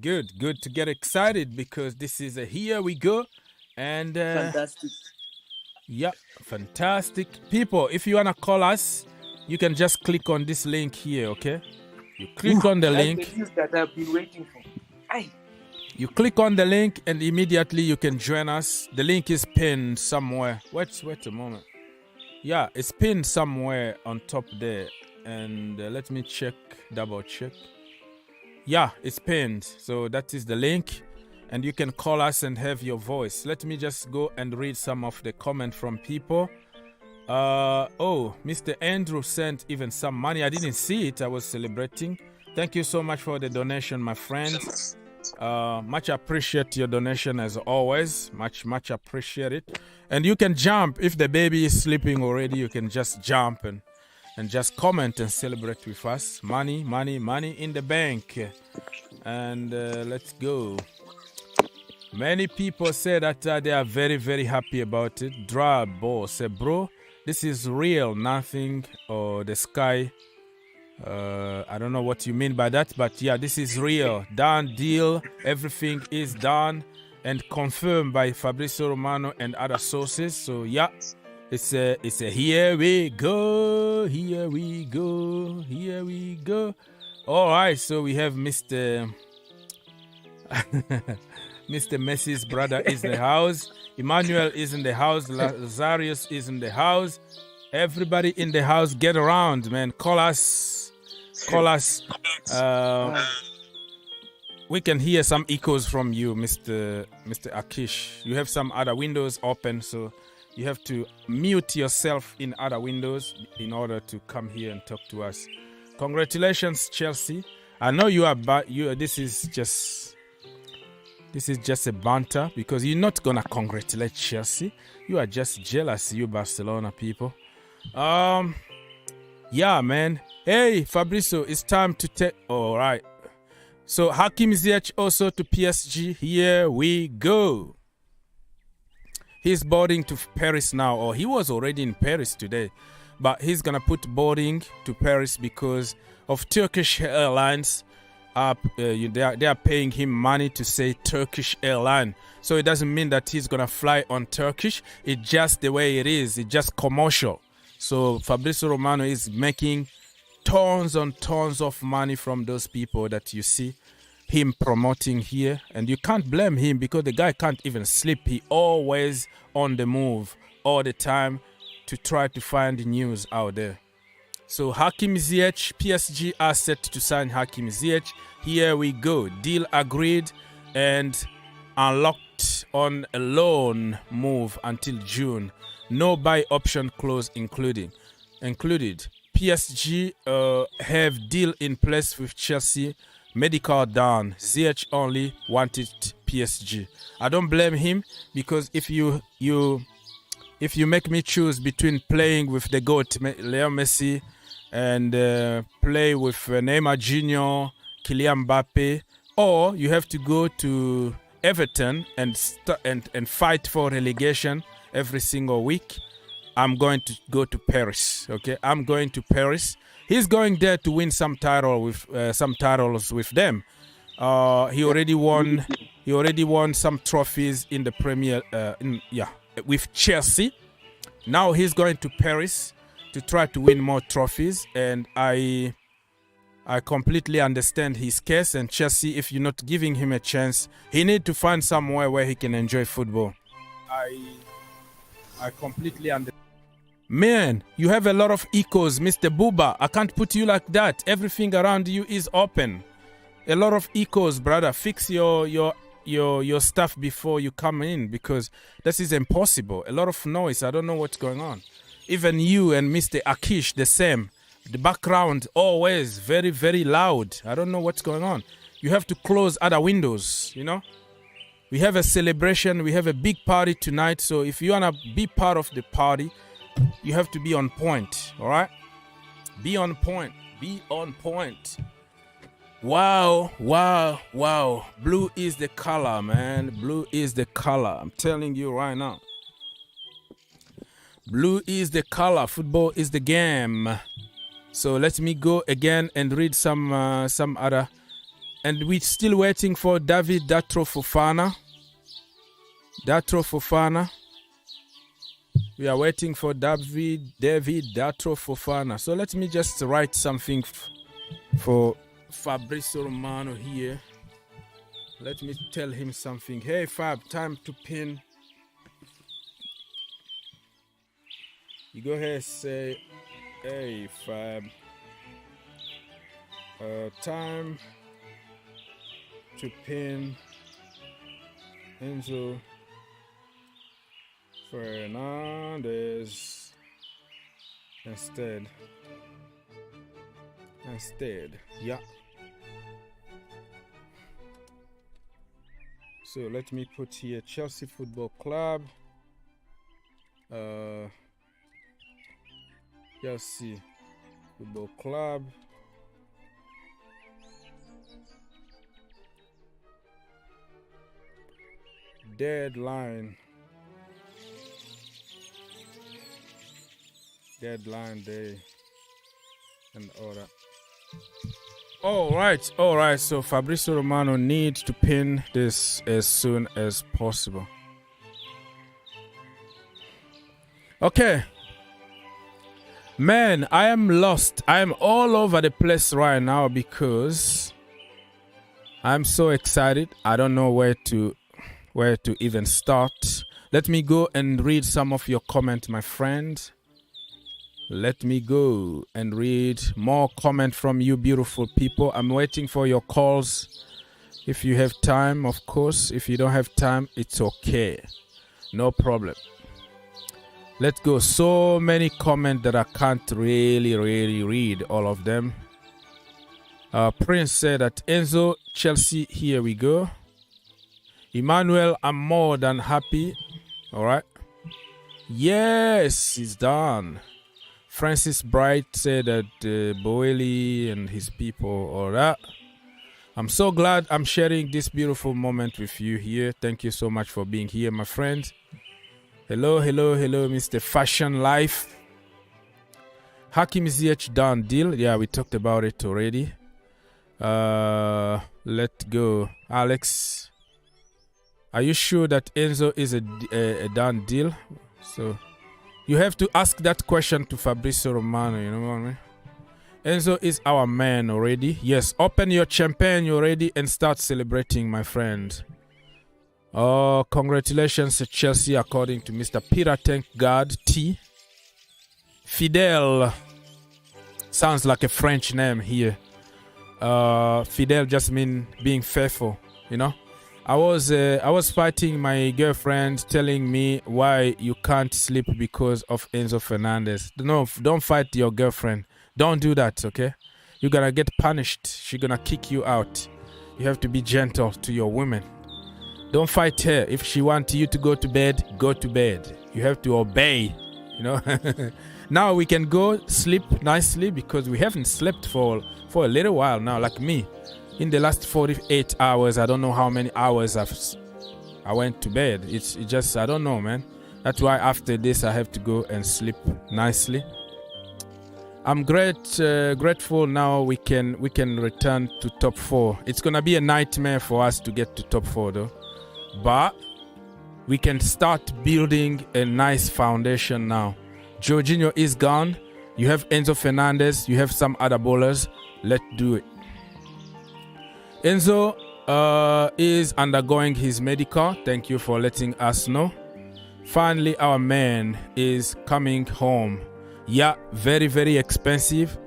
Good to get excited, because this is a here we go. And Fantastic. yeah, fantastic. People, if you want to call us, you can just click on this link here, okay? You click on the That's link. the news that I've been waiting for. Aye. You click on the link and immediately you can join us. The link is pinned somewhere. Wait a moment. Yeah, it's pinned somewhere on top there. And let me double check. Yeah, it's pinned. So that is the link. And you can call us and have your voice. Let me just go and read some of the comments from people. Mr. Andrew sent even some money. I didn't see it. I was celebrating. Thank you so much for the donation, my friend. Much appreciate your donation as always. Much appreciate it. And you can jump if the baby is sleeping already. You can just jump and just comment and celebrate with us. Money in the bank. And let's go. Many people say that they are very, very happy about it. Drabo say, bro, this is real, nothing or the sky. I don't know what you mean by that, but yeah, this is real. Done deal. Everything is done and confirmed by Fabrizio Romano and other sources. So yeah, it's a here we go. All right, so we have Mr. Mr. Messi's brother is in the house. Emmanuel is in the house. Lazarus is in the house. Everybody in the house, get around, man. Call us. We can hear some echoes from you, Mr. Akish. You have some other windows open, so you have to mute yourself in other windows in order to come here and talk to us. Congratulations, Chelsea. I know you are, but this is just a banter because you're not gonna congratulate Chelsea. You are just jealous, you Barcelona people. Yeah, man. Hey, Fabrizio, it's time to take. All right. So Hakim Ziyech also to PSG. Here we go. He's boarding to Paris now, or he was already in Paris today, but he's gonna put boarding to Paris because of Turkish Airlines. They are paying him money to say Turkish airline, so it doesn't mean that he's gonna fly on Turkish. It's just the way it is. It's just commercial. So Fabrizio Romano is making tons and tons of money from those people that you see him promoting here, and you can't blame him because the guy can't even sleep. He always on the move all the time to try to find news out there. So Hakim Ziyech, PSG are set to sign Hakim Ziyech. Here we go. Deal agreed and unlocked on a loan move until June. No buy option clause included. PSG have deal in place with Chelsea. Medical done. Ziyech only wanted PSG. I don't blame him because if you make me choose between playing with the GOAT, Leo Messi, and play with Neymar Jr., Kylian Mbappe, or you have to go to Everton and fight for relegation every single week, I'm going to go to Paris. Okay, I'm going to Paris. He's going there to win some titles with them. He already won some trophies in the Premier. With Chelsea. Now he's going to Paris to try to win more trophies, and I completely understand his case. And Chelsea, if you're not giving him a chance, he need to find somewhere where he can enjoy football. I completely understand. Man, you have a lot of echoes, Mr. Buba. I can't put you like that. Everything around you is open. A lot of echoes, brother. Fix your stuff before you come in because this is impossible. A lot of noise. I don't know what's going on. Even you and Mr. Akish, the same. The background always very, very loud. I don't know what's going on. You have to close other windows, you know. We have a celebration. We have a big party tonight. So if you want to be part of the party, you have to be on point, all right? Be on point. Be on point. Wow. Blue is the color, man. Blue is the color. I'm telling you right now. Blue is the color. Football is the game. So let me go again and read some other. And we're still waiting for David Datro Fofana. We are waiting for David Datro Fofana. So let me just write something for Fabrizio Romano here. Let me tell him something. Hey Fab, time to pin. You go ahead and say, hey Fab, time to pin Enzo Fernandez instead. Yeah. So let me put here Chelsea Football Club. Chelsea Football Club. Deadline day and all that. All right. So Fabrizio Romano needs to pin this as soon as possible. Okay. Man, I am lost. I am all over the place right now because I'm so excited. I don't know where to even start. Let me go and read some of your comments, my friend. Let me go and read more comment from you beautiful people. I'm waiting for your calls. If you have time, of course. If you don't have time, it's okay. No problem. Let's go. So many comments that I can't really read all of them. Prince said that Enzo, Chelsea, here we go. Emmanuel, I'm more than happy. All right. Yes, it's done. Francis Bright said that Boeli and his people, all that. I'm so glad I'm sharing this beautiful moment with you here. Thank you so much for being here, my friend. Hello, Mr. Fashion Life. Hakim Ziyech done deal. Yeah, we talked about it already. Let's go. Alex, are you sure that Enzo is a done deal? So you have to ask that question to Fabrizio Romano, you know what I mean? Enzo is our man already. Yes, open your champagne already and start celebrating, my friend. Oh, congratulations to Chelsea, according to Mr. Peter, thank God. T. Fidel. Sounds like a French name here. Fidel just means being faithful, you know? I was fighting my girlfriend telling me why you can't sleep because of Enzo Fernandez. No, don't fight your girlfriend. Don't do that, okay? You're gonna get punished. She's gonna kick you out. You have to be gentle to your women. Don't fight her. If she wants you to go to bed, go to bed. You have to obey, you know? Now we can go sleep nicely because we haven't slept for a little while now, like me. In the last 48 hours, I don't know how many hours I went to bed. It's just, I don't know, man. That's why after this, I have to go and sleep nicely. I'm grateful now we can return to top 4. It's going to be a nightmare for us to get to top 4, though. But we can start building a nice foundation now. Jorginho is gone. You have Enzo Fernandez. You have some other bowlers. Let's do it. Enzo is undergoing his medical. Thank you for letting us know. Finally, our man is coming home. Yeah, very, very expensive.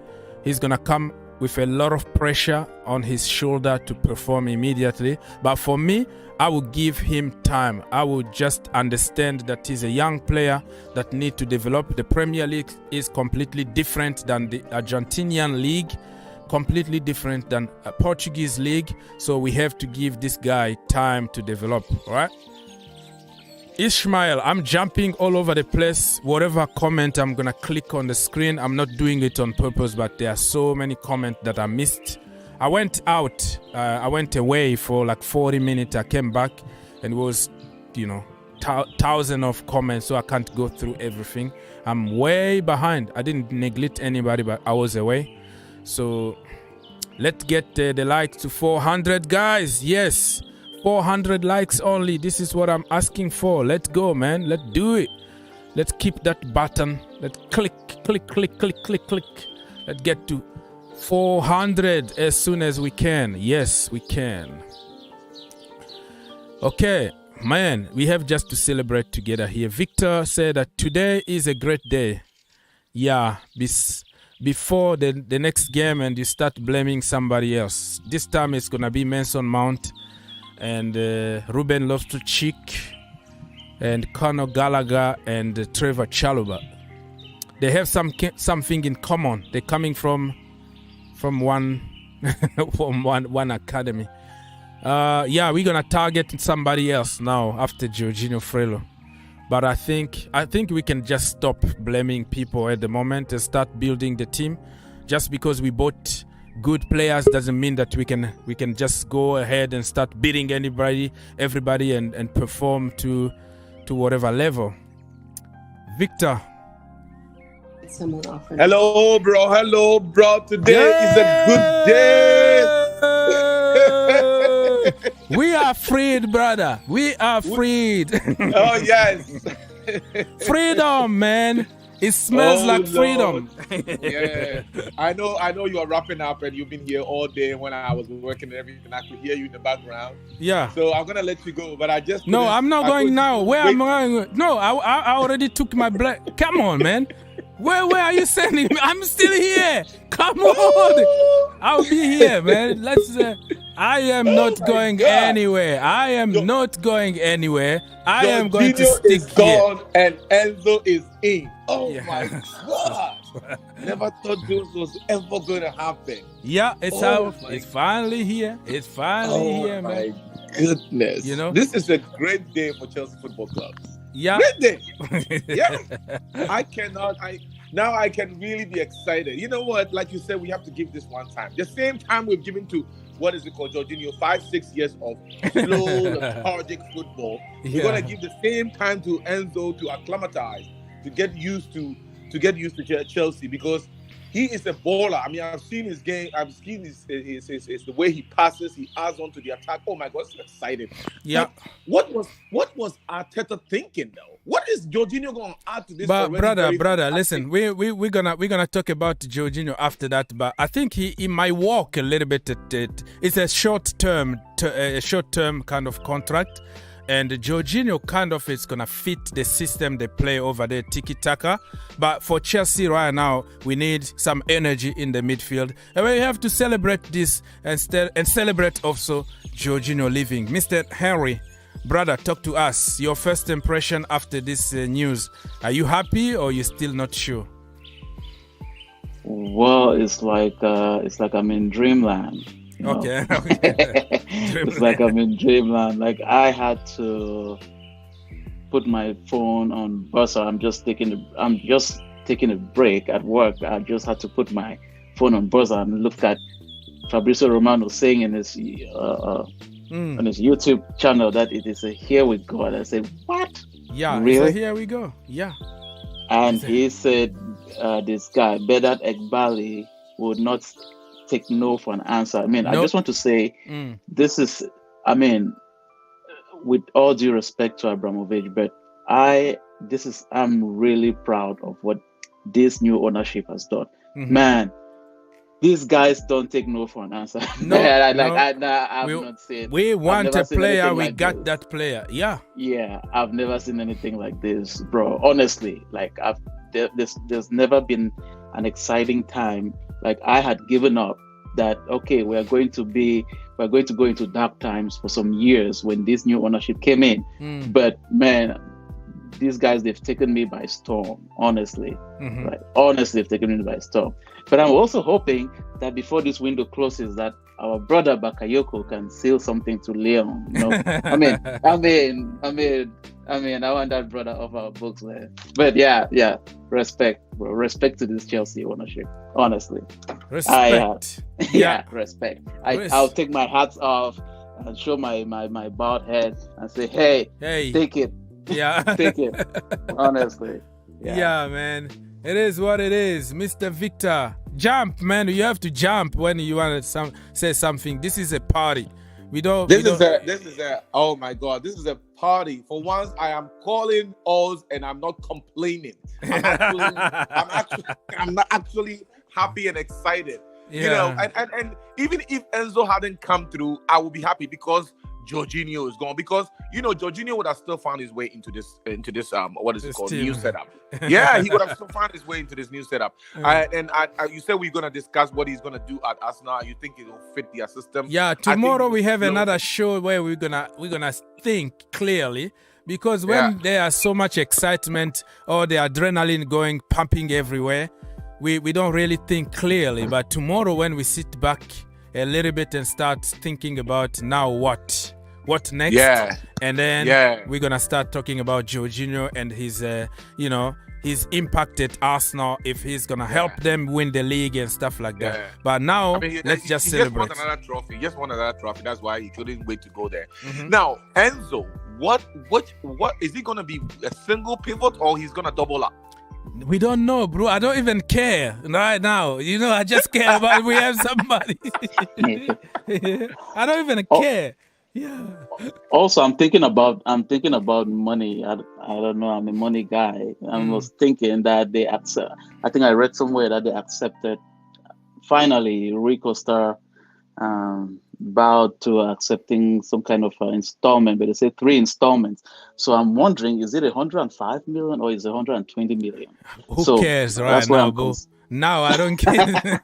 He's going to come with a lot of pressure on his shoulder to perform immediately. But for me, I will give him time. I will just understand that he's a young player that needs to develop. The Premier League is completely different than the Argentinian league. Completely different than a Portuguese league, so we have to give this guy time to develop. All right, Ishmael, I'm jumping all over the place. Whatever comment I'm gonna click on the screen, I'm not doing it on purpose, but there are so many comments that I missed. I went out, I went away for like 40 minutes. I came back and it was, you know, thousands of comments, so I can't go through everything. I'm way behind. I didn't neglect anybody, but I was away. So let's get the likes to 400, guys. Yes, 400 likes only. This is what I'm asking for. Let's go, man. Let's do it. Let's keep that button. Let's click. Let's get to 400 as soon as we can. Yes, we can. Okay, man, we have just to celebrate together here. Victor said that today is a great day. Yeah, before the next game and you start blaming somebody else. This time it's going to be Mason Mount and Ruben Loftus-Cheek and Conor Gallagher and Trevor Chalobah. They have something in common. They're coming from one from one academy. Yeah, we're gonna target somebody else now after Jorginho Frelo. But I think we can just stop blaming people at the moment and start building the team. Just because we bought good players doesn't mean that we can just go ahead and start beating everybody and perform to whatever level. Victor. Hello, bro. Today is a good day. We are freed, brother. We are freed. Oh, yes. Freedom, man. It smells like freedom. Yeah. I know you are wrapping up and you've been here all day. When I was working and everything, I could hear you in the background. Yeah. So I'm going to let you go, but I just... No, I'm not going now. Where am I going? No, I already took my blood. Come on, man. Where are you sending me? I'm still here. Come on. I'll be here, man. I am not going anywhere. I am not going anywhere. I am going to stick is gone here. And Enzo is in. Oh my God. Never thought this was ever going to happen. Yeah, it's finally here. It's finally here, man. Goodness. You know? This is a great day for Chelsea Football Club. Yeah. Great day. Yeah. I can really be excited. You know what? Like you said, we have to give this one time. The same time we've given to, what is it called, Jorginho, 5-6 years of slow, lethargic football. We're going to give the same time to Enzo to acclimatize, to get used to Chelsea, because he is a baller. I mean, I've seen his game. I've seen his the way he passes. He adds on to the attack. Oh my God, so excited! Yeah. Like, what was Arteta thinking though? What is Jorginho going to add to this? But brother, listen, we're gonna talk about Jorginho after that. But I think he might walk a little bit. It's a short term kind of contract. And Jorginho kind of is going to fit the system they play over there, tiki-taka. But for Chelsea right now, we need some energy in the midfield. And we have to celebrate this and celebrate also Jorginho leaving. Mr. Henry, brother, talk to us. Your first impression after this news. Are you happy or you still not sure? Well, it's like I'm in dreamland. Okay. It's like I'm in dreamland. Like I had to put my phone on buzzer. I'm just taking a break at work. I just had to put my phone on buzzer and looked at Fabrizio Romano saying in his on his YouTube channel that it is a here we go. And I said, what? Yeah, really? It's a here we go. Yeah. And he said this guy Bedat Egbali would not take no for an answer. I mean, I just want to say this is, I mean, with all due respect to Abramovic, but I'm really proud of what this new ownership has done. Man, these guys don't take no for an answer. I've not seen. We want a player, we like got this. that player. Yeah. Yeah, I've never seen anything like this, bro. Honestly, like there's never been an exciting time. Like I had given up that, okay, we're going to go into dark times for some years when this new ownership came in. But man, these guys, they've taken me by storm, honestly. Right? Honestly, they've taken me by storm. But I'm also hoping that before this window closes, that our brother Bakayoko can seal something to Leon. You know, I want that brother off our books there. But yeah, respect, bro. Respect to this Chelsea ownership. Honestly, respect. Respect. I'll take my hats off and show my bald head and say, hey, take it. Yeah, take it. Honestly. Yeah, man. It is what it is, Mr. Victor. Jump, man. You have to jump when you want to say something. This is a party. This is a oh my God, this is a party. For once, I am calling Oz and I'm not complaining. I'm not actually happy and excited. Yeah. You know, and even if Enzo hadn't come through, I would be happy because Jorginho is gone. Because you know, Jorginho would have still found his way into this what is it called, new setup. Yeah, he would have still found his way into this new setup. You said we're gonna discuss what he's gonna do at Arsenal. You think it will fit their system? Yeah, tomorrow we have another show where we're gonna think clearly, because when there is so much excitement or the adrenaline pumping everywhere, we don't really think clearly. But tomorrow when we sit back a little bit and start thinking about now what next. Yeah. And then we're gonna start talking about Jorginho and his his impact at Arsenal, if he's gonna help them win the league and stuff like that. But now let's just celebrate. He just won another trophy. That's why he couldn't wait to go there. Now, Enzo, what is he gonna be, a single pivot or he's gonna double up? We don't know, bro. I don't even care right now. I just care about we have somebody. I don't even care. Yeah. Also, I'm thinking about money. I don't know. I'm a money guy. I was thinking that they accept. I think I read somewhere that they accepted. Finally, Rico Star bowed to accepting some kind of installment, but they say 3 installments. So I'm wondering, is it 105 million or is it 120 million? Who cares right now, bro? Now I don't care.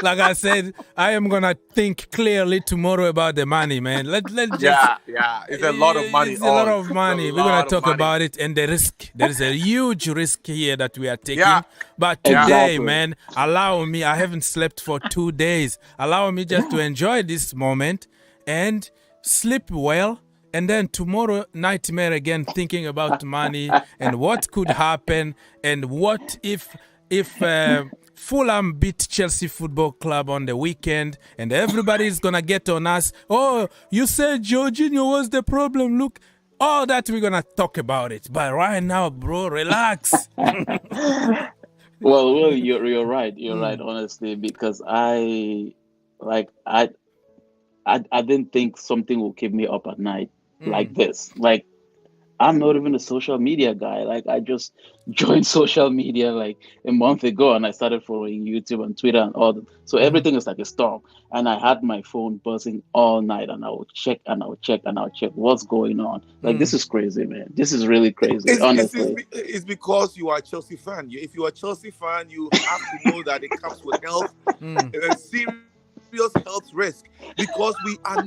Like I said, I am gonna think clearly tomorrow about the money, man. Let's just, it's a lot of money. It's a lot of money. We're gonna talk about it and the risk. There is a huge risk here that we are taking. But today, man, allow me. I haven't slept for 2 days. Allow me just to enjoy this moment and sleep well. And then tomorrow, nightmare again, thinking about money and what could happen and what if Fulham beat Chelsea Football Club on the weekend and everybody's going to get on us. Oh, you said Jorginho was the problem. Look, all that we're going to talk about it. But right now, bro, relax. Well, you're right. You're right, honestly, because I didn't think something will keep me up at night like this. Like, I'm not even a social media guy. Like, I just joined social media like a month ago and I started following YouTube and Twitter and all that. So everything is like a storm. And I had my phone buzzing all night and I would check and I would check and I would check what's going on. Like, this is crazy, man. This is really crazy, honestly. It's because you are a Chelsea fan. If you are a Chelsea fan, you have to know that it comes with health, a serious health risk, because we are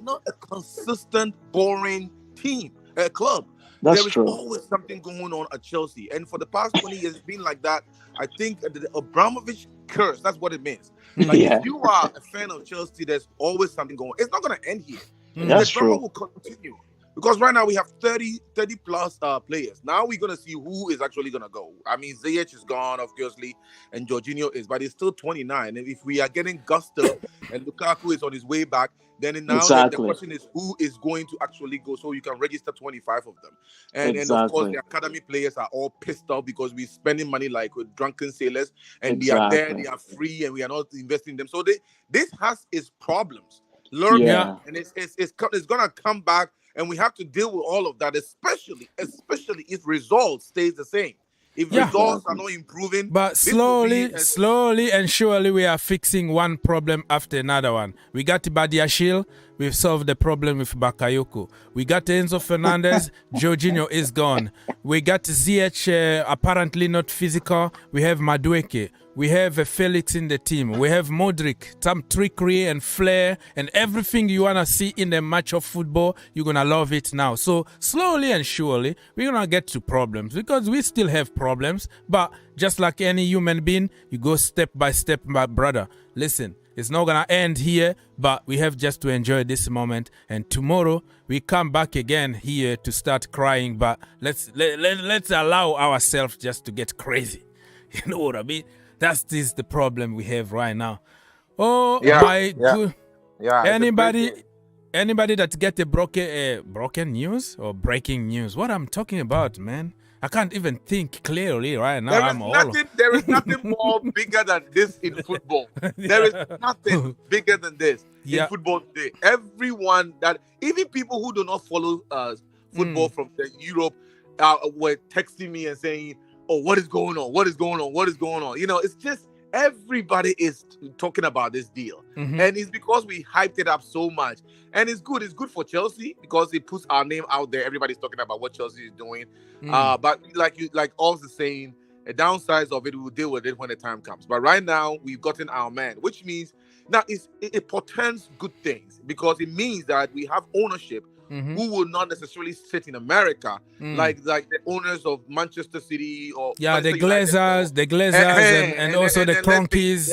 not a consistent, boring team, club. That's there is true. always something going on at Chelsea. And for the past 20 years, it's been like that. I think the Abramovic curse, that's what it means. Like, if you are a fan of Chelsea, there's always something going on. It's not going to end here. That's the true. will continue. Because right now we have 30 plus players. Now we're going to see who is actually going to go. I mean, Ziyech is gone, obviously, and Jorginho is, but he's still 29. And if we are getting Gusto and Lukaku is on his way back, then now the question is who is going to actually go, so you can register 25 of them. And of course, the academy players are all pissed off because we're spending money like with drunken sailors, and they are there, they are free, and we are not investing in them. So this has its problems. And it's going to come back. And we have to deal with all of that, especially if results stays the same. If results are not improving. But slowly and surely we are fixing one problem after another one. We got Badiashile. We've solved the problem with Bakayoko. We got Enzo Fernandez. Jorginho is gone. We got Ziyech, apparently not physical. We have Mudryk. We have Felix in the team. We have Mudryk, some trickery and flair and everything you want to see in a match of football. You're going to love it now. So slowly and surely, we're going to get to problems because we still have problems. But just like any human being, you go step by step, my brother. Listen, it's not going to end here, but we have just to enjoy this moment. And tomorrow, we come back again here to start crying. But let's allow ourselves just to get crazy. You know what I mean? That's the problem we have right now. Oh my good! Anybody that get a broken news or breaking news? What I'm talking about, man? I can't even think clearly right now. There is nothing more bigger than this in football. There is nothing bigger than this in football today. Everyone even people who do not follow football from Europe were texting me and saying, oh, what is going on? What is going on? What is going on? You know, it's just everybody is talking about this deal. And it's because we hyped it up so much. And it's good. It's good for Chelsea because it puts our name out there. Everybody's talking about what Chelsea is doing. But like also saying, the downsides of it, we'll deal with it when the time comes. But right now, we've gotten our man, which means now it portends good things because it means that we have ownership who will not necessarily sit in America, like the owners of Manchester City or the Glazers, and also the Cronkies.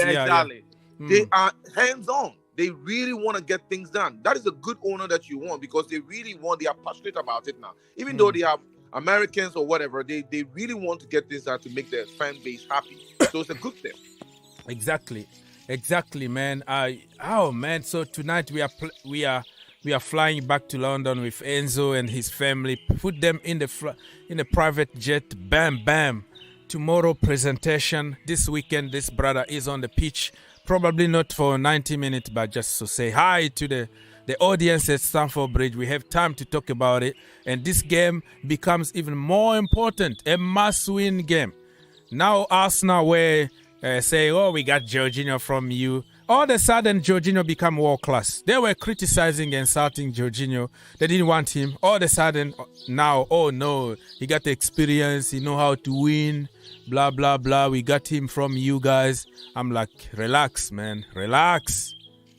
They are hands-on. They really want to get things done. That is a good owner that you want because they are passionate about it now. Even though they have Americans or whatever, they really want to get things done to make their fan base happy. So it's a good thing. Exactly, man. So tonight we are flying back to London with Enzo and his family. Put them in the private jet. Bam, bam. Tomorrow presentation. This weekend, this brother is on the pitch. Probably not for 90 minutes, but just to say hi to the audience at Stamford Bridge. We have time to talk about it. And this game becomes even more important. A must-win game. Now Arsenal were saying, oh, we got Jorginho from you. All of a sudden, Jorginho become world-class. They were criticizing and insulting Jorginho. They didn't want him. All of a sudden, now, oh no, he got the experience. He know how to win. Blah, blah, blah. We got him from you guys. I'm like, relax, man. Relax.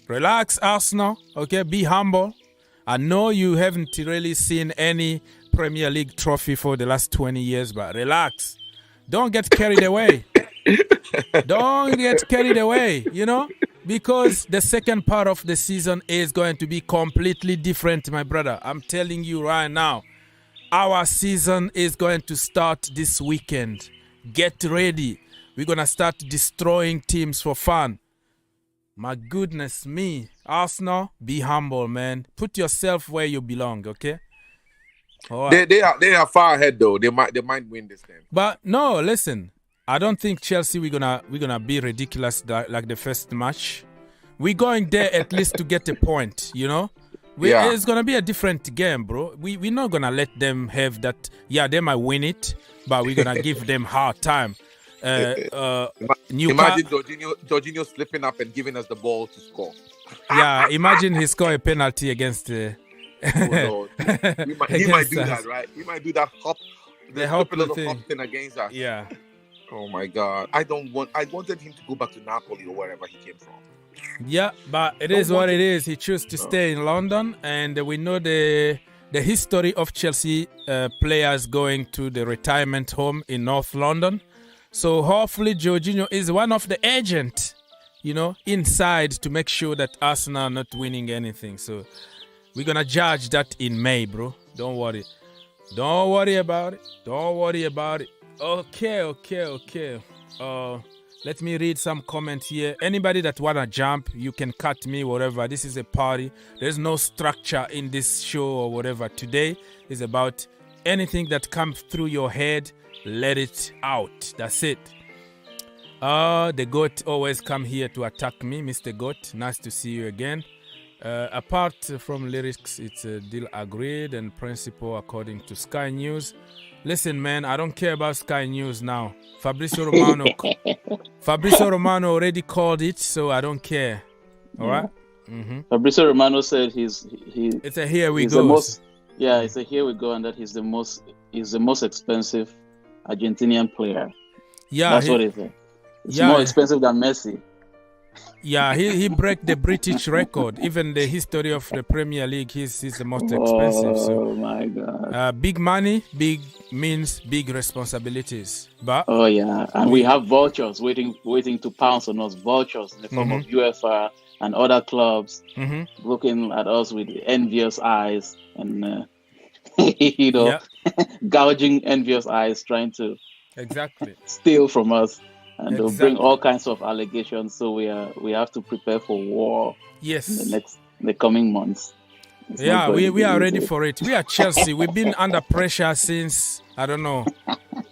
Relax, Arsenal. Okay, be humble. I know you haven't really seen any Premier League trophy for the last 20 years, but relax. Don't get carried away. Don't get carried away, because the second part of the season is going to be completely different, my brother. I'm telling you right now. Our season is going to start this weekend. Get ready. We're going to start destroying teams for fun. My goodness me. Arsenal, be humble, man. Put yourself where you belong, okay? All right. They are far ahead though. They might win this game. But no, listen. I don't think Chelsea we're gonna be ridiculous like the first match. We're going there at least to get a point, It's gonna be a different game, bro. We're not gonna let them have that. Yeah, they might win it, but we're gonna give them hard time. Imagine Jorginho slipping up and giving us the ball to score. Yeah, imagine he scored a penalty against. Oh Lord. He might do that, right? He might do that hop thing against us. Yeah. Oh my God! I wanted him to go back to Napoli or wherever he came from. Yeah, but it is what it is. He chose to stay in London, and we know the history of Chelsea players going to the retirement home in North London. So hopefully Jorginho is one of the agents, inside to make sure that Arsenal are not winning anything. So we're gonna judge that in May, bro. Don't worry. Don't worry about it. Don't worry about it. Okay. Let me read some comments here. Anybody that wanna jump, you can cut me, whatever. This is a party. There's no structure in this show or whatever. Today is about anything that comes through your head. Let it out. That's it. The GOAT always come here to attack me, Mr. GOAT. Nice to see you again. Apart from lyrics, it's a deal agreed and principle according to Sky News. Listen, man, I don't care about Sky News now. Fabrizio Romano already called it, so I don't care. All right? Mm-hmm. Fabrizio Romano said it's a here we go. It's a here we go, and that he's the most expensive Argentinian player. Yeah, that's what he said. It's more expensive than Messi. Yeah, he broke the British record. Even the history of the Premier League, he's the most expensive. Oh my God! Big money, big means big responsibilities. But and we have vultures waiting to pounce on us. Vultures in the form of UEFA and other clubs looking at us with envious eyes and gouging envious eyes, trying to steal from us. And they'll bring all kinds of allegations, so we have to prepare for war. Yes, in the coming months. We are ready for it. We are Chelsea. We've been under pressure since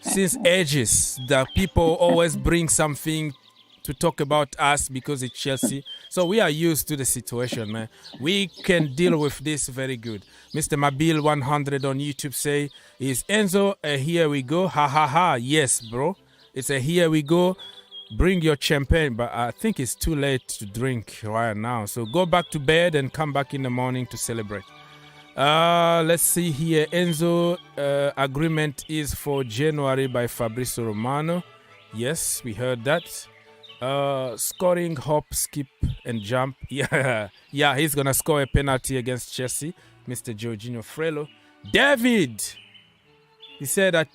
since ages. The people always bring something to talk about us because it's Chelsea. So we are used to the situation, man. We can deal with this very good. Mr. Mabil 100 on YouTube say, "Is Enzo a here we go? Ha ha ha! Yes, bro." It's a here we go. Bring your champagne, but I think it's too late to drink right now. So go back to bed and come back in the morning to celebrate. Let's see here. Enzo agreement is for January by Fabrizio Romano. Yes, we heard that. Scoring, hop, skip, and jump. Yeah, he's gonna score a penalty against Chelsea. Mr. Jorginho Frello. David, he said that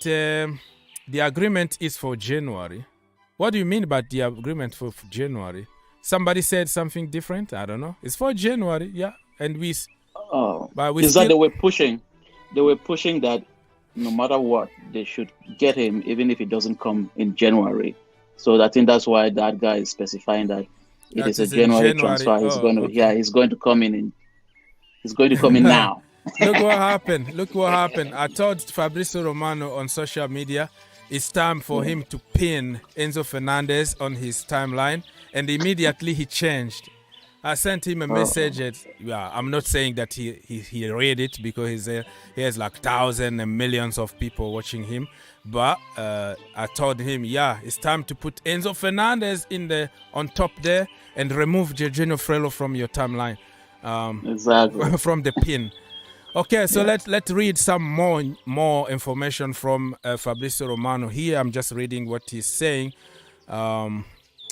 the agreement is for January. What do you mean by the agreement for January? somebody said something different. I don't know. It's for January, yeah. And we. But we is still... that they were pushing that no matter what, they should get him, even if it doesn't come in January. So I think that's why that guy is specifying that it is a January transfer. He's going to, he's going to come in. He's going to come in now. Look what happened. Look what happened. I told Fabrizio Romano on social media, it's time for him to pin Enzo Fernandez on his timeline, and immediately he changed. I sent him a message. I'm not saying that he read it because he has like thousands and millions of people watching him. But I told him, it's time to put Enzo Fernandez on top there and remove Jorginho Frello from your timeline. Exactly. From the pin. Okay, so let's read some more information from Fabrizio Romano here. I'm just reading what he's saying.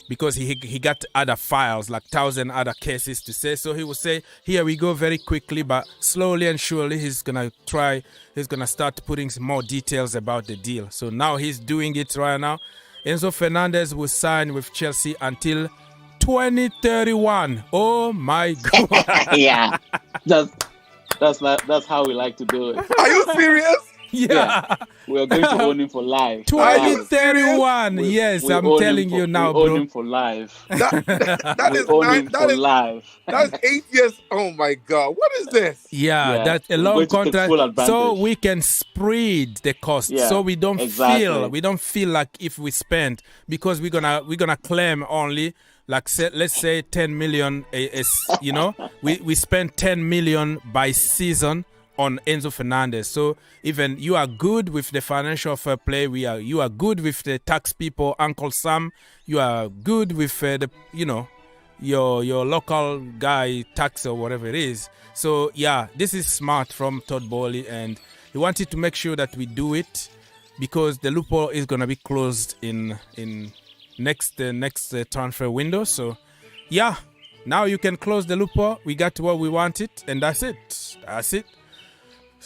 Because he got other files, like 1,000 other cases to say. So he will say, here we go very quickly, but slowly and surely he's going to start putting some more details about the deal. So now he's doing it right now. Enzo Fernandez will sign with Chelsea until 2031. Oh my God. Yeah, that's how we like to do it. Are you serious? Yeah. We're going to own him for life. 2031. Yes, I'm telling you now, bro. We own him for life. That is life. That's 8 years. Oh my God. What is this? Yeah, that's a long contract. So we can spread the cost. Yeah, so we don't feel like if we spend, because we're gonna claim only like let's say 10 million we spend 10 million by season on Enzo Fernandez. So even you are good with the financial fair play, you are good with the tax people, Uncle Sam, you are good with your local guy tax or whatever it is. So this is smart from Todd Bowley, and he wanted to make sure that we do it because the loophole is gonna be closed in next transfer window. So now you can close the loophole. We got what we wanted, and that's it.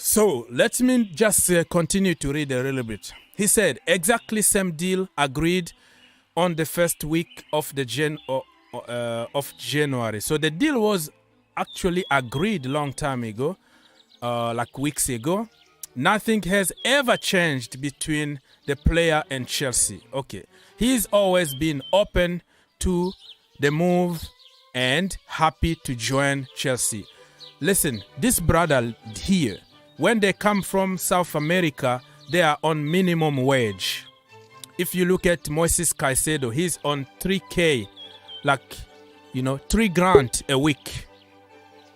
So let me just continue to read a little bit. He said, exactly same deal agreed on the first week of of January. So the deal was actually agreed long time ago, like weeks ago. Nothing has ever changed between the player and Chelsea. Okay, he's always been open to the move and happy to join Chelsea. Listen, this brother here, when they come from South America, they are on minimum wage. If you look at Moises Caicedo, he's on 3K, like, $3,000 a week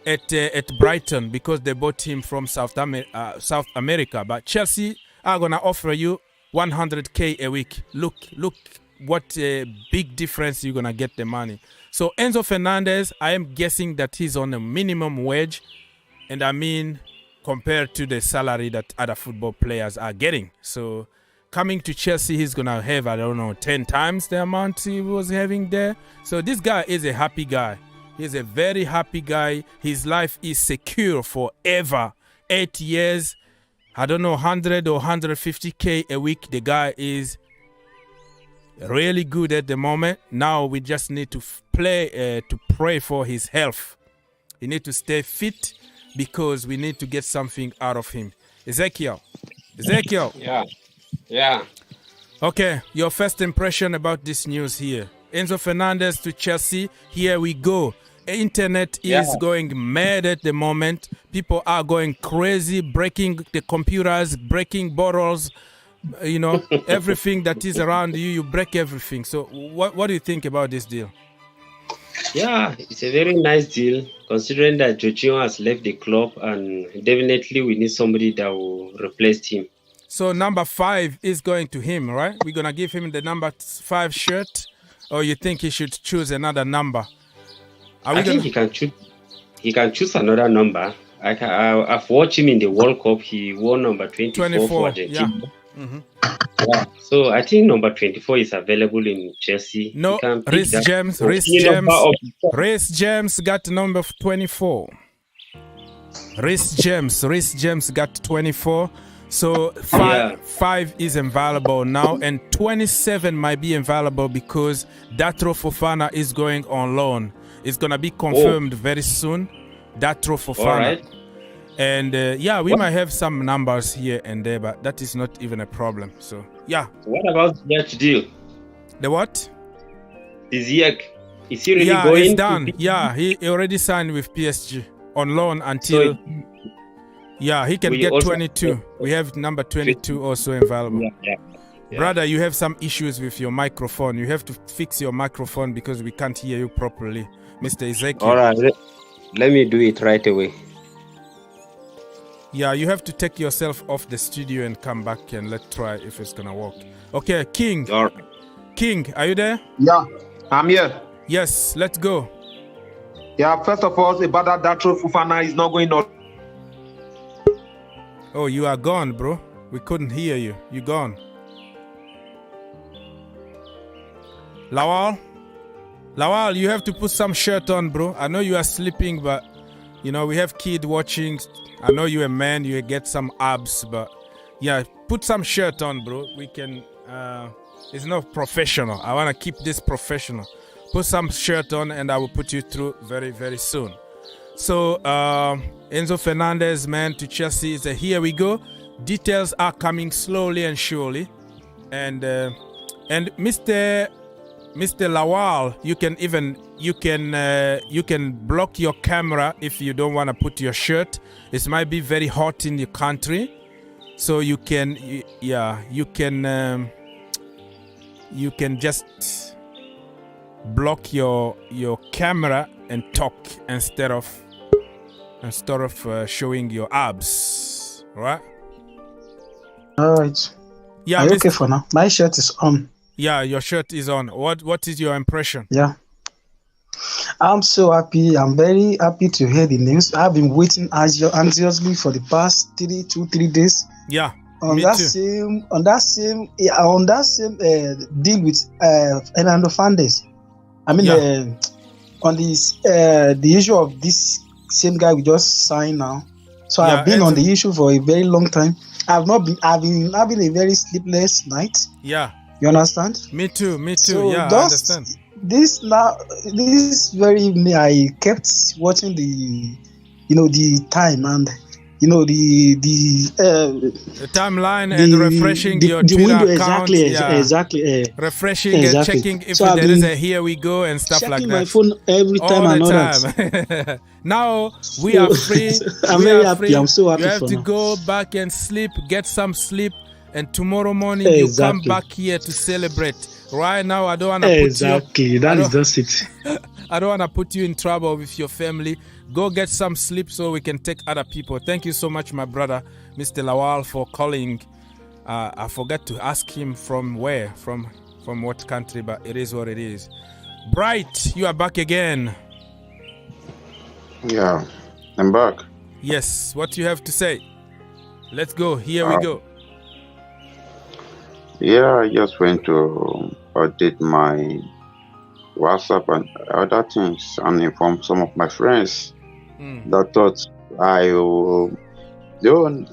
at Brighton because they bought him from South America. But Chelsea are gonna offer you 100K a week. Look what a big difference you're gonna get the money. So Enzo Fernandez, I am guessing that he's on a minimum wage, and I mean compared to the salary that other football players are getting. So coming to Chelsea, he's going to have, 10 times the amount he was having there. So this guy is a happy guy. He's a very happy guy. His life is secure forever. 8 years, 100 or 150K a week. The guy is really good at the moment. Now we just need to pray for his health. He needs to stay fit, because we need to get something out of him. Ezekiel. Yeah. Okay, your first impression about this news here. Enzo Fernandez to Chelsea. Here we go. Internet is going mad at the moment. People are going crazy, breaking the computers, breaking bottles. Everything that is around you, you break everything. So what do you think about this deal? Yeah, it's a very nice deal, considering that Jorginho has left the club, and definitely we need somebody that will replace him. So number 5 is going to him, right? We're going to give him the number 5 shirt, or you think he should choose another number? I think he can choose another number. I've watched him in the World Cup. He wore number 24 for Argentina. Yeah. Mm-hmm. Yeah, so I think number 24 is available in Chelsea. No, Reece James got number 24. Reece James got 24. So five is available now, and 27 might be available because Datro Fofana is going on loan. It's gonna be confirmed very soon. Datro Fofana. All right. And we might have some numbers here and there, but that is not even a problem. So yeah. What about Ziyech deal? The what? The Ziyech. Is he really going? Yeah, it's done. Yeah, he already signed with PSG on loan until. He can get 22. We have number 22 also available. Yeah. Brother, you have some issues with your microphone. You have to fix your microphone because we can't hear you properly, Mr. Ezekiel. All right, let me do it right away. Yeah, you have to take yourself off the studio and come back and let's try if it's gonna work. Okay, King. All right. King, are you there? Yeah, I'm here. Yes, let's go. Yeah, first of all, Ibada Datro Fofana is not going on. Oh, you are gone, bro. We couldn't hear you. You gone. Lawal, you have to put some shirt on, bro. I know you are sleeping, but we have kid watching. I know you're a man. You get some abs, but yeah, put some shirt on, bro. We can. It's not professional. I want to keep this professional. Put some shirt on, and I will put you through very, very soon. So Enzo Fernandez, man, to Chelsea. So here we go. Details are coming slowly and surely, and Mr. Lawal, you can block your camera if you don't want to put your shirt. It might be very hot in your country, so you can just block your camera and talk instead of showing your abs, right? All right. Yeah. Are you okay for now? My shirt is on. Yeah, your shirt is on. What is your impression? Yeah. I'm so happy. I'm very happy to hear the news. I've been waiting anxiously for the past 3 days. Yeah. On that same deal with Fernando Fernandez. I mean, on this the issue of this same guy we just signed now. So I've been on the issue for a very long time. I've been having a very sleepless night. Yeah. You understand? Me too. So yeah, I understand. This very evening I kept watching the time and the timeline and refreshing your Twitter account. Exactly. Refreshing and checking if there is a here we go and stuff like that. Checking my phone every time I know that. Now we are free. I'm very happy. I'm so happy. You have to go back and sleep, get some sleep, and tomorrow morning you come back here to celebrate. Right now, I don't want to put you. Exactly. That is just it. I don't want to put you in trouble with your family. Go get some sleep so we can take other people. Thank you so much, my brother, Mr. Lawal, for calling. I forgot to ask him from where, from what country, but it is what it is. Bright, you are back again. Yeah, I'm back. Yes, what you have to say? Let's go. Here we go. Yeah, I just went to update my WhatsApp and other things and inform some of my friends that thought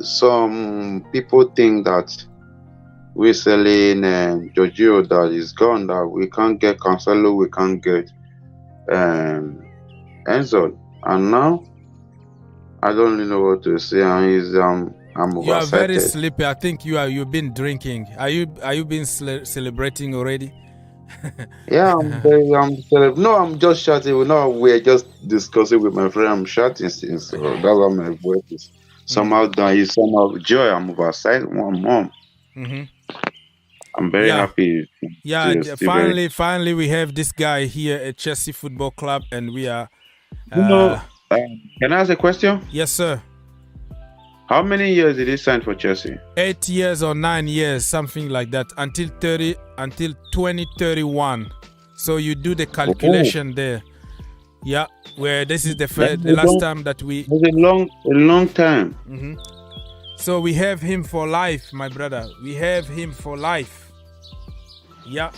some people think that we're selling Jorginho that is gone, that we can't get Cancelo, we can't get Enzo, and now I don't really know what to say. And I'm you are very sleepy. I think you've been drinking. Are you been celebrating already? Yeah, I'm just chatting. No, we're just discussing with my friend. I'm chatting since, so that's why my voice is somehow done. It's somehow joy. I'm overside. Mom. I'm very happy. Yeah, finally, we have this guy here at Chelsea Football Club, and we are. Can I ask a question? Yes, sir. How many years did he sign for Chelsea? 8 years or 9 years, something like that, until 2031. So you do the calculation there. Yeah, where this is the last time that we. It's a long time. So we have him for life, my brother. We have him for life. Yeah.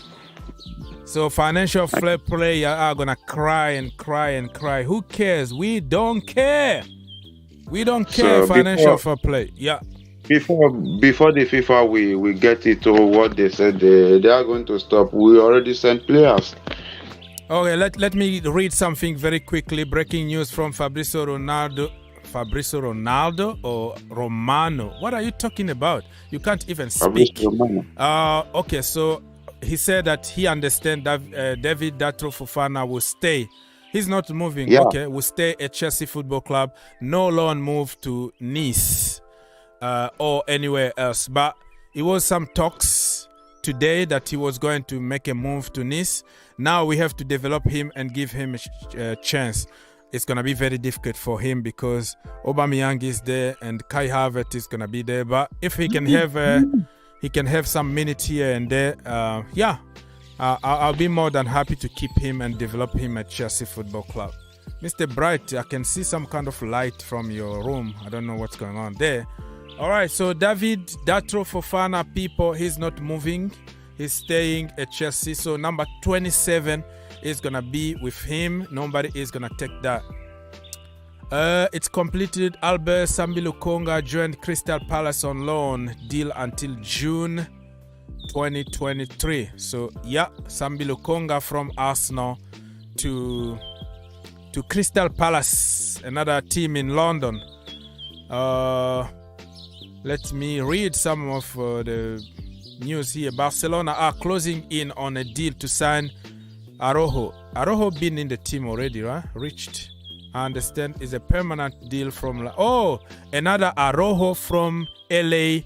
So financial fair play are gonna cry and cry and cry. Who cares? We don't care. We don't care. So financial fair play. Yeah. before the FIFA we get it to what they said they are going to stop. We already sent players. Okay, let me read something very quickly. Breaking news from Fabrizio Ronaldo or Romano. What are you talking about? You can't even speak. Okay, so he said that he understands that David Datro Fofana will stay. He's not moving. Yeah. Okay, will stay at Chelsea Football Club. No loan move to Nice or anywhere else. But it was some talks today that he was going to make a move to Nice. Now we have to develop him and give him a chance. It's going to be very difficult for him because Aubameyang is there and Kai Havertz is going to be there. But if he can have some minutes here and there, I'll be more than happy to keep him and develop him at Chelsea Football Club. Mr. Bright, I can see some kind of light from your room. I don't know what's going on there. All right, so David Datro Fofana, people, he's not moving. He's staying at Chelsea. So number 27 is going to be with him. Nobody is going to take that. It's completed. Albert Sambi-Lukonga joined Crystal Palace on loan. Deal until June 2023. So yeah, Sambi-Lukonga from Arsenal to Crystal Palace, another team in London. Let me read some of the news here. Barcelona are closing in on a deal to sign Araujo. Araujo been in the team already, right? Reached. I understand is a permanent deal from another Araujo from LA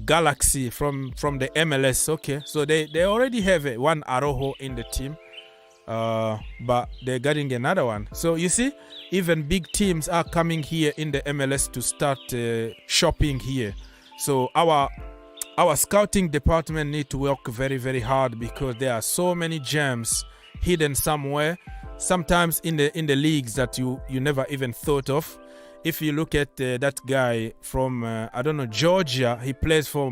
Galaxy from the MLS. Okay, so they already have one Araujo in the team, but they're getting another one. So you see, even big teams are coming here in the MLS to start shopping here. So our scouting department need to work very, very hard because there are so many gems hidden somewhere, sometimes in the leagues that you never even thought of. If you look at that guy from Georgia, he plays for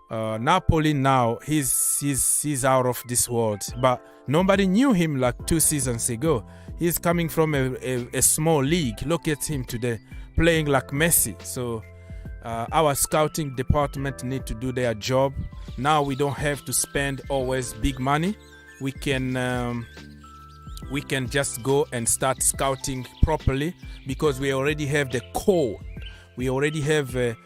Napoli now. He's out of this world, but nobody knew him like 2 seasons ago. He's coming from a small league. Look at him today, playing like Messi. So our scouting department need to do their job. Now we don't have to spend always big money. We can just go and start scouting properly because we already have the core. We already have a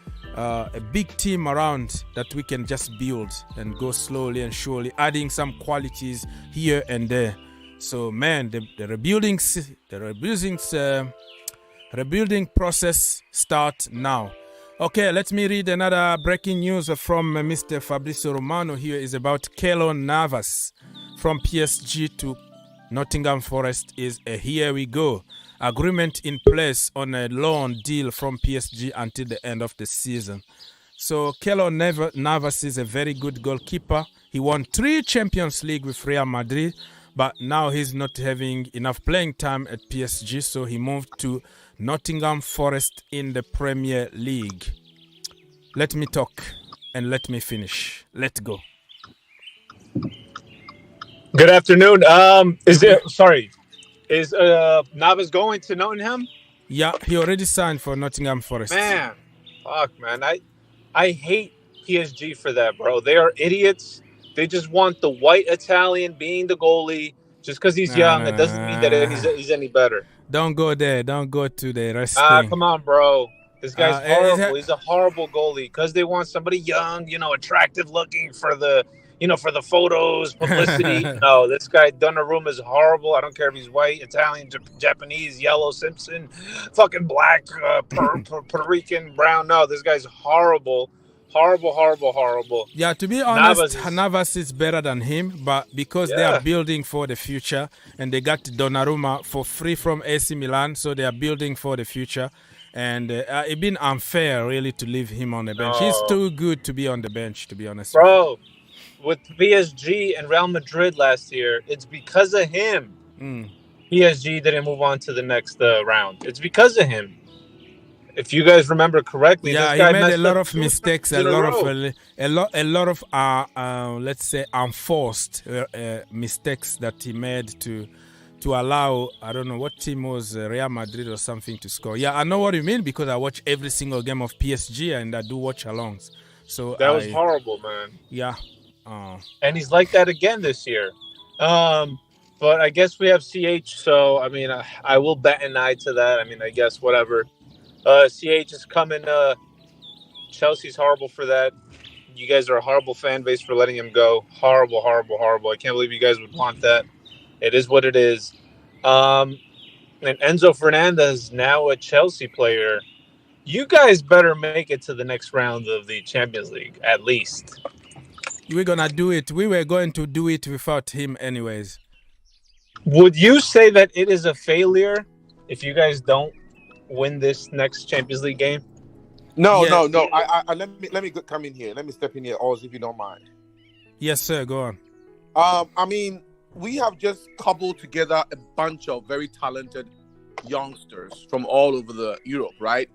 big team around that we can just build and go slowly and surely, adding some qualities here and there. So man, the rebuilding process start now. Okay, let me read another breaking news from Mr. Fabrizio Romano. Here is about Keylor Navas from PSG to Nottingham Forest is a here we go. Agreement in place on a loan deal from PSG until the end of the season. So Keylor Navas is a very good goalkeeper. He won 3 Champions League with Real Madrid, but now he's not having enough playing time at PSG, so he moved to Nottingham Forest in the Premier League. Let me talk and let me finish. Let's go. Good afternoon. Is Navas going to Nottingham? Yeah, he already signed for Nottingham Forest. Man, fuck, man. I hate PSG for that, bro. They are idiots. They just want the white Italian being the goalie. Just because he's young, it doesn't mean that he's any better. Don't go there. Don't go to the rest thing. Come on, bro. This guy's horrible. He's a horrible goalie because they want somebody young, attractive looking for the photos, publicity. No, this guy Donnarumma is horrible. I don't care if he's white, Italian, Japanese, yellow, Simpson, fucking black, Puerto Rican, brown. No, this guy's horrible. Horrible. Yeah, to be honest, Navas is better than him, but because they are building for the future and they got Donnarumma for free from AC Milan, so they are building for the future. And it's been unfair, really, to leave him on the bench. He's too good to be on the bench, to be honest. Bro, with PSG and Real Madrid last year, it's because of him. PSG didn't move on to the next round. It's because of him. If you guys remember correctly, yeah, this guy he made a lot of mistakes, a lot of let's say unforced mistakes that he made to to allow, I don't know what team was, Real Madrid or something to score. Yeah, I know what you mean because I watch every single game of PSG and I do watch alongs. So that was horrible, man. Yeah. And he's like that again this year. But I guess we have CH, so I mean, I will bat an eye to that. I mean, I guess whatever. CH is coming. Chelsea's horrible for that. You guys are a horrible fan base for letting him go. Horrible, horrible, horrible. I can't believe you guys would want that. It is what it is. And Enzo Fernandez, now a Chelsea player. You guys better make it to the next round of the Champions League, at least. We're going to do it. We were going to do it without him anyways. Would you say that it is a failure if you guys don't win this next Champions League game? No. Let me come in here. Let me step in here, Oz, if you don't mind. Yes, sir. Go on. I mean, we have just cobbled together a bunch of very talented youngsters from all over Europe, right?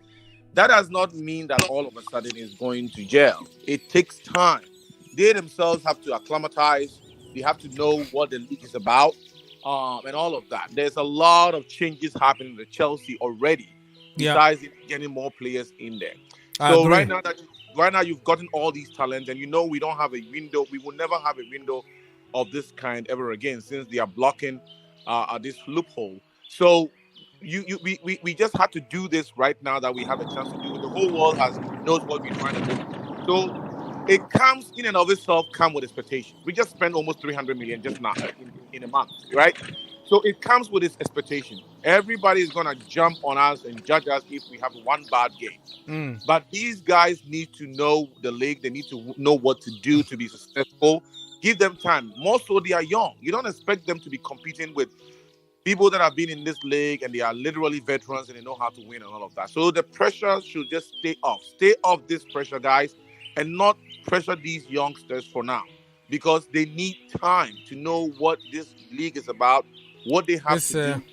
That does not mean that all of a sudden it's going to gel. It takes time. They themselves have to acclimatize. They have to know what the league is about. And all of that. There's a lot of changes happening at Chelsea already. Besides getting more players in there. So right now you've gotten all these talents, and you know we don't have a window. We will never have a window of this kind ever again, since they are blocking this loophole. So we just had to do this right now that we have a chance to do it. The whole world knows what we're trying to do. So it comes in and of itself with expectations. We just spent almost 300 million just now in a month, right? So it comes with its expectation. Everybody is going to jump on us and judge us if we have one bad game. But these guys need to know the league. They need to know what to do to be successful. Give them time. More so, they are young. You don't expect them to be competing with people that have been in this league and they are literally veterans and they know how to win and all of that. So the pressure should just stay off. Stay off this pressure, guys, and not pressure these youngsters for now, because they need time to know what this league is about, what they have to do.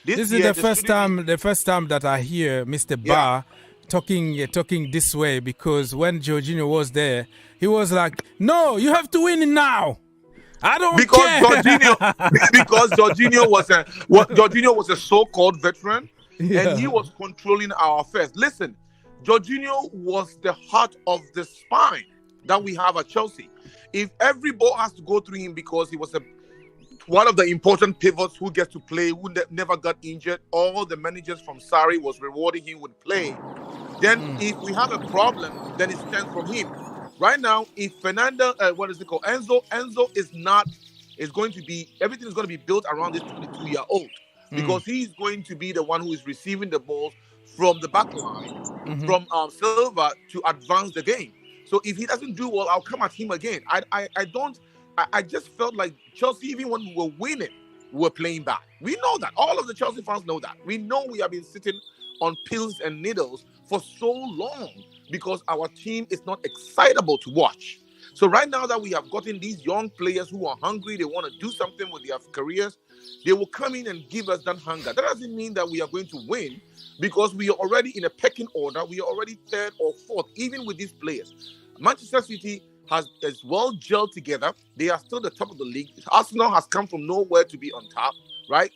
This is the first time that I hear Mr. Barr talking this way, because when Jorginho was there, he was like, "No, you have to win it now. I don't care." Because Jorginho was a so-called veteran, and he was controlling our affairs. Listen, Jorginho was the heart of the spine that we have at Chelsea. If every ball has to go through him because he was one of the important pivots who gets to play, who never got injured, all the managers from Sarri was rewarding him with play, then if we have a problem, then it stems from him. Right now, if Enzo is going to be, everything is going to be built around this 22-year-old, because he's going to be the one who is receiving the balls from the back line, from Silva, to advance the game. So if he doesn't do well, I'll come at him again. I just felt like Chelsea, even when we were winning, we were playing bad. We know that. All of the Chelsea fans know that. We know we have been sitting on pills and needles for so long because our team is not excitable to watch. So right now that we have gotten these young players who are hungry, they want to do something with their careers, they will come in and give us that hunger. That doesn't mean that we are going to win, because we are already in a pecking order. We are already third or fourth, even with these players. Manchester City has well gelled together. They are still the top of the league. Arsenal has come from nowhere to be on top, right?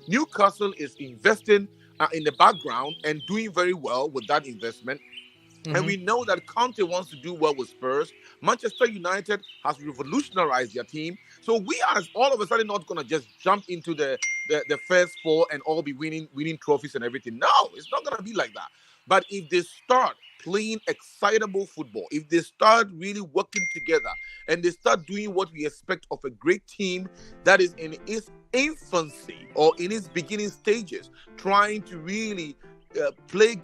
Newcastle is investing in the background and doing very well with that investment. And we know that Conte wants to do well with Spurs. Manchester United has revolutionized their team. So we are all of a sudden not going to just jump into the first four and all be winning trophies and everything. No, it's not going to be like that. But if they start playing excitable football, if they start really working together and they start doing what we expect of a great team that is in its infancy or in its beginning stages, trying to really play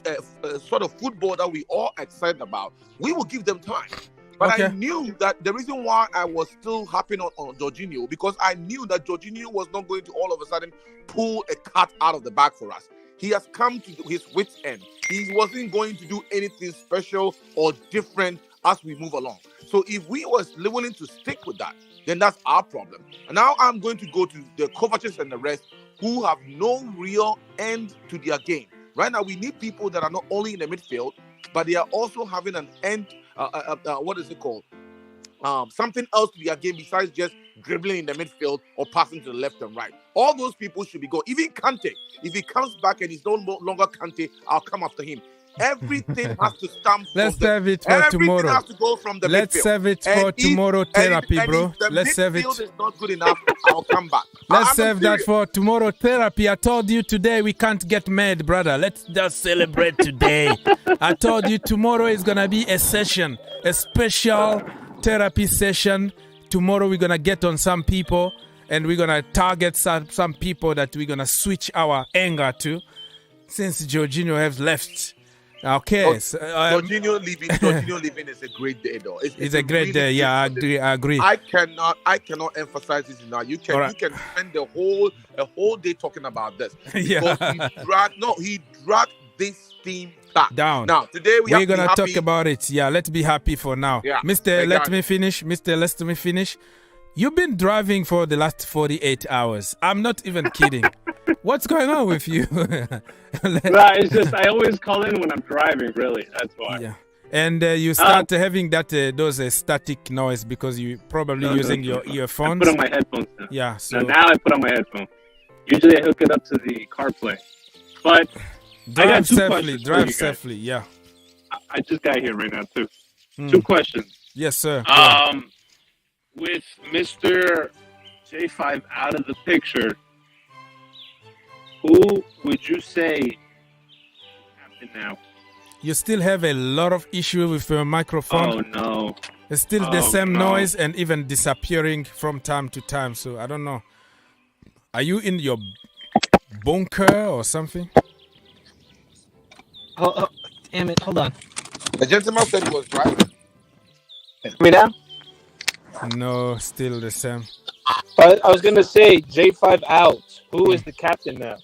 a sort of football that we all excited about, we will give them time. But I knew that the reason why I was still harping on Jorginho, because I knew that Jorginho was not going to all of a sudden pull a cat out of the bag for us. He has come to his wit's end. He wasn't going to do anything special or different as we move along. So if we were willing to stick with that, then that's our problem. And now I'm going to go to the Kovacic and the rest who have no real end to their game. Right now, we need people that are not only in the midfield, but they are also having an end, something else to their game besides just dribbling in the midfield or passing to the left and right. All those people should be going. Even Kante, if he comes back and he's no longer Kante, I'll come after him. Everything has to stamp. Let's save it for tomorrow. Has to go from the Let's midfield. save it for tomorrow therapy, bro. If the Let's save it. midfield is not good enough, I'll come back. Let's save that for tomorrow therapy. I told you today we can't get mad, brother. Let's just celebrate today. I told you tomorrow is going to be a session, a special therapy session. Tomorrow we're going to get on some people and we're going to target some people that we're going to switch our anger to since Jorginho has left. Okay. Jorginho leaving is a great day, though. It's a great day. Yeah, I agree. I cannot emphasize this enough. You can spend a whole day talking about this. Yeah. He dragged this team back down. Now today we're gonna talk about it. Yeah, let's be happy for now. Yeah, Mr. Let me finish. You've been driving for the last 48 hours. I'm not even kidding. What's going on with you? It's just I always call in when I'm driving, really. That's why. Yeah. And you start having those static noise because you probably using your earphones. I put on my headphones now. Yeah. So now I put on my headphones. Usually I hook it up to the CarPlay. But drive safely. Yeah. I just got here right now too. 2 questions. Yes, sir. With Mr. J5 out of the picture, who would you say captain now? You still have a lot of issue with your microphone. Oh no! It's still the same noise and even disappearing from time to time. So I don't know. Are you in your bunker or something? Oh, damn it! Hold on. The gentleman said he was driving. Me now? No, still the same. I was gonna say J5 out. Who is the captain now?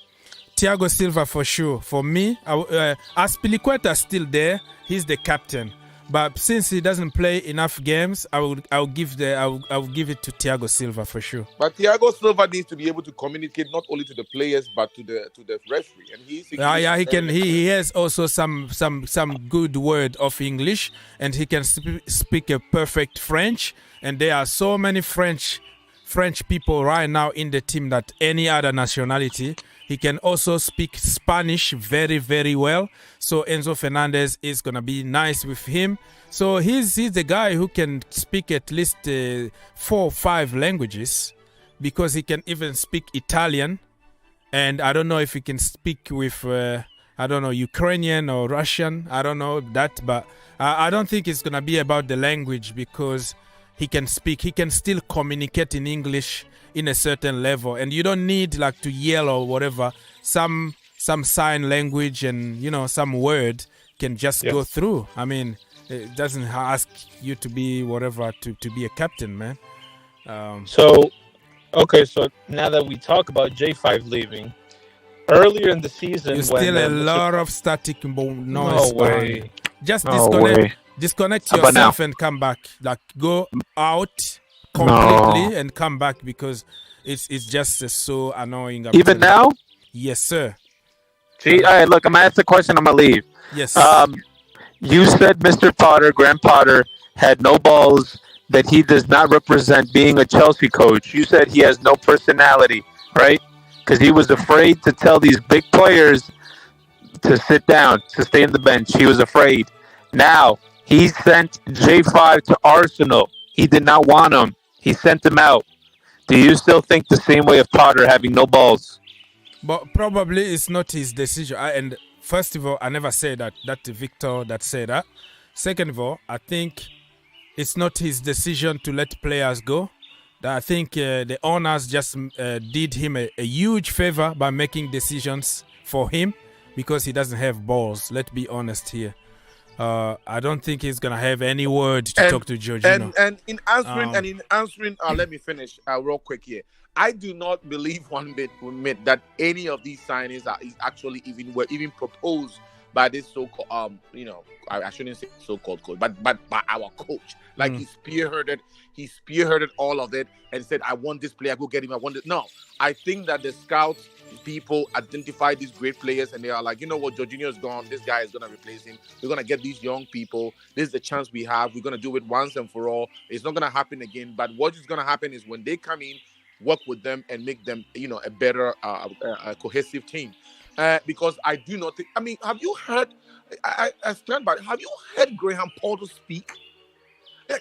Thiago Silva for sure. For me, Azpilicueta is still there. He's the captain. But since he doesn't play enough games, I'll give it to Thiago Silva for sure. But Thiago Silva needs to be able to communicate not only to the players but to the referee. And he can. He has also some good word of English, and he can speak a perfect French. And there are so many French people right now in the team that any other nationality. He can also speak Spanish very, very well. So Enzo Fernandez is going to be nice with him. So he's the guy who can speak at least 4 or 5 languages because he can even speak Italian. And I don't know if he can speak with, Ukrainian or Russian. I don't know that. But I don't think it's going to be about the language because he can speak. He can still communicate in English in a certain level, and you don't need to yell or whatever. Some sign language and some word can just go through. I mean, it doesn't ask you to be whatever to be a captain, man. So now that we talk about J5 leaving, earlier in the season, still a lot of static noise. No way. Just disconnect yourself and come back. Go out completely and come back because it's just so annoying. Even now? Yes, sir. See, all right, look, I'm gonna ask the question. I'm gonna leave. Yes. You said Mr. Potter, Graham Potter, had no balls. That he does not represent being a Chelsea coach. You said he has no personality, right? Because he was afraid to tell these big players to sit down, to stay on the bench. He was afraid. Now he sent J5 to Arsenal. He did not want him. He sent him out. Do you still think the same way of Potter having no balls? But probably it's not his decision. And first of all, I never said that. That's Victor that said that. Second of all, I think it's not his decision to let players go. I think the owners just did him a huge favor by making decisions for him because he doesn't have balls. Let's be honest here. I don't think he's gonna have any word to talk to Jorginho. And in answering, let me finish real quick here. I do not believe one bit that any of these signings is actually even proposed by this so-called I shouldn't say so-called coach, but by our coach. He spearheaded all of it and said, I want this player, go get him. I want it. No, I think that the scouts people identify these great players and they are like, you know what, Jorginho is gone. This guy is going to replace him. We're going to get these young people. This is the chance we have. We're going to do it once and for all. It's not going to happen again. But what is going to happen is when they come in, work with them and make them, a better cohesive team. Because I do not think, have you heard, I stand by it, have you heard Graham Potter speak?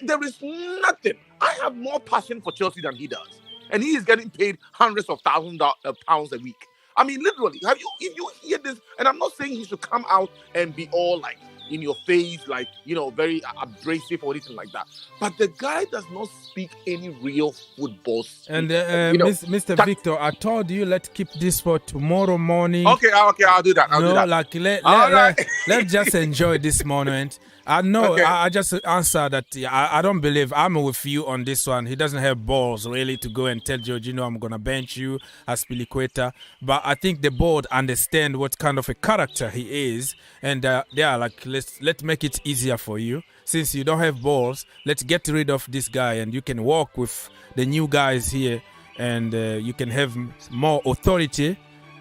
There is nothing. I have more passion for Chelsea than he does. And he is getting paid hundreds of thousands of pounds a week. Literally, if you hear this, and I'm not saying he should come out and be all like in your face, like, very abrasive or anything like that. But the guy does not speak any real football speak. And Mr. Victor, I told you, let's keep this for tomorrow morning. Okay, I'll do that. Let's just enjoy this moment. I know, okay. I just answer that I don't believe I'm with you on this one. He doesn't have balls really to go and tell Jorginho, I'm going to bench you as Piliqueta. But I think the board understand what kind of a character he is. And they are like, let's make it easier for you. Since you don't have balls, let's get rid of this guy and you can walk with the new guys here and you can have more authority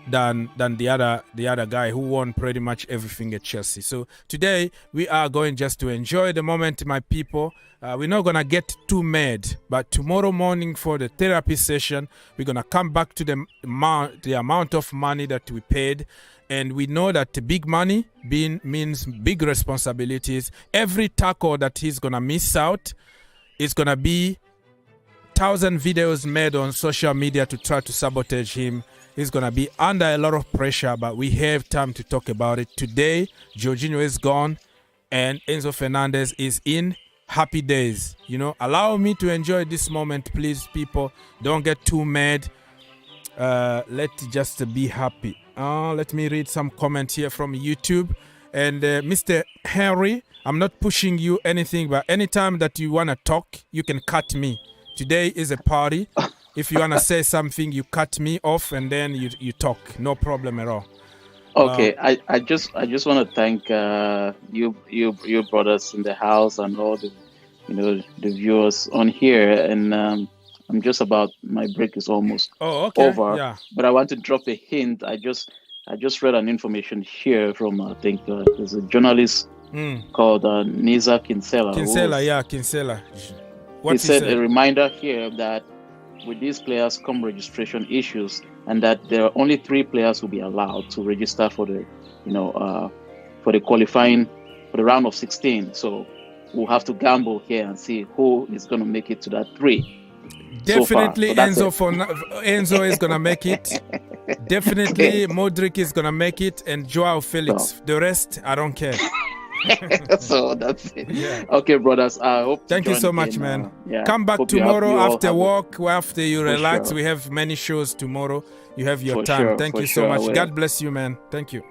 than the other guy who won pretty much everything at Chelsea. So today we are going just to enjoy the moment, my people. We're not gonna get too mad, but tomorrow morning for the therapy session, we're gonna come back to the amount of money that we paid, and we know that the big money means big responsibilities. Every tackle that he's gonna miss out is gonna be 1,000 videos made on social media to try to sabotage him. He's going to be under a lot of pressure, but we have time to talk about it. Today, Jorginho is gone and Enzo Fernandez is in. Happy days. Allow me to enjoy this moment, please, people. Don't get too mad. Let's just be happy. Let me read some comments here from YouTube. And Mr. Henry, I'm not pushing you anything, but anytime that you want to talk, you can cut me. Today is a party. If you want to say something, you cut me off and then you talk. No problem at all. Okay, I just want to thank you brothers in the house and all the the viewers on here. And I'm just about, my break is almost over. Yeah. But I want to drop a hint. I just read an information here from I think there's a journalist called Nisa Kinsella. Kinsella. He said a reminder here that with these players come registration issues, and that there are only 3 players who will be allowed to register for the, for the qualifying for the round of 16. So we'll have to gamble here and see who is going to make it to that 3. Definitely, Enzo is going to make it. Definitely, Mudryk is going to make it, and Joao Felix. So. The rest, I don't care. So that's it. Yeah. Okay, brothers. I hope. Thank you so much, man. Come back tomorrow after work, after you relax. Sure. We have many shows tomorrow. You have your time. Sure, thank you so much. God bless you, man. Thank you.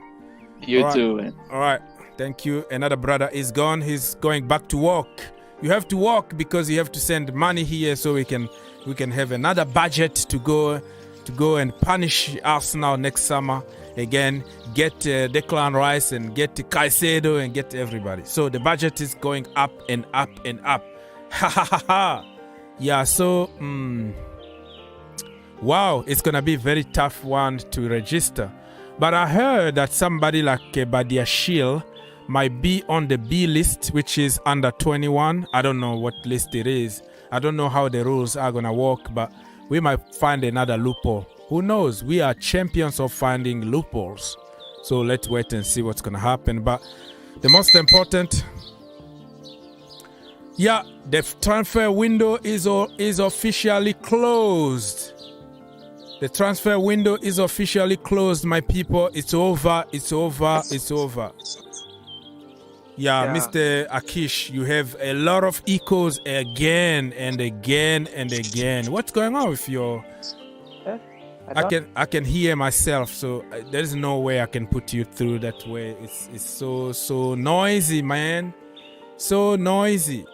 You too, man. All right. Thank you. Another brother is gone. He's going back to work. You have to work because you have to send money here so we can have another budget to go and punish Arsenal next summer. Again, get Declan Rice and get Caicedo and get everybody. So the budget is going up and up and up. Ha ha ha ha. Yeah, so wow, it's gonna be a very tough one to register. But I heard that somebody like Badiashile might be on the B list, which is under 21. I don't know what list it is. I don't know how the rules are gonna work, but we might find another loophole. Who knows? We are champions of finding loopholes. So let's wait and see what's going to happen. But the most important, the transfer window is officially closed. The transfer window is officially closed, my people. It's over. It's over. It's over. Yeah, Mr. Akish, you have a lot of echoes again and again and again. What's going on with your... I can hear myself, so there's no way I can put you through that way. It's so noisy, man. So noisy.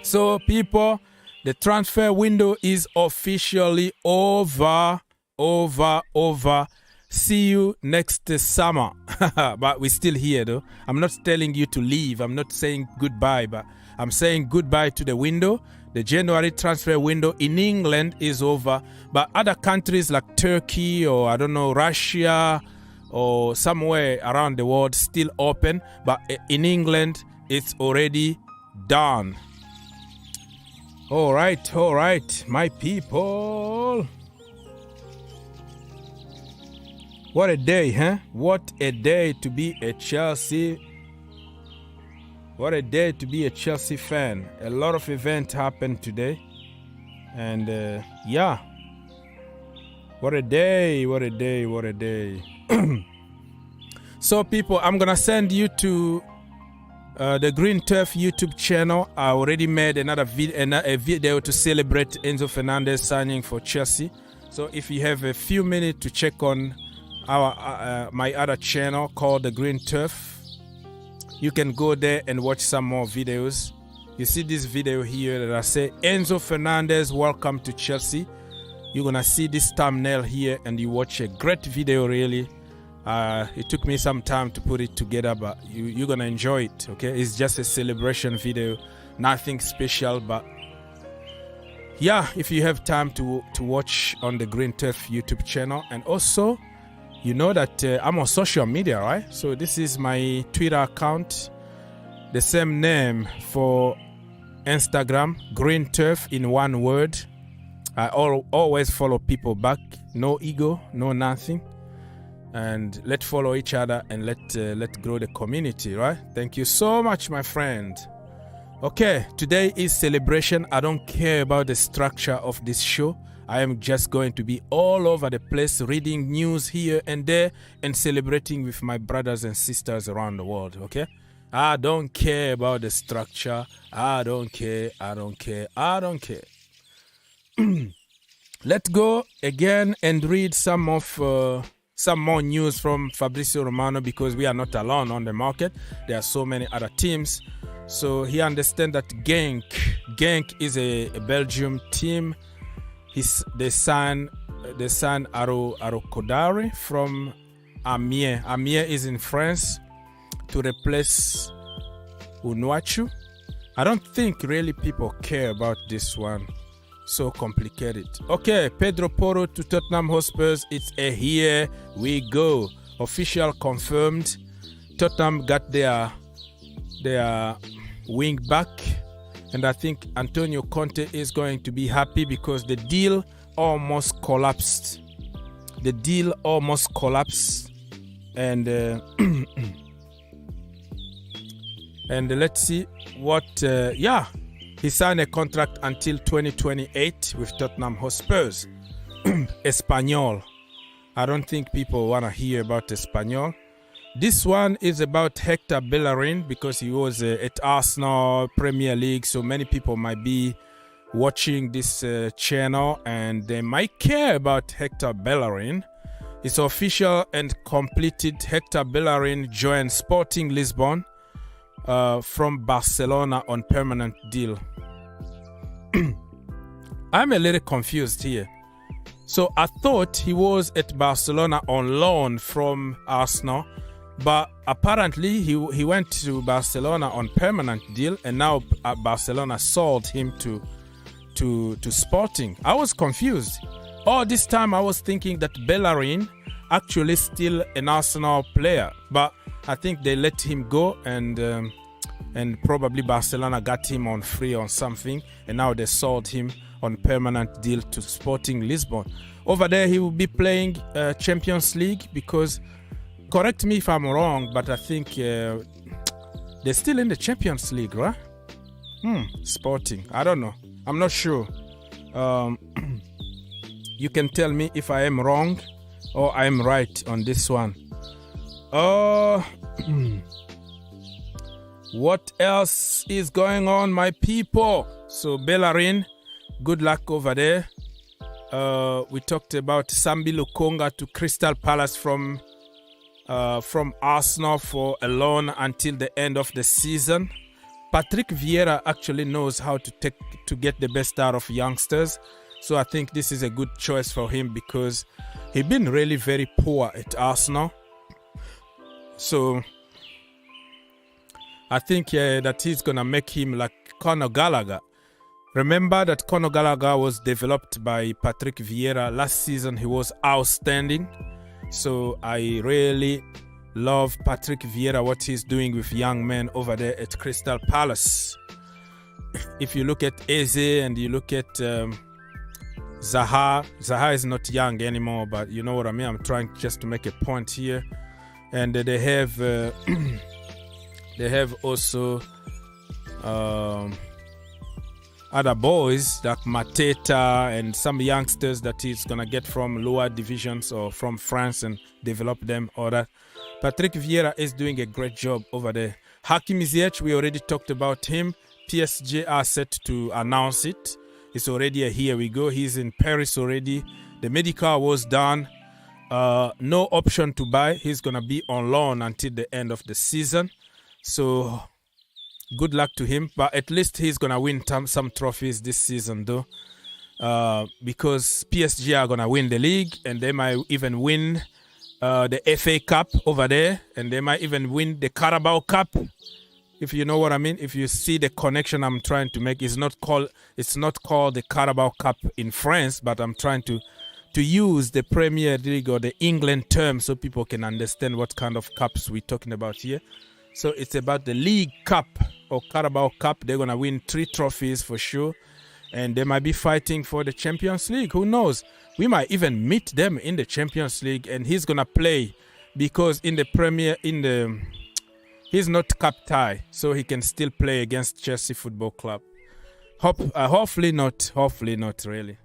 So people, the transfer window is officially over. See you next summer. But we're still here though. I'm not telling you to leave. I'm not saying goodbye, but I'm saying goodbye to the window. The January transfer window in England is over, but other countries like Turkey or I don't know, Russia or somewhere around the world still open, but in England it's already done. All right, my people. What a day, huh? What a day to be a Chelsea. What a day to be a Chelsea fan. A lot of events happened today. And yeah. What a day, what a day, what a day. So people, I'm going to send you to the Green Turf YouTube channel. I already made another video to celebrate Enzo Fernandez signing for Chelsea. So if you have a few minutes to check on our my other channel called the Green Turf, you can go there and watch some more videos. You see this video here that I say Enzo Fernandez welcome to Chelsea. You're gonna see this thumbnail here and you watch a great video. Really, it took me some time to put it together, but you're gonna enjoy it. Okay, it's just a celebration video, nothing special, but yeah, if you have time to watch on the Green Turf YouTube channel. And also, you know that I'm on social media, right? So this is my Twitter account, the same name for Instagram, Green Turf in one word. I always follow people back, no ego, no nothing. And let's follow each other and let's grow the community, right? Thank you so much, my friend. Okay, today is celebration. I don't care about the structure of this show. I am just going to be all over the place, reading news here and there and celebrating with my brothers and sisters around the world, okay? I don't care about the structure. I don't care. Let's go again and read some more news from Fabrizio Romano, because we are not alone on the market. There are so many other teams. So he understands that Genk is a Belgium team. They signed Arokodare from Amiens. Amiens is in France to replace Unuachu. I don't think really people care about this one. So complicated. Okay, Pedro Porro to Tottenham Hotspurs. It's a here we go. Official confirmed. Tottenham got their wing back. And I think Antonio Conte is going to be happy because the deal almost collapsed. And and let's see what he signed a contract until 2028 with Tottenham Hotspurs. Espanyol. I don't think people want to hear about Espanyol. This one is about Hector Bellerin because he was at Arsenal Premier League. So many people might be watching this channel and they might care about Hector Bellerin. It's official and completed. Hector Bellerin joined Sporting Lisbon from Barcelona on permanent deal. I'm a little confused here. So I thought he was at Barcelona on loan from Arsenal, but apparently he went to Barcelona on permanent deal, and now Barcelona sold him to Sporting. I was confused. All this time I was thinking that Bellerin actually still an Arsenal player, but I think they let him go, and probably Barcelona got him on free or something, and now they sold him on permanent deal to Sporting Lisbon. Over there he will be playing Champions League because, correct me if I'm wrong, but I think they're still in the Champions League, right? Sporting, I don't know, I'm not sure. You can tell me if I am wrong or I am right on this one. What else is going on, my people? So Bellerin, good luck over there. We talked about Sambi Lukonga to Crystal Palace from Arsenal for a loan until the end of the season. Patrick Vieira actually knows how to get the best out of youngsters. So I think this is a good choice for him because he's been really very poor at Arsenal. So I think that he's going to make him like Conor Gallagher. Remember that Conor Gallagher was developed by Patrick Vieira. Last season, he was outstanding. So I really love Patrick Vieira, what he's doing with young men over there at Crystal Palace. If you look at Eze and you look at Zaha is not young anymore, but you know what I mean. I'm trying just to make a point here. And they have they have also other boys like Mateta and some youngsters that he's gonna get from lower divisions or from France and develop them. Or that Patrick Vieira is doing a great job over there. Hakim Ziyech, we already talked about him. PSG are set to announce it. It's already a here we go. He's in Paris already. The medical was done. No option to buy. He's gonna be on loan until the end of the season. So good luck to him. But at least he's gonna win some trophies this season, though, because PSG are gonna win the league and they might even win the FA Cup over there, and they might even win the Carabao Cup. If you know what I mean, if you see the connection I'm trying to make, it's not called the Carabao Cup in France, but I'm trying to use the Premier League or the England term so people can understand what kind of cups we're talking about here. So it's about the League Cup or Carabao Cup. They're going to win 3 trophies for sure. And they might be fighting for the Champions League. Who knows? We might even meet them in the Champions League, and he's going to play because in the he's not cup tie, so he can still play against Chelsea Football Club. Hopefully not really.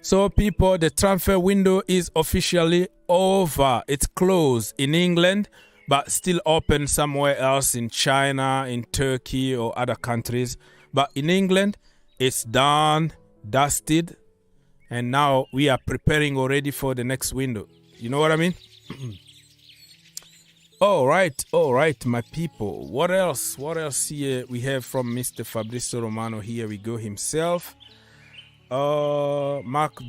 So people, the transfer window is officially over. It's closed in England, but still open somewhere else in China, in Turkey or other countries. But in England, it's done, dusted, and now we are preparing already for the next window. You know what I mean? All right, my people. What else here we have from Mr. Fabrizio Romano? Here we go himself. Mark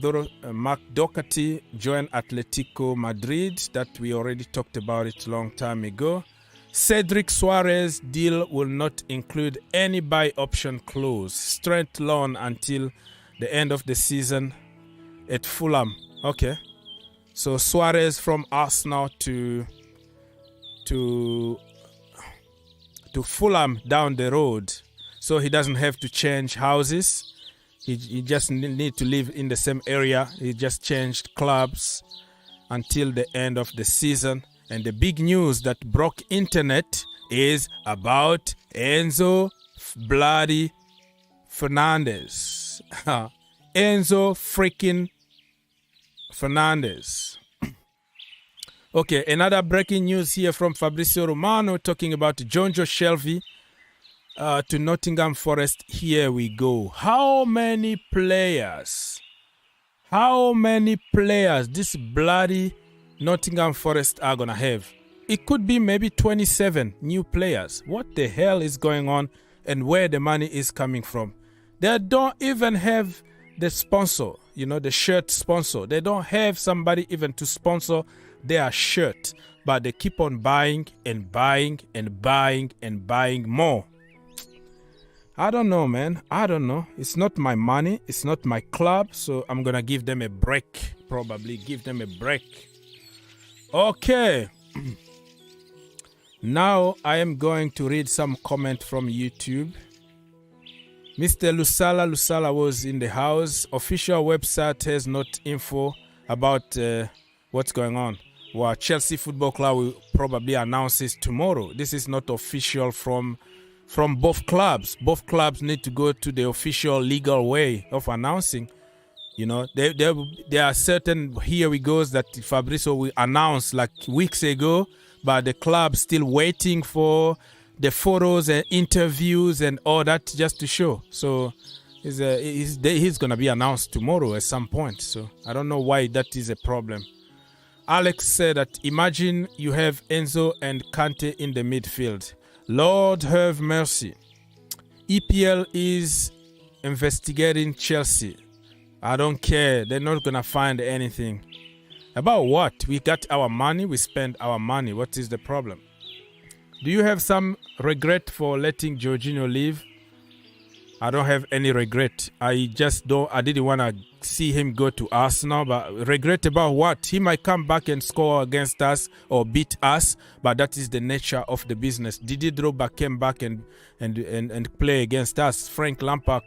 Doherty joined Atletico Madrid. That we already talked about it a long time ago. Cedric Suarez deal will not include any buy option clause. Strength loan until the end of the season at Fulham. Okay. So Suarez from Arsenal to Fulham down the road. So he doesn't have to change houses. He just need to live in the same area. He just changed clubs until the end of the season. And the big news that broke internet is about Enzo bloody Fernandez. Enzo freaking Fernandez. Okay, another breaking news here from Fabrizio Romano talking about Jonjo Shelvey to Nottingham Forest. Here we go. How many players this bloody Nottingham Forest are gonna have? It could be maybe 27 new players. What the hell is going on and where the money is coming from? They don't even have the sponsor, the shirt sponsor. They don't have somebody even to sponsor their shirt, but they keep on buying and buying and buying and buying more. I don't know, man. I don't know. It's not my money. It's not my club. So I'm going to give them a break. Probably give them a break. Okay. Now I am going to read some comment from YouTube. Mr. Lusala was in the house. Official website has not info about what's going on. Well, Chelsea Football Club will probably announce this tomorrow. This is not official from both clubs. Both clubs need to go to the official legal way of announcing. There are certain here we goes that Fabrizio will announce like weeks ago, but the club still waiting for the photos and interviews and all that just to show. So he's gonna be announced tomorrow at some point. So I don't know why that is a problem. Alex said that imagine you have Enzo and Kante in the midfield. Lord have mercy. EPL is investigating Chelsea. I don't care. They're not going to find anything. About what? We got our money. We spend our money. What is the problem? Do you have some regret for letting Jorginho leave? I don't have any regret. I didn't want to see him go to Arsenal, but regret about what? He might come back and score against us or beat us, but that is the nature of the business. Didier Drogba came back and play against us. Frank Lampard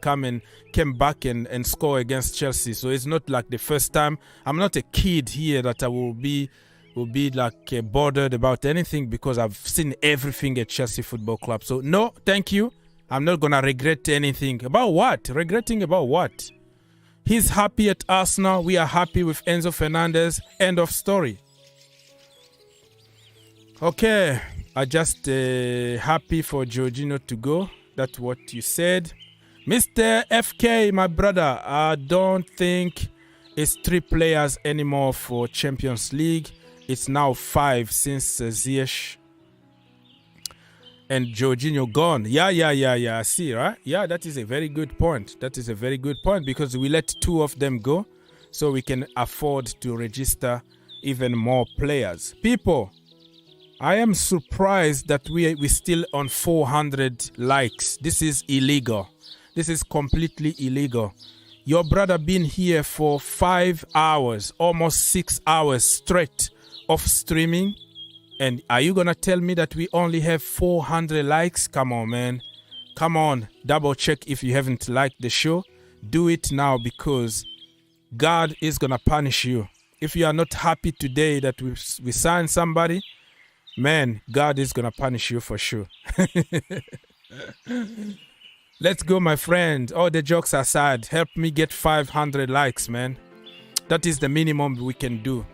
came back and score against Chelsea. So it's not like the first time. I'm not a kid here that I will be like bothered about anything, because I've seen everything at Chelsea Football Club. So no, thank you. I'm not going to regret anything. About what? Regretting about what? He's happy at Arsenal. We are happy with Enzo Fernandez. End of story. Okay. I just happy for Jorginho to go. That's what you said. Mr. FK, my brother, I don't think it's 3 players anymore for Champions League. It's now 5 since Ziyech and Jorginho gone. Yeah. I see, right? Yeah, that is a very good point. That is a very good point, because we let 2 of them go so we can afford to register even more players. People, I am surprised that we still on 400 likes. This is illegal. This is completely illegal. Your brother been here for 5 hours, almost 6 hours straight of streaming. And are you going to tell me that we only have 400 likes? Come on, man. Come on. Double check if you haven't liked the show. Do it now, because God is going to punish you. If you are not happy today that we signed somebody, man, God is going to punish you for sure. Let's go, my friend. All the jokes aside, help me get 500 likes, man. That is the minimum we can do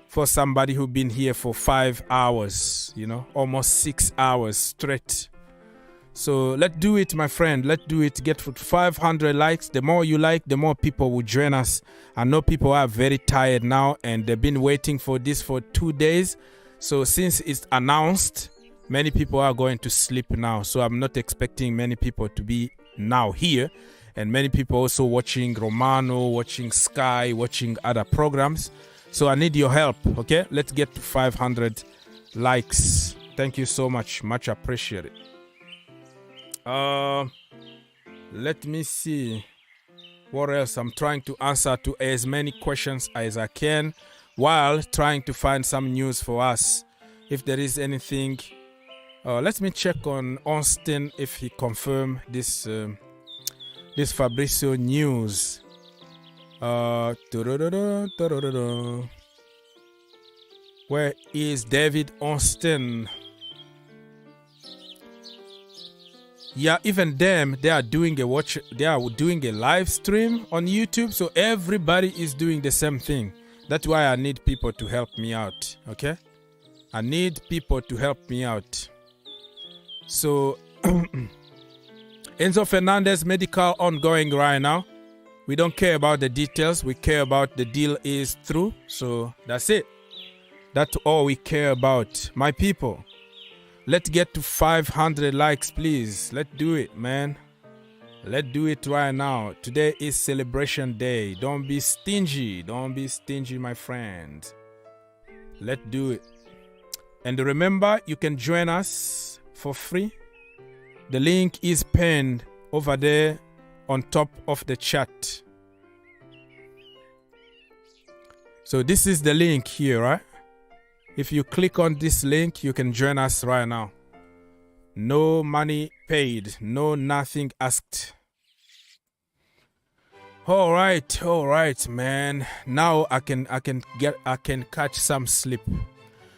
for somebody who been here for 5 hours, almost 6 hours straight. So let's do it, my friend. Let's do it. Get 500 likes. The more you like, the more people will join us. I know people are very tired now, and they've been waiting for this for 2 days. So since it's announced, many people are going to sleep now. So I'm not expecting many people to be now here. And many people also watching Romano, watching Sky, watching other programs. So I need your help, okay? Let's get to 500 likes. Thank you so much. Much appreciated. Let me see. What else? I'm trying to answer to as many questions as I can while trying to find some news for us. If there is anything, let me check on Austin if he confirmed this Fabrizio news. Where is David Austin? Yeah, even them, they are doing a live stream on YouTube, so everybody is doing the same thing. That's why I need people to help me out, okay? I need people to help me out. So Enzo Fernandez medical ongoing right now. We don't care about the details. We care about the deal is through. So that's it. That's all we care about. My people, let's get to 500 likes, please. Let's do it, man. Let's do it right now. Today is celebration day. Don't be stingy. Don't be stingy, my friend. Let's do it. And remember, you can join us for free. The link is pinned over there on top of the chat. So this is the link here, right? If you click on this link, you can join us right now. No money paid, no nothing asked. All right, man. Now I can catch some sleep.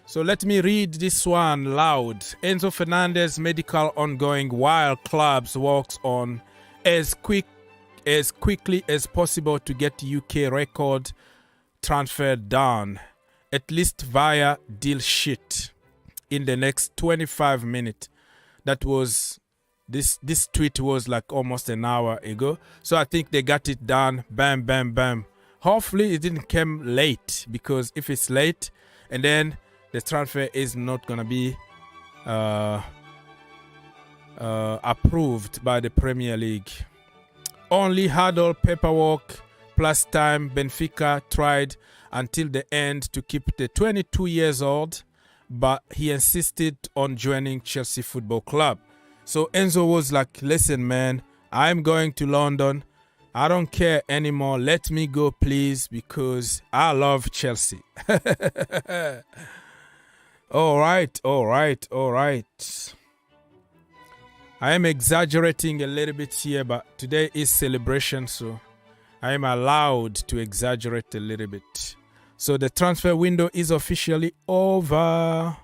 So let me read this one loud. Enzo Fernandez medical ongoing while clubs works on as quickly as possible to get UK record transfer done, at least via deal sheet in the next 25 minutes. That was this tweet was like almost an hour ago. So I think they got it done. Bam, bam, bam. Hopefully it didn't come late, because if it's late and then the transfer is not gonna be approved by the Premier League. Only hurdle paperwork plus time. Benfica tried until the end to keep the 22 years old, but he insisted on joining Chelsea Football Club. So Enzo was like, listen, man, I'm going to London. I don't care anymore. Let me go, please, because I love Chelsea. All right. I am exaggerating a little bit here, but today is celebration, so I am allowed to exaggerate a little bit. So the transfer window is officially over.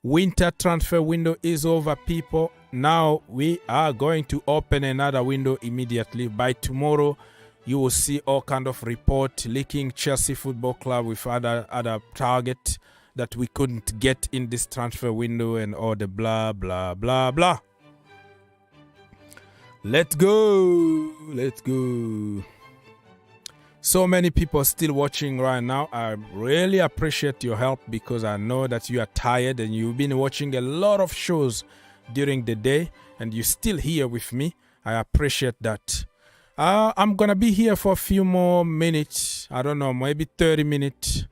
Winter transfer window is over, people. Now we are going to open another window immediately. By tomorrow, you will see all kind of report linking Chelsea Football Club with other target that we couldn't get in this transfer window and all the blah, blah, blah, blah. Let's go. So many people still watching right now. I really appreciate your help because I know that you are tired and you've been watching a lot of shows during the day and you're still here with me. I appreciate that. I'm going to be here for a few more minutes. I don't know, maybe 30 minutes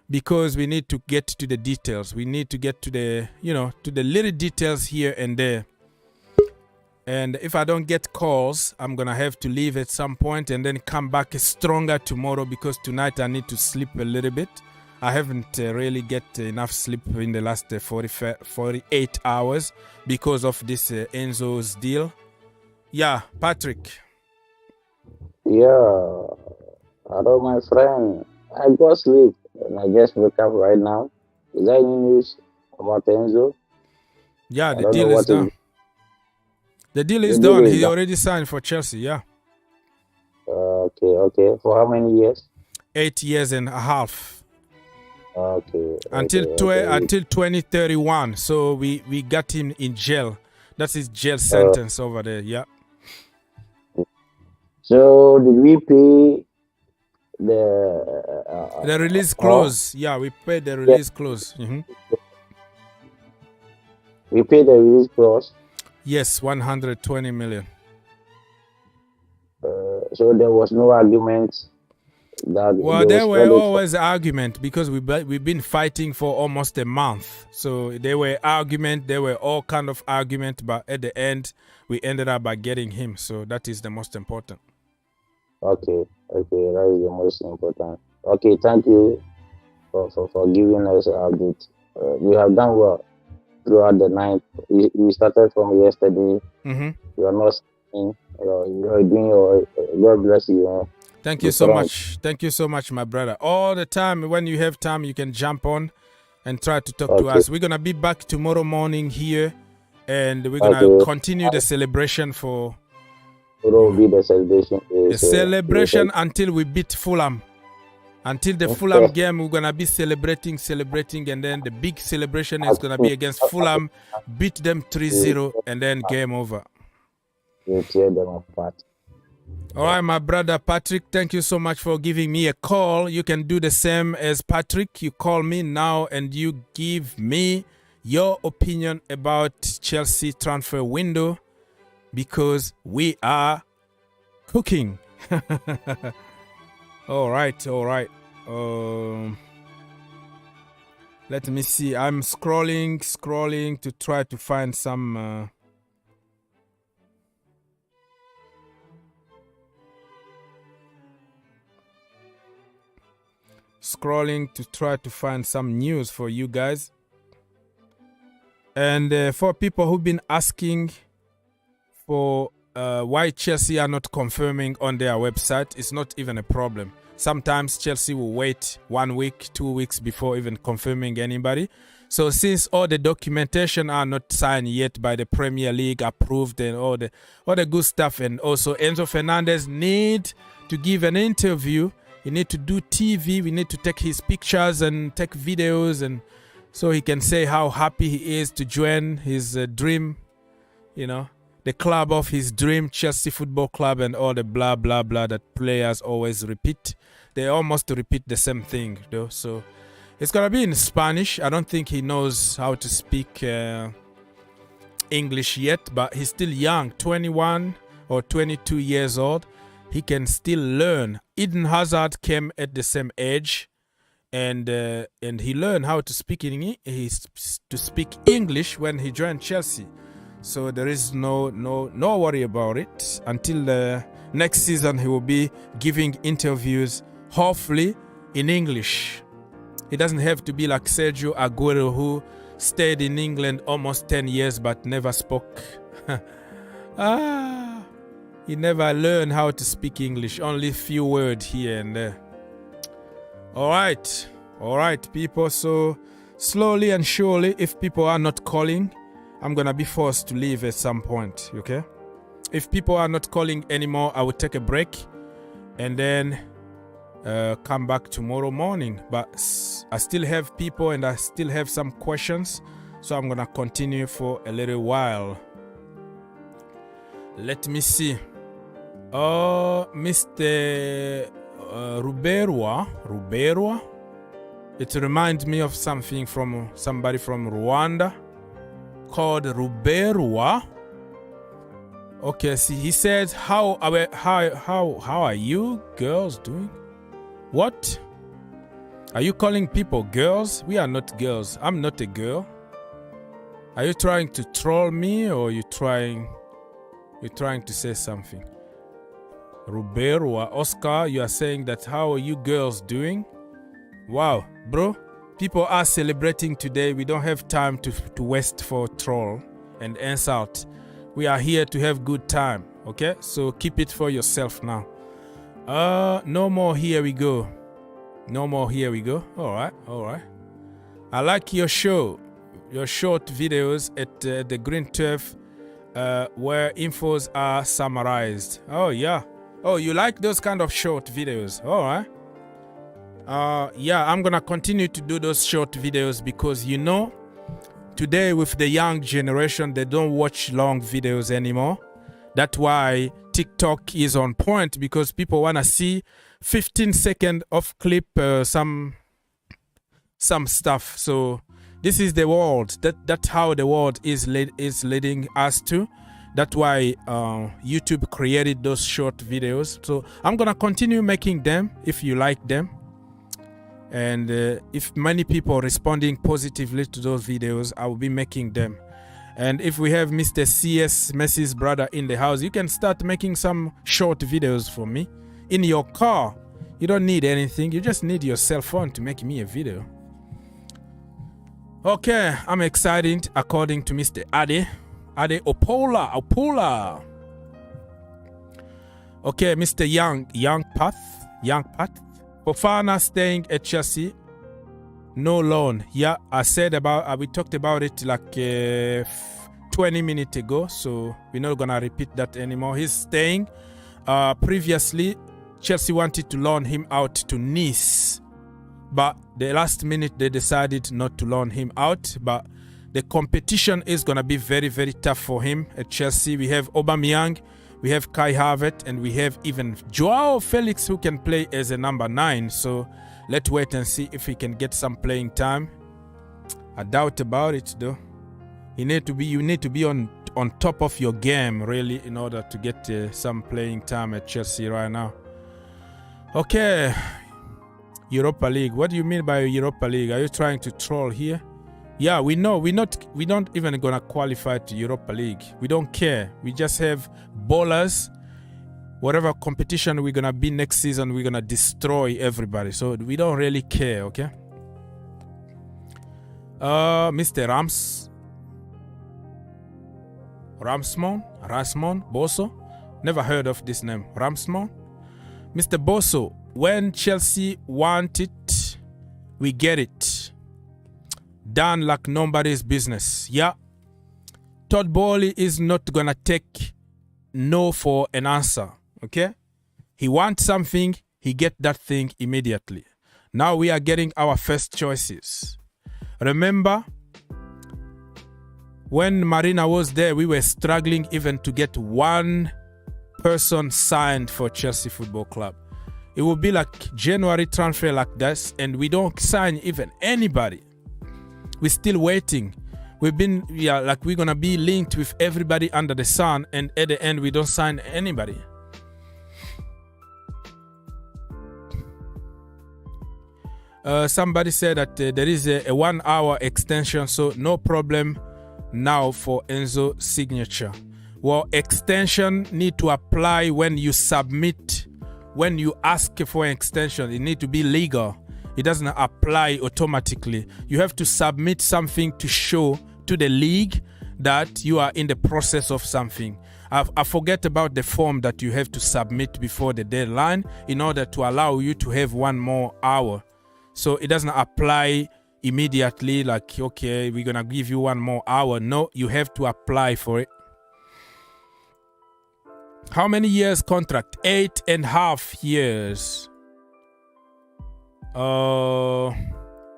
because we need to get to the details. We need to get to the, to the little details here and there. And if I don't get calls, I'm going to have to leave at some point and then come back stronger tomorrow because tonight I need to sleep a little bit. I haven't really get enough sleep in the last 48 hours because of this Enzo's deal. Yeah, Patrick. Yeah, hello, my friend. I got sleep and I just woke up right now. Is there any news about Enzo? Yeah, the deal is done. The deal is done. He already signed for Chelsea, yeah. Okay. For how many years? 8 years and a half. Okay. Until 2031. So we got him in jail. That's his jail sentence over there, yeah. So did we pay the release clause? Yeah, we paid the release clause. Mm-hmm. We paid the release clause. Yes, 120 million. So there was no argument. There were always argument because we've been fighting for almost a month. So there were argument, there were all kind of argument, but at the end we ended up by getting him. So that is the most important. Okay, that is the most important. Okay, thank you for giving us an update. You have done well throughout the night. You started from yesterday. Mm-hmm. You are not sleeping. You are doing your. God bless you. Thank you so much. Thank you so much, my brother. All the time, when you have time, you can jump on and try to talk to us. We're gonna be back tomorrow morning here, and we're gonna continue the celebration for. Tomorrow will be the celebration. The celebration until we beat Fulham. Until the Fulham game, we're going to be celebrating, and then the big celebration is going to be against Fulham, beat them 3-0, and then game over. You tear them apart. All right, my brother Patrick, thank you so much for giving me a call. You can do the same as Patrick. You call me now and you give me your opinion about Chelsea transfer window because we are cooking. All right. Let me see. I'm scrolling to try to find some. Scrolling to try to find some news for you guys. And for people who've been asking for why Chelsea are not confirming on their website, it's not even a problem. Sometimes Chelsea will wait 1 week, 2 weeks before even confirming anybody. So since all the documentation are not signed yet by the Premier League, approved and all the good stuff, and also Enzo Fernandez need to give an interview. He need to do TV. We need to take his pictures and take videos, and so he can say how happy he is to join his dream, the club of his dream, Chelsea Football Club, and all the blah, blah, blah that players always repeat. They almost repeat the same thing, though. So it's going to be in Spanish. I don't think he knows how to speak English yet, but he's still young, 21 or 22 years old. He can still learn. Eden Hazard came at the same age, and he learned how to speak English when he joined Chelsea. So there is no worry about it. Until the next season, he will be giving interviews, hopefully in English. He doesn't have to be like Sergio Aguero, who stayed in England almost 10 years but never spoke. He never learned how to speak English, only few words here and there. All right, people. So slowly and surely, if people are not calling, I'm gonna be forced to leave at some point, okay? If people are not calling anymore, I will take a break and then come back tomorrow morning. But I still have people and I still have some questions, so I'm gonna continue for a little while. Let me see. Mr. Ruberwa. It reminds me of something from somebody from Rwanda called Ruberwa. Okay, see, he says, how are you girls doing? What? Are you calling people girls? We are not girls. I'm not a girl. Are you trying to troll me, or you're trying to say something? Ruberwa, Oscar, you are saying that how are you girls doing? Wow, bro, people are celebrating today. We don't have time to waste for troll and insult. We are here to have good time, okay? So keep it for yourself now. No more here we go. No more here we go. All right. I like your show, your short videos at the Green Turf where infos are summarized. Oh, yeah. Oh, you like those kind of short videos? All right. Yeah, I'm gonna continue to do those short videos because, you know, today with the young generation, they don't watch long videos anymore. That's why TikTok is on point, because people wanna see 15 seconds of clip, some stuff. So this is the world. That's how the world is leading us to. That's why YouTube created those short videos. So I'm gonna continue making them if you like them. And if many people are responding positively to those videos, I will be making them. And if we have Mr. CS, Messi's brother, in the house, you can start making some short videos for me. In your car, you don't need anything. You just need your cell phone to make me a video. Okay, I'm excited, according to Mr. Ade Opola. Okay, Mr. Young Path. Fofana staying at Chelsea, no loan. Yeah, I said about we talked about it like 20 minutes ago, so we're not gonna repeat that anymore. He's staying. Previously, Chelsea wanted to loan him out to Nice, but the last minute they decided not to loan him out. But the competition is gonna be very, very tough for him at Chelsea. We have Aubameyang, we have Kai Havertz, and we have even Joao Felix, who can play as a number 9. So let's wait and see if he can get some playing time. I doubt about it though. You need to be on top of your game really in order to get some playing time at Chelsea right now. Okay, Europa League. What do you mean by Europa League? Are you trying to troll here? Yeah, we know we don't even gonna qualify to Europa League. We don't care. We just have ballers. Whatever competition we're gonna be next season, we're gonna destroy everybody. So we don't really care, okay? Mr. Ramsmon Bosso. Never heard of this name. Ramsmon. Mr. Bosso, when Chelsea want it, we get it. Done like nobody's business. Yeah. Todd Bowley is not gonna take no for an answer. Okay? He wants something, he get that thing immediately. Now we are getting our first choices. Remember, when Marina was there, we were struggling even to get one person signed for Chelsea Football Club. It will be like January transfer like this, and we don't sign even anybody. We're still waiting. We're gonna be linked with everybody under the sun, and at the end we don't sign anybody. Somebody said that there is a 1 hour extension, so no problem now for Enzo signature. Well, extension need to apply when you submit, when you ask for an extension. It need to be legal. It doesn't apply automatically. You have to submit something to show to the league that you are in the process of something. I forget about the form that you have to submit before the deadline in order to allow you to have one more hour. So it doesn't apply immediately like, okay, we're going to give you one more hour. No, you have to apply for it. How many years contract? 8.5 years.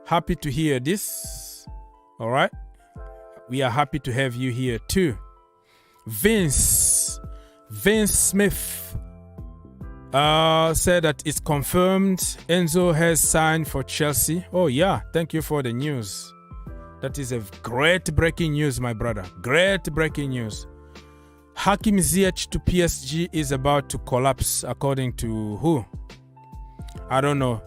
Happy to hear this. All right. We are happy to have you here too. Vince Smith said that it's confirmed Enzo has signed for Chelsea. Oh yeah, thank you for the news. That is a great breaking news, my brother. Great breaking news. Hakim Ziyech to PSG is about to collapse, according to who? I don't know.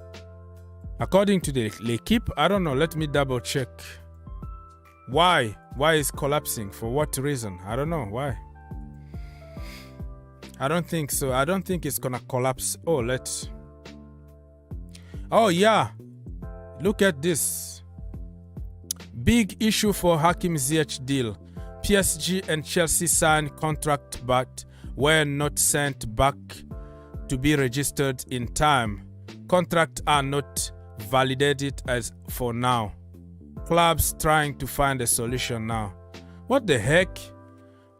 According to the L'Equipe, I don't know. Let me double check. Why? Why is collapsing? For what reason? I don't know. Why? I don't think so. I don't think it's gonna collapse. Oh, let's. Oh yeah. Look at this. Big issue for Hakim Ziyech deal. PSG and Chelsea signed contract but were not sent back to be registered in time. Contracts are not validated as for now. Clubs trying to find a solution now. What the heck?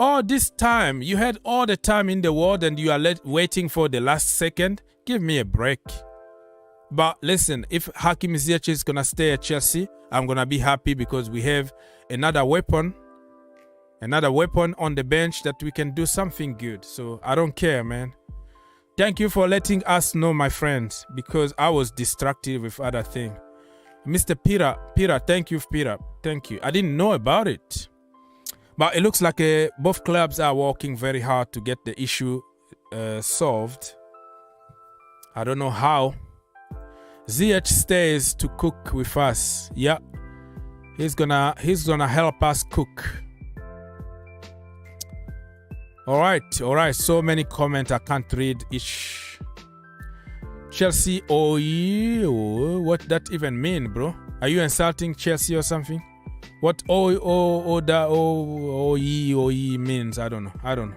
All this time, you had all the time in the world and you are waiting for the last second? Give me a break. But listen, if Hakim Ziyech is going to stay at Chelsea, I'm going to be happy because we have another weapon on the bench that we can do something good. So I don't care, man. Thank you for letting us know, my friends, because I was distracted with other things. Mr. Pira, thank you, Pira. Thank you. I didn't know about it. But it looks like both clubs are working very hard to get the issue solved. I don't know how. Ziyech stays to cook with us. Yeah. He's gonna help us cook. All right. So many comments I can't read each. Chelsea, what that even mean, bro? Are you insulting Chelsea or something? What means? I don't know.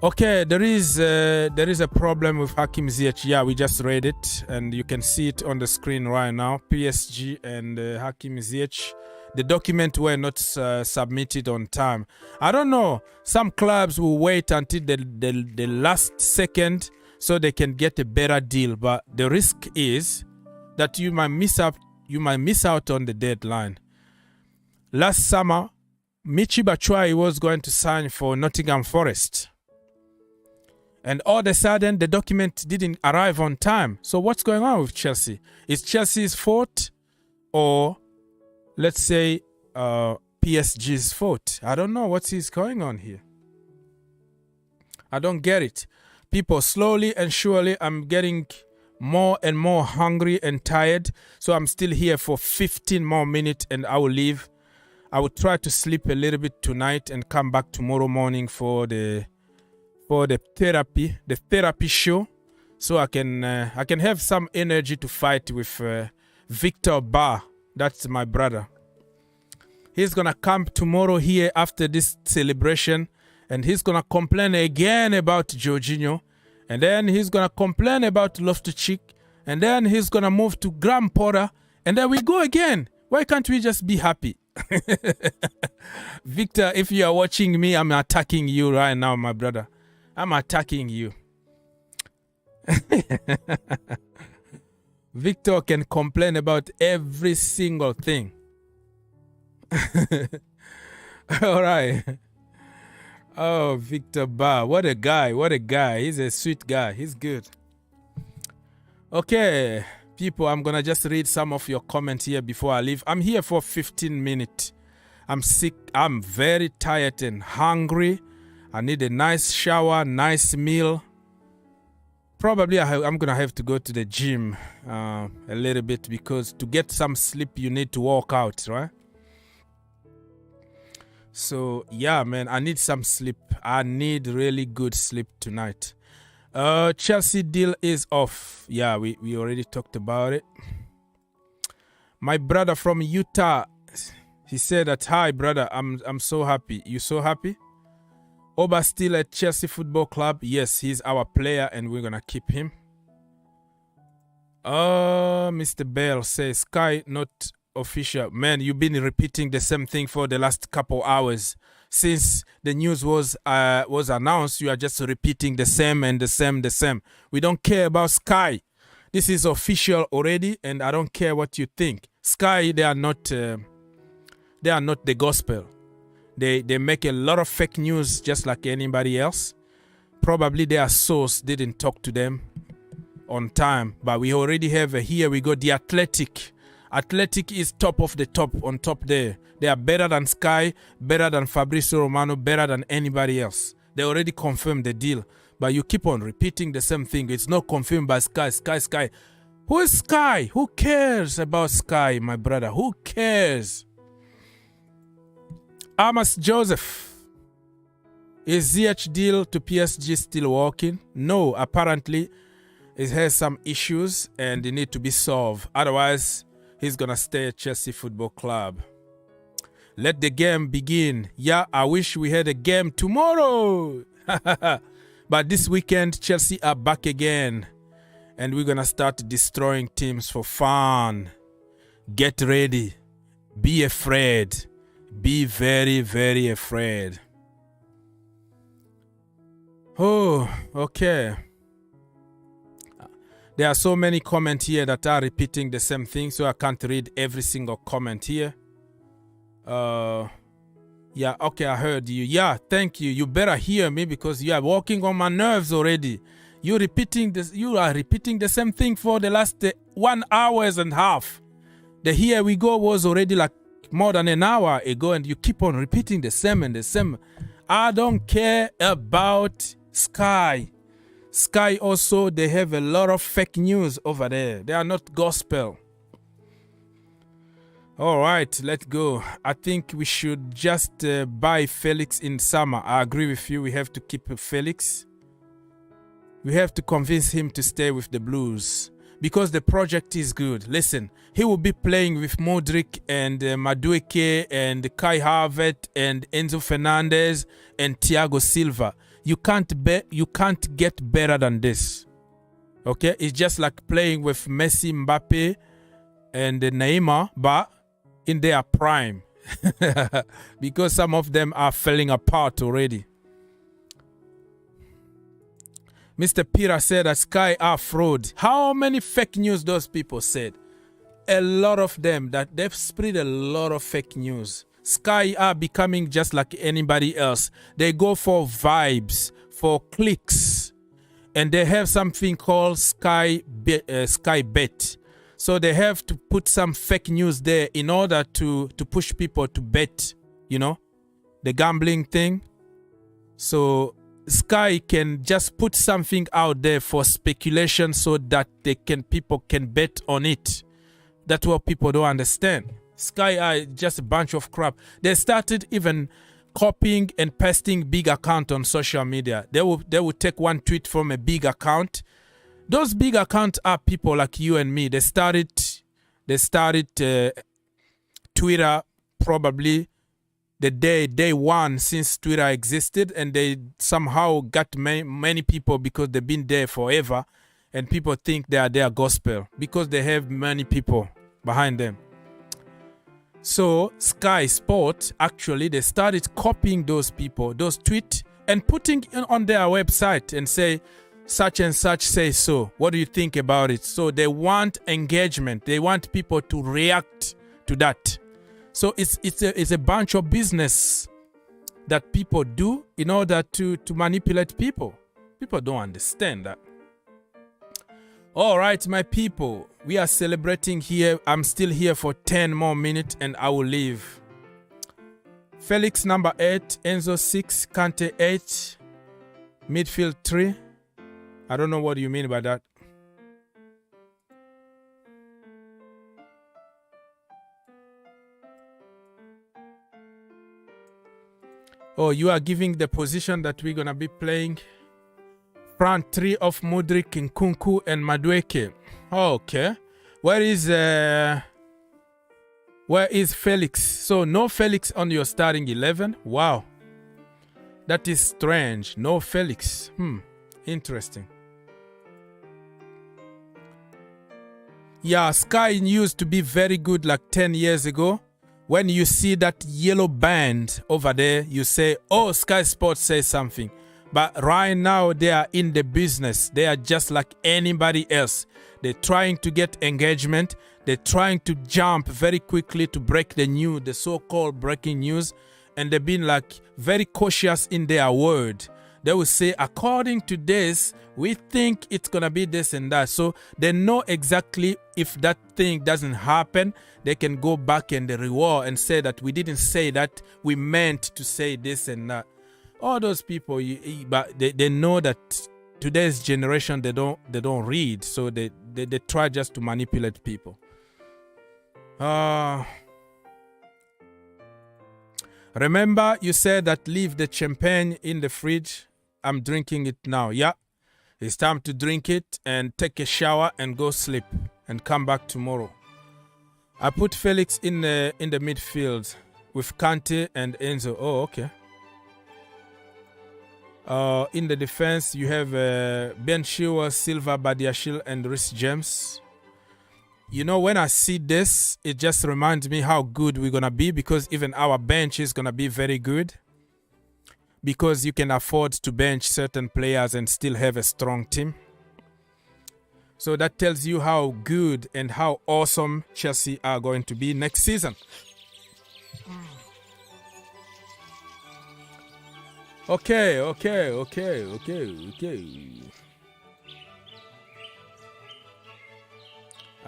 Okay, there is a problem with Hakim Ziyech. Yeah, we just read it, and you can see it on the screen right now. PSG and Hakim Ziyech. The document were not submitted on time. I don't know. Some clubs will wait until the last second so they can get a better deal. But the risk is that you might miss out on the deadline. Last summer, Michy Batshuayi was going to sign for Nottingham Forest. And all of a sudden, the document didn't arrive on time. So what's going on with Chelsea? Is Chelsea's fault or, let's say, PSG's fault? I don't know what is going on here. I don't get it. People, slowly and surely, I'm getting more and more hungry and tired. So I'm still here for 15 more minutes and I will leave. I will try to sleep a little bit tonight and come back tomorrow morning for the therapy show, so I can have some energy to fight with Victor Ba. That's my brother. He's gonna come tomorrow here after this celebration, and he's gonna complain again about Jorginho, and then he's gonna complain about Loftus-Cheek, and then he's gonna move to Graham Potter, and then we go again. Why can't we just be happy? Victor, if you are watching me, I'm attacking you right now, my brother. I'm attacking you. Victor can complain about every single thing. All right. Oh, Victor Ba. What a guy. He's a sweet guy. He's good. Okay, people, I'm going to just read some of your comments here before I leave. I'm here for 15 minutes. I'm sick. I'm very tired and hungry. I need a nice shower, nice meal. Probably I'm going to have to go to the gym a little bit because to get some sleep, you need to walk out, right? So yeah, man, I need some sleep. I need really good sleep tonight. Chelsea deal is off. Yeah, we already talked about it. My brother from Utah, he said that, hi brother, I'm so happy. You so happy? Oba still at Chelsea Football Club. Yes, he's our player and we're gonna keep him. Mr. Bell says Sky not official. Man, you've been repeating the same thing for the last couple hours. Since the news was announced, you are just repeating the same and the same. We don't care about Sky. This is official already, and I don't care what you think. Sky, they are not the gospel. They make a lot of fake news just like anybody else. Probably their source didn't talk to them on time, but we already have here we go the Athletic. Athletic is top of the top on top there. They are better than Sky, better than Fabrizio Romano, better than anybody else. They already confirmed the deal, but you keep on repeating the same thing. It's not confirmed by Sky. Sky. Who is Sky? Who cares about Sky, my brother? Who cares? Amos Joseph. Is Ziyech deal to PSG still working? No, apparently it has some issues and they need to be solved. Otherwise, he's going to stay at Chelsea Football Club. Let the game begin. Yeah, I wish we had a game tomorrow. But this weekend, Chelsea are back again. And we're going to start destroying teams for fun. Get ready. Be afraid. Be very, very afraid. Oh, okay. There are so many comments here that are repeating the same thing, so I can't read every single comment here. Yeah, okay, I heard you. Yeah, thank you. You better hear me because you are walking on my nerves already. You are repeating the same thing for the last 1 hour and a half. The here we go was already like more than an hour ago, and you keep on repeating the same and the same. I don't care about Sky. Sky also, they have a lot of fake news over there. They are not gospel. All right, let's go. I think we should just buy Felix in summer. I agree with you. We have to keep Felix. We have to convince him to stay with the Blues because the project is good. Listen, he will be playing with Mudryk and Mudryk and Kai Havertz and Enzo Fernandez and Thiago Silva. You can't get better than this. Okay? It's just like playing with Messi, Mbappe, and Neymar, but in their prime. Because some of them are falling apart already. Mr. Pira said that Sky are fraud. How many fake news those people said? A lot of them, that they've spread a lot of fake news. Sky are becoming just like anybody else. They go for vibes, for clicks, and they have something called Sky Bet. So they have to put some fake news there in order to push people to bet, you know, the gambling thing. So Sky can just put something out there for speculation so that people can bet on it. That's what people don't understand. Sky are just a bunch of crap. They started even copying and pasting big account on social media. They will take one tweet from a big account. Those big accounts are people like you and me. They started Twitter probably the day one since Twitter existed, and they somehow got many people because they've been there forever, and people think they are their gospel because they have many people behind them. So Sky Sport, actually, they started copying those people, those tweets, and putting it on their website and say, such and such say so. What do you think about it? So they want engagement. They want people to react to that. So it's a bunch of business that people do in order to manipulate people. People don't understand that. All right, my people, we are celebrating here. I'm still here for 10 more minutes and I will leave. Felix number 8, Enzo 6, Kante 8, midfield 3. I don't know what you mean by that. Oh, you are giving the position that we're gonna be playing. Front three of Mudryk, Nkunku, and Madueke. Oh, okay. Where is Felix? So no Felix on your starting 11. Wow, that is strange. No Felix. Interesting. Yeah, Sky used to be very good like 10 years ago. When you see that yellow band over there, you say, oh, Sky Sports says something. But right now, they are in the business. They are just like anybody else. They're trying to get engagement. They're trying to jump very quickly to break the news, the so-called breaking news. And they've been like very cautious in their word. They will say, according to this, we think it's going to be this and that. So they know exactly if that thing doesn't happen, they can go back and reward and say that we didn't say that, we meant to say this and that. All those people, but they know that today's generation, they don't read. So they try just to manipulate people. Remember, you said that leave the champagne in the fridge. I'm drinking it now. Yeah, it's time to drink it and take a shower and go sleep and come back tomorrow. I put Felix in the midfield with Kante and Enzo. Oh, okay. In the defense, you have Ben Chilwell, Silva, Badiashile, and Reece James. You know, when I see this, it just reminds me how good we're going to be, because even our bench is going to be very good. Because you can afford to bench certain players and still have a strong team. So that tells you how good and how awesome Chelsea are going to be next season. Okay.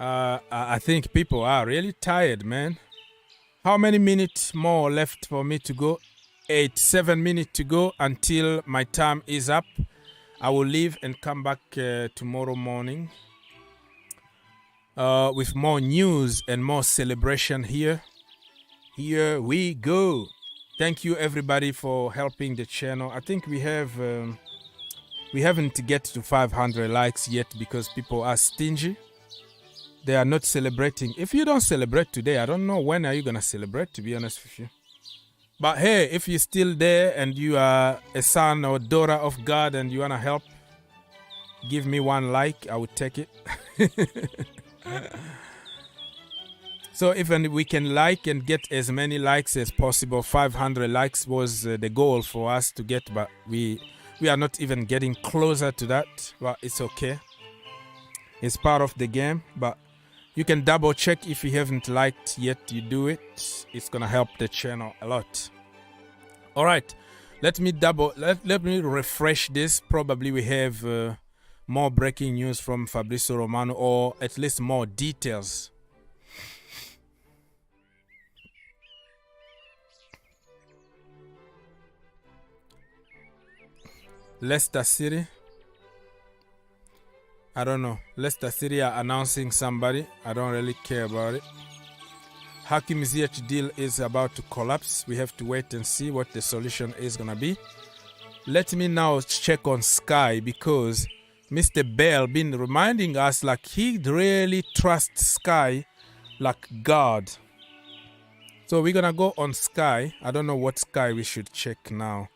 I think people are really tired, man. How many minutes more left for me to go? 7 minutes to go until my time is up. I will leave and come back tomorrow morning with more news and more celebration here. Here we go. Thank you everybody for helping the channel. I think we haven't get to 500 likes yet because people are stingy. They are not celebrating. If you don't celebrate today, I don't know when are you gonna celebrate, to be honest with you. But hey, if you're still there and you are a son or daughter of God and you want to help, give me one like, I would take it. So if we can like and get as many likes as possible, 500 likes was the goal for us to get, but we are not even getting closer to that. But it's okay. It's part of the game, but you can double check if you haven't liked yet, you do it. It's gonna help the channel a lot. All right, let me refresh this. Probably we have more breaking news from Fabrizio Romano, or at least more details. Leicester City. I don't know. Leicester City are announcing somebody. I don't really care about it. Hakim Ziyech deal is about to collapse. We have to wait and see what the solution is going to be. Let me now check on Sky, because Mr. Bell been reminding us like he really trusts Sky like God. So we're going to go on Sky. I don't know what Sky we should check now.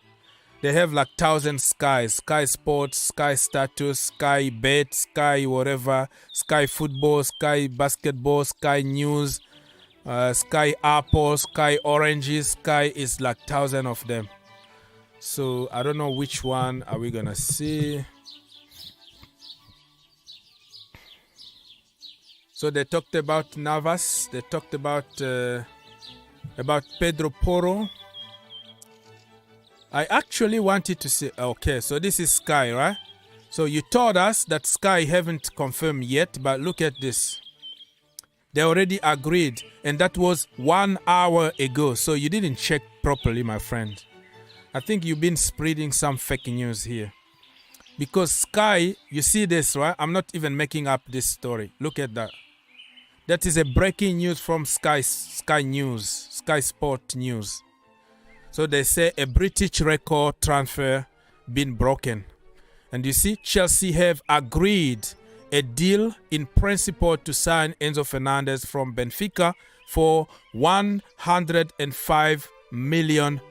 They have like 1,000 Skies. Sky Sports, Sky Status, Sky Bet, Sky whatever, Sky Football, Sky Basketball, Sky News, Sky Apple, Sky Oranges. Sky is like 1,000 of them. So I don't know which one are we gonna see. So they talked about Navas. They talked about Pedro Porro. I actually wanted to say, okay, so this is Sky, right? So you told us that Sky haven't confirmed yet, but look at this. They already agreed, and that was 1 hour ago. So you didn't check properly, my friend. I think you've been spreading some fake news here. Because Sky, you see this, right? I'm not even making up this story. Look at that. That is a breaking news from Sky News, Sky Sport News. So they say a British record transfer been broken. And you see, Chelsea have agreed a deal in principle to sign Enzo Fernandez from Benfica for £105 million.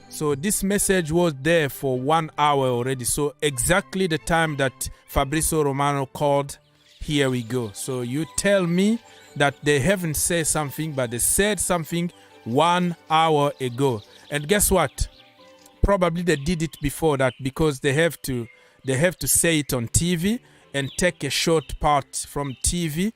So this message was there for 1 hour already. So exactly the time that Fabrizio Romano called, here we go. So you tell me that they haven't said something, but they said something 1 hour ago. And guess what? Probably they did it before that because they have to say it on TV and take a short part from TV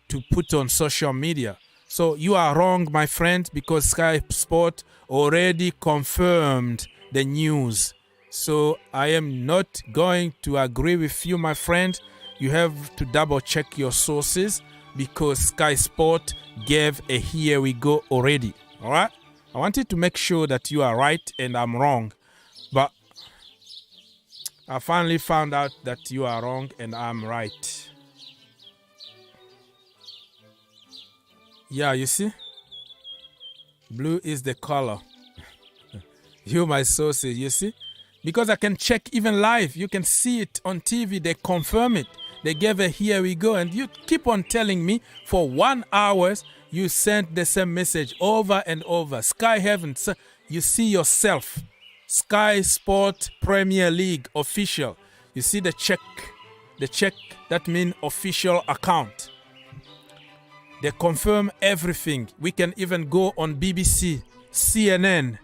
to put on social media. So you are wrong, my friend, because Sky Sport already confirmed the news. So I am not going to agree with you, my friend. You have to double check your sources because Sky Sport gave a here we go already. All right? I wanted to make sure that you are right and I'm wrong. But I finally found out that you are wrong and I'm right. Yeah, you see? Blue is the color. You, my sources, you see? Because I can check even live. You can see it on TV. They confirm it. They gave a here we go. And you keep on telling me for 1 hour you sent the same message over and over. Sky haven't. You see yourself. Sky Sport Premier League official. You see the check. The check, that means official account. They confirm everything. We can even go on BBC, CNN.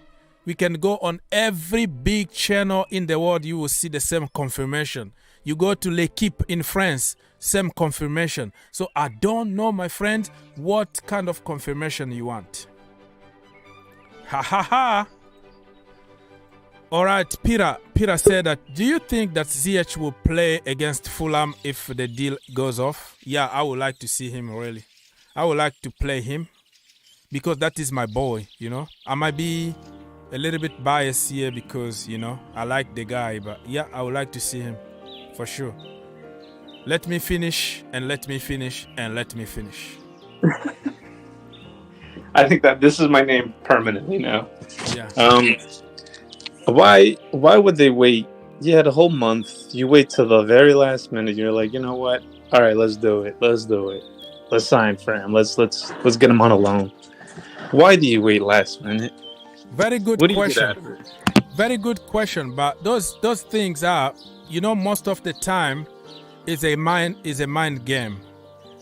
We can go on every big channel in the world. You will see the same confirmation. You go to L'Equipe in France, same confirmation. So I don't know, my friend, what kind of confirmation you want. Ha ha ha. All right, Peter said that, do you think that Ziyech will play against Fulham if the deal goes off? Yeah, I would like to see him really. I would like to play him because that is my boy, you know. I might be a little bit biased here because, you know, I like the guy. But yeah, I would like to see him for sure. Let me finish and let me finish and let me finish. I think that this is my name permanently now. Yeah. Why would they wait? You had a whole month. You wait till the very last minute. You're like, you know what? All right, let's do it. Let's do it. Let's sign for him. Let's get him on a loan. Why do you wait last minute? Very good question. Very good question. But those things are, you know, most of the time is a mind game.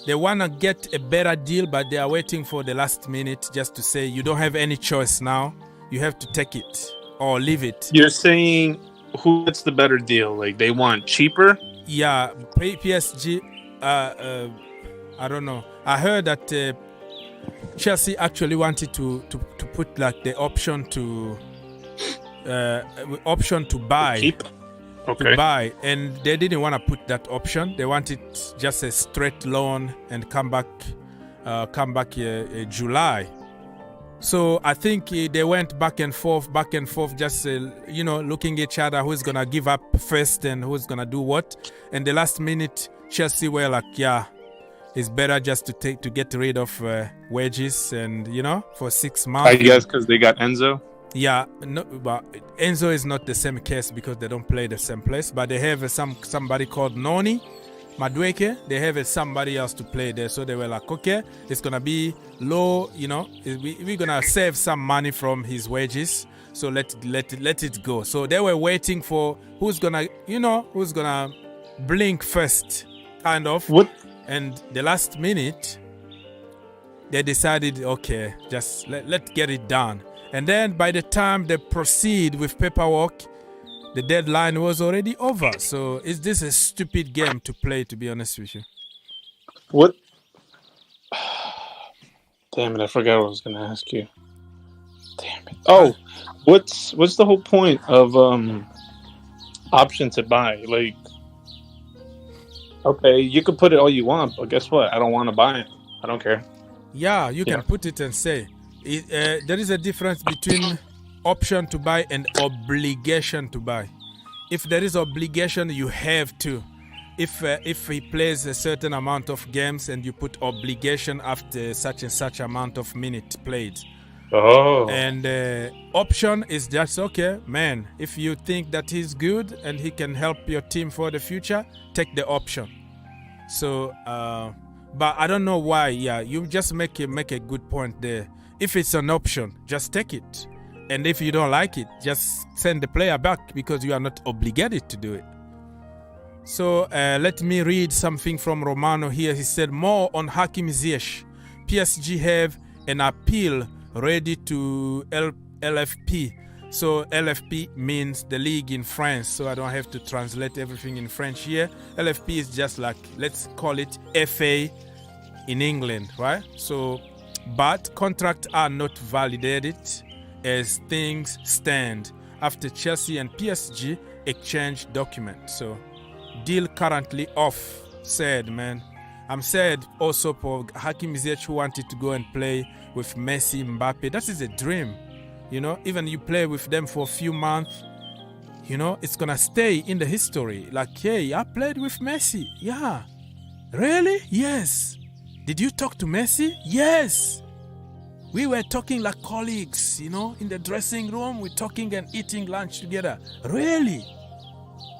They wanna get a better deal, but they are waiting for the last minute just to say you don't have any choice now. You have to take it or leave it. You're saying who gets the better deal? Like they want cheaper? Yeah, PSG. I don't know. I heard that Chelsea actually wanted to put like the option to buy. Keep? Okay. To buy, and they didn't want to put that option. They wanted just a straight loan and come back July. So I think they went back and forth, just you know, looking at each other, who's gonna give up first and who's gonna do what. And the last minute, Chelsea were like, yeah, it's better just to get rid of wages and, you know, for 6 months. I guess because they got Enzo. Yeah, no, but Enzo is not the same case because they don't play the same place. But they have somebody called Noni Mudryk. They have somebody else to play there. So they were like, okay, it's gonna be low. You know, we're gonna save some money from his wages. So let it go. So they were waiting for who's gonna blink first, kind of. What? And the last minute, they decided, okay, just let's get it done. And then by the time they proceed with paperwork, the deadline was already over. So is this a stupid game to play, to be honest with you? What? Damn it, I forgot what I was going to ask you. Damn it. Oh, what's the whole point of option to buy? Like, okay, you can put it all you want, but guess what? I don't want to buy it. I don't care. Yeah, you can put it and say. There is a difference between option to buy and obligation to buy. If there is obligation, you have to. If he plays a certain amount of games and you put obligation after such and such amount of minutes played. Oh. And option is just, okay, man, if you think that he's good and he can help your team for the future, take the option. So, but I don't know why. Yeah, you just make a good point there. If it's an option, just take it. And if you don't like it, just send the player back because you are not obligated to do it. So let me read something from Romano here. He said, more on Hakim Ziyech. PSG have an appeal ready to LFP. So LFP means the league in France. So I don't have to translate everything in French here. LFP is just like, let's call it FA in England, right? So, but contracts are not validated as things stand after Chelsea and PSG exchange documents. So deal currently off. Sad, man. I'm sad also for Hakim Ziyech, who wanted to go and play with Messi, Mbappe. That is a dream. You know, even you play with them for a few months, you know, it's gonna stay in the history. Like, hey, I played with Messi. Yeah. Really? Yes. Did you talk to Messi? Yes. We were talking like colleagues, you know, in the dressing room. We're talking and eating lunch together. Really?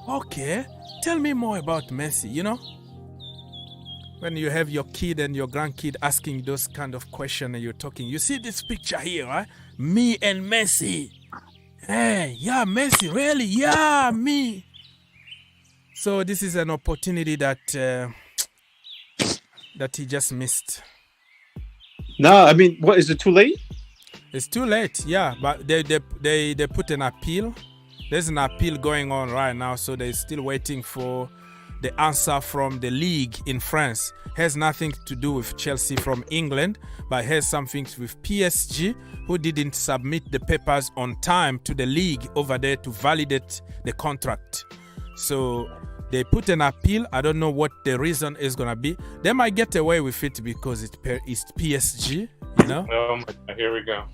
Okay. Tell me more about Messi, you know? When you have your kid and your grandkid asking those kind of questions and you're talking, you see this picture here, right? Me and Messi. Hey, yeah, Messi, really? Yeah, me. So this is an opportunity that that he just missed. No, I mean, what, is it too late? It's too late, yeah. But they put an appeal. There's an appeal going on right now, so they're still waiting for the answer from the league in France. Has nothing to do with Chelsea from England, but has something with PSG, who didn't submit the papers on time to the league over there to validate the contract. So they put an appeal. I don't know what the reason is going to be. They might get away with it because it's PSG, you know? Oh my God, here we go.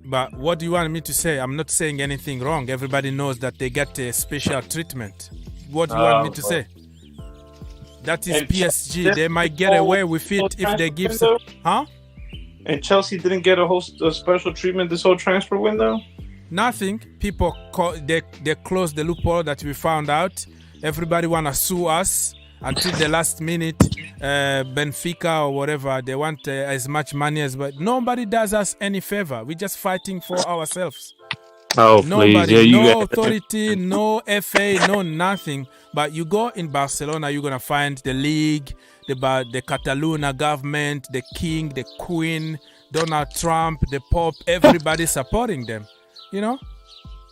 But what do you want me to say? I'm not saying anything wrong. Everybody knows that they get a special treatment. What do you want me to say? That is PSG. They might get away with it if they give some... Huh? And Chelsea didn't get a special treatment this whole transfer window? Nothing. People they closed the loophole that we found out. Everybody want to sue us until the last minute. Benfica or whatever, they want as much money as... But nobody does us any favor. We're just fighting for ourselves. Oh, nobody, please. Yeah, no authority, no FA, no nothing. But you go in Barcelona, you're gonna find the league, the Cataluna government, the king, the queen, Donald Trump, the Pope, everybody supporting them. You know?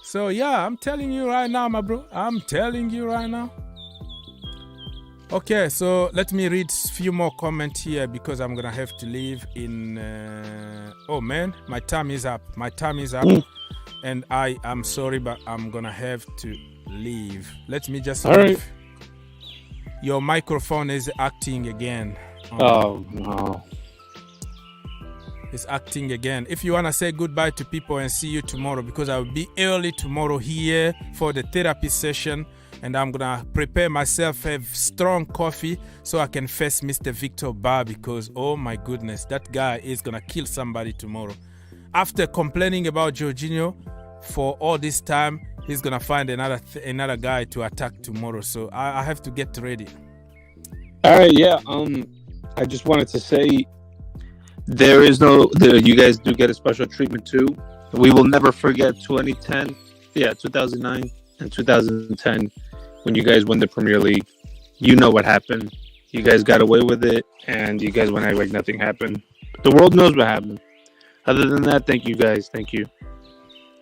So yeah, I'm telling you right now, my bro. I'm telling you right now. Okay, so let me read a few more comments here because I'm gonna have to leave in. Oh man, my time is up. My time is up. And I am sorry, but I'm gonna have to leave. Let me just leave. Right. Your microphone is acting again. Oh no. It's acting again. If you wanna say goodbye to people and see you tomorrow, because I will be early tomorrow here for the therapy session, and I'm gonna prepare myself, have strong coffee so I can face Mr. Victor Barr, because oh my goodness, that guy is gonna kill somebody tomorrow. After complaining about Jorginho for all this time, he's gonna find another guy to attack tomorrow. So I have to get ready. All right, yeah. I just wanted to say there is you guys do get a special treatment too. We will never forget 2009 and 2010 when you guys won the Premier League. You know what happened. You guys got away with it, and you guys went out like nothing happened. The world knows what happened. Other than that, thank you guys. Thank you.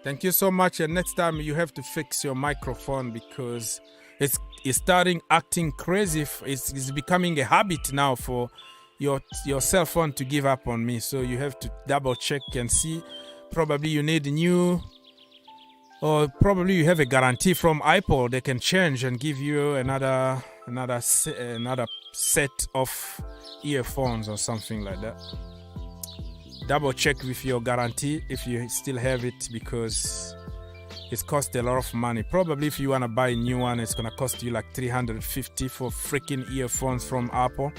Thank you so much. And next time you have to fix your microphone because it's starting acting crazy. It's becoming a habit now for your cell phone to give up on me. So you have to double check and see. Probably you need new, or probably you have a guarantee from Apple. They can change and give you another set of earphones or something like that. Double check with your guarantee if you still have it, because it costs a lot of money. Probably if you want to buy a new one, it's going to cost you like $350 for freaking earphones from Apple.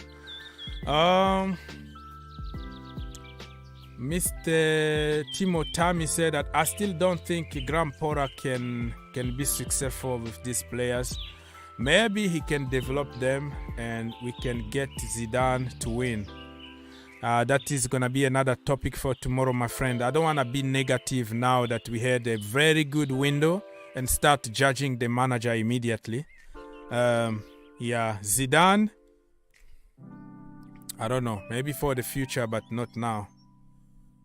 Mr. Timo Tami said that I still don't think Graham Potter can be successful with these players. Maybe he can develop them and we can get Zidane to win. That is going to be another topic for tomorrow, my friend. I don't want to be negative now that we had a very good window and start judging the manager immediately. Yeah, Zidane, I don't know. Maybe for the future, but not now.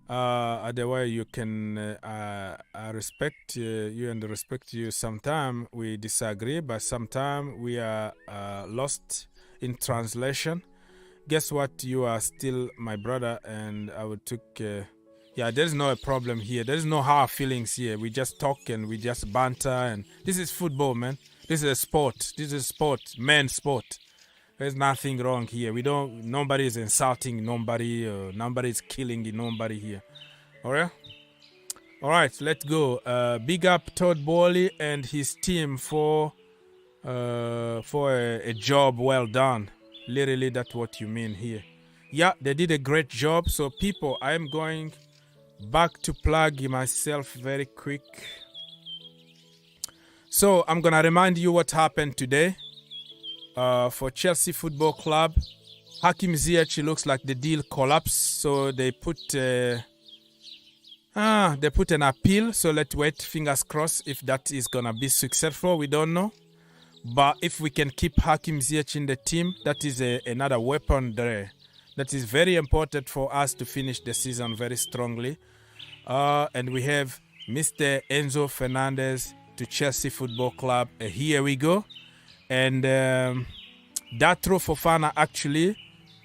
Otherwise, you can. I respect you and respect you. Sometimes we disagree, but sometimes we are lost in translation. Guess what? You are still my brother, and I would took. Yeah, there's no problem here. There's no hard feelings here. We just talk and we just banter, and this is football, man. This is a sport. This is sport, men's sport. There's nothing wrong here. Nobody is insulting nobody. Nobody is killing nobody here. All right, let's go. Big up Todd Bowley and his team for a job well done. Literally, that's what you mean here. Yeah, they did a great job. So people, I am going back to plug myself very quick. So I'm gonna remind you what happened today. For Chelsea Football Club, Hakim Ziyech, looks like the deal collapsed. So they put an appeal. So let's wait, fingers crossed, if that is gonna be successful. We don't know. But if we can keep Hakim Ziyech in the team, that is another weapon there. That is very important for us to finish the season very strongly. And we have Mr. Enzo Fernandez to Chelsea Football Club. Here we go. And Datro Fofana actually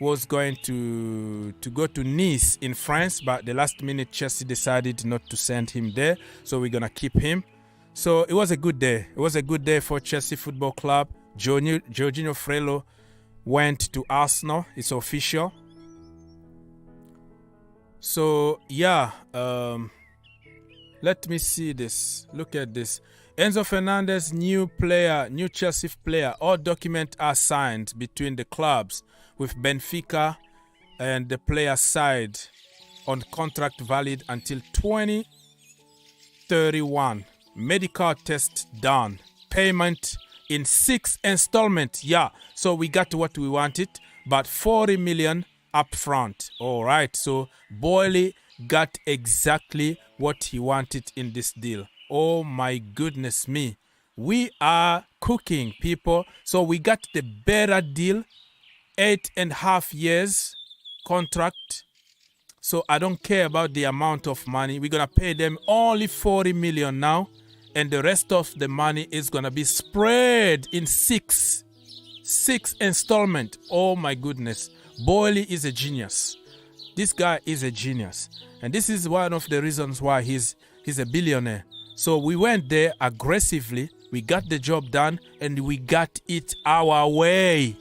was going to go to Nice in France, but the last minute Chelsea decided not to send him there. So we're going to keep him. So it was a good day. It was a good day for Chelsea Football Club. Jorginho Frello went to Arsenal. It's official. So, yeah. Let me see this. Look at this. Enzo Fernandez, new Chelsea player. All documents are signed between the clubs with Benfica and the player side on contract valid until 2031. Medical test done. Payment in 6 installments. Yeah, so we got what we wanted, but 40 million up front. All right, so Boyle got exactly what he wanted in this deal. Oh my goodness me. We are cooking, people. So we got the better deal. 8.5 years contract. So I don't care about the amount of money. We're going to pay them only 40 million now. And the rest of the money is going to be spread in 6 installments. Oh my goodness. Boyle is a genius. This guy is a genius. And this is one of the reasons why he's a billionaire. So we went there aggressively. We got the job done and we got it our way.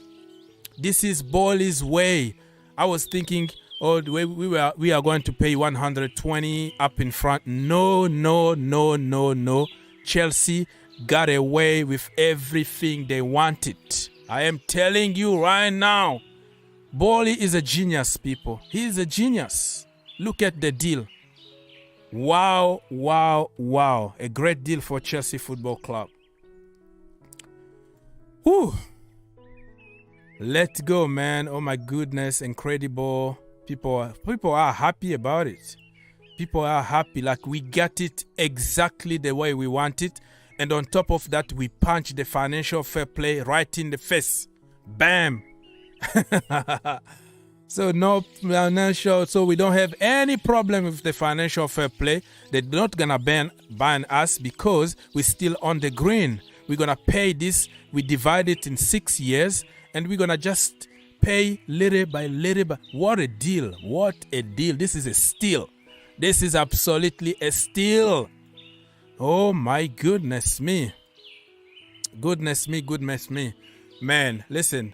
This is Boyle's way. I was thinking, oh, the way we are going to pay 120 up in front. No. Chelsea got away with everything they wanted. I am telling you right now. Boyle is a genius, people. He is a genius. Look at the deal. Wow. A great deal for Chelsea Football Club. Whew. Let's go, man. Oh my goodness, incredible. People are happy about it. People are happy, like we got it exactly the way we want it. And on top of that, we punch the financial fair play right in the face. Bam. So no financial, so we don't have any problem with the financial fair play. They're not gonna ban us because we're still on the green. We're gonna pay this. We divide it in 6 years, and we're gonna just pay little by little. What a deal! What a deal! This is a steal. This is absolutely a steal. Oh my goodness me! Goodness me! Man, listen.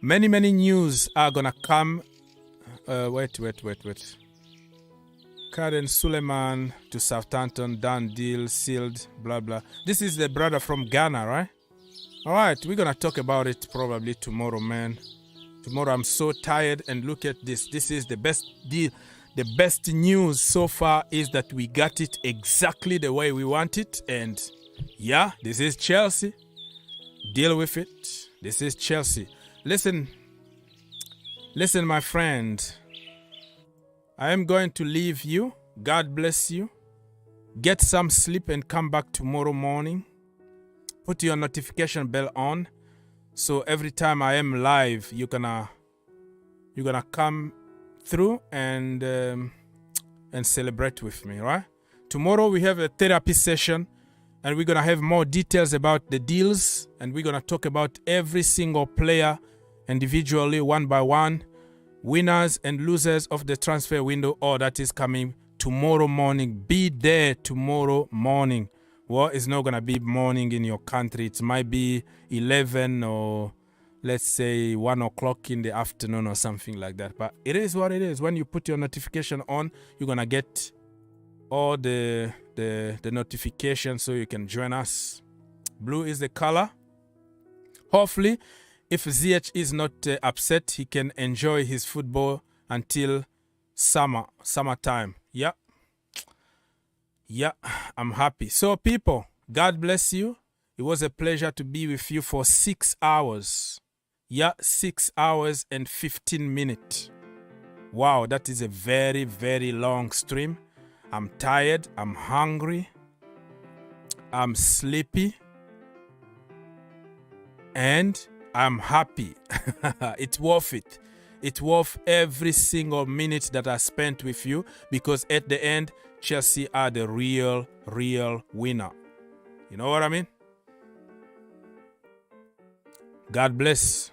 Many news are gonna come. Wait. Karen Suleiman to Southampton, done deal, sealed, blah blah. This is the brother from Ghana, right? All right, we're gonna talk about it probably tomorrow, man. Tomorrow I'm so tired, and look at this. This is the best deal. The best news so far is that we got it exactly the way we want it. And yeah, this is Chelsea. Deal with it. This is Chelsea. Listen, my friend. I am going to leave you. God bless you. Get some sleep and come back tomorrow morning. Put your notification bell on, so every time I am live, you're gonna come through and celebrate with me, right? Tomorrow we have a therapy session, and we're gonna have more details about the deals, and we're gonna talk about every single player individually, one by one, winners and losers of the transfer window. All that is coming tomorrow morning. Be there tomorrow morning. Well, it's not going to be morning in your country. It might be 11 or let's say 1 o'clock in the afternoon or something like that. But it is what it is. When you put your notification on, you're going to get all the notifications so you can join us. Blue is the color. Hopefully, if Ziyech is not upset, he can enjoy his football until summertime. Yeah. Yeah, I'm happy. So people, God bless you. It was a pleasure to be with you for 6 hours. Yeah, 6 hours and 15 minutes. Wow, that is a very, very long stream. I'm tired. I'm hungry. I'm sleepy. And I'm happy. It's worth it. It's worth every single minute that I spent with you, because at the end, Chelsea are the real winner. You know what I mean? God bless.